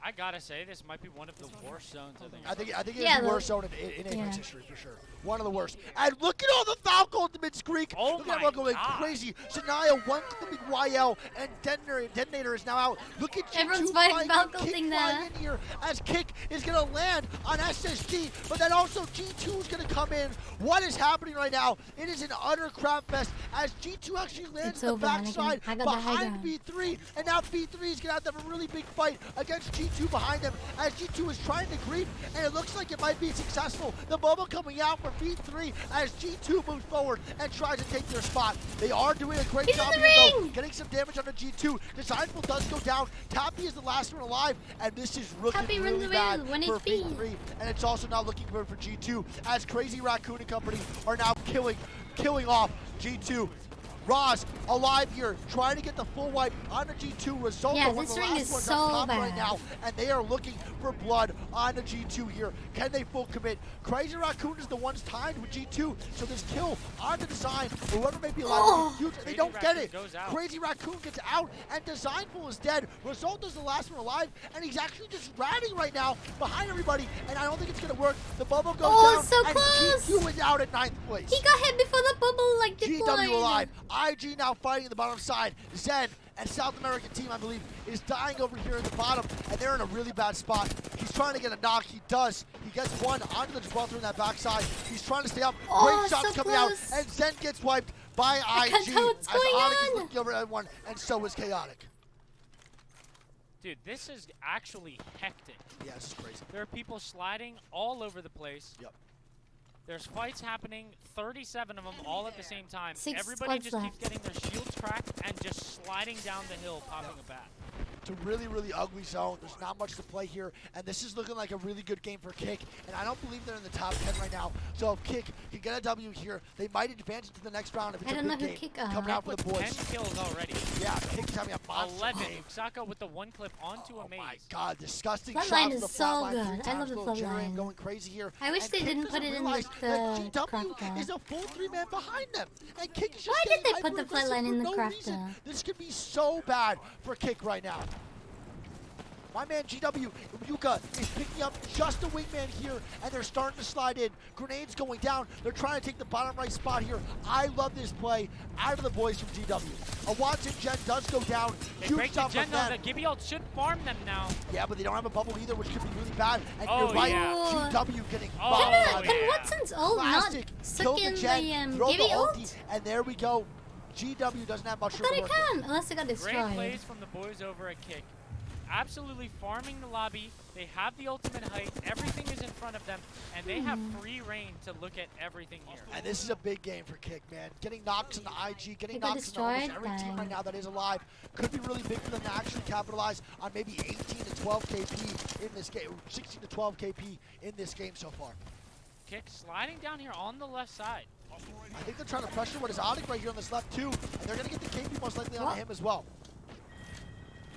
I gotta say, this might be one of the worst zones of the I think it's Yeah, the worst zone in Apex history for sure. One of the worst. And look at all the Falco ultimates, Greek. Oh look my at that going God. crazy. Sanaya one clipping YL and Detonator is now out. Look at G2 Everyone's fighting Falco Kick thing flying there. in here as Kick is gonna land on SSG, but then also G2 is gonna come in. What is happening right now? It is an utter crap fest as G2 actually lands in the backside behind B3, and now B3 is gonna have to have a really big fight against G2 behind them as G2 is trying to creep, and it looks like it might be successful. The bubble coming out for B3 as G2 moves forward and tries to take their spot. They are doing a great job here though, getting some damage on the G2. Designful does go down. Tappy is the last one alive, and this is looking really bad for B3, and it's also not looking good for G2 as Crazy Raccoon and company are now killing off G2. Roz alive here, trying to get the full wipe on the G2. Result this ring is so bad right now, and they are looking for blood on the G2 here. Can they full commit? Crazy Raccoon is the ones tied with G2, so this kill on the Design, or whoever may be alive, they don't get it. Crazy Raccoon gets out, and Designful is dead. Result is the last one alive, and he's actually just ratting right now behind everybody, and I don't think it's gonna work. The bubble goes down, so and close. G2 is out at 9th place. He got hit before the bubble like deployed. GW alive. IG now fighting the bottom side. Zen and South American team, I believe, is dying over here at the bottom, and they're in a really bad spot. He's trying to get a knock. He does. He gets one onto the Gibraltar in that backside. He's trying to stay up. Great shots coming out, and Zen gets wiped by IG as Onyx is looking over at everyone, and so is Chaotic. Dude, this is actually hectic. Yeah, this is crazy. There are people sliding all over the place. Yep. There's fights happening, 37 of them all at the same time. 6 Everybody just squads keeps getting their shields cracked and just sliding down the hill, popping a bat. It's a really, really ugly zone. There's not much to play here, and this is looking like a really good game for Kick, and I don't believe they're in the top 10 right now. So if Kick can get a W here, they might advance to the next round if it's a good game coming out for the boys. 10 kills already. Yeah, Kick's having a monster 11. game. Saka with the one clip onto a maze. Oh my God, disgusting Flatline shots is from the so flatline. good. I love the flatline. Going crazy here. I wish And they Kick didn't put doesn't it in realize the that GW crafter. is a full 3-man behind them, and Kick is just Why did getting they put the hyper-aggressive flatline in for the no crafter? reason. This could be so bad for Kick right now. My man GW, Yuka, is picking up just a wingman here, and they're starting to slide in. Grenades going down. They're trying to take the bottom right spot here. I love this play out of the boys from GW. A Watson Gen does go down. They Huge break the shot gen from though. them. The Gibby ult should farm them now. Yeah, but they don't have a bubble either, which could be really bad. And Oh, you're right, yeah. GW getting Oh, bombed. Can Watson's ult not Classic. suck Kill in the Gen, the throw Gibby the ult? ulti, and there we go. GW doesn't have much I to thought it work with. can, unless it got destroyed. Great plays from the boys over at Kick. Absolutely farming the lobby. They have the ultimate height. Everything is in front of them, and they have free reign to look at everything here. And this is a big game for Kick, man. Getting knocks in the IG, getting They got knocks in almost destroyed? every team right now that is alive could be really big for them to actually capitalize on maybe 18 to 12 KP in this game, 16 to 12 KP in this game so far. Kick sliding down here on the left side. I think they're trying to pressure what is Onyx right here on this left too, and they're going to get the KP most likely on him as well.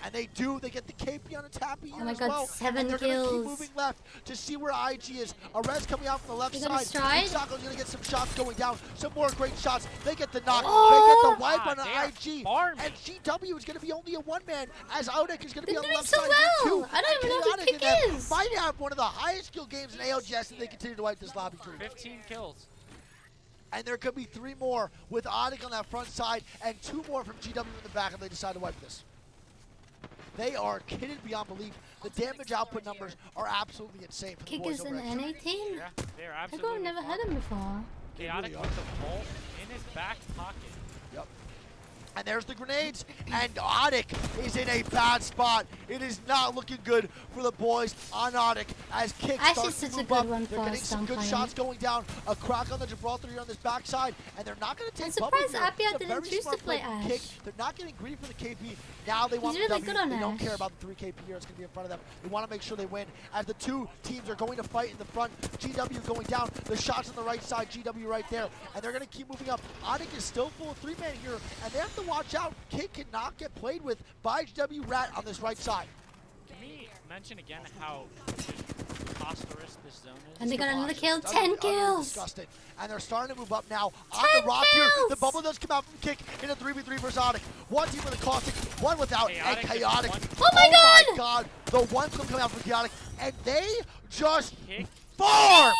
And they do. They get the KP on a Tappy here Oh my as God, well. 7 and they're gonna keep kills. moving left to see where IG is. Arez coming out from the left They got a side. stride. Sako's gonna get some shots going down. Some more great shots. They get the knock. Oh! They get the wipe on God, an they are IG. farming. And GW is gonna be only a one-man as Audek is gonna be They're on the doing left so side well. here too. I don't even know who Chaotic Kick in there is. might have one of the highest skill games in ALGS if they continue to wipe this lobby tree. 15 kills. And there could be 3 more with Onyx on that front side and 2 more from GW in the back if they decide to wipe this. They are kidded beyond belief. The damage output numbers are absolutely insane for the Kick boys is over an at Kick. NA team? Yeah, they're I've absolutely never had farming. him before. Chaotic really with the bolt in his back pocket. Yep. And there's the grenades, and Onyx is in a bad spot. It is not looking good for the boys on Onyx as Kick Actually, starts to such a move good up. one They're for getting some good Stompine. shots going down. A crack on the Gibraltar here on this backside, and they're not going to take I'm bubble surprised here. Apia It's a didn't very choose smart to play from Ash. Kick. They're not getting greedy for the KP. Now they want He's really the good W. on They don't Ash. care about the 3 KP here. It's going to be in front of them. They want to make sure they win. As the 2 teams are going to fight in the front, GW going down. The shots on the right side, GW right there. And they're going to keep moving up. Onyx is still full of 3-man here, and they have to watch out. Kick cannot get played with by GW Rat on this right side. Can we mention again how preposterous this zone is. And they got another kill. It's 10 utterly kills. Disgusting. And they're starting to move up now on 10 the rock here. The kills. bubble does come out from Kick in a 3v3 versus Odic. One team with a caustic, one without, Chaotic and just Chaotic. won. Oh my God. My God. The one clip coming out from Chaotic, and they just farmed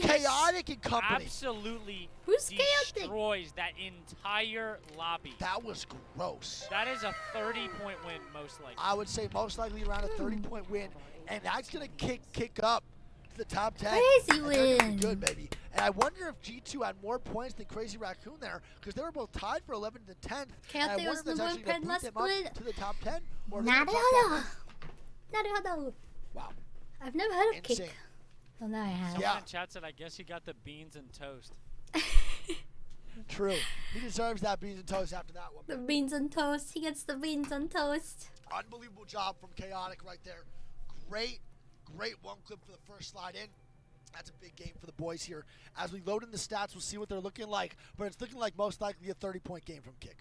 Chaotic and company. Absolutely Who's Chaotic? destroys that entire lobby. That was gross. That is a 30-point win, most likely. I would say most likely around a 30-point win, and that's gonna kick up to the top 10. Crazy and they're gonna win. be good, baby. And I wonder if G2 had more points than Crazy Raccoon there, because they were both tied for 11th and 10th. And I Chaotic wonder was if that's number actually gonna one boot last them up split. to the top 10. Or if they're gonna Naruhodo. top Naruhodo. Wow. I've never heard of Insane. Kick. Well, now I have. Someone in chat said, I guess he got the beans and toast. True. He deserves that beans and toast after that one. The beans on toast. He gets the beans on toast. Unbelievable job from Chaotic right there. Great one clip for the first slide in. That's a big game for the boys here. As we load in the stats, we'll see what they're looking like. But it's looking like most likely a 30-point game from Kick.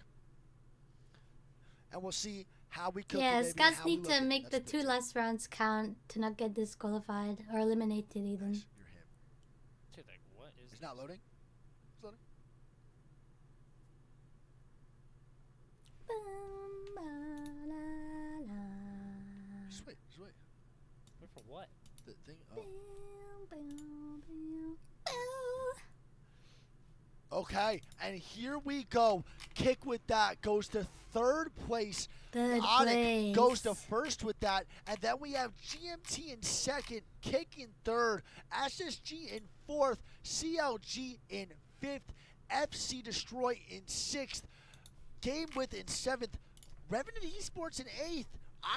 And we'll see how we cook. Yeah, it, baby, and Scouts how we need look to it. make the 2 last rounds count to not get disqualified or eliminated even. Nice. You're him. Dude, like, what is It's not loading. It's loading. Sweet. Wait for what? The thing. Oh. Okay, and here we go. Kick with that goes to 3rd place. Third Odic place. goes to 1st with that. And then we have GMT in 2nd, Kick in 3rd, SSG in 4th, CLG in 5th, FC Destroy in 6th, Game With in 7th, Revenant Esports in 8th,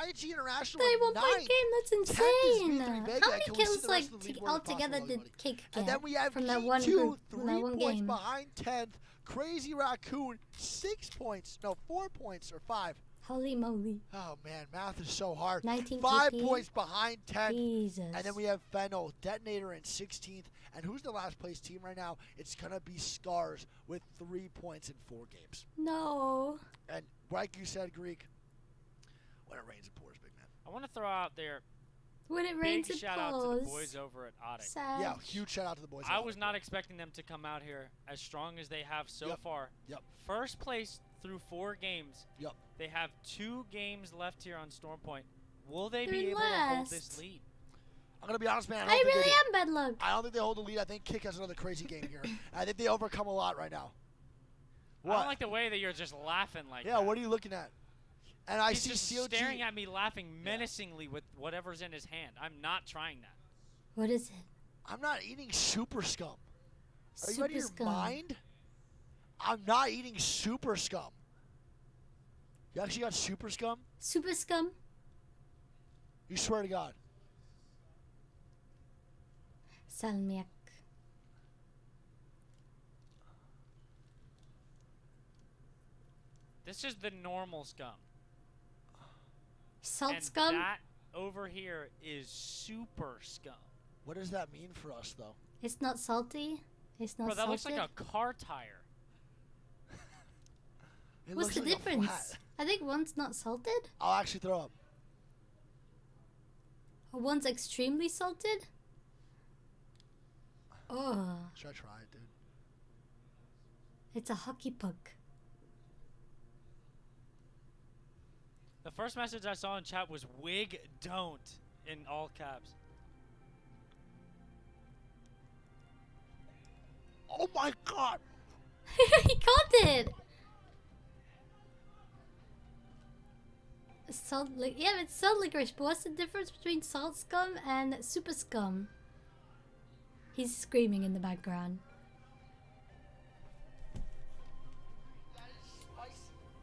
IG International in 31 point 9th. game, that's 10th is insane. V3 Vega. How many Can we see kills the like rest of the leaderboard altogether possible, did buddy? Kick get And then we have from that one G2, group, 3 from that one points game? behind 10th. Crazy Raccoon, 6 points. No, 4 points or 5. Holy moly. Oh, man, math is so hard. 19 5 TP. points behind 10th. Jesus. And then we have Fennel, Detonator in 16th. And who's the last place team right now? It's going to be Scars with 3 points in 4 games. No. And like you said, Greek, when it rains, it pours, big man. I want to throw out there When it rains, big it shout out to the pours. boys over at Odic. Sad. Yeah, huge shout out to the boys. I at was Odic. not expecting them to come out here as strong as they have so Yep. far. Yep. First place through 4 games. Yep. They have 2 games left here on Storm Point. Will they They're be able to hold this last. lead? I'm going to be honest, man. I don't think really they do. am bad luck. I don't think they hold the lead. I think Kick has another crazy game here. I think they overcome a lot right now. I What? don't like the way that you're just laughing like Yeah, that. what are you looking at? And I He's see just COG. staring at me laughing menacingly with whatever's in his hand. I'm not trying that. What is it? I'm not eating super scum. Are you Super out of your scum. mind? I'm not eating super scum. You actually got super scum? Super scum? You swear to God. Salmiak. This is the normal scum. Salt and scum? That over here is super scum. What does that mean for us, though? It's not salty. It's not Bro, that salted. looks like a car tire. It What's looks the like a difference? flat. I think one's not salted, I'll actually throw up. or one's extremely salted. Oh, Should I try it, dude? it's a hockey puck. The first message I saw in chat was "wig don't" in all caps. Oh my God! He caught it. Salt, yeah, it's salt licorice. But what's the difference between salt scum and super scum? He's screaming in the background.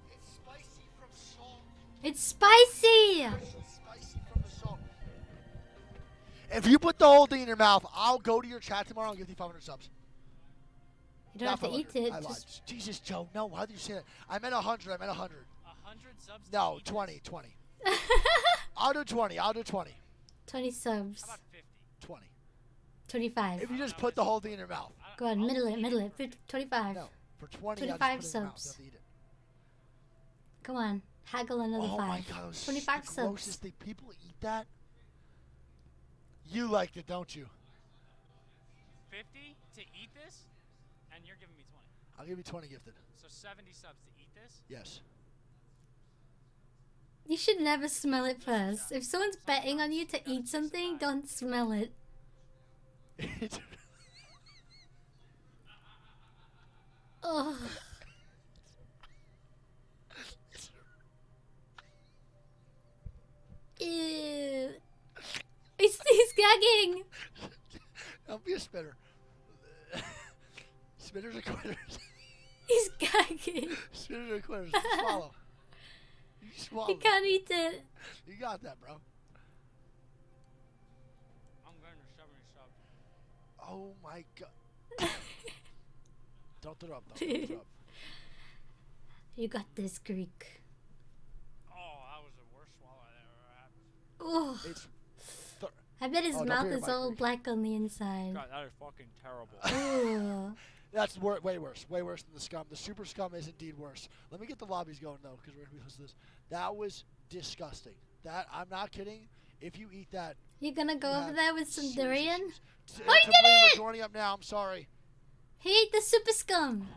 It's spicy from salt. It's spicy. Spicy from the salt. If you put the whole thing in your mouth, I'll go to your chat tomorrow and give you 500 subs. You don't have to eat it. I lied. Just Jesus, Joe, no, why did you say that? I meant 100, I meant 100. 100 subs? No, 20. I'll do 20, 20 subs. How about 50? 20. 25. If you just put the whole thing in your mouth. Go on, middle it. 50, 25. No, for 20, 25 I'll just put it in your mouth. subs. You have to eat it. Come on, haggle another Oh 5. my God, it was 25 the subs. grossest thing. People eat that? You liked it, don't you? 50 to eat this, and you're giving me 20. I'll give you 20 gifted. So 70 subs to eat this? Yes. You should never smell it first. If someone's betting on you to eat something, don't smell it. Oh. Ew. He's gagging. Don't be a spitter. Spitters are quitters. He's gagging. Spitters are quitters. Swallow. You swallow. He can't eat it. You got that, bro. I'm going to 70 subs. Oh my god. Don't throw up, don't throw up. You got this, Greek. Oh, that was the worst swallow I ever had. Oh. It's I bet his mouth is all black on the inside. God, that is fucking terrible. Ooh. That's way worse. Way worse than the scum. The super scum is indeed worse. Let me get the lobbies going, though, because we're going to be listening to this. That was disgusting. That, I'm not kidding. If you eat that... You gonna go over there with some durian? Oh, he did We're it! joining up now. I'm sorry. He ate the super scum.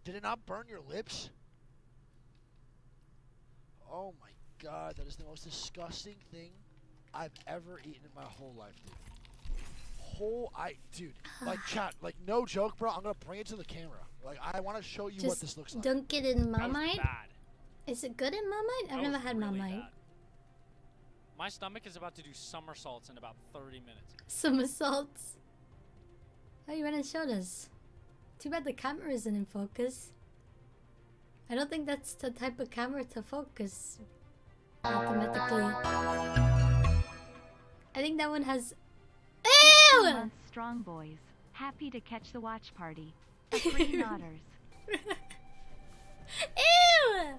Did it not burn your lips? Oh, my God. That is the most disgusting thing I've ever eaten in my whole life, dude. Dude, like, chat, like, no joke, bro. I'm gonna bring it to the camera. Like, I want to show you what this looks like. Dunk it in That was Marmite. bad. Is it good in Marmite? I've That never was had really Marmite. bad. My stomach is about to do somersaults in about 30 minutes. Somersaults. Oh, you went and showed us. Too bad the camera isn't in focus. I don't think that's the type of camera to focus automatically. I think that one has... Ew! 2 months strong, boys. Happy to catch the watch party. Free nodders. Ew!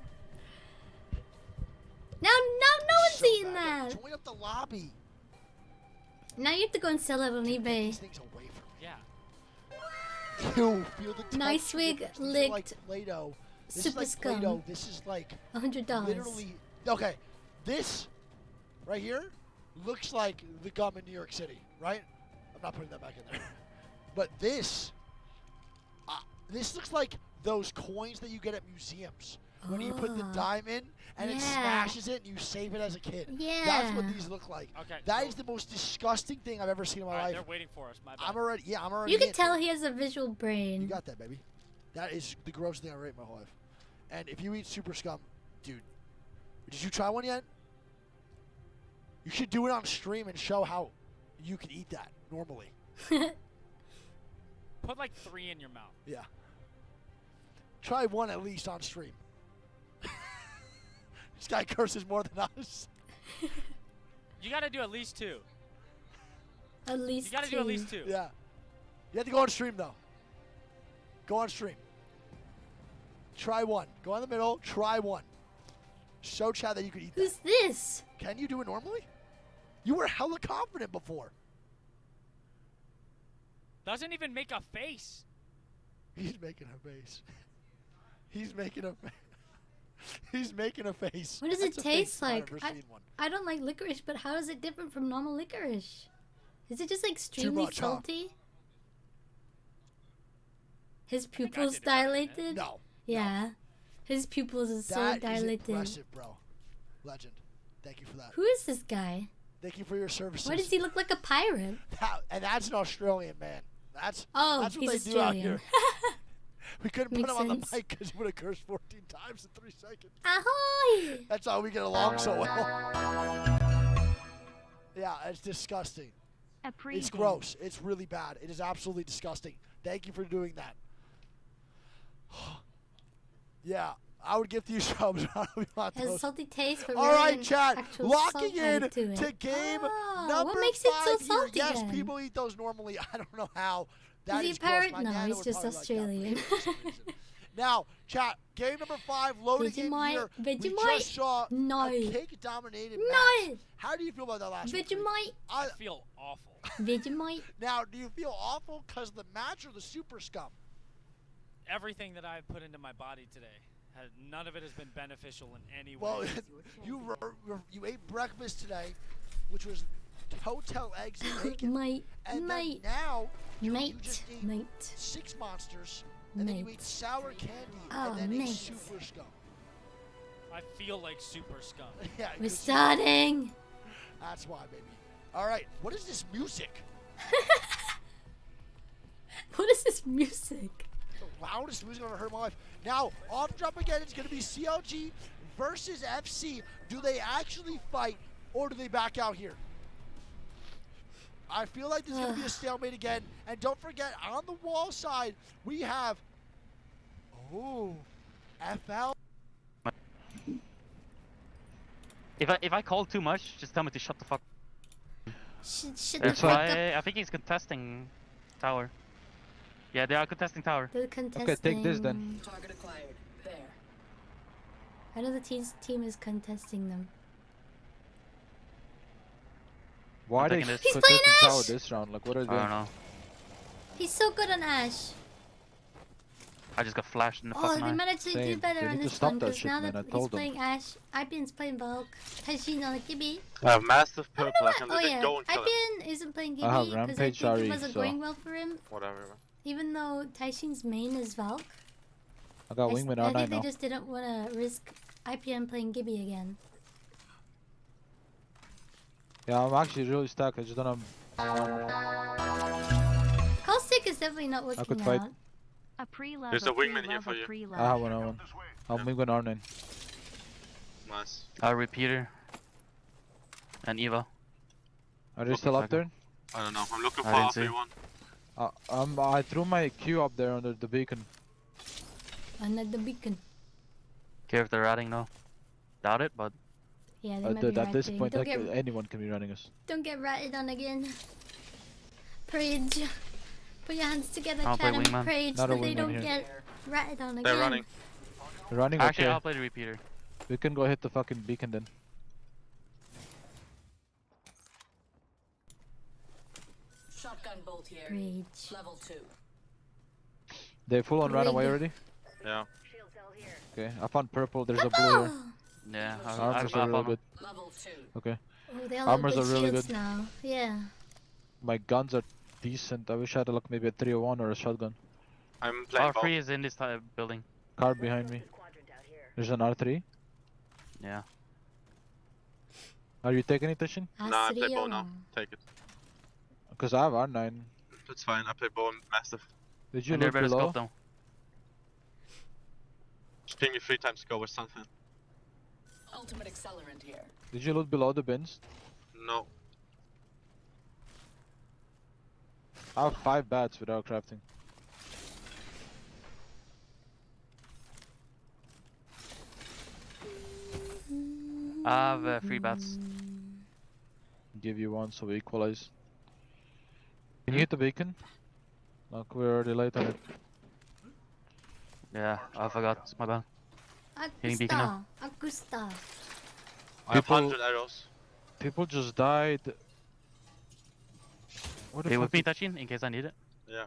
Now no one's So eating bad. that. Join up the lobby. Now you have to go and sell it on eBay. These things away from me. Yeah. You feel the Nice texture wig difference. These are licked like Play-Doh. This super is like scum. Play-Doh. This is like $100. literally. Okay, this right here looks like the gum in New York City, right? I'm not putting that back in there. But this looks like those coins that you get at museums when you put the dime in and it smashes it and you save it as a kid. Yeah. That's what these look like. Okay. That is the most disgusting thing I've ever seen in my life. They're waiting for us. My bad. I'm already. You can into tell it. he has a visual brain. You got that, baby. That is the grossest thing I've ever ate in my whole life. And if you eat super scum, dude, did you try one yet? You should do it on stream and show how you can eat that normally. Put like 3 in your mouth. Yeah. Try one at least on stream. This guy curses more than us. You gotta do at least 2. At least You gotta do at least 2. Yeah. You have to go on stream, though. Go on stream. Try one. Go in the middle. Try one. Show chat that you can eat that. Who's this? Can you do it normally? You were hella confident before. Doesn't even make a face. He's making a face. He's making a face. He's making a face. What does That's it a face taste I've like? never seen one. I don't like licorice, but how is it different from normal licorice? Is it just like extremely much, huh? salty? His pupils dilated? No. Yeah. His pupils are so That is dilated. impressive, bro. Legend. Thank you for that. Who is this guy? Thank you for your services. Why does he look like a pirate? And that's an Australian man. That's Oh, what he's they do out Australian. here. We couldn't put Makes him on the sense. mic because he would have cursed 14 times in 3 seconds. Ahoy! That's how we get along so well. Yeah, it's disgusting. It's gross. It's really bad. It is absolutely disgusting. Thank you for doing that. Yeah, I would give you subs. We want Has a those. salty taste, but All really right, an chat. actual Locking salt in added to it. to game Oh, number what makes it so 5 here. salty Yes, then? people eat those normally. I don't know how. That Is he is a pirate? gross. My No, nana he's would just probably like that, Australian. for some reason. Now, chat, game number 5 loading in here. We just saw a cake-dominated match. How do you feel about that last one? Vegemite. I feel awful. Vegemite. Now, do you feel awful because of the match or the super scum? Everything that I've put into my body today, none of it has been beneficial in any way. Well, you ate breakfast today, which was hotel exit taken. Mate, And mate, then now, you mate, just need mate. 6 monsters, and then you eat sour candy, and then a super scum. I feel like super scum. Yeah, We're starting. That's why, baby. All right, what is this music? What is this music? The loudest music I've ever heard in my life. Now, off drop again, it's going to be CLG versus FC. Do they actually fight, or do they back out here? I feel like this is going to be a stalemate again. And don't forget, on the wall side, we have... Oh, FL. If I call too much, just tell me to shut the fuck. Shut the fuck up. I think he's contesting tower. Yeah, they are contesting tower. They're contesting. Okay, take this then. Target acquired. There. I know the team is contesting them. Why are they He's contesting playing tower Ash! this round? Like, what are they I don't know. He's so good on Ash. I just got flashed in the Oh, fucking they eye. managed to do Same. better They on need to this stop one that because shit, now man, that I he's told them. playing Ash, IBN's playing Valk, Taishin on Gibby. I have massive I don't purple. know I can what. Oh literally yeah, go and kill him. IBN isn't playing Gibby I have because I Rampage think it Ari, wasn't so- going well for him. Whatever. Even though Taishin's main is Valk. I got Wingman I R9 think they now. just didn't want to risk IPN playing Gibby again. Yeah, I'm actually really stuck. I just don't know. Caustic is definitely not could working fight. out. A pre-love. There's a wingman here for you. I have one. I'm Wingman R9. Nice. Repeater. And Eva. Are they still up there? I don't know. I'm looking I for didn't see. everyone. I threw my Q up there under the beacon. Under the beacon. Care if they're ratting though. Doubt it, but Yeah, they might be At this ratting. point, Don't like, get, anyone can be running us. don't get ratted on again. Pridge. Put your hands together, I'll play Chatham. wingman. Pridge, Not a so they wingman don't here. get ratted on again. They're running. Running actually okay. I'll play the repeater. We can go hit the fucking beacon then. Shotgun bolt here. Pridge. Level 2. They full on ran away already? Yeah. Okay, I found purple. There's a blue here. Yeah, Armors are really good. Level 2. Okay. Oh, they all Armors have are good really shields good. now. Yeah. My guns are decent. I wish I had like maybe a 301 or a shotgun. I'm playing both. R3 is in this building. Car behind me. There's an R3. Yeah. Are you taking it, Tishin? Nah, I play bow now. Take it. Because I have R9. That's fine. I play bow and massive. Did you And look they're better below? scope though. Just ping me 3 times to go with something. Ultimate accelerant here. Did you look below the bins? No. I have 5 bats without crafting. I have 3 bats. Give you one so we equalize. Can you hit the beacon? Like we're already late on it. Yeah, I forgot. My bad. Hitting beacon now. Augusta. I have 100 arrows. People just died. What the Stay with fuck me, did- Tachin, in case I need it. Yeah.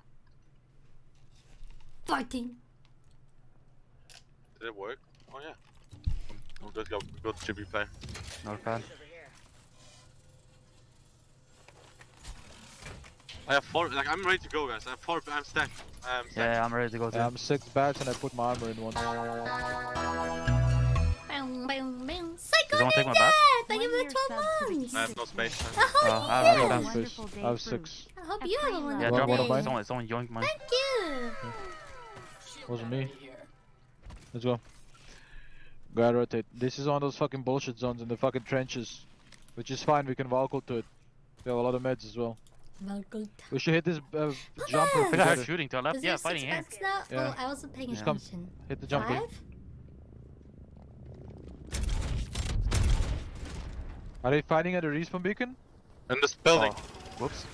Fighting. Did it work? Oh yeah. We'll just go to Chibi play. Not bad. I have 4. Like I'm ready to go, guys. I have 4. I'm stacked. Yeah, I'm ready to go too. I'm 6 bats and I put my armor in one. Bam, bam, bam. Psycho Someone take my Ninja! bat? Thank you for the 12 months. I have no space. I hope I have you. no I bats. have space. I have 6. I hope you have a wonderful Yeah, One- drop one it. of mine? Someone yoink mine. Thank you. Wasn't me. Let's go. Gotta rotate. This is one of those fucking bullshit zones in the fucking trenches. Which is fine, we can Valkyrie to it. We have a lot of meds as well. Valkyrie. We should hit this jumper I got her together. shooting to our left. Is Yeah, there fighting 6 here. bats now? Yeah. Oh, I wasn't paying Just come. attention. Hit the jumper. 5? Are they fighting at the respawn beacon? In this building. Whoops.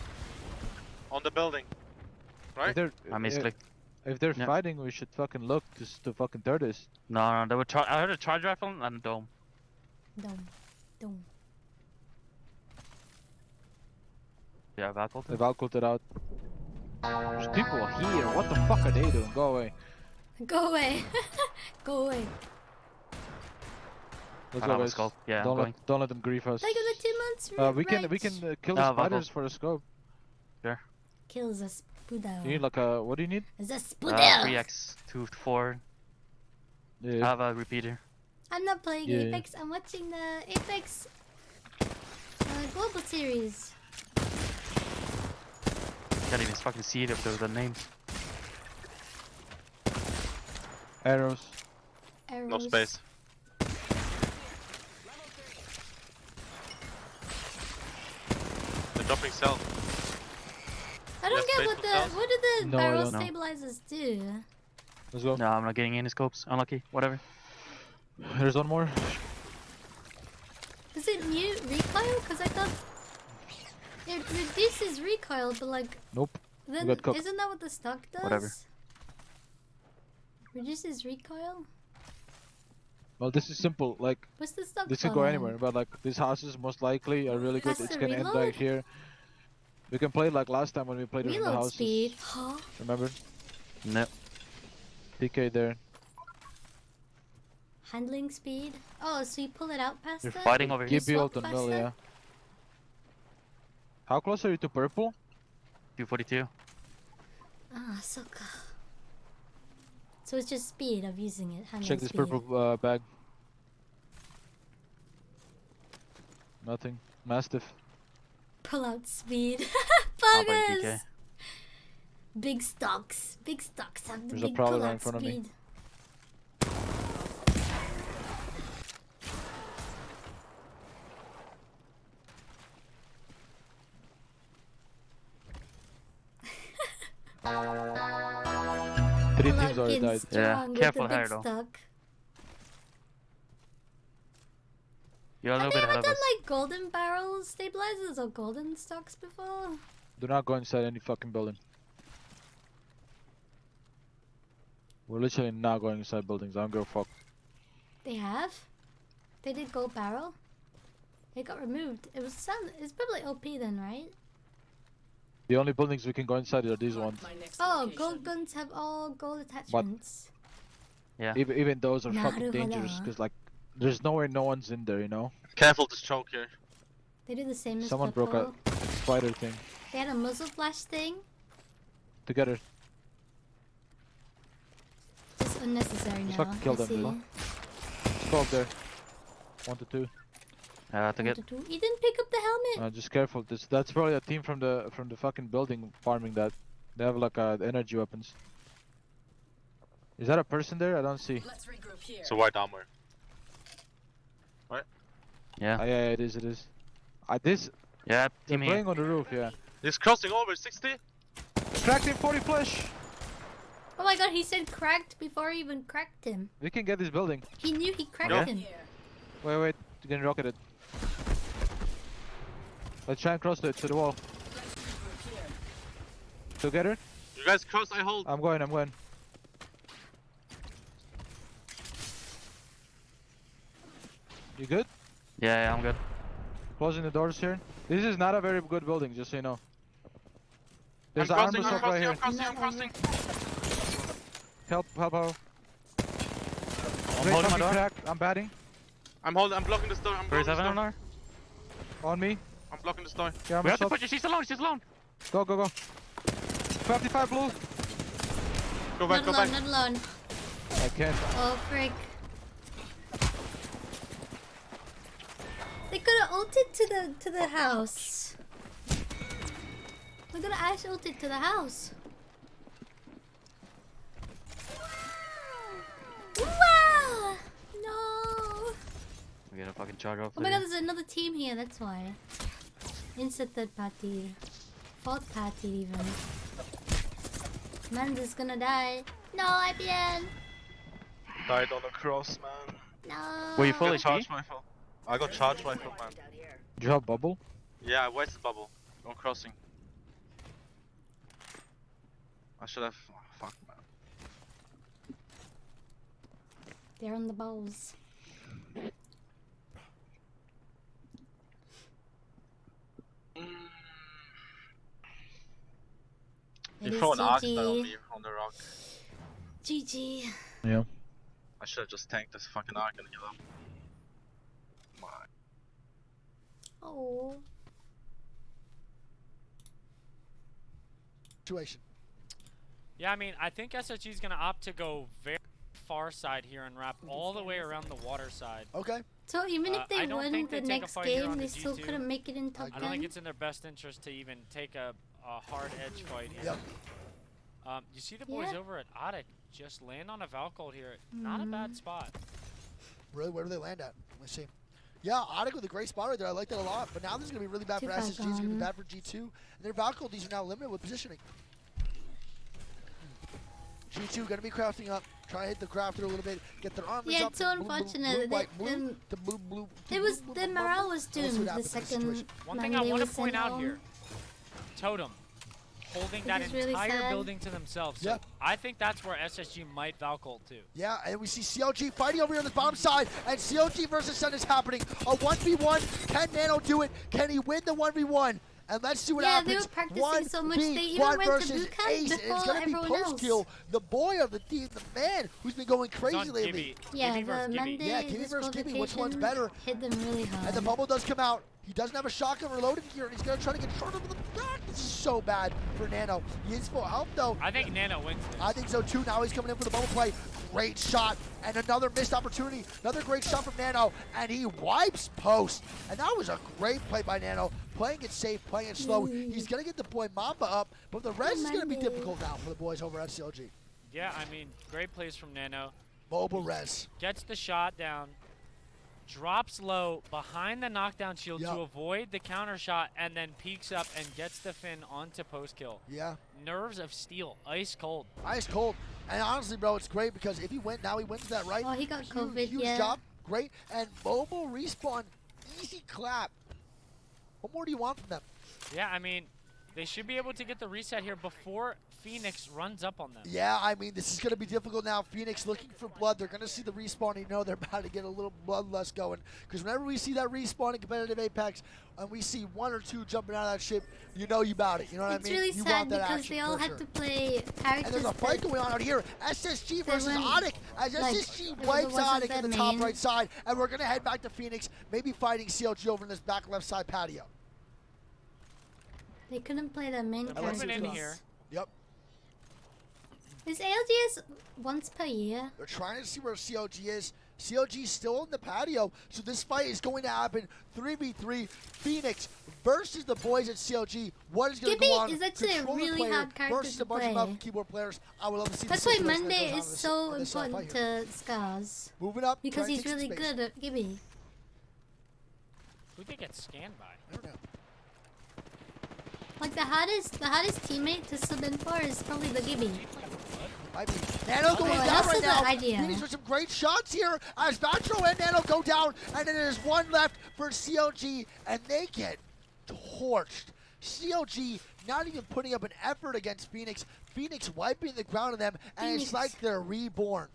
On the building. Right? If they're, I misclicked. if they're Yeah. fighting, we should fucking look to fucking third this. No, they were. I heard a charge rifle and a dome. Dome. Dome. Yeah, Valkyrie. They Valkyrie it out. There's people here. What the fuck are they doing? Go away. Go away. Go away. Let's I go, have a guys. scope. Yeah, don't I'm going. don't let them grief us. Like the 2 months. We can kill the spiders for a scope. Sure. Kills a spooder. You need like a what do you need? Is a spooder. 3x 2 to 4. Yeah. I have a repeater. I'm not playing Yeah. Apex. I'm watching the Apex Global Series. Can't even fucking see it if there's the names. Arrows. Arrows. No space. They're dropping cell. I don't Yes, get what space what do the No, I barrel don't know. stabilizers do? Let's go. No, I'm not getting any scopes. Unlucky. Whatever. There's one more. Does it mute recoil? Because I thought it reduces recoil, but like Nope. then got cooked. isn't that what the stock does? Whatever. Reduces recoil. Well, this is simple. Like What's the stock this could go anywhere, but like these houses most likely are really good. It's Faster gonna end reload? right here. We can play it like last time when we played it in the Reload houses. speed. Huh? Remember? No. PK there. Handling speed. Oh, so you pull it out faster? You're fighting over here. Keep you ult on mill, yeah. How close are you to purple? 242. Ah, so cool. So it's just speed of using it. Handling Check this speed. purple bag. Nothing. Mastiff. Pull out speed. I'll bring Buggers. PK. Big stocks. Big stocks have the There's a big prowler pull right in out front of me. speed. Three Pull teams out already getting died. strong with careful the big here, though. stock. You're a Have little you bit ever ahead of done us. like golden barrel stabilizers or golden stocks before? Do not go inside any fucking building. We're literally not going inside buildings. I don't give a fuck. They have? They did gold barrel? It got removed. It was it's probably OP then, right? The only buildings we can go inside are these ones. Oh, gold guns have all gold attachments. Yeah. Even those are fucking Naruhodo. dangerous because like there's nowhere no one's in there, you know. Careful this choke here. They do the same as Someone broke purple. a spider thing. They had a muzzle flash thing. Together. Just unnecessary Just now. fucking kill I them, see. dude. Just go up there. 1 to 2. To get. You didn't pick up the helmet. Just careful. That's probably a team from the fucking building farming that. They have like energy weapons. Is that a person there? I don't see. Let's regroup here. It's a white armor. Right? Yeah. Yeah, it is. This. Yeah, They're team here. playing on the roof, yeah. He's crossing over 60. Cracked him 40 flash. Oh my god, he said cracked before I even cracked him. We can get this building. He knew he cracked Yeah. him. Wait, you're getting rocketed. Let's try and cross to the wall. Together? You guys cross, I hold. I'm going. You good? Yeah, I'm good. Closing the doors here. This is not a very good building, just so you know. There's an I'm armor crossing, shop right here. I'm crossing. Help. I'm Great holding my fucking door. crack. I'm batting. I'm blocking this door. I'm blocking this 37 on door. her. On me. I'm blocking this door. Yeah, We have to push her. She's alone. Go. 55 blue. Go back, Not alone. I can't. Oh frick. They could have ulted to the house. We're gonna Ash ulted to the house. Wow! No! We gotta fucking charge off. Oh my god, there's another team here, that's why. Insert third party. Fourth party even. Man's gonna die. No, IPN! Died on a cross, man. No! Were you fully charged rifle? I got charged rifle, man. Do you have bubble? Yeah, I wasted bubble. On crossing. I should have. Oh, fuck, man. They're on the balls. You It throw is an arc GG. spell on me on the rock. GG. Yeah. I should have just tanked this fucking arc and heal up. Oh. Situation. Yeah, I mean, I think SSG is going to opt to go very far side here and wrap all the way around the water side. Okay. So even if they won the next game, they still G2. couldn't make it in top 10? I don't think it's in their best interest to even take a hard edge fight here. Yep. You see the boys over at Otic just land on a Valcolt here. Not a bad spot. Really, where do they land at? Let's see. Yeah, Otic with a great spot right there. I like that a lot. But now this is going to be really bad for SSG. It's going to be bad for G2. And their Valcolties are now limited with positioning. G2 going to be crafting up, try to hit the crafter a little bit, get their armors up. Yeah, it's so unfortunate. The morale was doomed the second. One thing I want to point out here, Totem holding that entire building to themselves. So I think that's where SSG might Valcolt too. Yeah, and we see CLG fighting over here on the bottom side, and CLG versus Sun is happening. A 1v1. Can Nano do it? Can he win the 1v1? And let's see what happens. Yeah, they were practicing so much. They even went to boot camp Ace, before and it's going to be post-kill. The boy of the team, the man who's been going crazy lately. Yeah, the Monday. Yeah, Gibby versus Gibby. Which one's better? Hit them really hard. And the bubble does come out. He doesn't have a shotgun reloaded here, and he's going to try to get short of the back. This is so bad for Nano. He is full health, though. I think Nano wins this. I think so, too. Now he's coming in for the bubble play. Great shot, and another missed opportunity. Another great shot from Nano, and he wipes post. And that was a great play by Nano. Playing it safe, playing it slow. He's going to get the boy Mamba up, but the rest is going to be difficult now for the boys over at CLG. Yeah, I mean, great plays from Nano. Mobile res. Gets the shot down. Drops low behind the knockdown shield to avoid the counter shot, and then peeks up and gets the Finn onto post kill. Yeah. Nerves of steel, ice cold. Ice cold. And honestly, bro, it's great because if he went, now he wins that, right? Oh, he got COVID, huge job, great. And mobile respawn, easy clap. What more do you want from them? Yeah, I mean, they should be able to get the reset here before Phoenix runs up on them. Yeah, I mean, this is going to be difficult now. Phoenix looking for blood. They're going to see the respawn. You know they're about to get a little bloodlust going. Because whenever we see that respawn in competitive Apex, and we see one or two jumping out of that ship, you know you about it. You know what I mean? It's really sad because they all had to play characters. And there's a fight going on out here. SSG versus Otic. As SSG wipes Otic in the top right side. And we're going to head back to Phoenix, maybe fighting CLG over in this back left side patio. They couldn't play the main characters. In here. Yep. Is ALGS once per year? They're trying to see where CLG is. CLG's still in the patio, so this fight is going to happen 3v3. Phoenix versus the boys at CLG. What is going to go on? Is actually a really hard character versus a bunch of keyboard players. I would love to see. That's why Monday is so important to Scars. Moving up because he's really good at Gibby. Who did they get scanned by? I don't know. Like the hardest teammate to sub in for is probably the Gibby. I mean, Nano going down right now. Phoenix with some great shots here as Vatro and Nano go down, and then there's one left for CLG, and they get torched. CLG not even putting up an effort against Phoenix. Phoenix wiping the ground on them, and it's like they're reborn.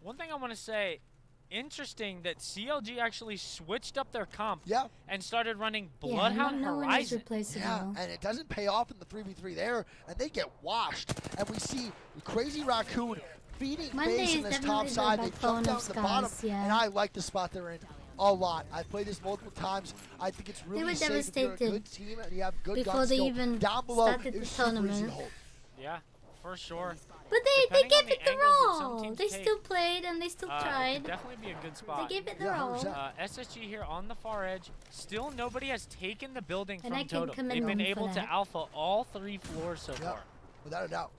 One thing I want to say, interesting that CLG actually switched up their comp and started running Bloodhound Horizon. Yeah, and it doesn't pay off in the 3v3 there, and they get washed. And we see Crazy Raccoon feeding base in this top side. They jump down to the bottom, and I like the spot they're in a lot. I've played this multiple times. I think it's really safe if you're a good team and you have good gun skill. Even down below, started the tournament. Yeah, for sure. But they gave it the roll. They still played and they still tried. Could definitely be a good spot. They gave it the roll. SSG here on the far edge. Still nobody has taken the building and from Totem. They've been able to alpha all 3 floors so far. Without a doubt.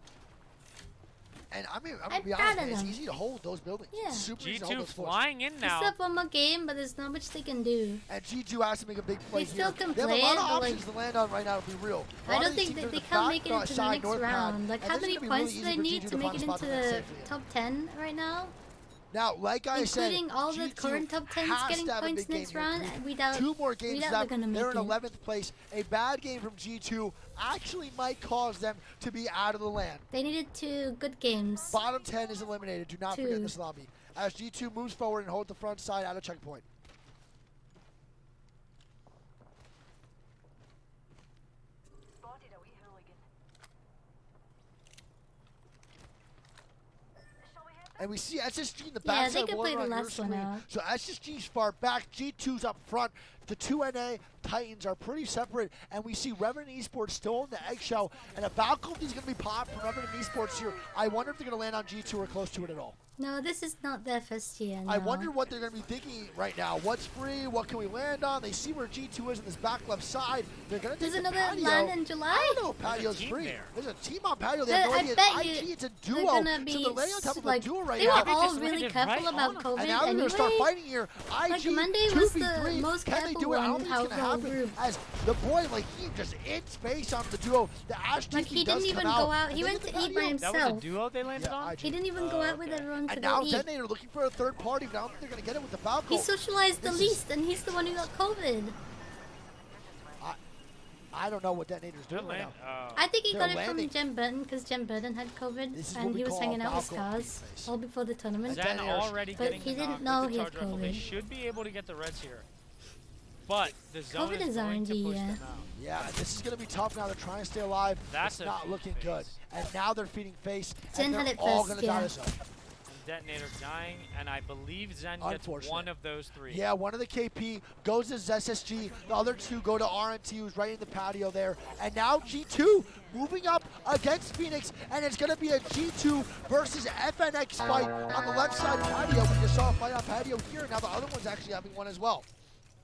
And I'm gonna be honest, it's easy to hold those buildings. Yeah. It's super easy to hold G2 those floors. flying in now. They still have one more game, but there's not much they can do. And G2 has to make a big play They still can They have play a lot it, of but options to land on right now, to be real. I don't think they can make it into the next round. Like, how many points do they need to make it into the top 10 right now? Now, like I said, including all the current top 10s getting points next round, without 2 more games left, they're in 11th place. A bad game from G2 actually might cause them to be out of the land. They needed 2 good games. Bottom 10 is eliminated. Do not forget this lobby. As G2 moves forward and hold the front side out of checkpoint. And we see SSG in the backside. Yeah, they can play the last one out. So SSG's far back. G2's up front. the two NA Titans are pretty separate, and we see Revenant Esports still in the eggshell, and a Valkyrie is going to be popped from Revenant Esports here. I wonder if they're going to land on G2 or close to it at all. No, this is not their first year. No. I wonder what they're going to be thinking right now. What's free? What can we land on? They see where G2 is in this back left side. They're going to take There's the another patio. land in July? I don't know if patio's free. There's a team on patio. They have no idea. IG, it's a duo. So they're laying on top of a duo right now. They were all really careful about COVID and now they're going to start fighting here. IG, like Monday was 2v3. the most Can they careful do it? I don't one think it's going to happen. As the boy, like, he just in space on the duo. The Ash like he didn't even go out. He went to eat by himself. That was a duo they landed on? He didn't even go out with everyone to and go now eat. Detonator looking for a third party, but I don't think they're going to get it with the Falco. He socialized the least, and he's the one who got COVID. I don't know what Detonator's doing right now. I think he got it from Jem Burton, because Jem Burton had COVID, and he was hanging out with Scars all before the tournament. Zen already but he didn't know he had COVID. They COVID. should be able to get the reds here. But the zone COVID is going to RNG, push yeah. them out. Yeah, this is going to be tough now. They're trying to stay alive. That's it's not looking good. And now they're feeding face, Zen and had they're it all first, going to die yeah. to zone. Detonator dying, and I believe Zen gets one of those three. Yeah, one of the KP goes to SSG. The other two go to RNT, who's right in the patio there. And now G2 moving up against Phoenix, and it's going to be a G2 versus FNX fight on the left side of patio. We just saw a fight on patio here, and now the other one's actually having one as well.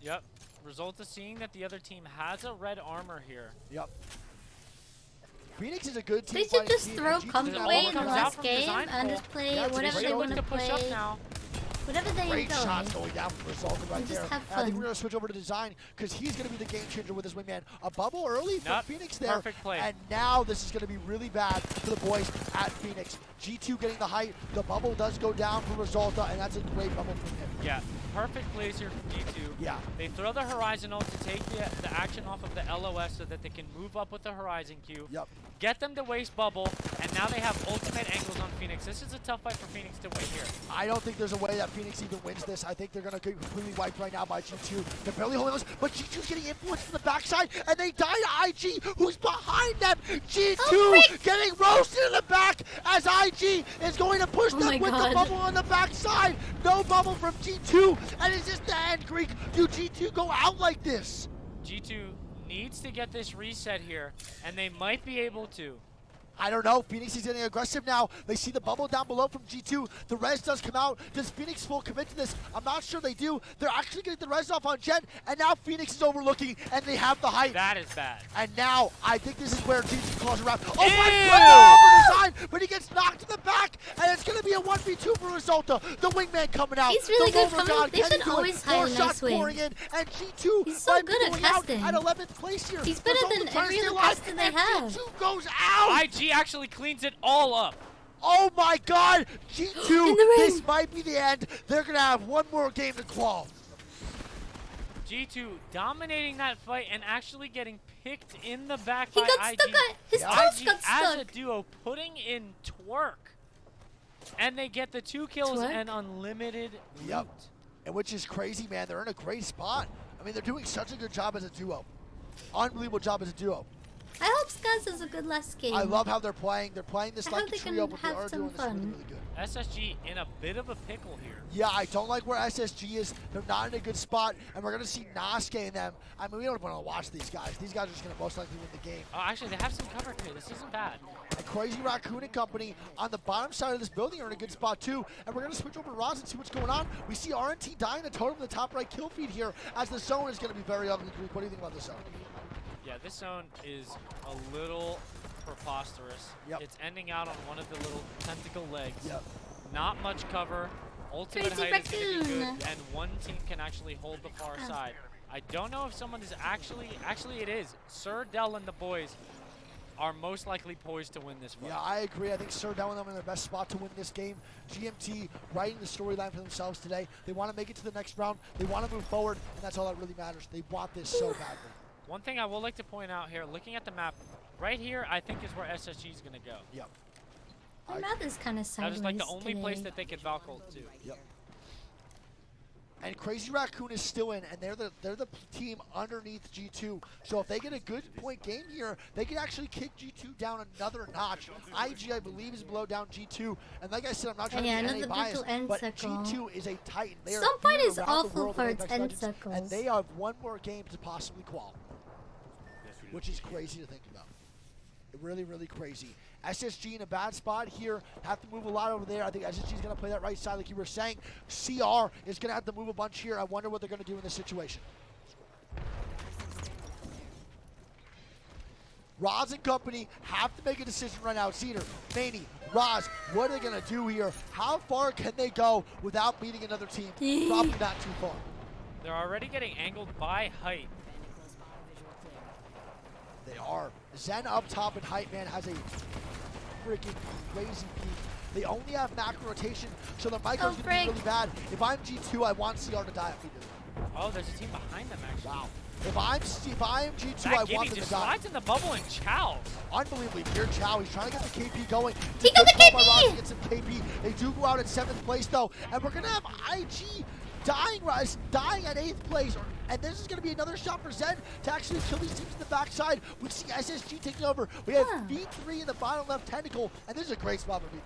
Yep. Result is seeing that the other team has a red armor here. Yep. Phoenix is a good team. They should just throw comp away in the last game and just play whatever they want to play. Whatever they Great enjoy. shots going down from Result right there. Just have I think fun. we're going to switch over to Design because he's going to be the game changer with his wingman. A bubble early from Phoenix there. Perfect play. And now this is going to be really bad for the boys at Phoenix. G2 getting the height. The bubble does go down for Resulta, and that's a great bubble from him. Yeah, perfect plays here from G2. Yeah. They throw the Horizon ult to take the action off of the LOS so that they can move up with the Horizon Q. Yep. Get them to waste bubble, and now they have ultimate angles on Phoenix. This is a tough fight for Phoenix to win here. I don't think there's a way that Phoenix even wins this. I think they're going to get completely wiped right now by G2. They're barely holding us, but G2's getting influenced from the backside, and they die to IG, who's behind them. G2 getting roasted in the back as IG is going to push them with the bubble on the backside. No bubble from G2, and is this the end, Greek? Do G2 go out like this? G2 needs to get this reset here, and they might be able to. I don't know. Phoenix is getting aggressive now. They see the bubble down below from G2. The res does come out. Does Phoenix full commit to this? I'm not sure they do. They're actually getting the res off on Jet, and now Phoenix is overlooking, and they have the height. That is bad. And now, I think this is where G2 calls a wrap. Oh my God, but he gets knocked in the back, and it's going to be a 1v2 for Resulta. The wingman coming out. He's really good coming. God, they should always hire a shots nice wing. pouring in, and G2 He's so good at casting. at 11th place here. He's better than every other caster they have. G2 goes out. IG actually cleans it all up. Oh my God! G2, this might be the end. They're going to have one more game to qual. G2 dominating that fight and actually getting picked in the back He by got IG. stuck his toes IG got as stuck. a duo putting in twerk. And they get the 2 kills Twerk? and unlimited Yep. loot. And which is crazy, man. They're in a great spot. I mean, they're doing such a good job as a duo. Unbelievable job as a duo. I hope Scuzz has a good last game. I love how they're playing. They're playing this I like hope a they trio, can but they have are some doing this really, fun. really good. SSG in a bit of a pickle here. Yeah, I don't like where SSG is. They're not in a good spot, and we're going to see Nasuke in them. I mean, we don't want to watch these guys. These guys are just going to most likely win the game. Oh, actually, they have some cover here. This isn't bad. And Crazy Raccoon and company on the bottom side of this building are in a good spot, too. And we're going to switch over to Roz and see what's going on. We see RNT dying a total in the top right kill feed here, as the zone is going to be very ugly. Greek, what do you think about this zone? Yeah, this zone is a little preposterous. Yep. It's ending out on one of the little tentacle legs. Yep. Not much cover. Ultimate Crazy height is going to be good, Raccoon. and one team can actually hold the far side. I don't know if someone is actually it is. Sir Dell and the boys are most likely poised to win this fight. Yeah, I agree. I think Sir Down them in their best spot to win this game. GMT writing the storyline for themselves today. They want to make it to the next round. They want to move forward, and that's all that really matters. They want this so badly. One thing I would like to point out here, looking at the map, right here, I think is where SSG is going to go. Yep. My mouth is kind of That sideways is like the only place today. that they could Valkyrie to. Yep. And Crazy Raccoon is still in, and they're the team underneath G2. So if they get a good point game here, they can actually kick G2 down another notch. IG, I believe, is below down G2. And like I said, I'm not trying to be NA biased, but G2 is a titan. They are Sunpoint is around awful the world for of its Apex end Legends, circles. and they have one more game to possibly qual, which is crazy to think about. Really, really crazy. SSG in a bad spot here. Have to move a lot over there. I think SSG is going to play that right side like you were saying. CR is going to have to move a bunch here. I wonder what they're going to do in this situation. Roz and company have to make a decision right now. Cedar, Maney, Roz, what are they going to do here? How far can they go without beating another team? Probably not too far. They're already getting angled by height. They are. Zen up top, and Hype Man has a freaking crazy peak. They only have macro rotation, so the micro's going to be really bad. If I'm G2, I want CR to die immediately. Oh, there's a team behind them, actually. Wow. If I'm G2, I want them to die. Slides in the bubble and Chow. Unbelievably, weird Chow. He's trying to get the KP going. He got the KP! Get some KP. They do go out at 7th place, though, and we're going to have IG dying at 8th place. And this is going to be another shot for Zen to actually kill these teams in the backside. We see SSG taking over. We have V3 in the bottom left tentacle, and this is a great spot for V3.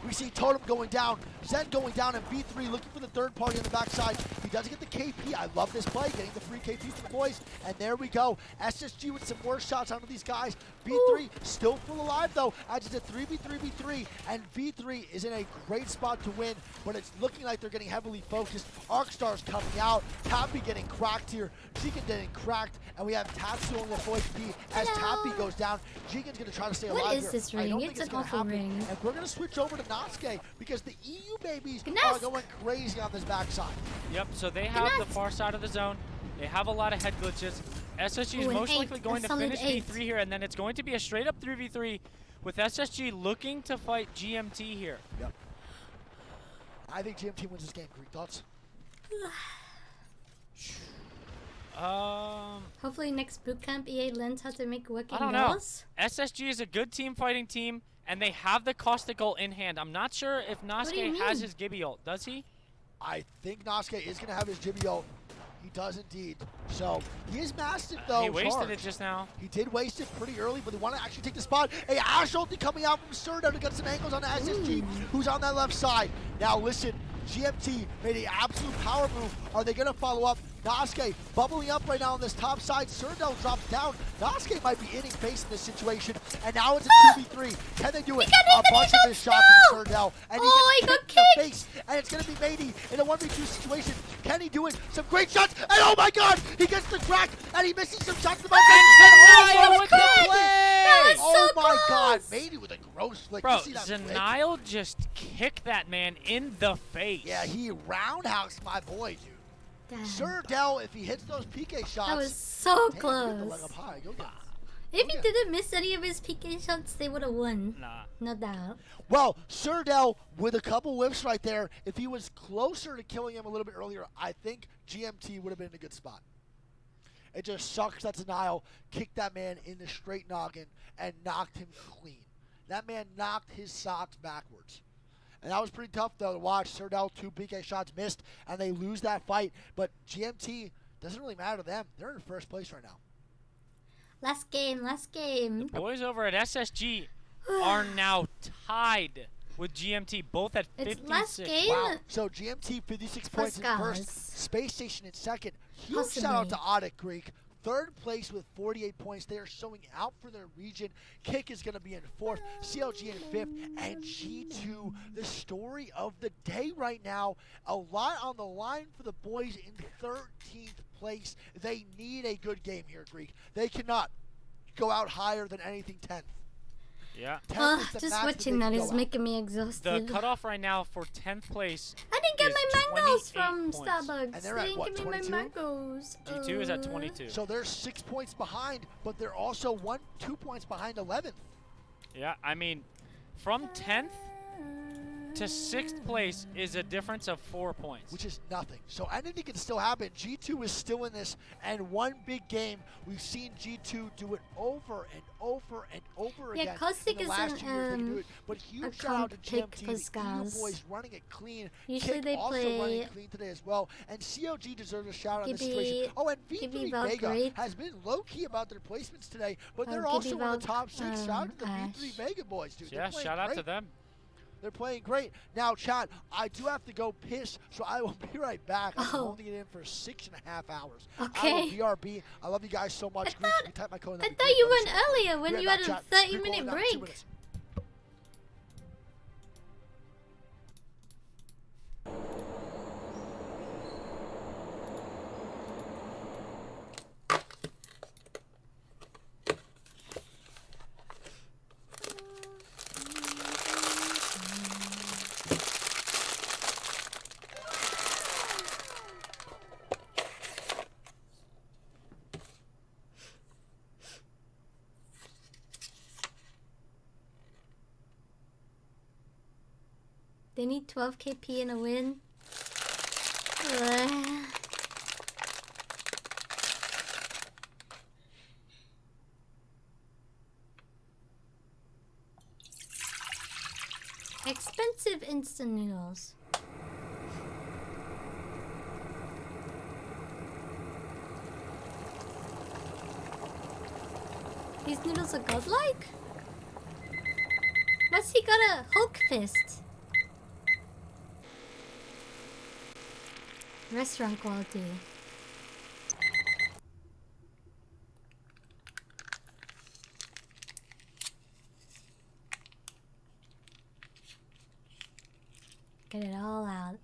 We see Totem going down, Zen going down, and V3 looking for the third party on the backside. He does get the KP. I love this play, getting the free KP for the boys. And there we go. SSG with some more shots onto these guys. V3 still full alive, though, as it's a 3v3v3. And V3 is in a great spot to win, but it's looking like they're getting heavily focused. Arcstar's coming out. Tappy getting cracked here. Jigen getting cracked. And we have Tatsu only at full HP as Tappy goes down. Jigen's going to try to stay alive here. What is this ring? It's an awful ring. And we're going to switch over to Natsuke because the EU babies are going crazy on this backside. Yep, so they have the far side of the zone. They have a lot of head glitches. SSG is most likely going to finish V3 here, and then it's going to be a straight up 3v3 with SSG looking to fight GMT here. Yep. I think GMT wins this game. Greek thoughts? Hopefully next bootcamp EA learns how to make working I don't know. balls. SSG is a good team fighting team, and they have the caustic ult in hand. I'm not sure if Natsuke has his Gibby ult. Does he? I think Natsuke is going to have his Gibby ult. He does indeed. So he is massive though. He wasted it just now. He did waste it pretty early, but they want to actually take the spot. A Ash ulti coming out from Surdo to get some angles on SSG, who's on that left side. Now listen, GMT made an absolute power move. Are they going to follow up? Natsuke bubbling up right now on this top side. Surdo drops down. Natsuke might be inning face in this situation. And now it's a 2v3. Can they do it? A bunch of missed shots from Surdo. And he gets kicked in the face. And it's going to be Matey in a 1v2 situation. Can he do it? Some great shots. And oh my god! He gets the crack. And he misses some shots. That was oh my god. Matey with a gross flick. Bro, Zenile just kicked that man in the face. Yeah, he roundhoused my boy, dude. Sir Dell, if he hits those PK shots, that was so close. The leg up high. Go get it. If he didn't miss any of his PK shots, they would have won. Nah. No doubt. Well, Sir Dell with a couple whiffs right there. If he was closer to killing him a little bit earlier, I think GMT would have been in a good spot. It just sucks that Denial kicked that man in the straight noggin and knocked him clean. That man knocked his socks backwards. And that was pretty tough, though, to watch. Surdell, 2 PK shots missed, and they lose that fight. But GMT, doesn't really matter to them. They're in first place right now. Last game, last game. The boys over at SSG are now tied with GMT, both at 56. It's last game. Wow. So GMT, 56 points in first. Space Station in second. Huge shout out to Audit Greek. Third place with 48 points. They are showing out for their region. Kick is going to be in fourth. CLG in fifth. And G2, the story of the day right now. A lot on the line for the boys in 13th place. They need a good game here, Greek. They cannot go out higher than anything 10th. Yeah. Just watching that is making me exhausted. The cutoff right now for 10th place. I didn't get my mangoes from points. Starbucks. And they're at what, 22? They didn't give me my mangoes. G2 is at 22. So they're 6 points behind, but they're also 2 points behind 11th. Yeah, I mean, from 10th to 6th place is a difference of 4 points. Which is nothing. So anything can still happen. G2 is still in this, and one big game, we've seen G2 do it over and over and over again. Yeah, Caustic in the last isn't 2 years they can do it. But huge shout out to GMT, the EU boys running it clean. Usually Kick they also play running it clean today as well. And CLG deserves a shout out on this situation. Oh, and V3 Vega has been low-key about their placements today, but they're also in the top 6. Shout out to the V3 Vega boys, dude. Yeah, shout out to them. They're playing great. Now, Chad, I do have to go piss, so I will be right back. I'm holding it in for 6.5 hours. Okay. I will BRB. I love you guys so much. Greek, you type my code. I thought you went earlier when you had a 30-minute break. They need 12 KP in a win. Expensive instant noodles. These noodles are godlike? What's he got a Hulk fist? Restaurant quality. Get it all out.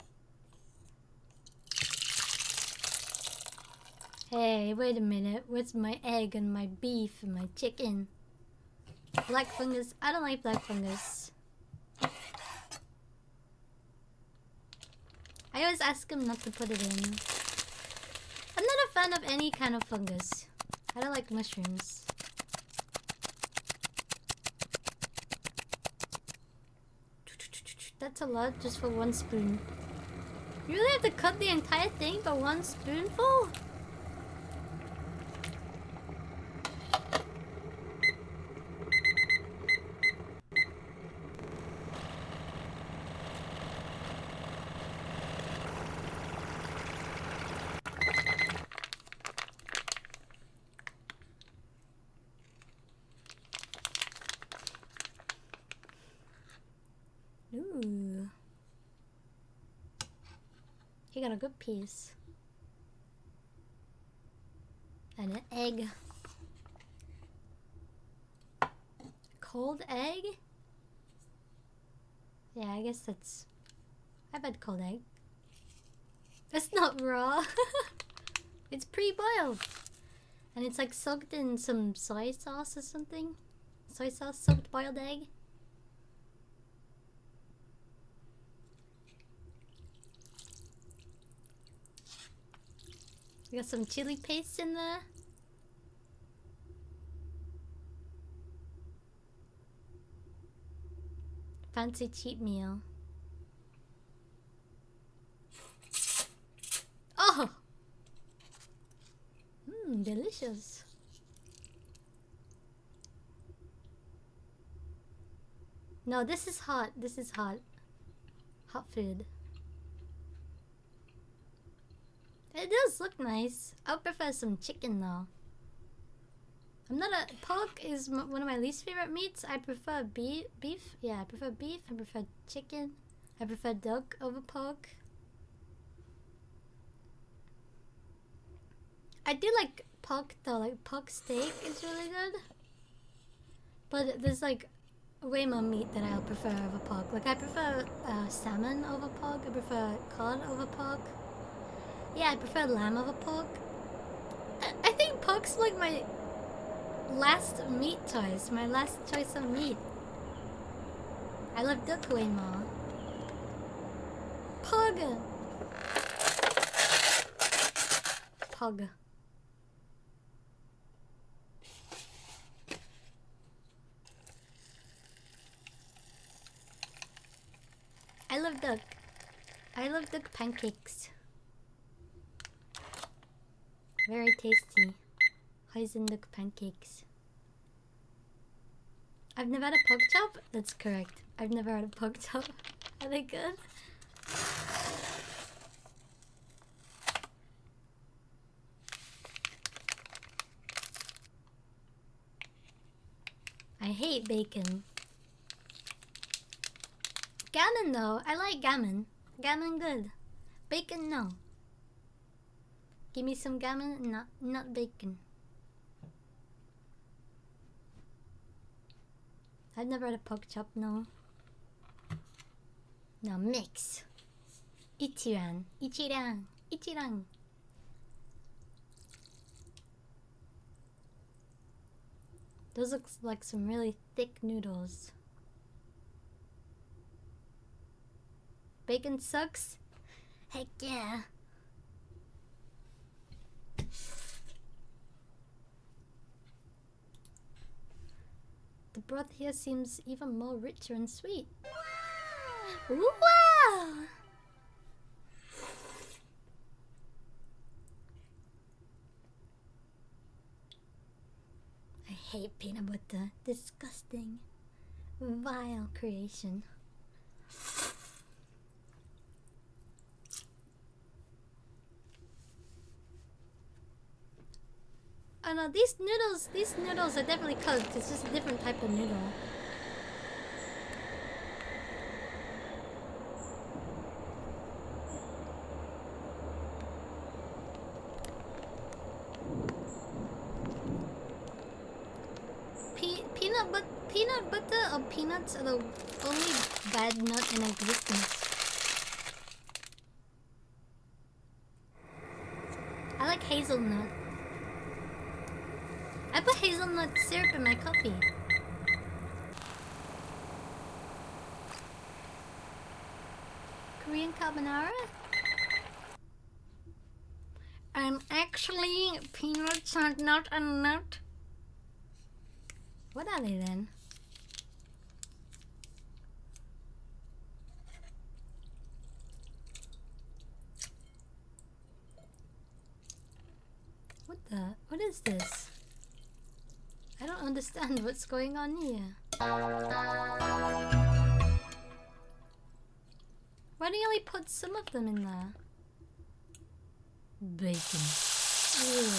Hey, wait a minute. Where's my egg and my beef and my chicken? Black fungus. I don't like black fungus. I always ask him not to put it in. I'm not a fan of any kind of fungus. I don't like mushrooms. That's a lot just for one spoon. You really have to cut the entire thing for one spoonful? Ooh. He got a good piece. And an egg. Cold egg? Yeah, I guess that's... I've had cold egg. It's not raw. It's pre-boiled. And it's like soaked in some soy sauce or something. Soy sauce soaked boiled egg. We got some chili paste in there. Fancy cheap meal. Oh! Mmm, delicious. No, this is hot. This is hot. Hot food. It does look nice. I would prefer some chicken though. I'm not a... Pork is one of my least favorite meats. I prefer beef. Yeah, I prefer beef. I prefer chicken. I prefer duck over pork. I do like pork though. Like pork steak is really good. But there's like way more meat that I'll prefer over pork. Like I prefer salmon over pork. I prefer cod over pork. Yeah, I prefer lamb over pork. I think pork's like my last meat choice. My last choice of meat. I love duck way more. Pog! Pog. love duck. I love duck pancakes. Very tasty. Hoisin duck pancakes. I've never had a pork chop? That's correct. I've never had a pork chop. Are they good? I hate bacon. Gammon though, I like gammon. Gammon good. Bacon no. Give me some gammon, not bacon. I've never had a pork chop, no. Now mix. Ichiran, Ichiran, Ichiran. Those look like some really thick noodles. Bacon sucks? Heck yeah. The broth here seems even more richer and sweet. Wow! I hate peanut butter. Disgusting. Vile creation. Oh no, these noodles are definitely cooked. It's just a different type of noodle. Peanut butter or peanuts are the only bad nut in existence. I like hazelnut. I put hazelnut syrup in my coffee. Korean carbonara? Actually, peanuts are not a nut. What are they then? What is this? I don't understand what's going on here. Why do you only put some of them in there? Bacon. Ew.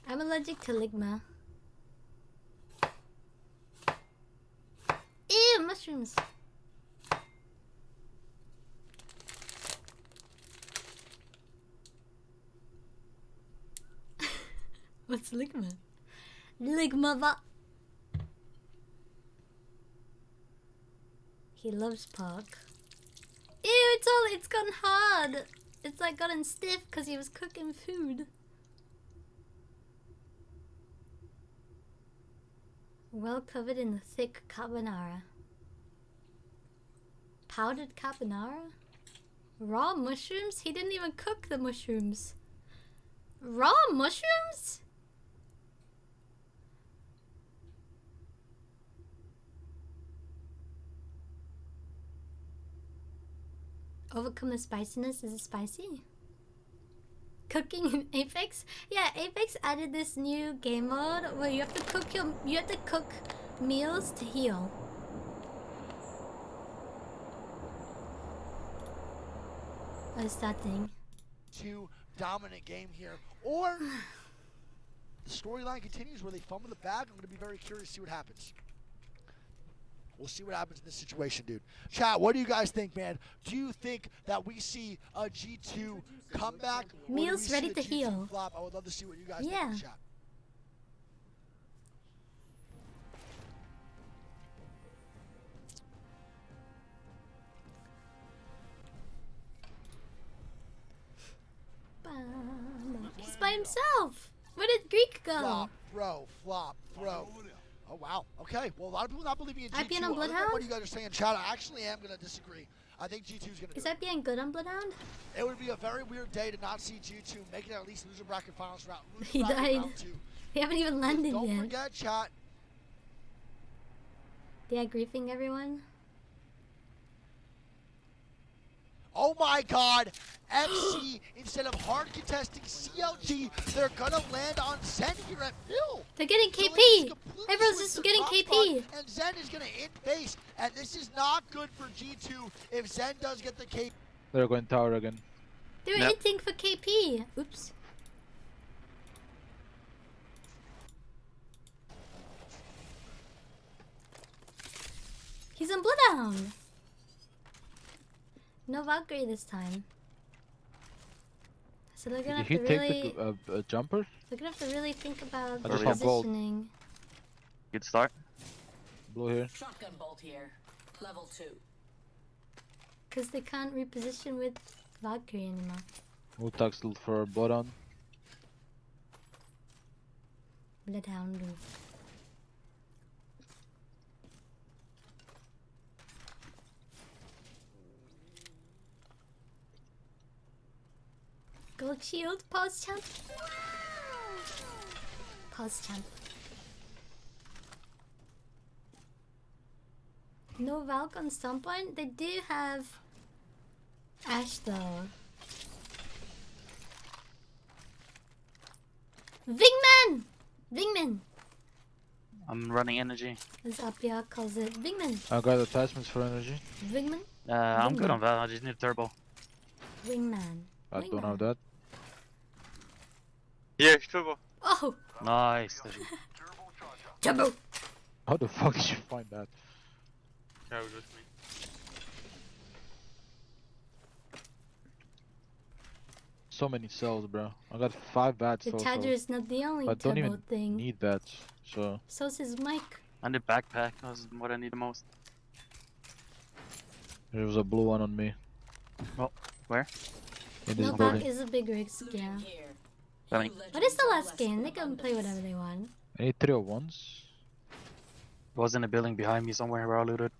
I'm allergic to ligma. Ew, mushrooms. What's ligma? Ligma va. He loves pork. Ew, it's gotten hard. It's like gotten stiff because he was cooking food. Well covered in the thick carbonara. Powdered carbonara? Raw mushrooms? He didn't even cook the mushrooms. Raw mushrooms? Overcome the spiciness. Is it spicy? Cooking in Apex? Yeah, Apex added this new game mode where you have to cook meals to heal. What is that thing? To dominant game here, or the storyline continues where they fumble the bag. I'm going to be very curious to see what happens. We'll see what happens in this situation, dude. Chat, what do you guys think, man? Do you think that we see a G2 comeback? Meals ready to heal. Flop? I would love to see what you guys think in the chat. He's by himself. Where did Greek go? Flop, throw, flop, throw. Oh, wow. Okay. Well, a lot of people not believing in G2. IPN on Bloodhound? What you guys are saying, chat, I actually am going to disagree. I think G2 is going to Is IPN good on Bloodhound? It would be a very weird day to not see G2 making at least loser bracket finals round. He died. Round 2. They haven't even landed Don't yet. forget, chat. They are griefing everyone. Oh my god! FC, instead of hard contesting CLG, they're gonna land on Zen here at Phil. They're getting So KP! they just completely Everyone's switched just the getting top KP! spot, and Zen is gonna in-base, and this is not good for G2 if Zen does get the KP. They're going tower again. They were hitting for KP! Oops. He's on Bloodhound! No Valkyrie this time. So they're gonna Did have he to take really... the jumper? They're gonna have to really think about I just want gold. positioning. Good start. Blue here. Shotgun bolt here. Level 2. Because they can't reposition with Valkyrie anymore. Ultax for Bloodhound. Bloodhound. Gold shield, pause champ. Pause champ. No Valk on Stomppoint? They do have Ash though. Wingman! Wingman! I'm running energy. As Apia calls it. Wingman! I got attachments for energy. Wingman? I'm good on that. I just need a turbo. Wingman. I don't have that. Yeah, turbo. Oh! Nice. Turbo! How the fuck did you find that? Carry with me. So many cells, bro. I got 5 bats The total. charger is not the only I don't turbo even thing. need bats, so... So's his mic. And the backpack. That's what I need the most. There was a blue one on me. Oh, where? In this No building. back is a big risk, yeah. Coming. But it's the last game. They can play whatever they want. I need 301s. Was in a building behind me somewhere where I looted.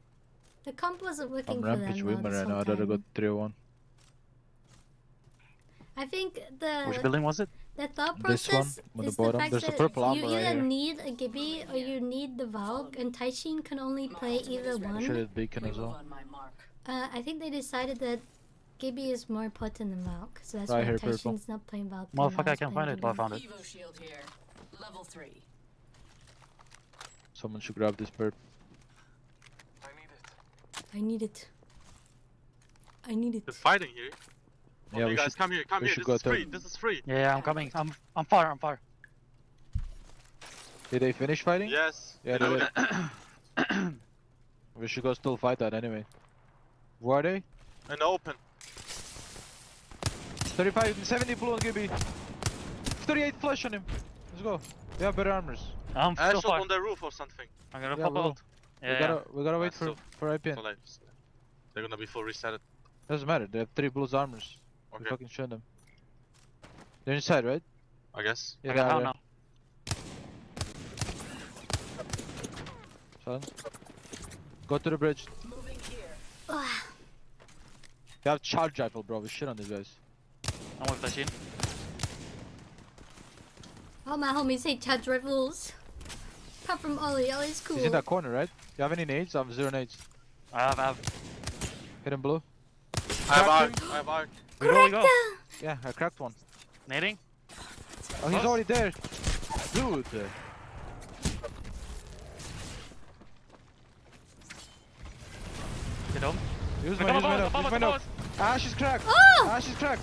The comp wasn't working I'm for them Rampage though Women this right now. whole I'd rather go time. 301. I think the... Which building was it? The thought This process one, with is the bottom. fact There's the that purple you armor right either here. need a Gibby or you need the Valk, and Taishin can only play either Should one. have beacon as well. I think they decided that Gibby is more potent than Valk, so that's Right why here, purple. Taishin's not playing Valk. Motherfucker, I can't find it. Well, I found it. Evo shield here. Level 3. Someone should grab this perp. I need it. I need it. They're fighting here. Yeah, Okay, we guys, should, come here, come we here. should This go is free. to... This is free. Yeah, I'm coming. I'm far. I'm far. Did they finish fighting? Yes. Yeah, they did. We should go still fight that anyway. Where are they? In the open. 35, 70 blue on Gibby. 38 flush on him. Let's go. They have better armors. I'm still Ashot far. on the roof or something. I'm gonna Yeah, pop we will. out. Yeah, We gotta wait Alright, for IPN. So like, they're gonna be full reset. Doesn't matter. They have 3 blues armors. We Okay. fucking show them. They're inside, right? I guess. Yeah, I got they are, down yeah. now. Son. Go to the bridge. Ah, They have charge rifle, bro. We shit on these guys. I'm with Tashin. all my homies hate charge rifles. Apart from Ollie, Ollie's cool. He's in that corner, right? You have any nades? I have 0 nades. I have. Hit him blue. I have Cracked arc. him. I have arc. We go. Yeah, I cracked one. Nading. Oh, he's already there. Dude. Get home. Use Come my on, note. come on, Use my come on. note. Ash is cracked. Oh! Ash is cracked.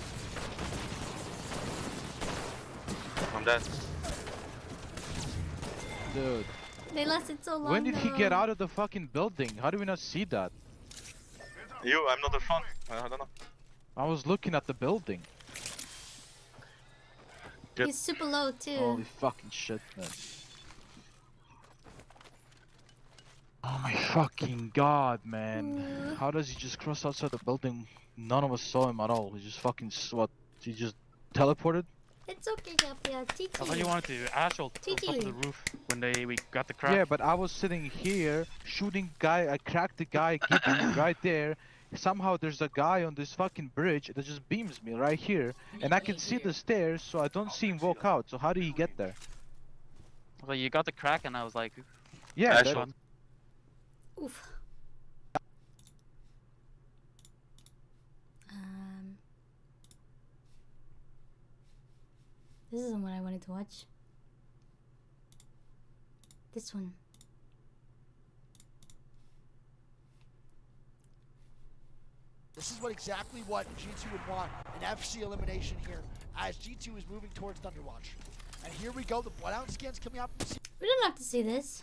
I'm dead. Dude. They lasted so long. When did he get though. out of the fucking building? How do we not see that? You, I'm not the front. I don't know. I was looking at the building. Good. He's super low too. Holy fucking shit, man. Oh my fucking god, man. How does he just cross outside the building? None of us saw him at all. He just fucking, what? He just teleported? It's okay, Gappia. I thought you wanted to Ashot on top of the roof when we got the crack. Yeah, but I was sitting here, shooting guy, I cracked the guy, right there. Somehow there's a guy on this fucking bridge that just beams me right here. And I can see the stairs, so I don't see him walk out. So how did he get there? Well, you got the crack, and I was like, Yeah, I that, shot. Oof. This isn't what I wanted to watch. This one. This is exactly what G2 would want, an FC elimination here, as G2 is moving towards Thunderwatch. And here we go, the Bloodhound skins coming out from the... We don't have to see this.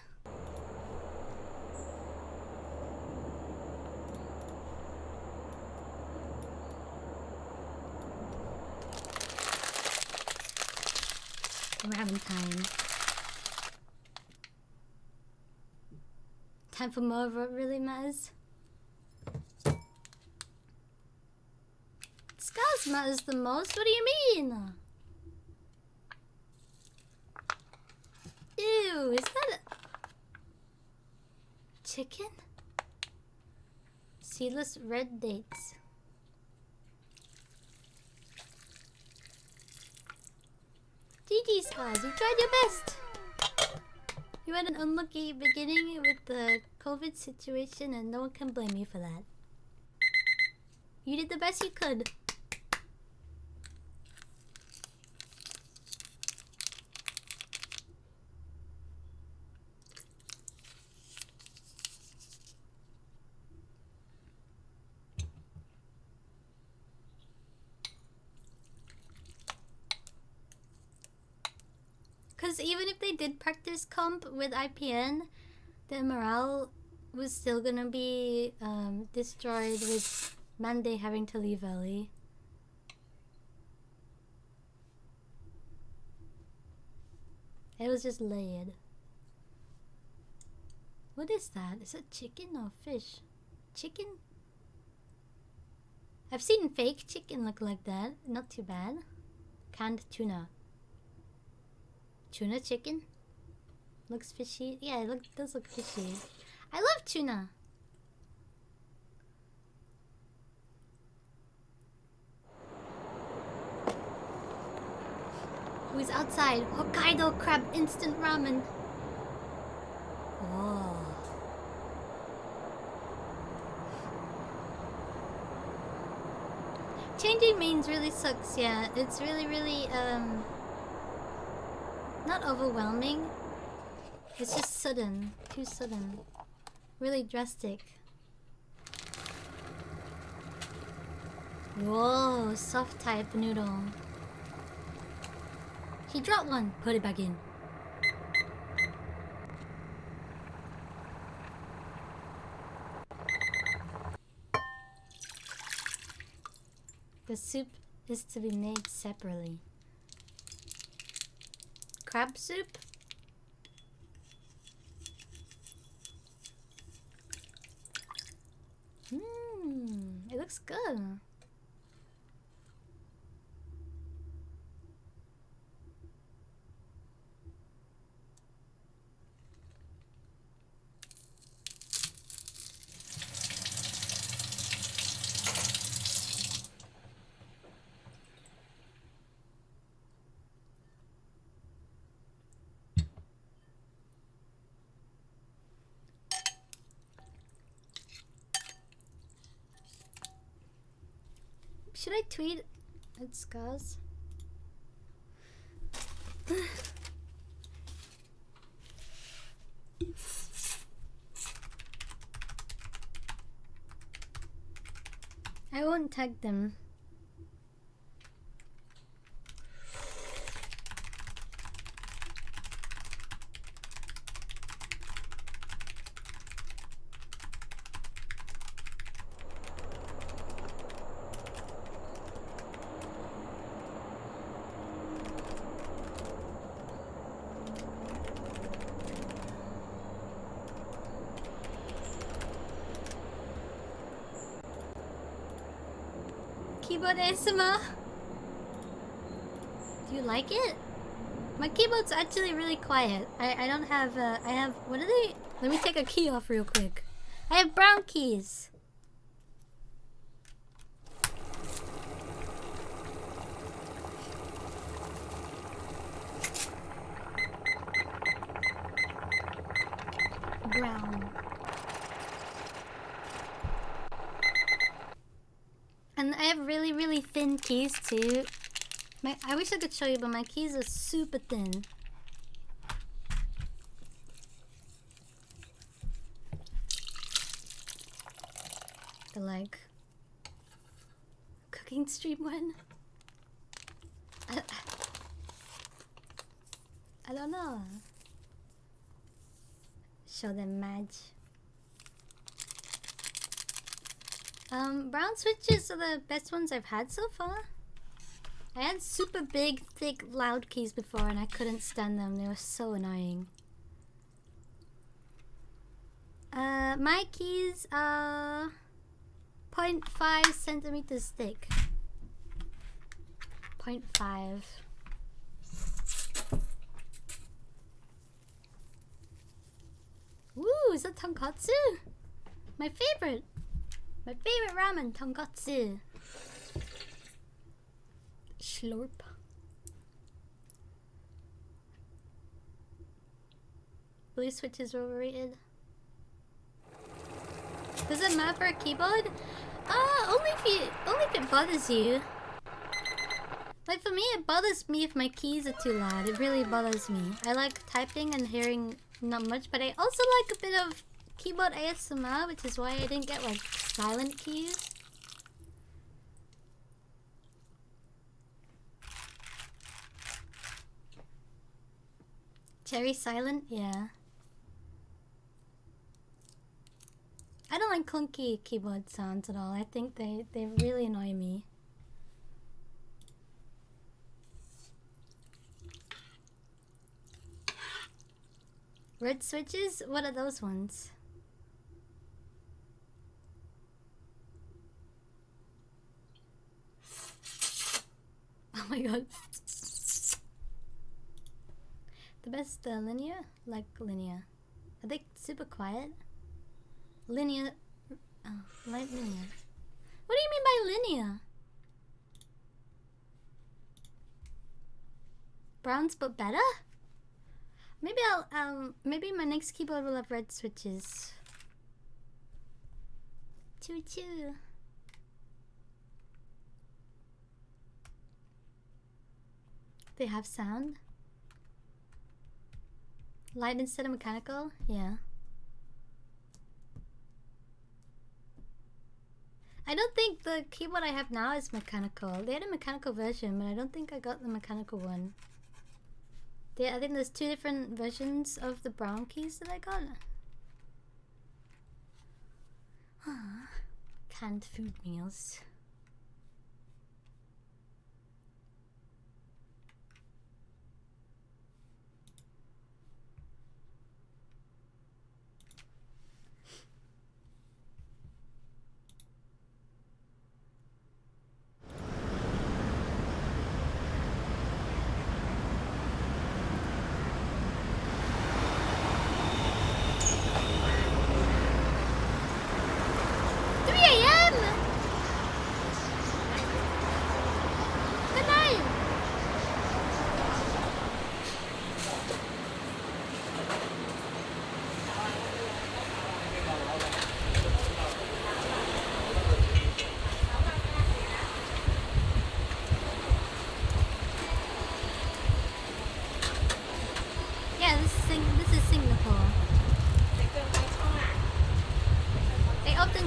We're having time. Time for more of what really matters. Scars matters the most? What do you mean? Ew, is that a chicken? Seedless red dates. GG Scars, you tried your best! You had an unlucky beginning with the COVID situation and no one can blame you for that. You did the best you could. Because even if they did practice comp with IPN, the morale was still gonna be destroyed with Monday having to leave early. It was just laid. What is that? Is it chicken or fish? Chicken? I've seen fake chicken look like that. Not too bad. Canned tuna. Tuna chicken? Looks fishy. Yeah, it does look fishy. I love tuna. Who's outside? Hokkaido crab instant ramen. Oh. Changing mains really sucks, yeah. It's really, not overwhelming. It's just sudden. Too sudden. Really drastic. Whoa, soft type noodle. He dropped one. Put it back in. The soup is to be made separately. Crab soup? It looks good. Should I tweet at Scars? I won't tag them. Keyboard ASMR? Do you like it? My keyboard's actually really quiet. I don't have, I have, what are they? Let me take a key off real quick. I have brown keys. ground. And I have really, really thin keys too. I wish I could show you, but my keys are super thin. They're like cooking stream one. I don't know. Show them match. Brown switches are the best ones I've had so far. I had super big, thick, loud keys before and I couldn't stand them. They were so annoying. My keys are 0.5 centimeters thick. 0.5. Ooh, is that tonkatsu? My favorite! My favorite ramen, tonkatsu. Slurp. Blue switches are overrated. Does it matter for a keyboard? Only if it bothers you. Like for me, it bothers me if my keys are too loud. It really bothers me. I like typing and hearing not much, but I also like a bit of keyboard ASMR, which is why I didn't get like silent keys. Cherry silent? Yeah. I don't like clunky keyboard sounds at all. I think they really annoy me. Red switches? What are those ones? Oh my god. The best linear? Like linear. Are they super quiet? Linear. Oh, light linear. What do you mean by linear? Browns but better? Maybe maybe my next keyboard will have red switches. Choo choo. They have sound? Light instead of mechanical? Yeah. I don't think the keyboard I have now is mechanical. They had a mechanical version, but I don't think I got the mechanical one. I think there's two different versions of the brown keys that I got. Canned food meals.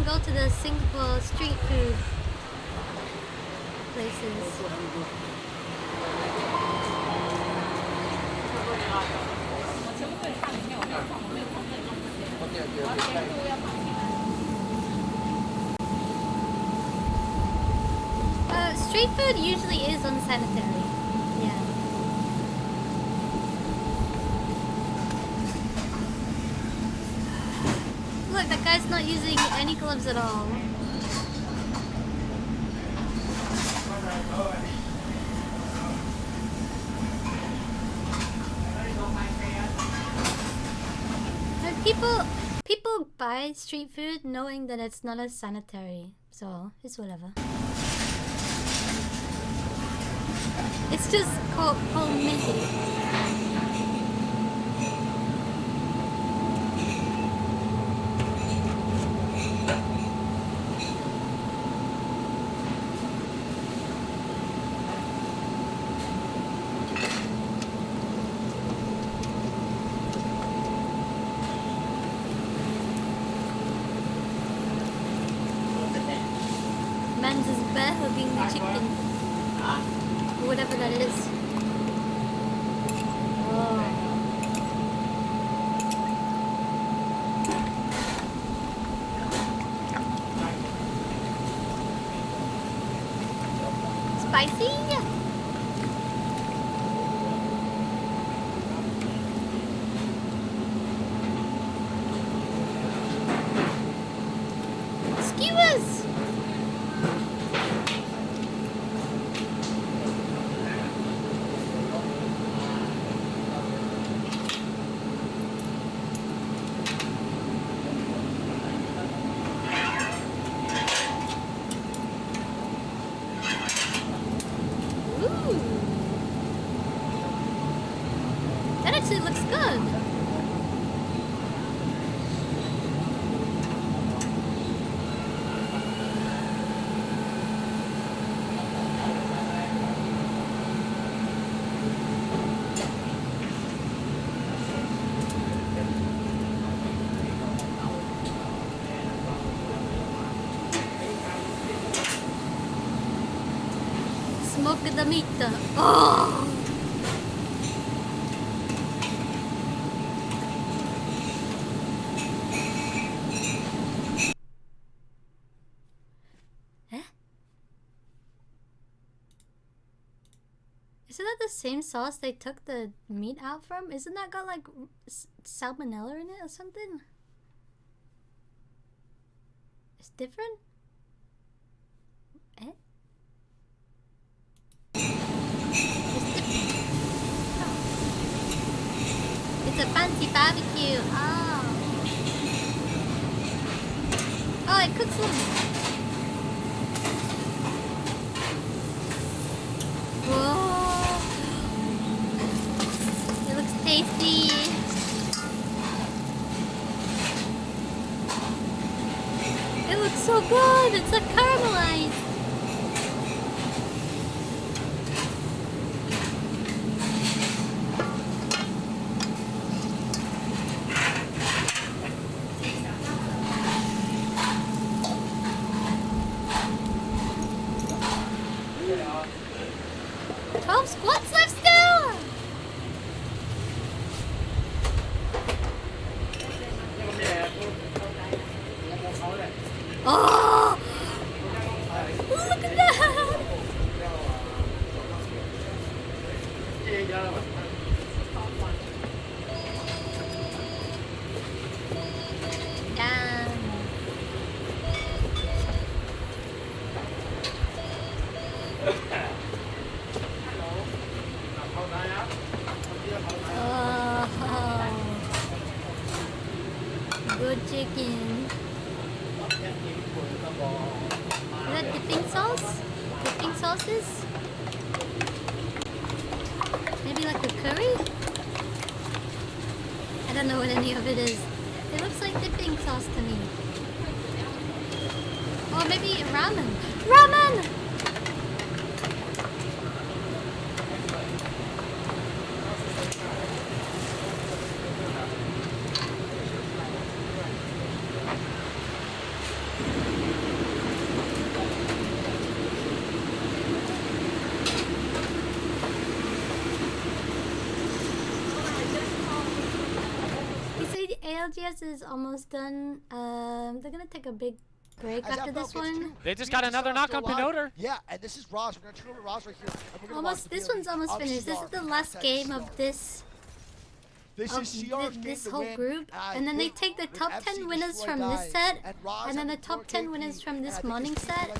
Go to the Singapore street food places. Street food usually is unsanitary. Yeah. Look, that guy's not using any gloves at all. And people buy street food knowing that it's not as sanitary, so it's whatever. It's just homemade. For being the chicken. Or whatever that is. Oh. Spicy? Skewers! Ooh. That actually looks good. Smoke the meat. Oh! Isn't that the same sauce they took the meat out from? Isn't that got like salmonella in it or something? It's different? Eh? It's a fancy barbecue. Oh. Oh, it cooks them. Whoa. It looks tasty. It looks so good. It's like caramelized. 12 squats left still! Oh! Look at that! Damn. Oh, good chicken. Is that dipping sauce? Dipping sauces? Maybe like a curry? I don't know what any of it is. It looks like dipping sauce to me. Or maybe ramen. Ramen! ALGS is almost done. They're gonna take a big break after this one. They just got another knock on Pinoter. Yeah, and this is Roz. We're gonna turn over Roz right here. And we're gonna Almost. This one's almost finished. This is the last game of this. This is CR's game this to whole win. group, and then they take the top 10 winners from this set, and then the top 10 winners from this morning set,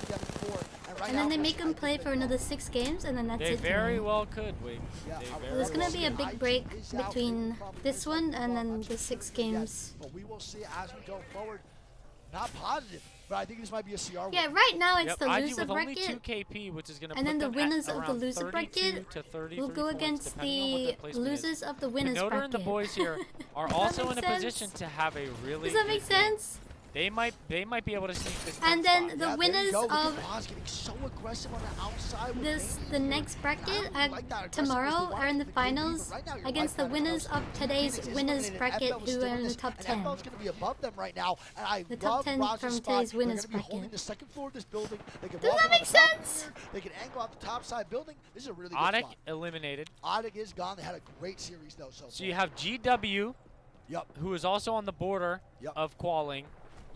and then they make them play for another 6 games, and then that's They it. very well could, Wing. There's gonna be a big break between this one and then the 6 games. But we will see as we go forward. Not positive, but I think this might be a CR win. Yeah, right now it's the IG loser with only bracket, 2 KP, which is gonna and then put the them winners at of the around loser 32 bracket to 33 will go points, against depending on what the their placement losers is. of the winners Pinoter bracket. and the boys here are Does that also make in a sense? position to have a really Does that make good game. sense? They might be able to sneak this. And then the Yeah, winners there you go. Look of at Roz getting so aggressive on the outside with the next bracket tomorrow are in the finals against the winners of today's winners bracket, who are in the top 10. FL's going to be above them right now, and I The top love 10 Roz's from spot. today's winners They're going to be holding bracket. the second floor of this building. They can Does walk that on make the top sense? floor. They can angle out the top side building. This is a really good Otic spot. eliminated. Otic is gone. They had a great series though. So you have GW, who is also on the border of qualing.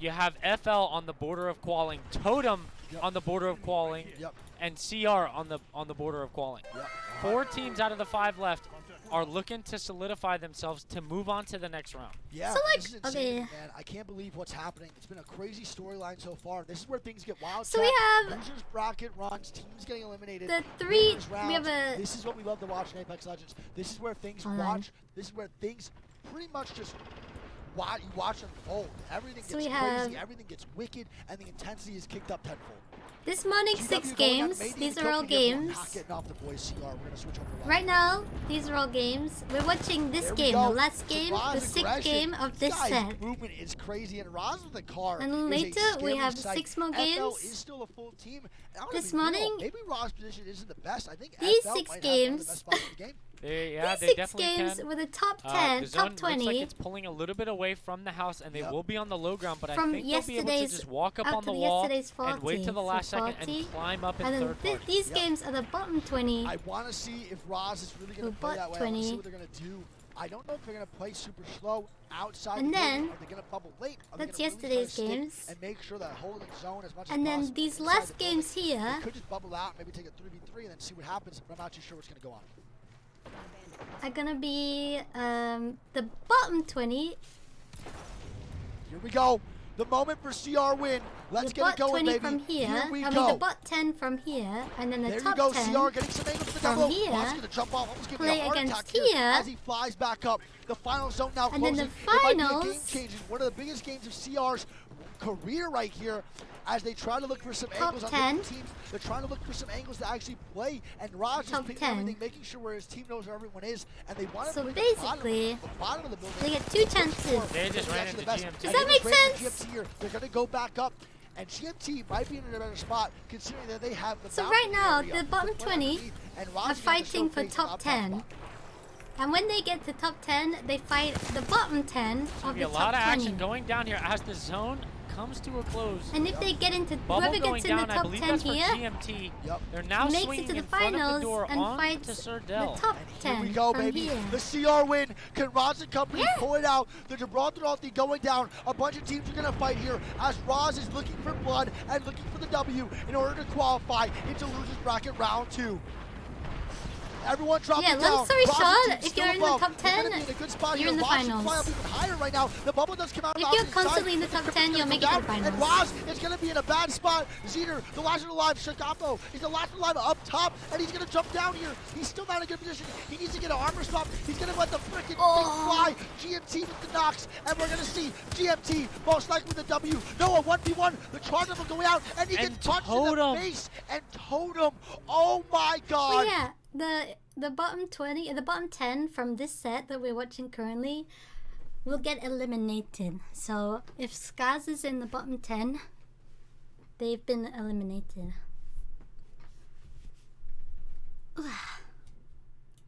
You have FL on the border of qualing, Totem on the border of qualing, and CR on the border of qualing. 4 teams out of the 5 left are looking to solidify themselves to move on to the next round. Yeah, So, like, this is insane, man. I can't believe what's happening. It's been a crazy storyline so far. This is where things get wild. So we have losers bracket runs, teams getting eliminated. the 3. winners rounds. We have a. This is what we love to watch in Apex Legends. This is where things Hold on. watch. This is where things pretty much just you watch unfold. Everything So gets we crazy. have- Everything gets wicked, and the intensity is kicked up tenfold. This morning, GW 6 going down to games. Made These the are all Tokyo here. We're games. not getting off the boys CR. We're gonna switch over to Right now, these are all games. We're watching this There we game, go. the last game, the Roz's 6th aggression. game of this guy's set. movement is crazy, and Roz with the car. And is a later, we scary have sight. 6 more FL games. is still a full team. And I'm gonna This be real, morning, maybe Roz's position isn't the best. I think these FL 6 might have one of the games. best spots in the game. They These they 6 definitely games can. with a top The 10, zone top 20. looks like it's pulling a little bit away from the house, and they will be on the low ground. But I From think they'll be able to yesterday's just walk up up on to the the wall yesterday's and wait 40, till the so last second 40. and climb up in And then third party. these games are the bottom 20. I want to see if Roz is really going Who to play bought that way. I want to 20. see what they're going to do. I don't know if they're going to play super slow outside And the building. then, Are they going to bubble late? Are that's they gonna really try to yesterday's stick games. and make sure that holding zone as much And as then possible these inside last the building. games here. They could just bubble out, maybe take a 3v3 and then see what happens. But I'm not too sure what's going to go on. Are gonna be the bottom 20. Here we go. The moment for CR win. Let's the get bot it going, 20 baby. from here. we I go. mean the bot 10 from here, and then the There top you go, 10 CR getting some angles to the from double. here. Ross gonna jump off, almost giving play me a heart against attack here here. as he flies back up. The final zone now And then closing. the It might be a finals- game-changing, one of the biggest games of CR's career right here, as they try to look for some Top angles on 10. different teams. They're trying to look for some angles to actually play, and Raj is Top picking 10. everything, making sure where his team knows where everyone is, and they want to So play basically, the bottom of the building. they get 2 chances. They just ran into the best. GMT. Does And that they make just ran into sense? GMT here. They're going to go back up, and GMT might be in a better spot considering that they have the So boundary right now, area the bottom to play 20 underneath, and Raj are is gonna fighting for showcase an top up 10. spot. And when they get to top 10, they fight the bottom 10 of There'll be the a lot top of 20. action going down here as the zone comes to a close. And if they get into Bubble whoever going gets in the down, I top believe 10 that's for here, GMT. They're now makes swinging it to the in front of the finals door and on fights to the Surdell. top Here 10 we go, from baby. here. The CR win. Can Roz and company pull it out? The Gibraltar Ulti going down. A bunch of teams are going to fight here as Roz is looking for blood and looking for the W in order to qualify into losers bracket round 2. Everyone drop Yeah, it down. long story Roz's short, team if still you're in the above. top They're 10, gonna be in a good spot you're here. in the Roz should finals. fly up even higher right now. The bubble does come out. If on the you're opposite side. constantly in the top Crypto's 10, gonna you'll come make it to down, the finals. And Roz is going to be in a bad spot. Zeter, the last one alive. Shakapo is the last one alive up top, and he's going to jump down here. He's still not in a good position. He needs to get an armor swap. He's going to let the freaking thing fly. GMT with the knocks, and we're going to see GMT most likely with the W. No, a 1v1. The charge will go out, and he gets punched in the face. And Totem. Oh my God. Well, yeah, the bottom 20, the bottom 10 from this set that we're watching currently will get eliminated. So if Skaz is in the bottom 10, they've been eliminated.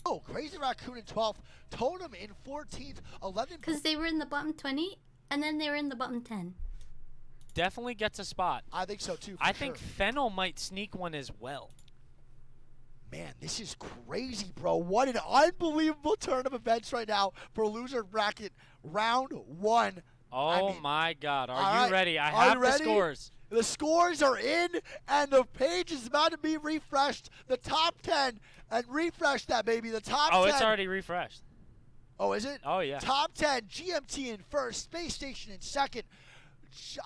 Oh, Crazy Raccoon in 12th, Totem in 14th, 11th. Because they were in the bottom 20, and then they were in the bottom 10. Definitely gets a spot. I think so too. I think Fennel might sneak one as well. Man, this is crazy, bro. What an unbelievable turn of events right now for loser bracket round 1. Oh my God. Are All you right. ready? I Are you have the ready? scores. The scores are in, and the page is about to be refreshed. The top 10, and refresh that, baby. The top 10. Oh, it's already refreshed. Oh, is it? Oh, yeah. Top 10, GMT in first, Space Station in second,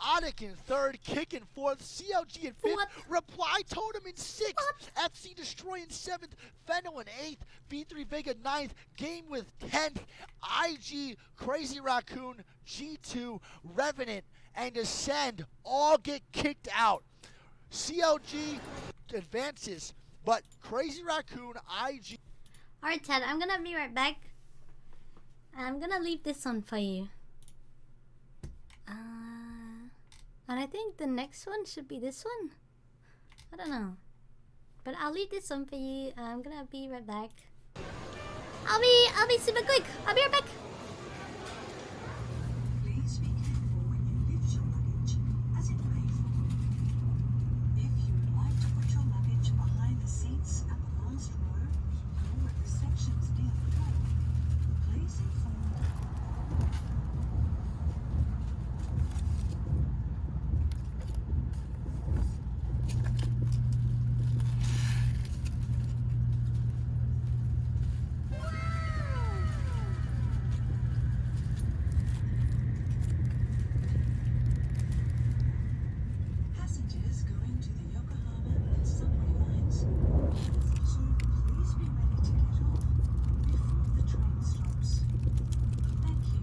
Otic in third, Kick in fourth, CLG in fifth, Reply Totem in sixth, FC Destroy in seventh, Fennel in eighth, V3 Vega ninth, Game with 10th, IG, Crazy Raccoon, G2, Revenant, and Ascend all get kicked out. CLG advances, but Crazy Raccoon, IG. Alright, Ted, I'm gonna be right back. I'm gonna leave this on for you. I think the next one should be this one. I don't know. But I'll leave this one for you. I'm gonna be right back. I'll be super quick. I'll be right back. Please be careful when you lift your luggage, as it may fall. If you would like to put your luggage behind the seats at the last row or at the sections near the door, please inform them. Passengers going to the Yokohama and subway lines, also please be ready to get off before the train stops. Thank you.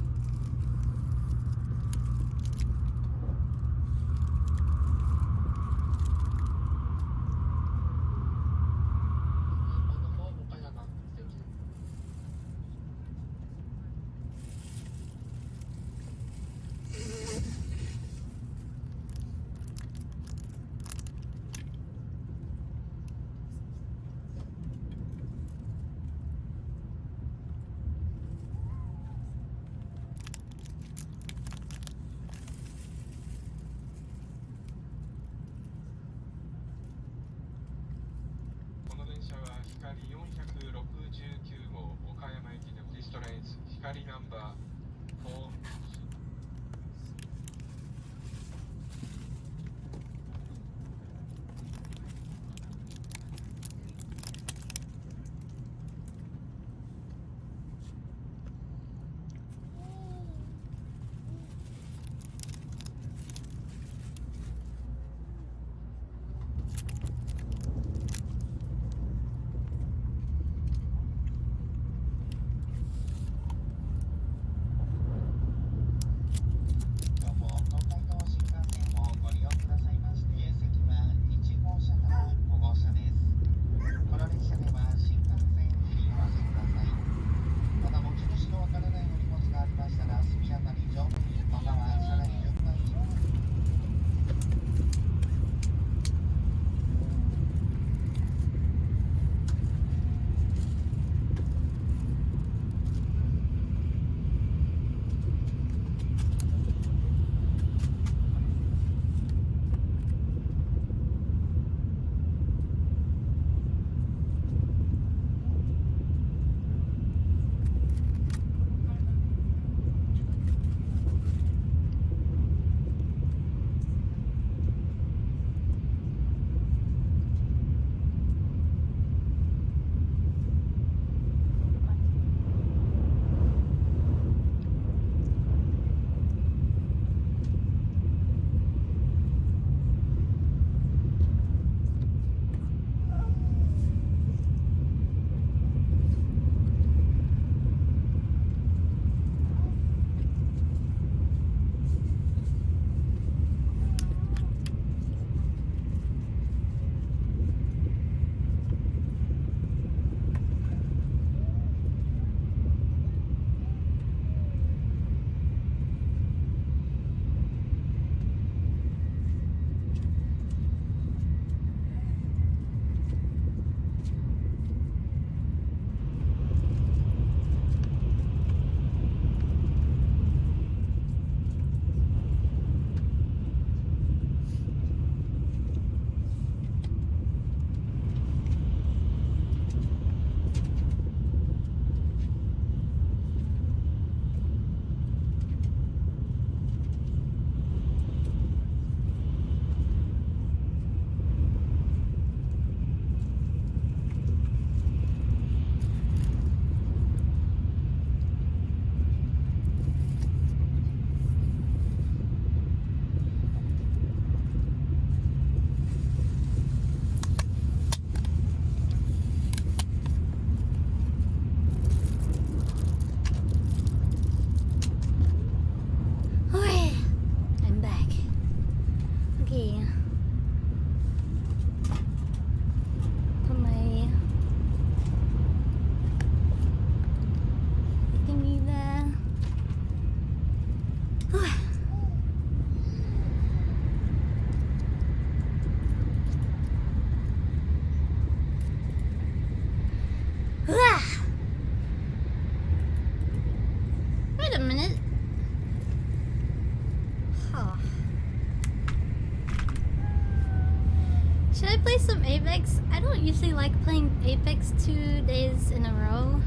play some Apex? I don't usually like playing Apex 2 days in a row.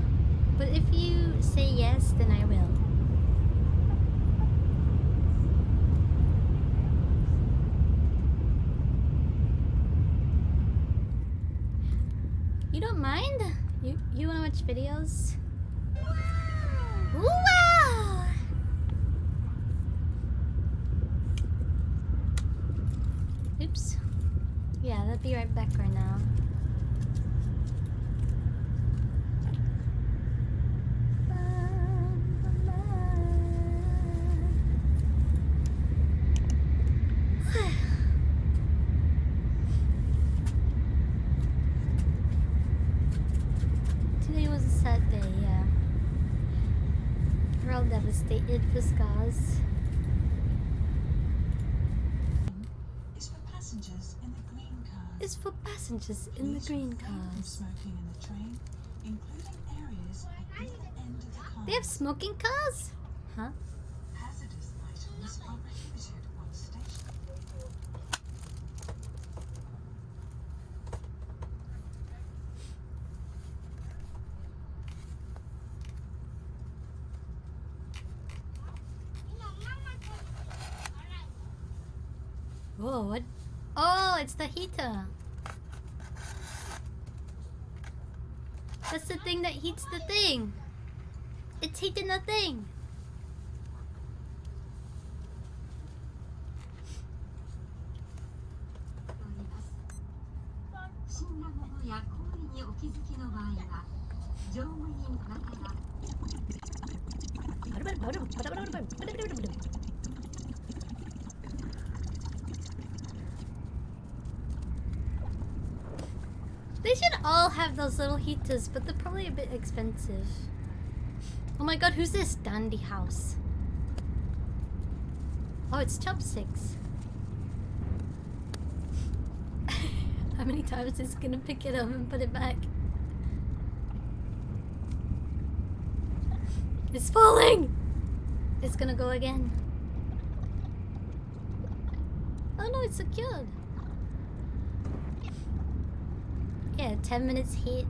But if you say yes, then I will. You don't mind? You wanna watch videos? Wow! Oops. Yeah, they'll be right back right now. Today was a sad day, yeah. We're all devastated for scars. Is for passengers in the green cars. It's for passengers in the green Please refrain from cars. smoking in the train, including areas at either end of the car. They have smoking cars? Huh? Hazardous items are prohibited on station. Whoa, what? Oh, it's the heater. That's the thing that heats the thing. It's heating the thing. They should all have those little heaters, but they're probably a bit expensive. Oh my god, who's this dandy house? Oh, it's chopsticks. How many times is it gonna pick it up and put it back? It's falling! It's gonna go again. Oh no, it's secured. Yeah, 10 minutes hit.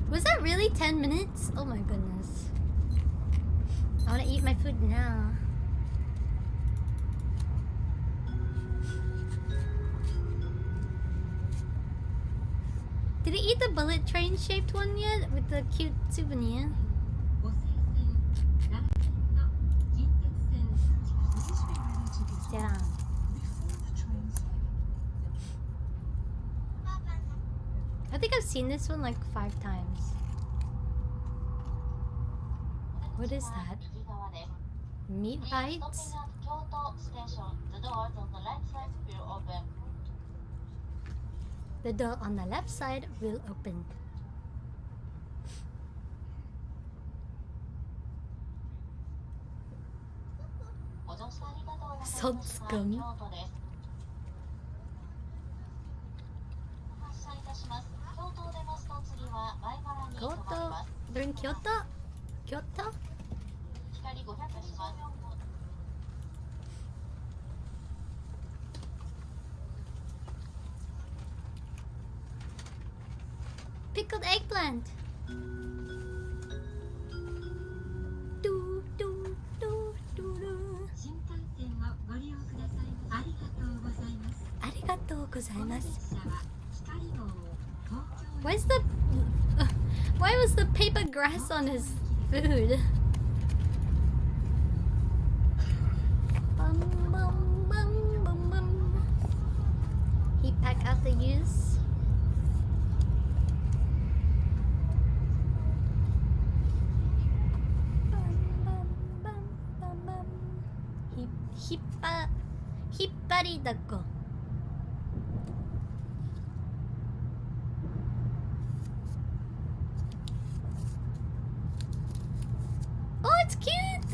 Was that really 10 minutes? Oh my goodness. I wanna eat my food now. Did he eat the bullet train shaped one yet? With the cute souvenir? Yeah. I think I've seen this one like 5 times. What is that? Meat bites? The door on the left side will open. Salt scum. Kyoto? They're in Kyoto? Kyoto? Pickled eggplant. Do, do, do, do, do. Arigatou gozaimasu. Where's the... why was the paper grass on his food? Bum, bum, bum, bum, bum. He pack out the use. Hipparidako. Oh, it's cute!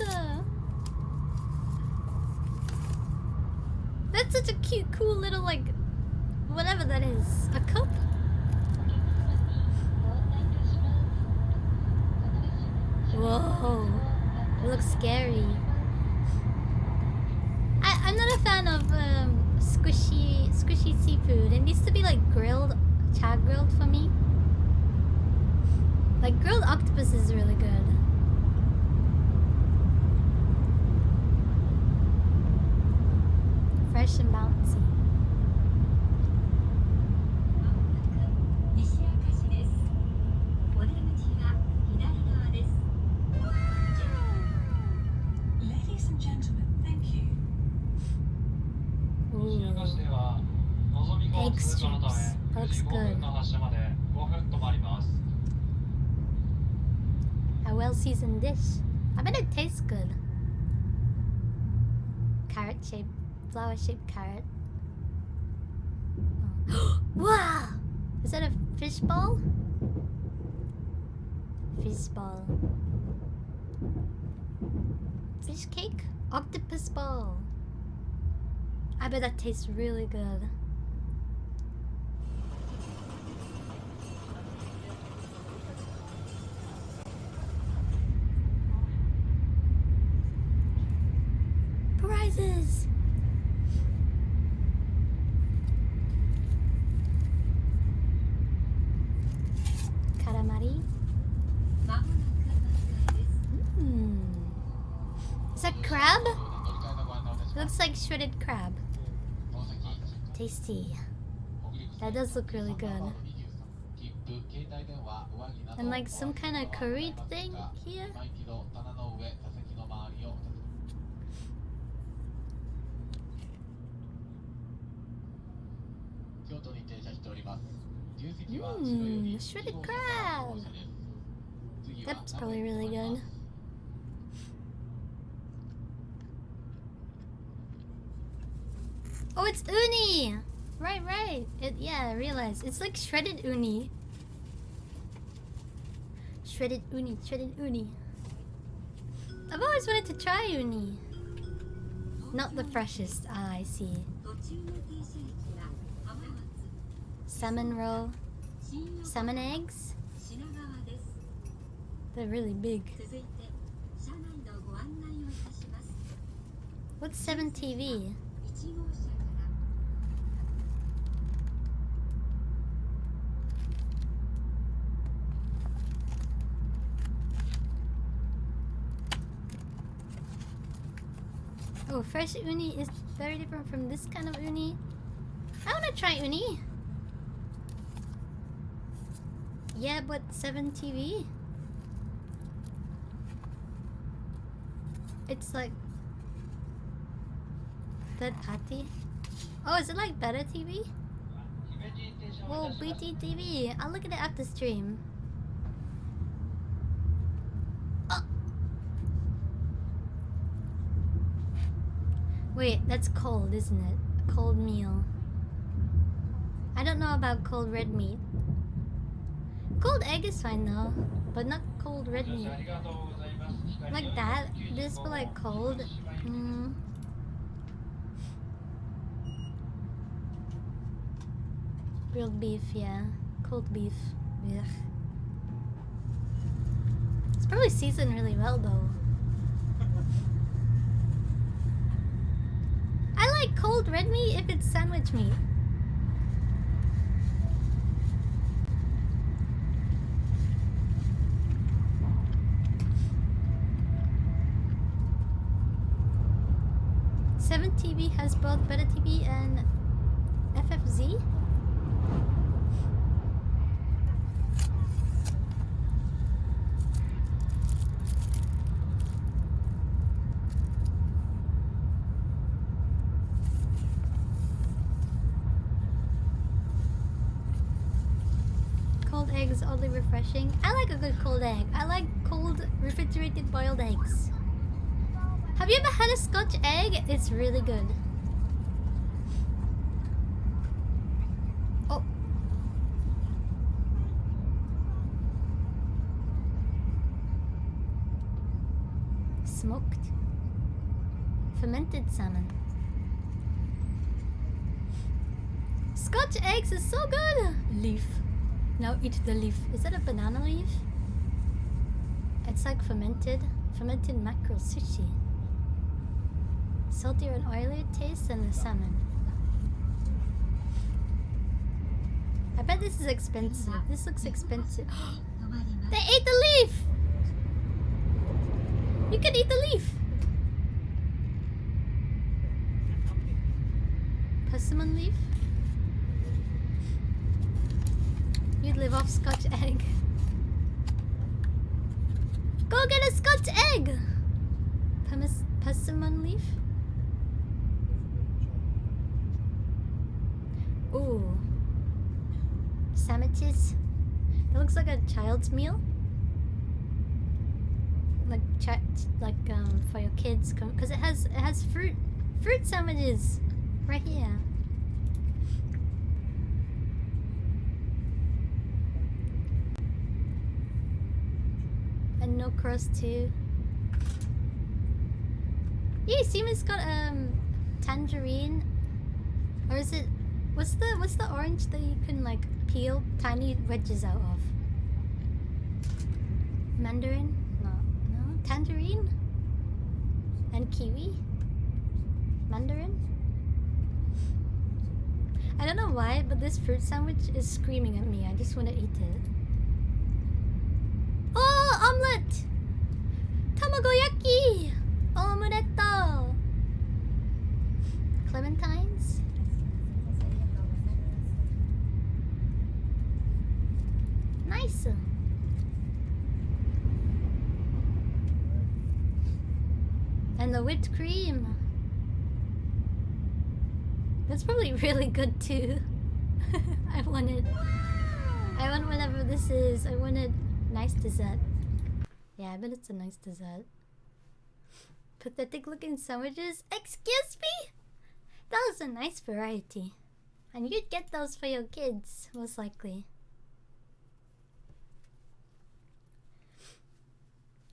That's such a cute, cool little, like, whatever that is. A cup? Whoa. It looks scary. I'm not a fan of squishy fishy seafood. It needs to be like grilled, char grilled for me. Like grilled octopus is really good. Fresh and bouncy. Ladies and gentlemen, thank you. Ooh. Egg strips. That looks good. A well-seasoned dish. I bet it tastes good. Carrot-shaped, flower-shaped carrot. Oh. Wow! Is that a fish ball? Fish ball. Fish cake? Octopus ball. I bet that tastes really good. Prizes! Calamari. Is that crab? It looks like shredded crab. Tasty. That does look really good. And like some kind of curry thing here. Shredded crab. That's probably really good. Oh, it's uni! Right. Yeah, I realized. It's like shredded uni. Shredded uni. I've always wanted to try uni. Not the freshest. Ah, I see. Salmon roe. Salmon eggs? They're really big. What's 7 TV? Oh, fresh uni is very different from this kind of uni. I wanna try uni. Yeah, but 7 TV? It's like... that Ati? Oh, is it like better TV? Whoa, BT TV. I'll look at it after stream. Oh. Wait, that's cold, isn't it? A cold meal. I don't know about cold red meat. Cold egg is fine though, but not cold red meat. Like that, this but like cold. Grilled beef, yeah. Cold beef. Ugh. It's probably seasoned really well though. I like cold red meat if it's sandwich meat. TV has both Better TV and FFZ. Cold egg is oddly refreshing. I like a good cold egg. I like cold refrigerated boiled eggs. Have you ever had a Scotch egg? It's really good. Oh. Smoked. Fermented salmon. Scotch eggs is so good! Leaf. Now eat the leaf. Is that a banana leaf? It's like fermented mackerel sushi. Saltier and oilier taste than the salmon. I bet this is expensive. This looks expensive. They ate the leaf! You can eat the leaf! Persimmon leaf? You'd live off Scotch egg. Go get a Scotch egg! Persimmon leaf? Ooh. Sandwiches. That looks like a child's meal. Like for your kids, because it has fruit sandwiches right here. And no crust too. Yeah, Seamus got tangerine, or is it? What's the orange that you can like peel tiny wedges out of? Mandarin? No. Tangerine? And kiwi? Mandarin? I don't know why, but this fruit sandwich is screaming at me. I just want to eat it. Oh, omelette! Tamagoyaki! Omelette! Clementines? Nice. And the whipped cream. That's probably really good too. I want whatever this is. I wanted nice dessert. Yeah, I bet it's a nice dessert. Pathetic looking sandwiches? Excuse me? That was a nice variety. And you'd get those for your kids, most likely.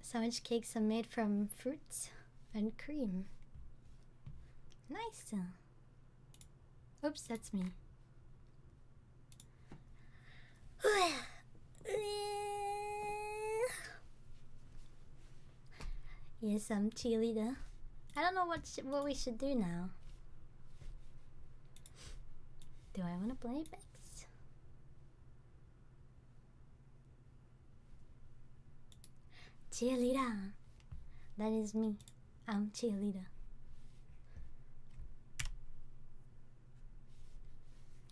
Sandwich cakes are made from fruits and cream. Nice. Oops, that's me. Yes, I'm cheerleader. I don't know what we should do now. Do I want to play Bex? Cheerleader. That is me. I'm cheerleader.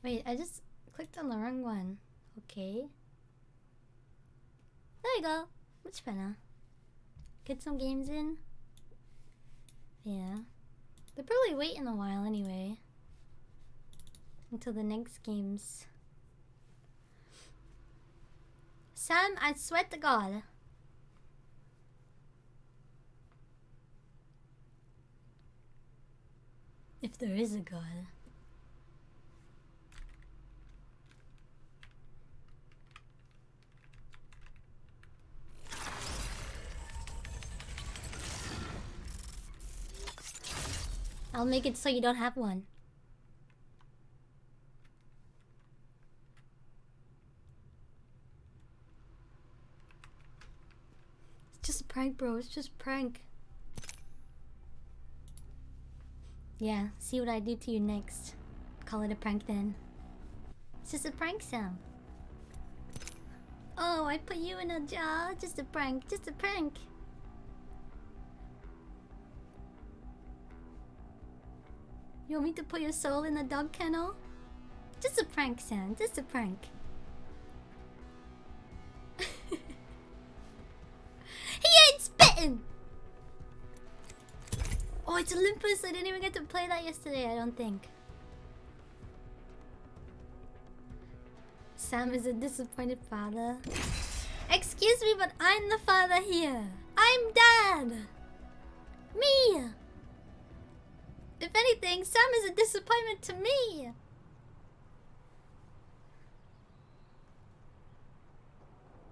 Wait, I just clicked on the wrong one. Okay. There you go. Much better. Get some games in. Yeah. They're probably waiting a while anyway. Until the next games. Sam, I swear to God. If there is a God. I'll make it so you don't have one. It's just a prank, bro. It's just a prank. Yeah, see what I do to you next. Call it a prank then. It's just a prank, Sam. Oh, I put you in a jar. Just a prank. Just a prank. You want me to put your soul in a dog kennel? Just a prank, Sam. Just a prank. He ain't spitting! Oh, it's Olympus. I didn't even get to play that yesterday, I don't think. Sam is a disappointed father. Excuse me, but I'm the father here. I'm Dad. Me. If anything, Sam is a disappointment to me.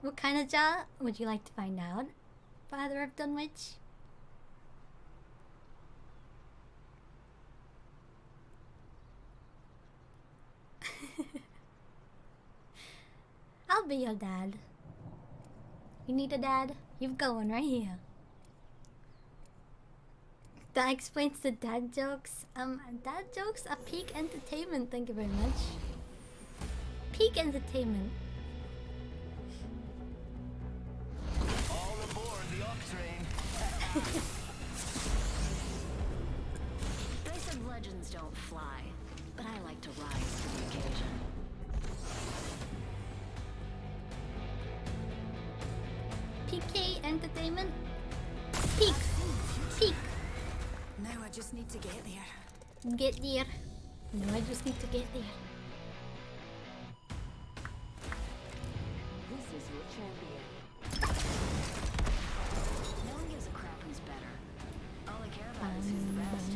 What kind of job would you like to find out, Father of Dunwich? I'll be your dad. You need a dad? You've got one right here. That explains the dad jokes. Dad jokes are peak entertainment, thank you very much. Peak Entertainment. All aboard the up train. They said legends don't fly, but I like to rise to the occasion. PK Entertainment. Peak. Peak. Now I just need to get there. Get there. No, I just need to get there. This is your champion. No one gives a crap who's better. All I care about is who's the best.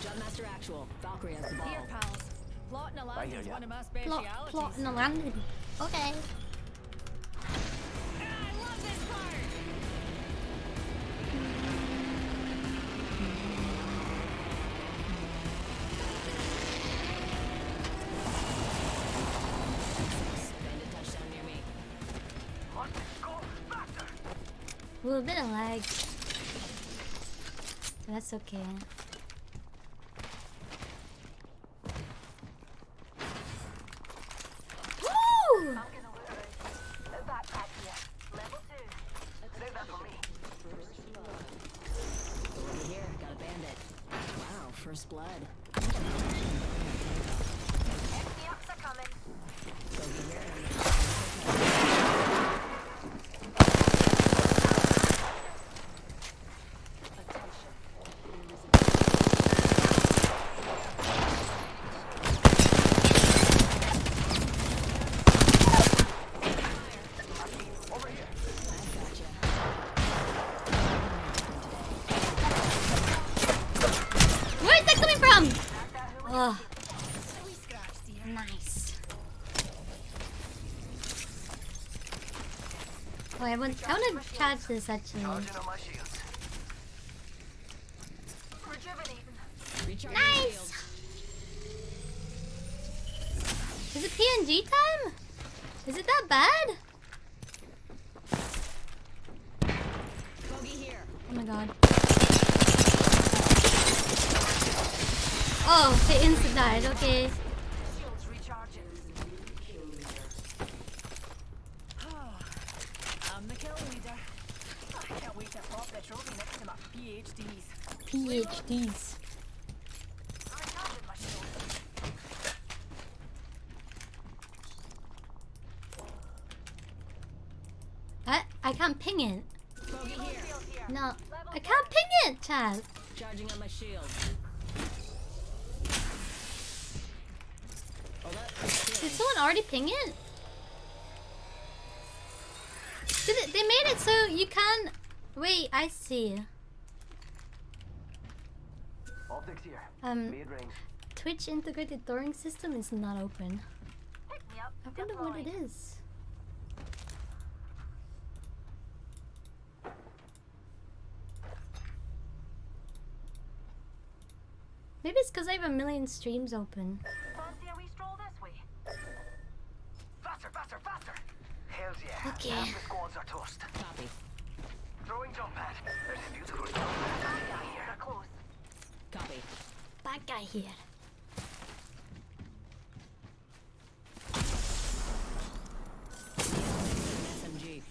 Jumpmaster Actual. Valkyrie has the ball. Here, pals. Plotting a landing is one of my specialities. Plotting a landing. Okay. I love this part. Bandit touchdown near me. Ooh, a bit of lag. That's okay. Woo! Over here, got a bandit. Wow, first blood. XP-ups are coming. Over here. Where is that coming from? Oh. Nice. Oh, I want to charge this actually. Nice. Is it PNG time? Is it that bad? Bogey here. Oh my god. Oh, they insta died, okay. Shields recharging. I'm the kill leader. I can't wait to pop the trophy next to my PhDs. PhDs. Recharging my shield. I can't ping it. Bogey here. No, I can't ping it, Chad. Charging on my shield. Did someone already ping it? They made it so you can... Wait, I see. Optics here. Mid-range. Twitch integrated throwing system is not open. I wonder what it is. Maybe it's because I have a million streams open. Fancy a wee stroll this way? Faster, faster, faster! Hells yeah. Okay. Half the squads are toast. Copy. Throwing jump pad. There's a beautiful jump pad here. They're close. Copy. Bad guy here. SMG.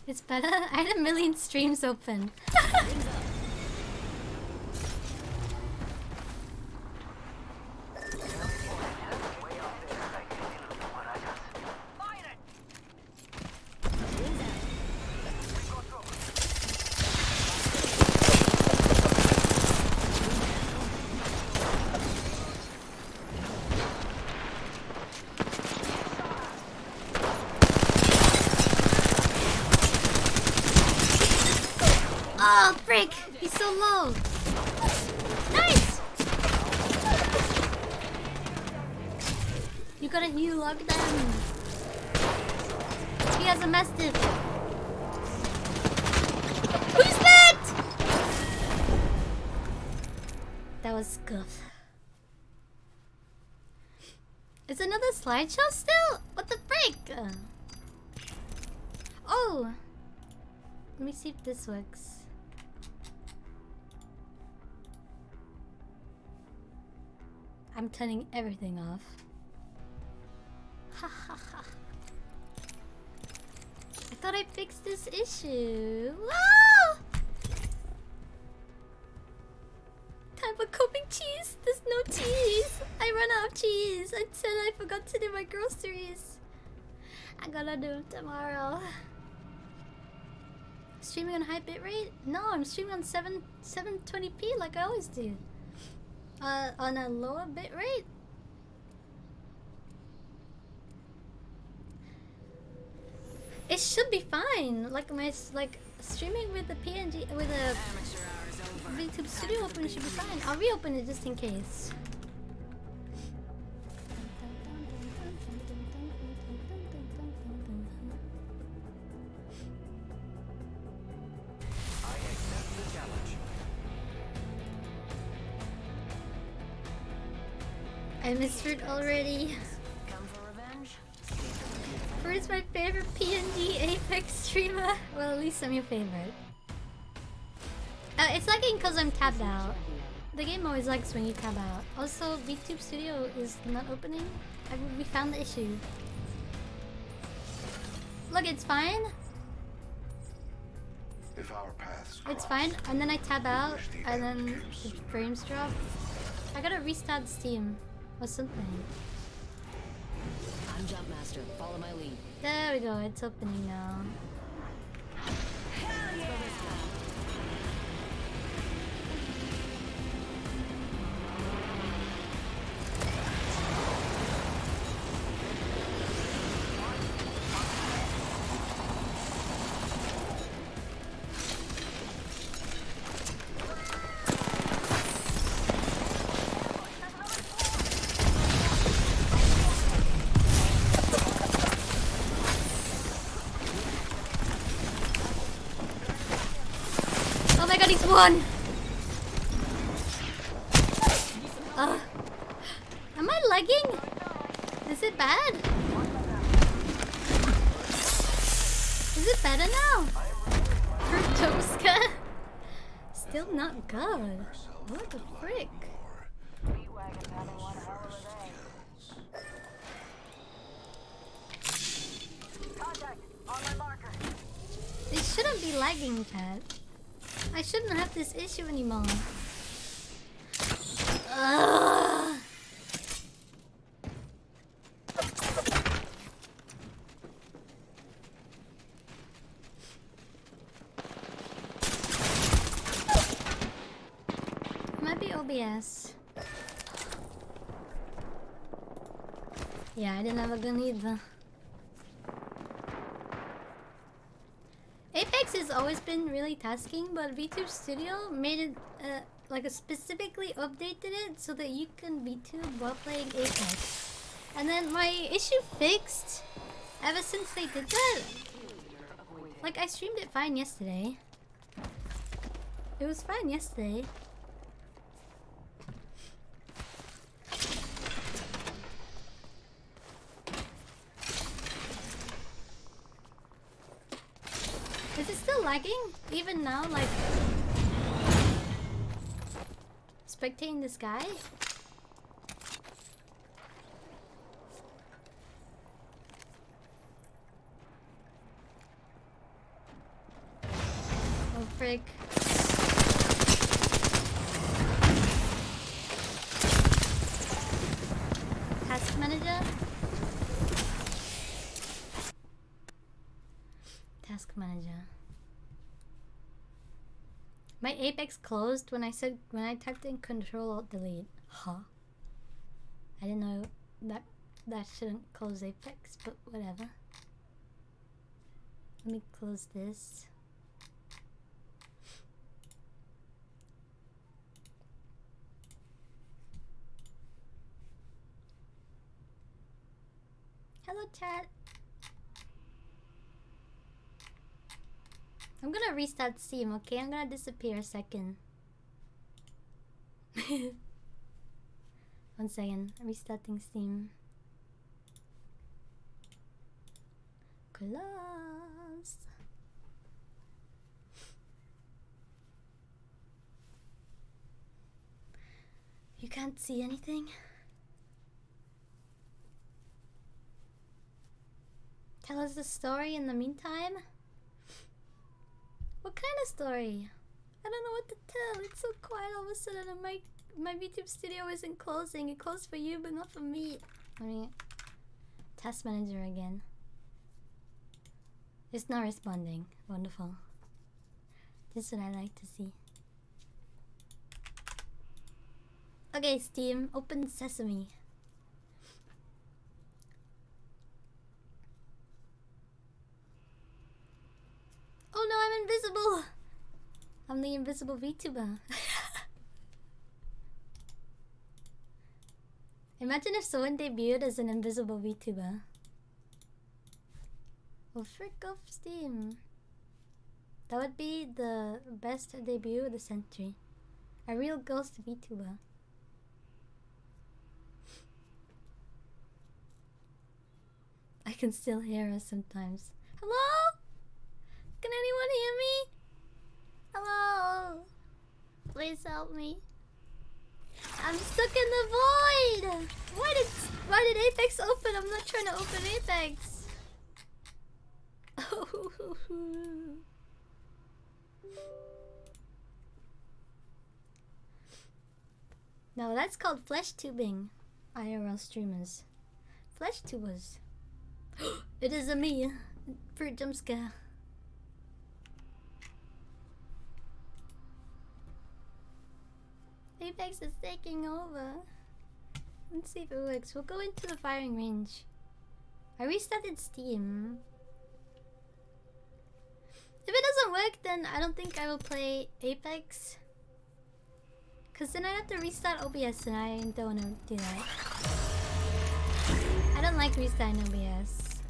It's better. I had a million streams open. Oh, frick! He's so low. Nice! You gotta heal log them. He has a mastiff. Who's that? That was scuff. Is another slideshow still? What the frick? Oh! Let me see if this works. I'm turning everything off. Ha ha ha. I thought I fixed this issue. Ah! Time for coping cheese. There's no cheese. I ran out of cheese. I said I forgot to do my groceries. I gotta do them tomorrow. Streaming on high bitrate? No, I'm streaming on 720p like I always do. On a lower bitrate? It should be fine. Like my streaming with the PNG with a YouTube Studio open should be fine. I'll reopen it just in case. I missed Froot already. Froot's my favorite PNG Apex streamer. Well, at least I'm your favorite. It's lagging because I'm tabbed out. The game always lags when you tab out. Also, VTube Studio is not opening. We found the issue. Look, it's fine. If our paths It's fine, and then I tab out, and then the frames drop. I gotta restart Steam or something. I'm Jumpmaster. Follow my lead. There we go, it's opening now. One. Am I lagging? Is it bad? Is it better now? Fruitoska? Still not good. What the frick? It shouldn't be lagging, chat. I shouldn't have this issue anymore. Might be OBS. Yeah, I didn't have a gun either. Apex has always been really tasking, but VTube Studio made it specifically updated it so that you can VTube while playing Apex. And then my issue fixed ever since they did that. Like, I streamed it fine yesterday. It was fine yesterday. Is it still lagging? Even now, like... spectating this guy? Oh, frick. Task manager? Task manager. My Apex closed when I typed in Control-Alt-Delete. Huh? I didn't know that shouldn't close Apex, but whatever. Let me close this. Hello, chat. I'm gonna restart Steam, okay? I'm gonna disappear a second. 1 second. I'm restarting Steam. Close. You can't see anything? Tell us the story in the meantime. What kind of story? I don't know what to tell. It's so quiet all of a sudden. And my YouTube studio isn't closing. It closed for you, but not for me. I mean, task manager again. It's not responding. Wonderful. This is what I like to see. Okay, Steam, open sesame. Oh no, I'm invisible! I'm the invisible VTuber. Imagine if someone debuted as an invisible VTuber. Oh, frick off Steam. That would be the best debut of the century. A real ghost VTuber. I can still hear us sometimes. Hello? Can anyone hear me? Hello? Please help me. I'm stuck in the void! Why did Apex open? I'm not trying to open Apex. No, that's called flesh tubing. IRL streamers. Flesh tubers. It is a me. Fruit jump scare. Apex is taking over. Let's see if it works. We'll go into the firing range. I restarted Steam. If it doesn't work, then I don't think I will play Apex. Cause then I have to restart OBS and I don't want to do that. I don't like restarting OBS.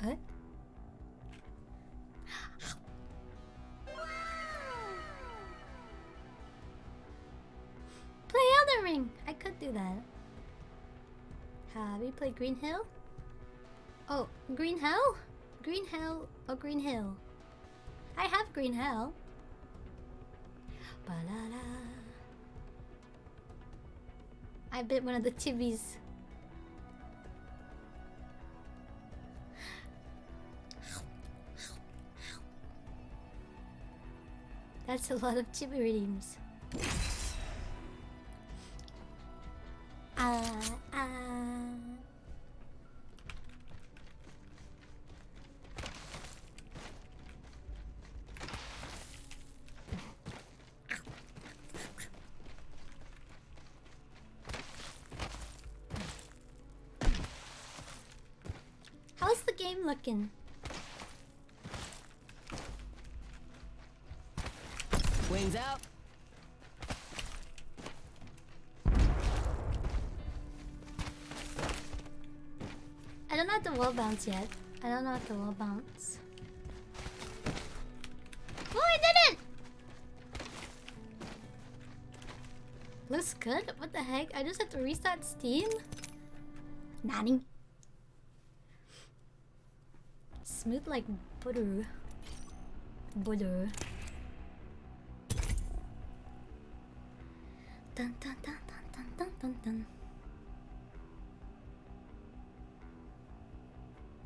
What? Play Elden Ring! I could do that. Have we played Green Hill? Oh, Green Hell? Green Hell or Green Hill? I have Green Hell. Ba-la-la. I bit one of the chibis. That's a lot of chibi redeems. How's the game looking? Wings out. I don't know how to wall bounce yet. I don't know how to wall bounce. Oh, I did it! Looks good? What the heck? I just have to restart Steam? Nani? Smooth like butter. Butter. Dun dun dun dun dun dun dun dun.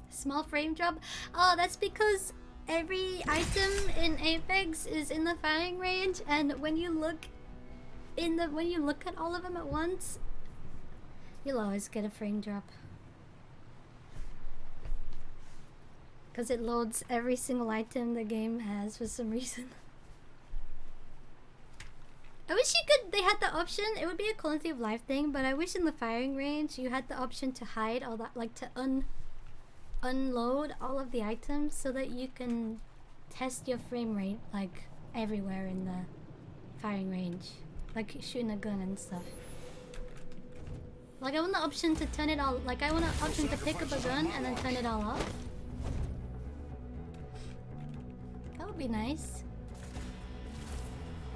Small frame drop? Oh, that's because every item in Apex is in the firing range, and when you look at all of them at once, you'll always get a frame drop. Because it loads every single item the game has for some reason. I wish they had the option, it would be a quality of life thing, but I wish in the firing range you had the option to hide all that, like to unload all of the items so that you can test your frame rate like everywhere in the firing range. Like shooting a gun and stuff. Like I want the option to turn it all, like I want an option to pick up a gun and then turn it all off. That would be nice.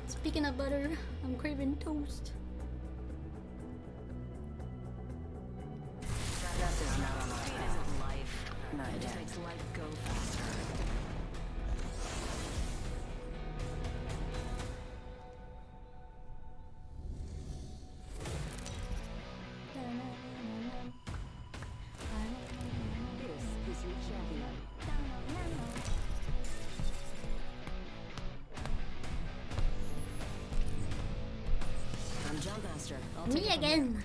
Speaking of butter, I'm craving toast. That is not on our path. Life. Not it just makes life go faster. master. I'll Me take it from again.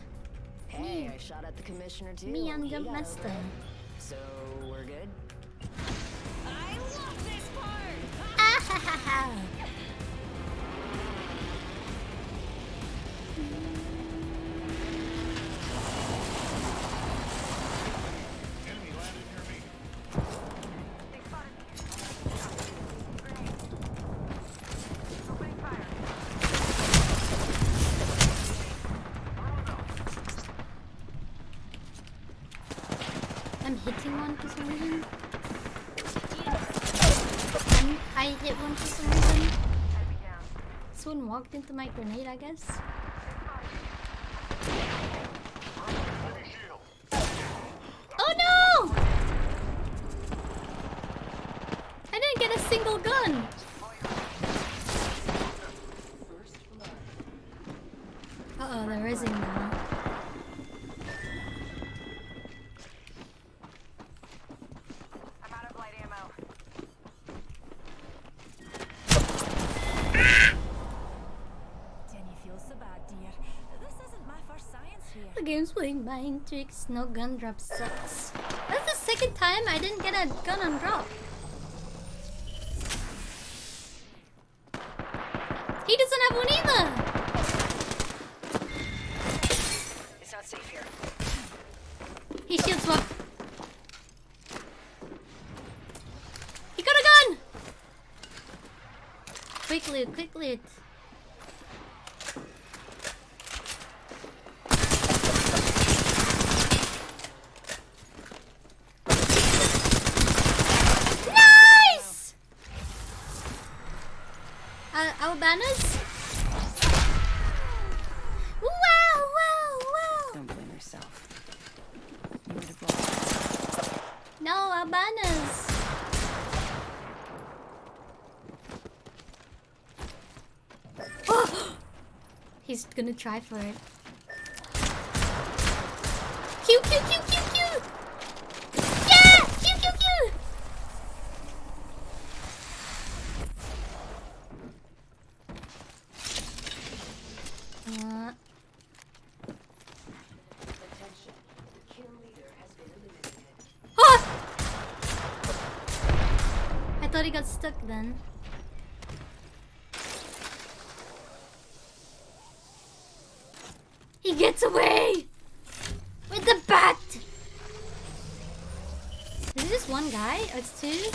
here. Hey, I shot at the commissioner too. Me and He Jump got Master. over it. So we're good. I love this part! Ah ha ha ha! Enemy landed near me. They spotted me. Grenade. Opening fire. I'm hitting one for some reason. I hit one for some reason. Someone walked into my grenade, I guess. Oh no! I didn't get a single gun. Uh-oh, they're rising now. I'm out of light ammo. Jenny feels so bad, dear. This isn't my first science here. The game's playing mind tricks, no gun drop sucks. That's the second time I didn't get a gun on drop. He doesn't have one either! It's not safe here. He shield swap. He got a gun! Quick loot, quick loot. Nice! Our banners? Wow, wow, wow! Don't blame yourself. You would have lost. No, our banners. Oh! He's gonna try for it. Q, Q, Q, Q, Q! Yeah! Q, Q, Q! Oh! I thought he got stuck then. He gets away! With the bat! Is it just one guy? Or it's two?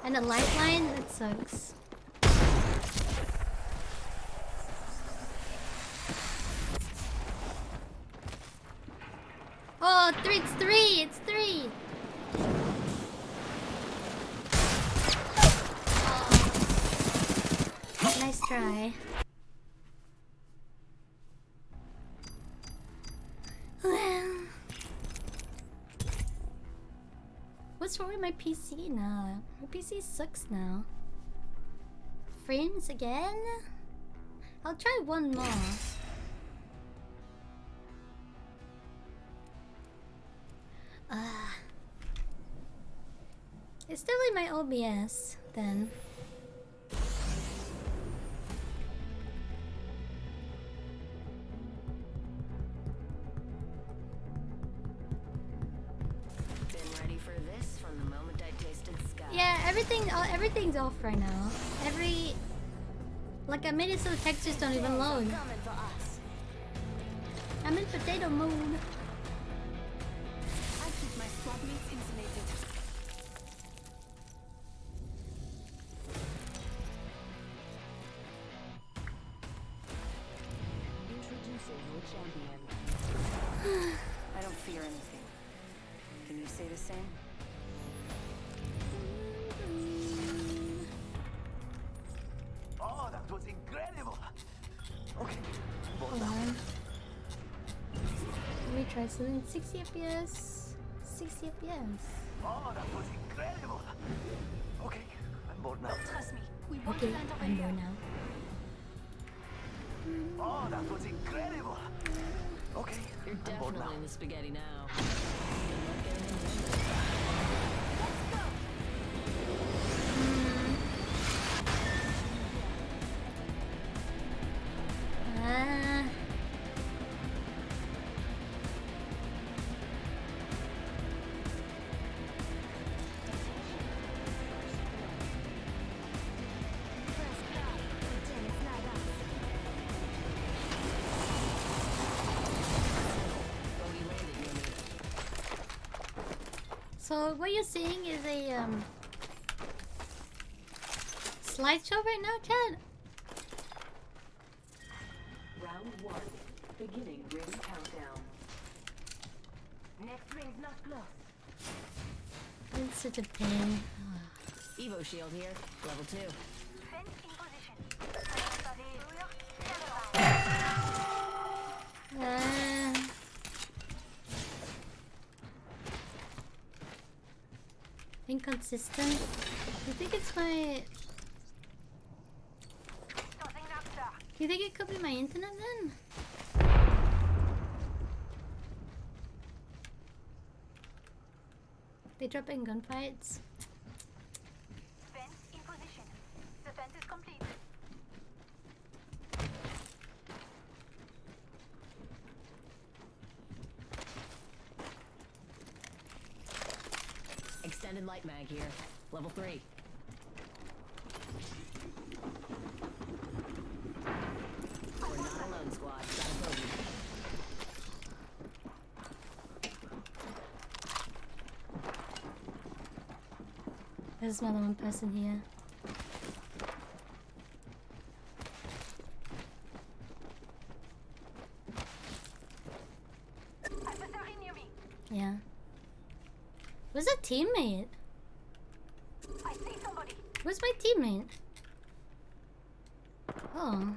And a lifeline? That sucks. Oh, it's three! It's three! Oh. Nice try. Well, what's wrong with my PC now? My PC sucks now. Frames again? I'll try one more. It's definitely my OBS then. Been ready for this from the moment I tasted sky. Yeah, everything's off right now. Like I made it so the textures don't even load. I'm in potato mode. I keep my squad mates insulated. Introducing your champion. I don't fear anything. Can you say the same? Oh, that was incredible. Okay. Hold on. Let me try something. 60 FPS. 60 FPS. Oh, that was incredible. Okay, I'm bored now. Trust me, we won't Okay, land over I'm here. bored now. Oh, that was incredible. Okay, You're I'm bored now. definitely in the spaghetti now. So what you're seeing is a slideshow right now, Chad? Round 1. Beginning ring countdown. Next ring's not close. It's such a pain. Evo shield here. Level 2. Inconsistent. Do you think it's my... Do you think it could be my internet then? They drop in gunfights. Fence in position. The fence is complete. Extended light mag here. Level 3. We're not alone, squad. Got a bogey. There's more than one person here. Yeah. Where's a teammate? I see somebody. Where's my teammate? Oh.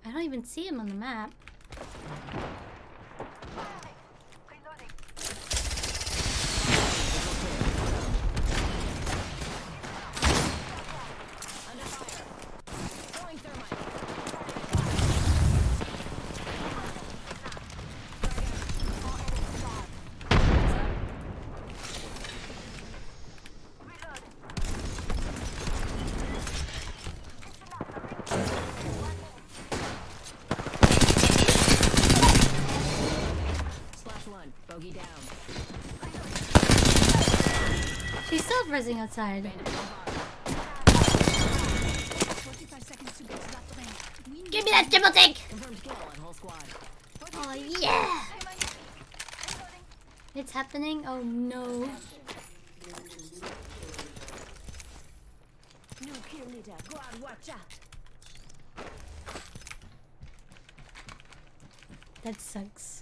I don't even see him on the map. Bogey down. She's self-resing outside. 45 seconds to get to that ring. Give me that triple take! Confirmed kill on whole squad. Oh yeah! It's happening? Oh no. New kill leader. Go out, watch out. That sucks.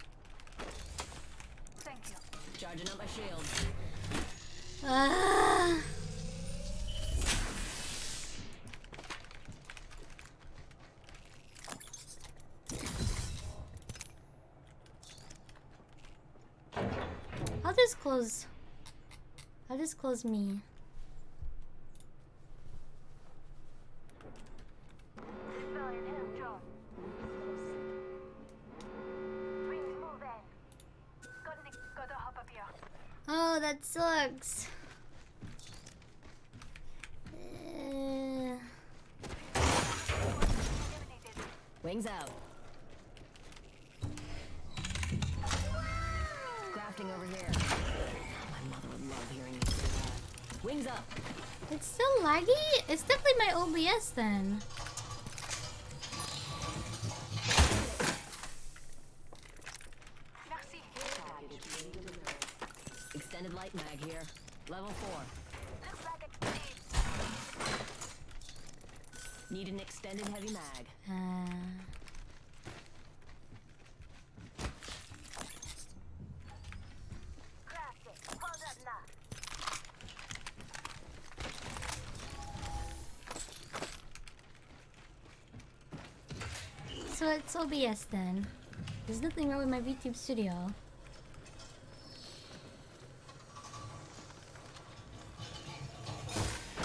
Thank you. Charging up my shield. I'll just close me. Oh, that sucks. Wings out. Crafting over here. My mother would love hearing you say that. Wings up. It's still laggy? It's definitely my OBS then. Extended light mag here. Level 4. Need an extended heavy mag. So it's OBS then. There's nothing wrong with my VTube studio.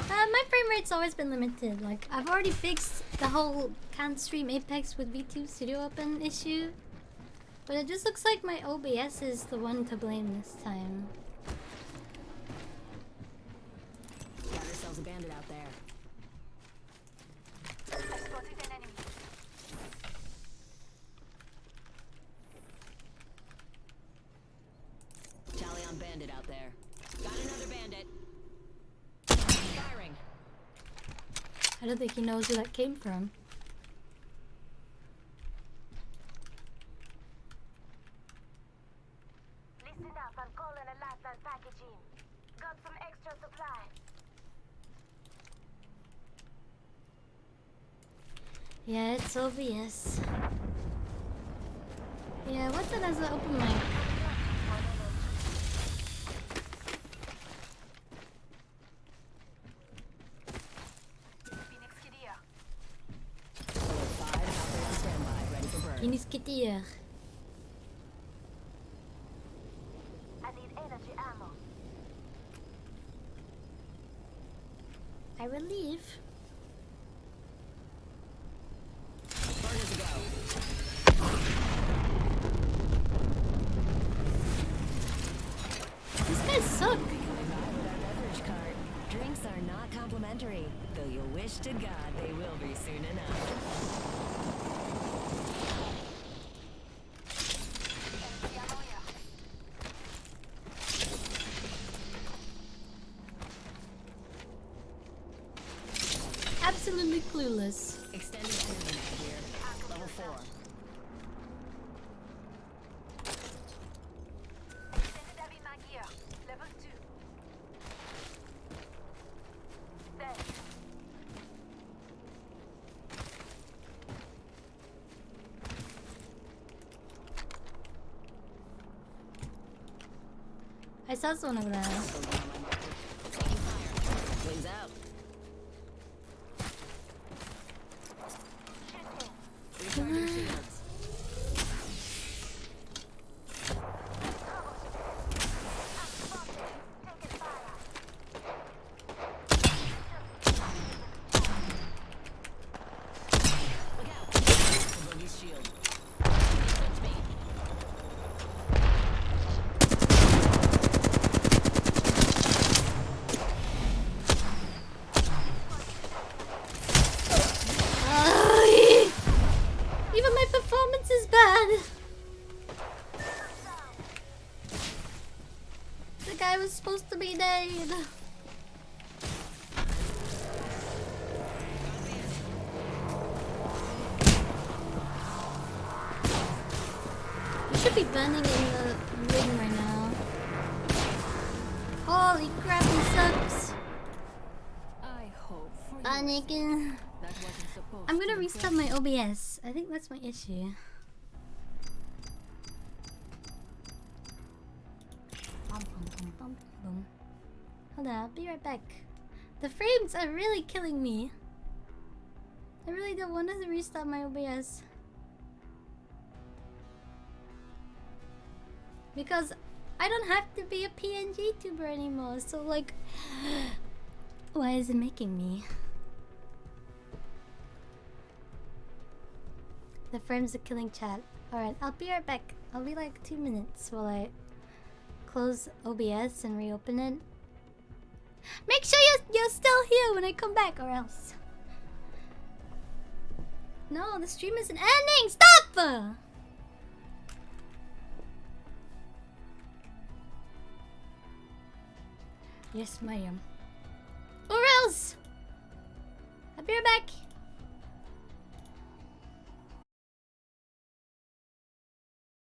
My frame rate's always been limited. Like, I've already fixed the whole can't stream Apex with VTube Studio Open issue. But it just looks like my OBS is the one to blame this time. Got ourselves a bandit out there. I spotted an enemy. Tally on bandit out there. Got another bandit. Firing. I don't think he knows where that came from. Listen up, I'm calling a lifeline package in. Got some extra supply. Yeah, it's obvious. Yeah, what's it as an open mic? Phoenix Kid here. I need energy ammo. I will leave. These guys suck. Drinks are not complimentary, though you'll wish to God they will be soon enough. Absolutely clueless. Extended energy mag here. Level 4. Extended heavy mag here. Level 2. Thanks. I saw someone over there. Wings out. Recharging shields. Look out! Boogie's shield. That's me. Even my performance is bad. The guy was supposed to be dead. You should be burning in the ring right now. Holy crap, he sucks. I hope for Panicking. I'm gonna restart my OBS. I think that's my issue. Hold on, I'll be right back. The frames are really killing me. I really don't want to restart my OBS. Because I don't have to be a PNG tuber anymore. So like, why is it making me? The frames are killing chat. Alright, I'll be right back. I'll be like 2 minutes while I close OBS and reopen it. Make sure you're still here when I come back, or else. No, the stream isn't ending! Stop! Yes, ma'am. Or else! I'll be right back.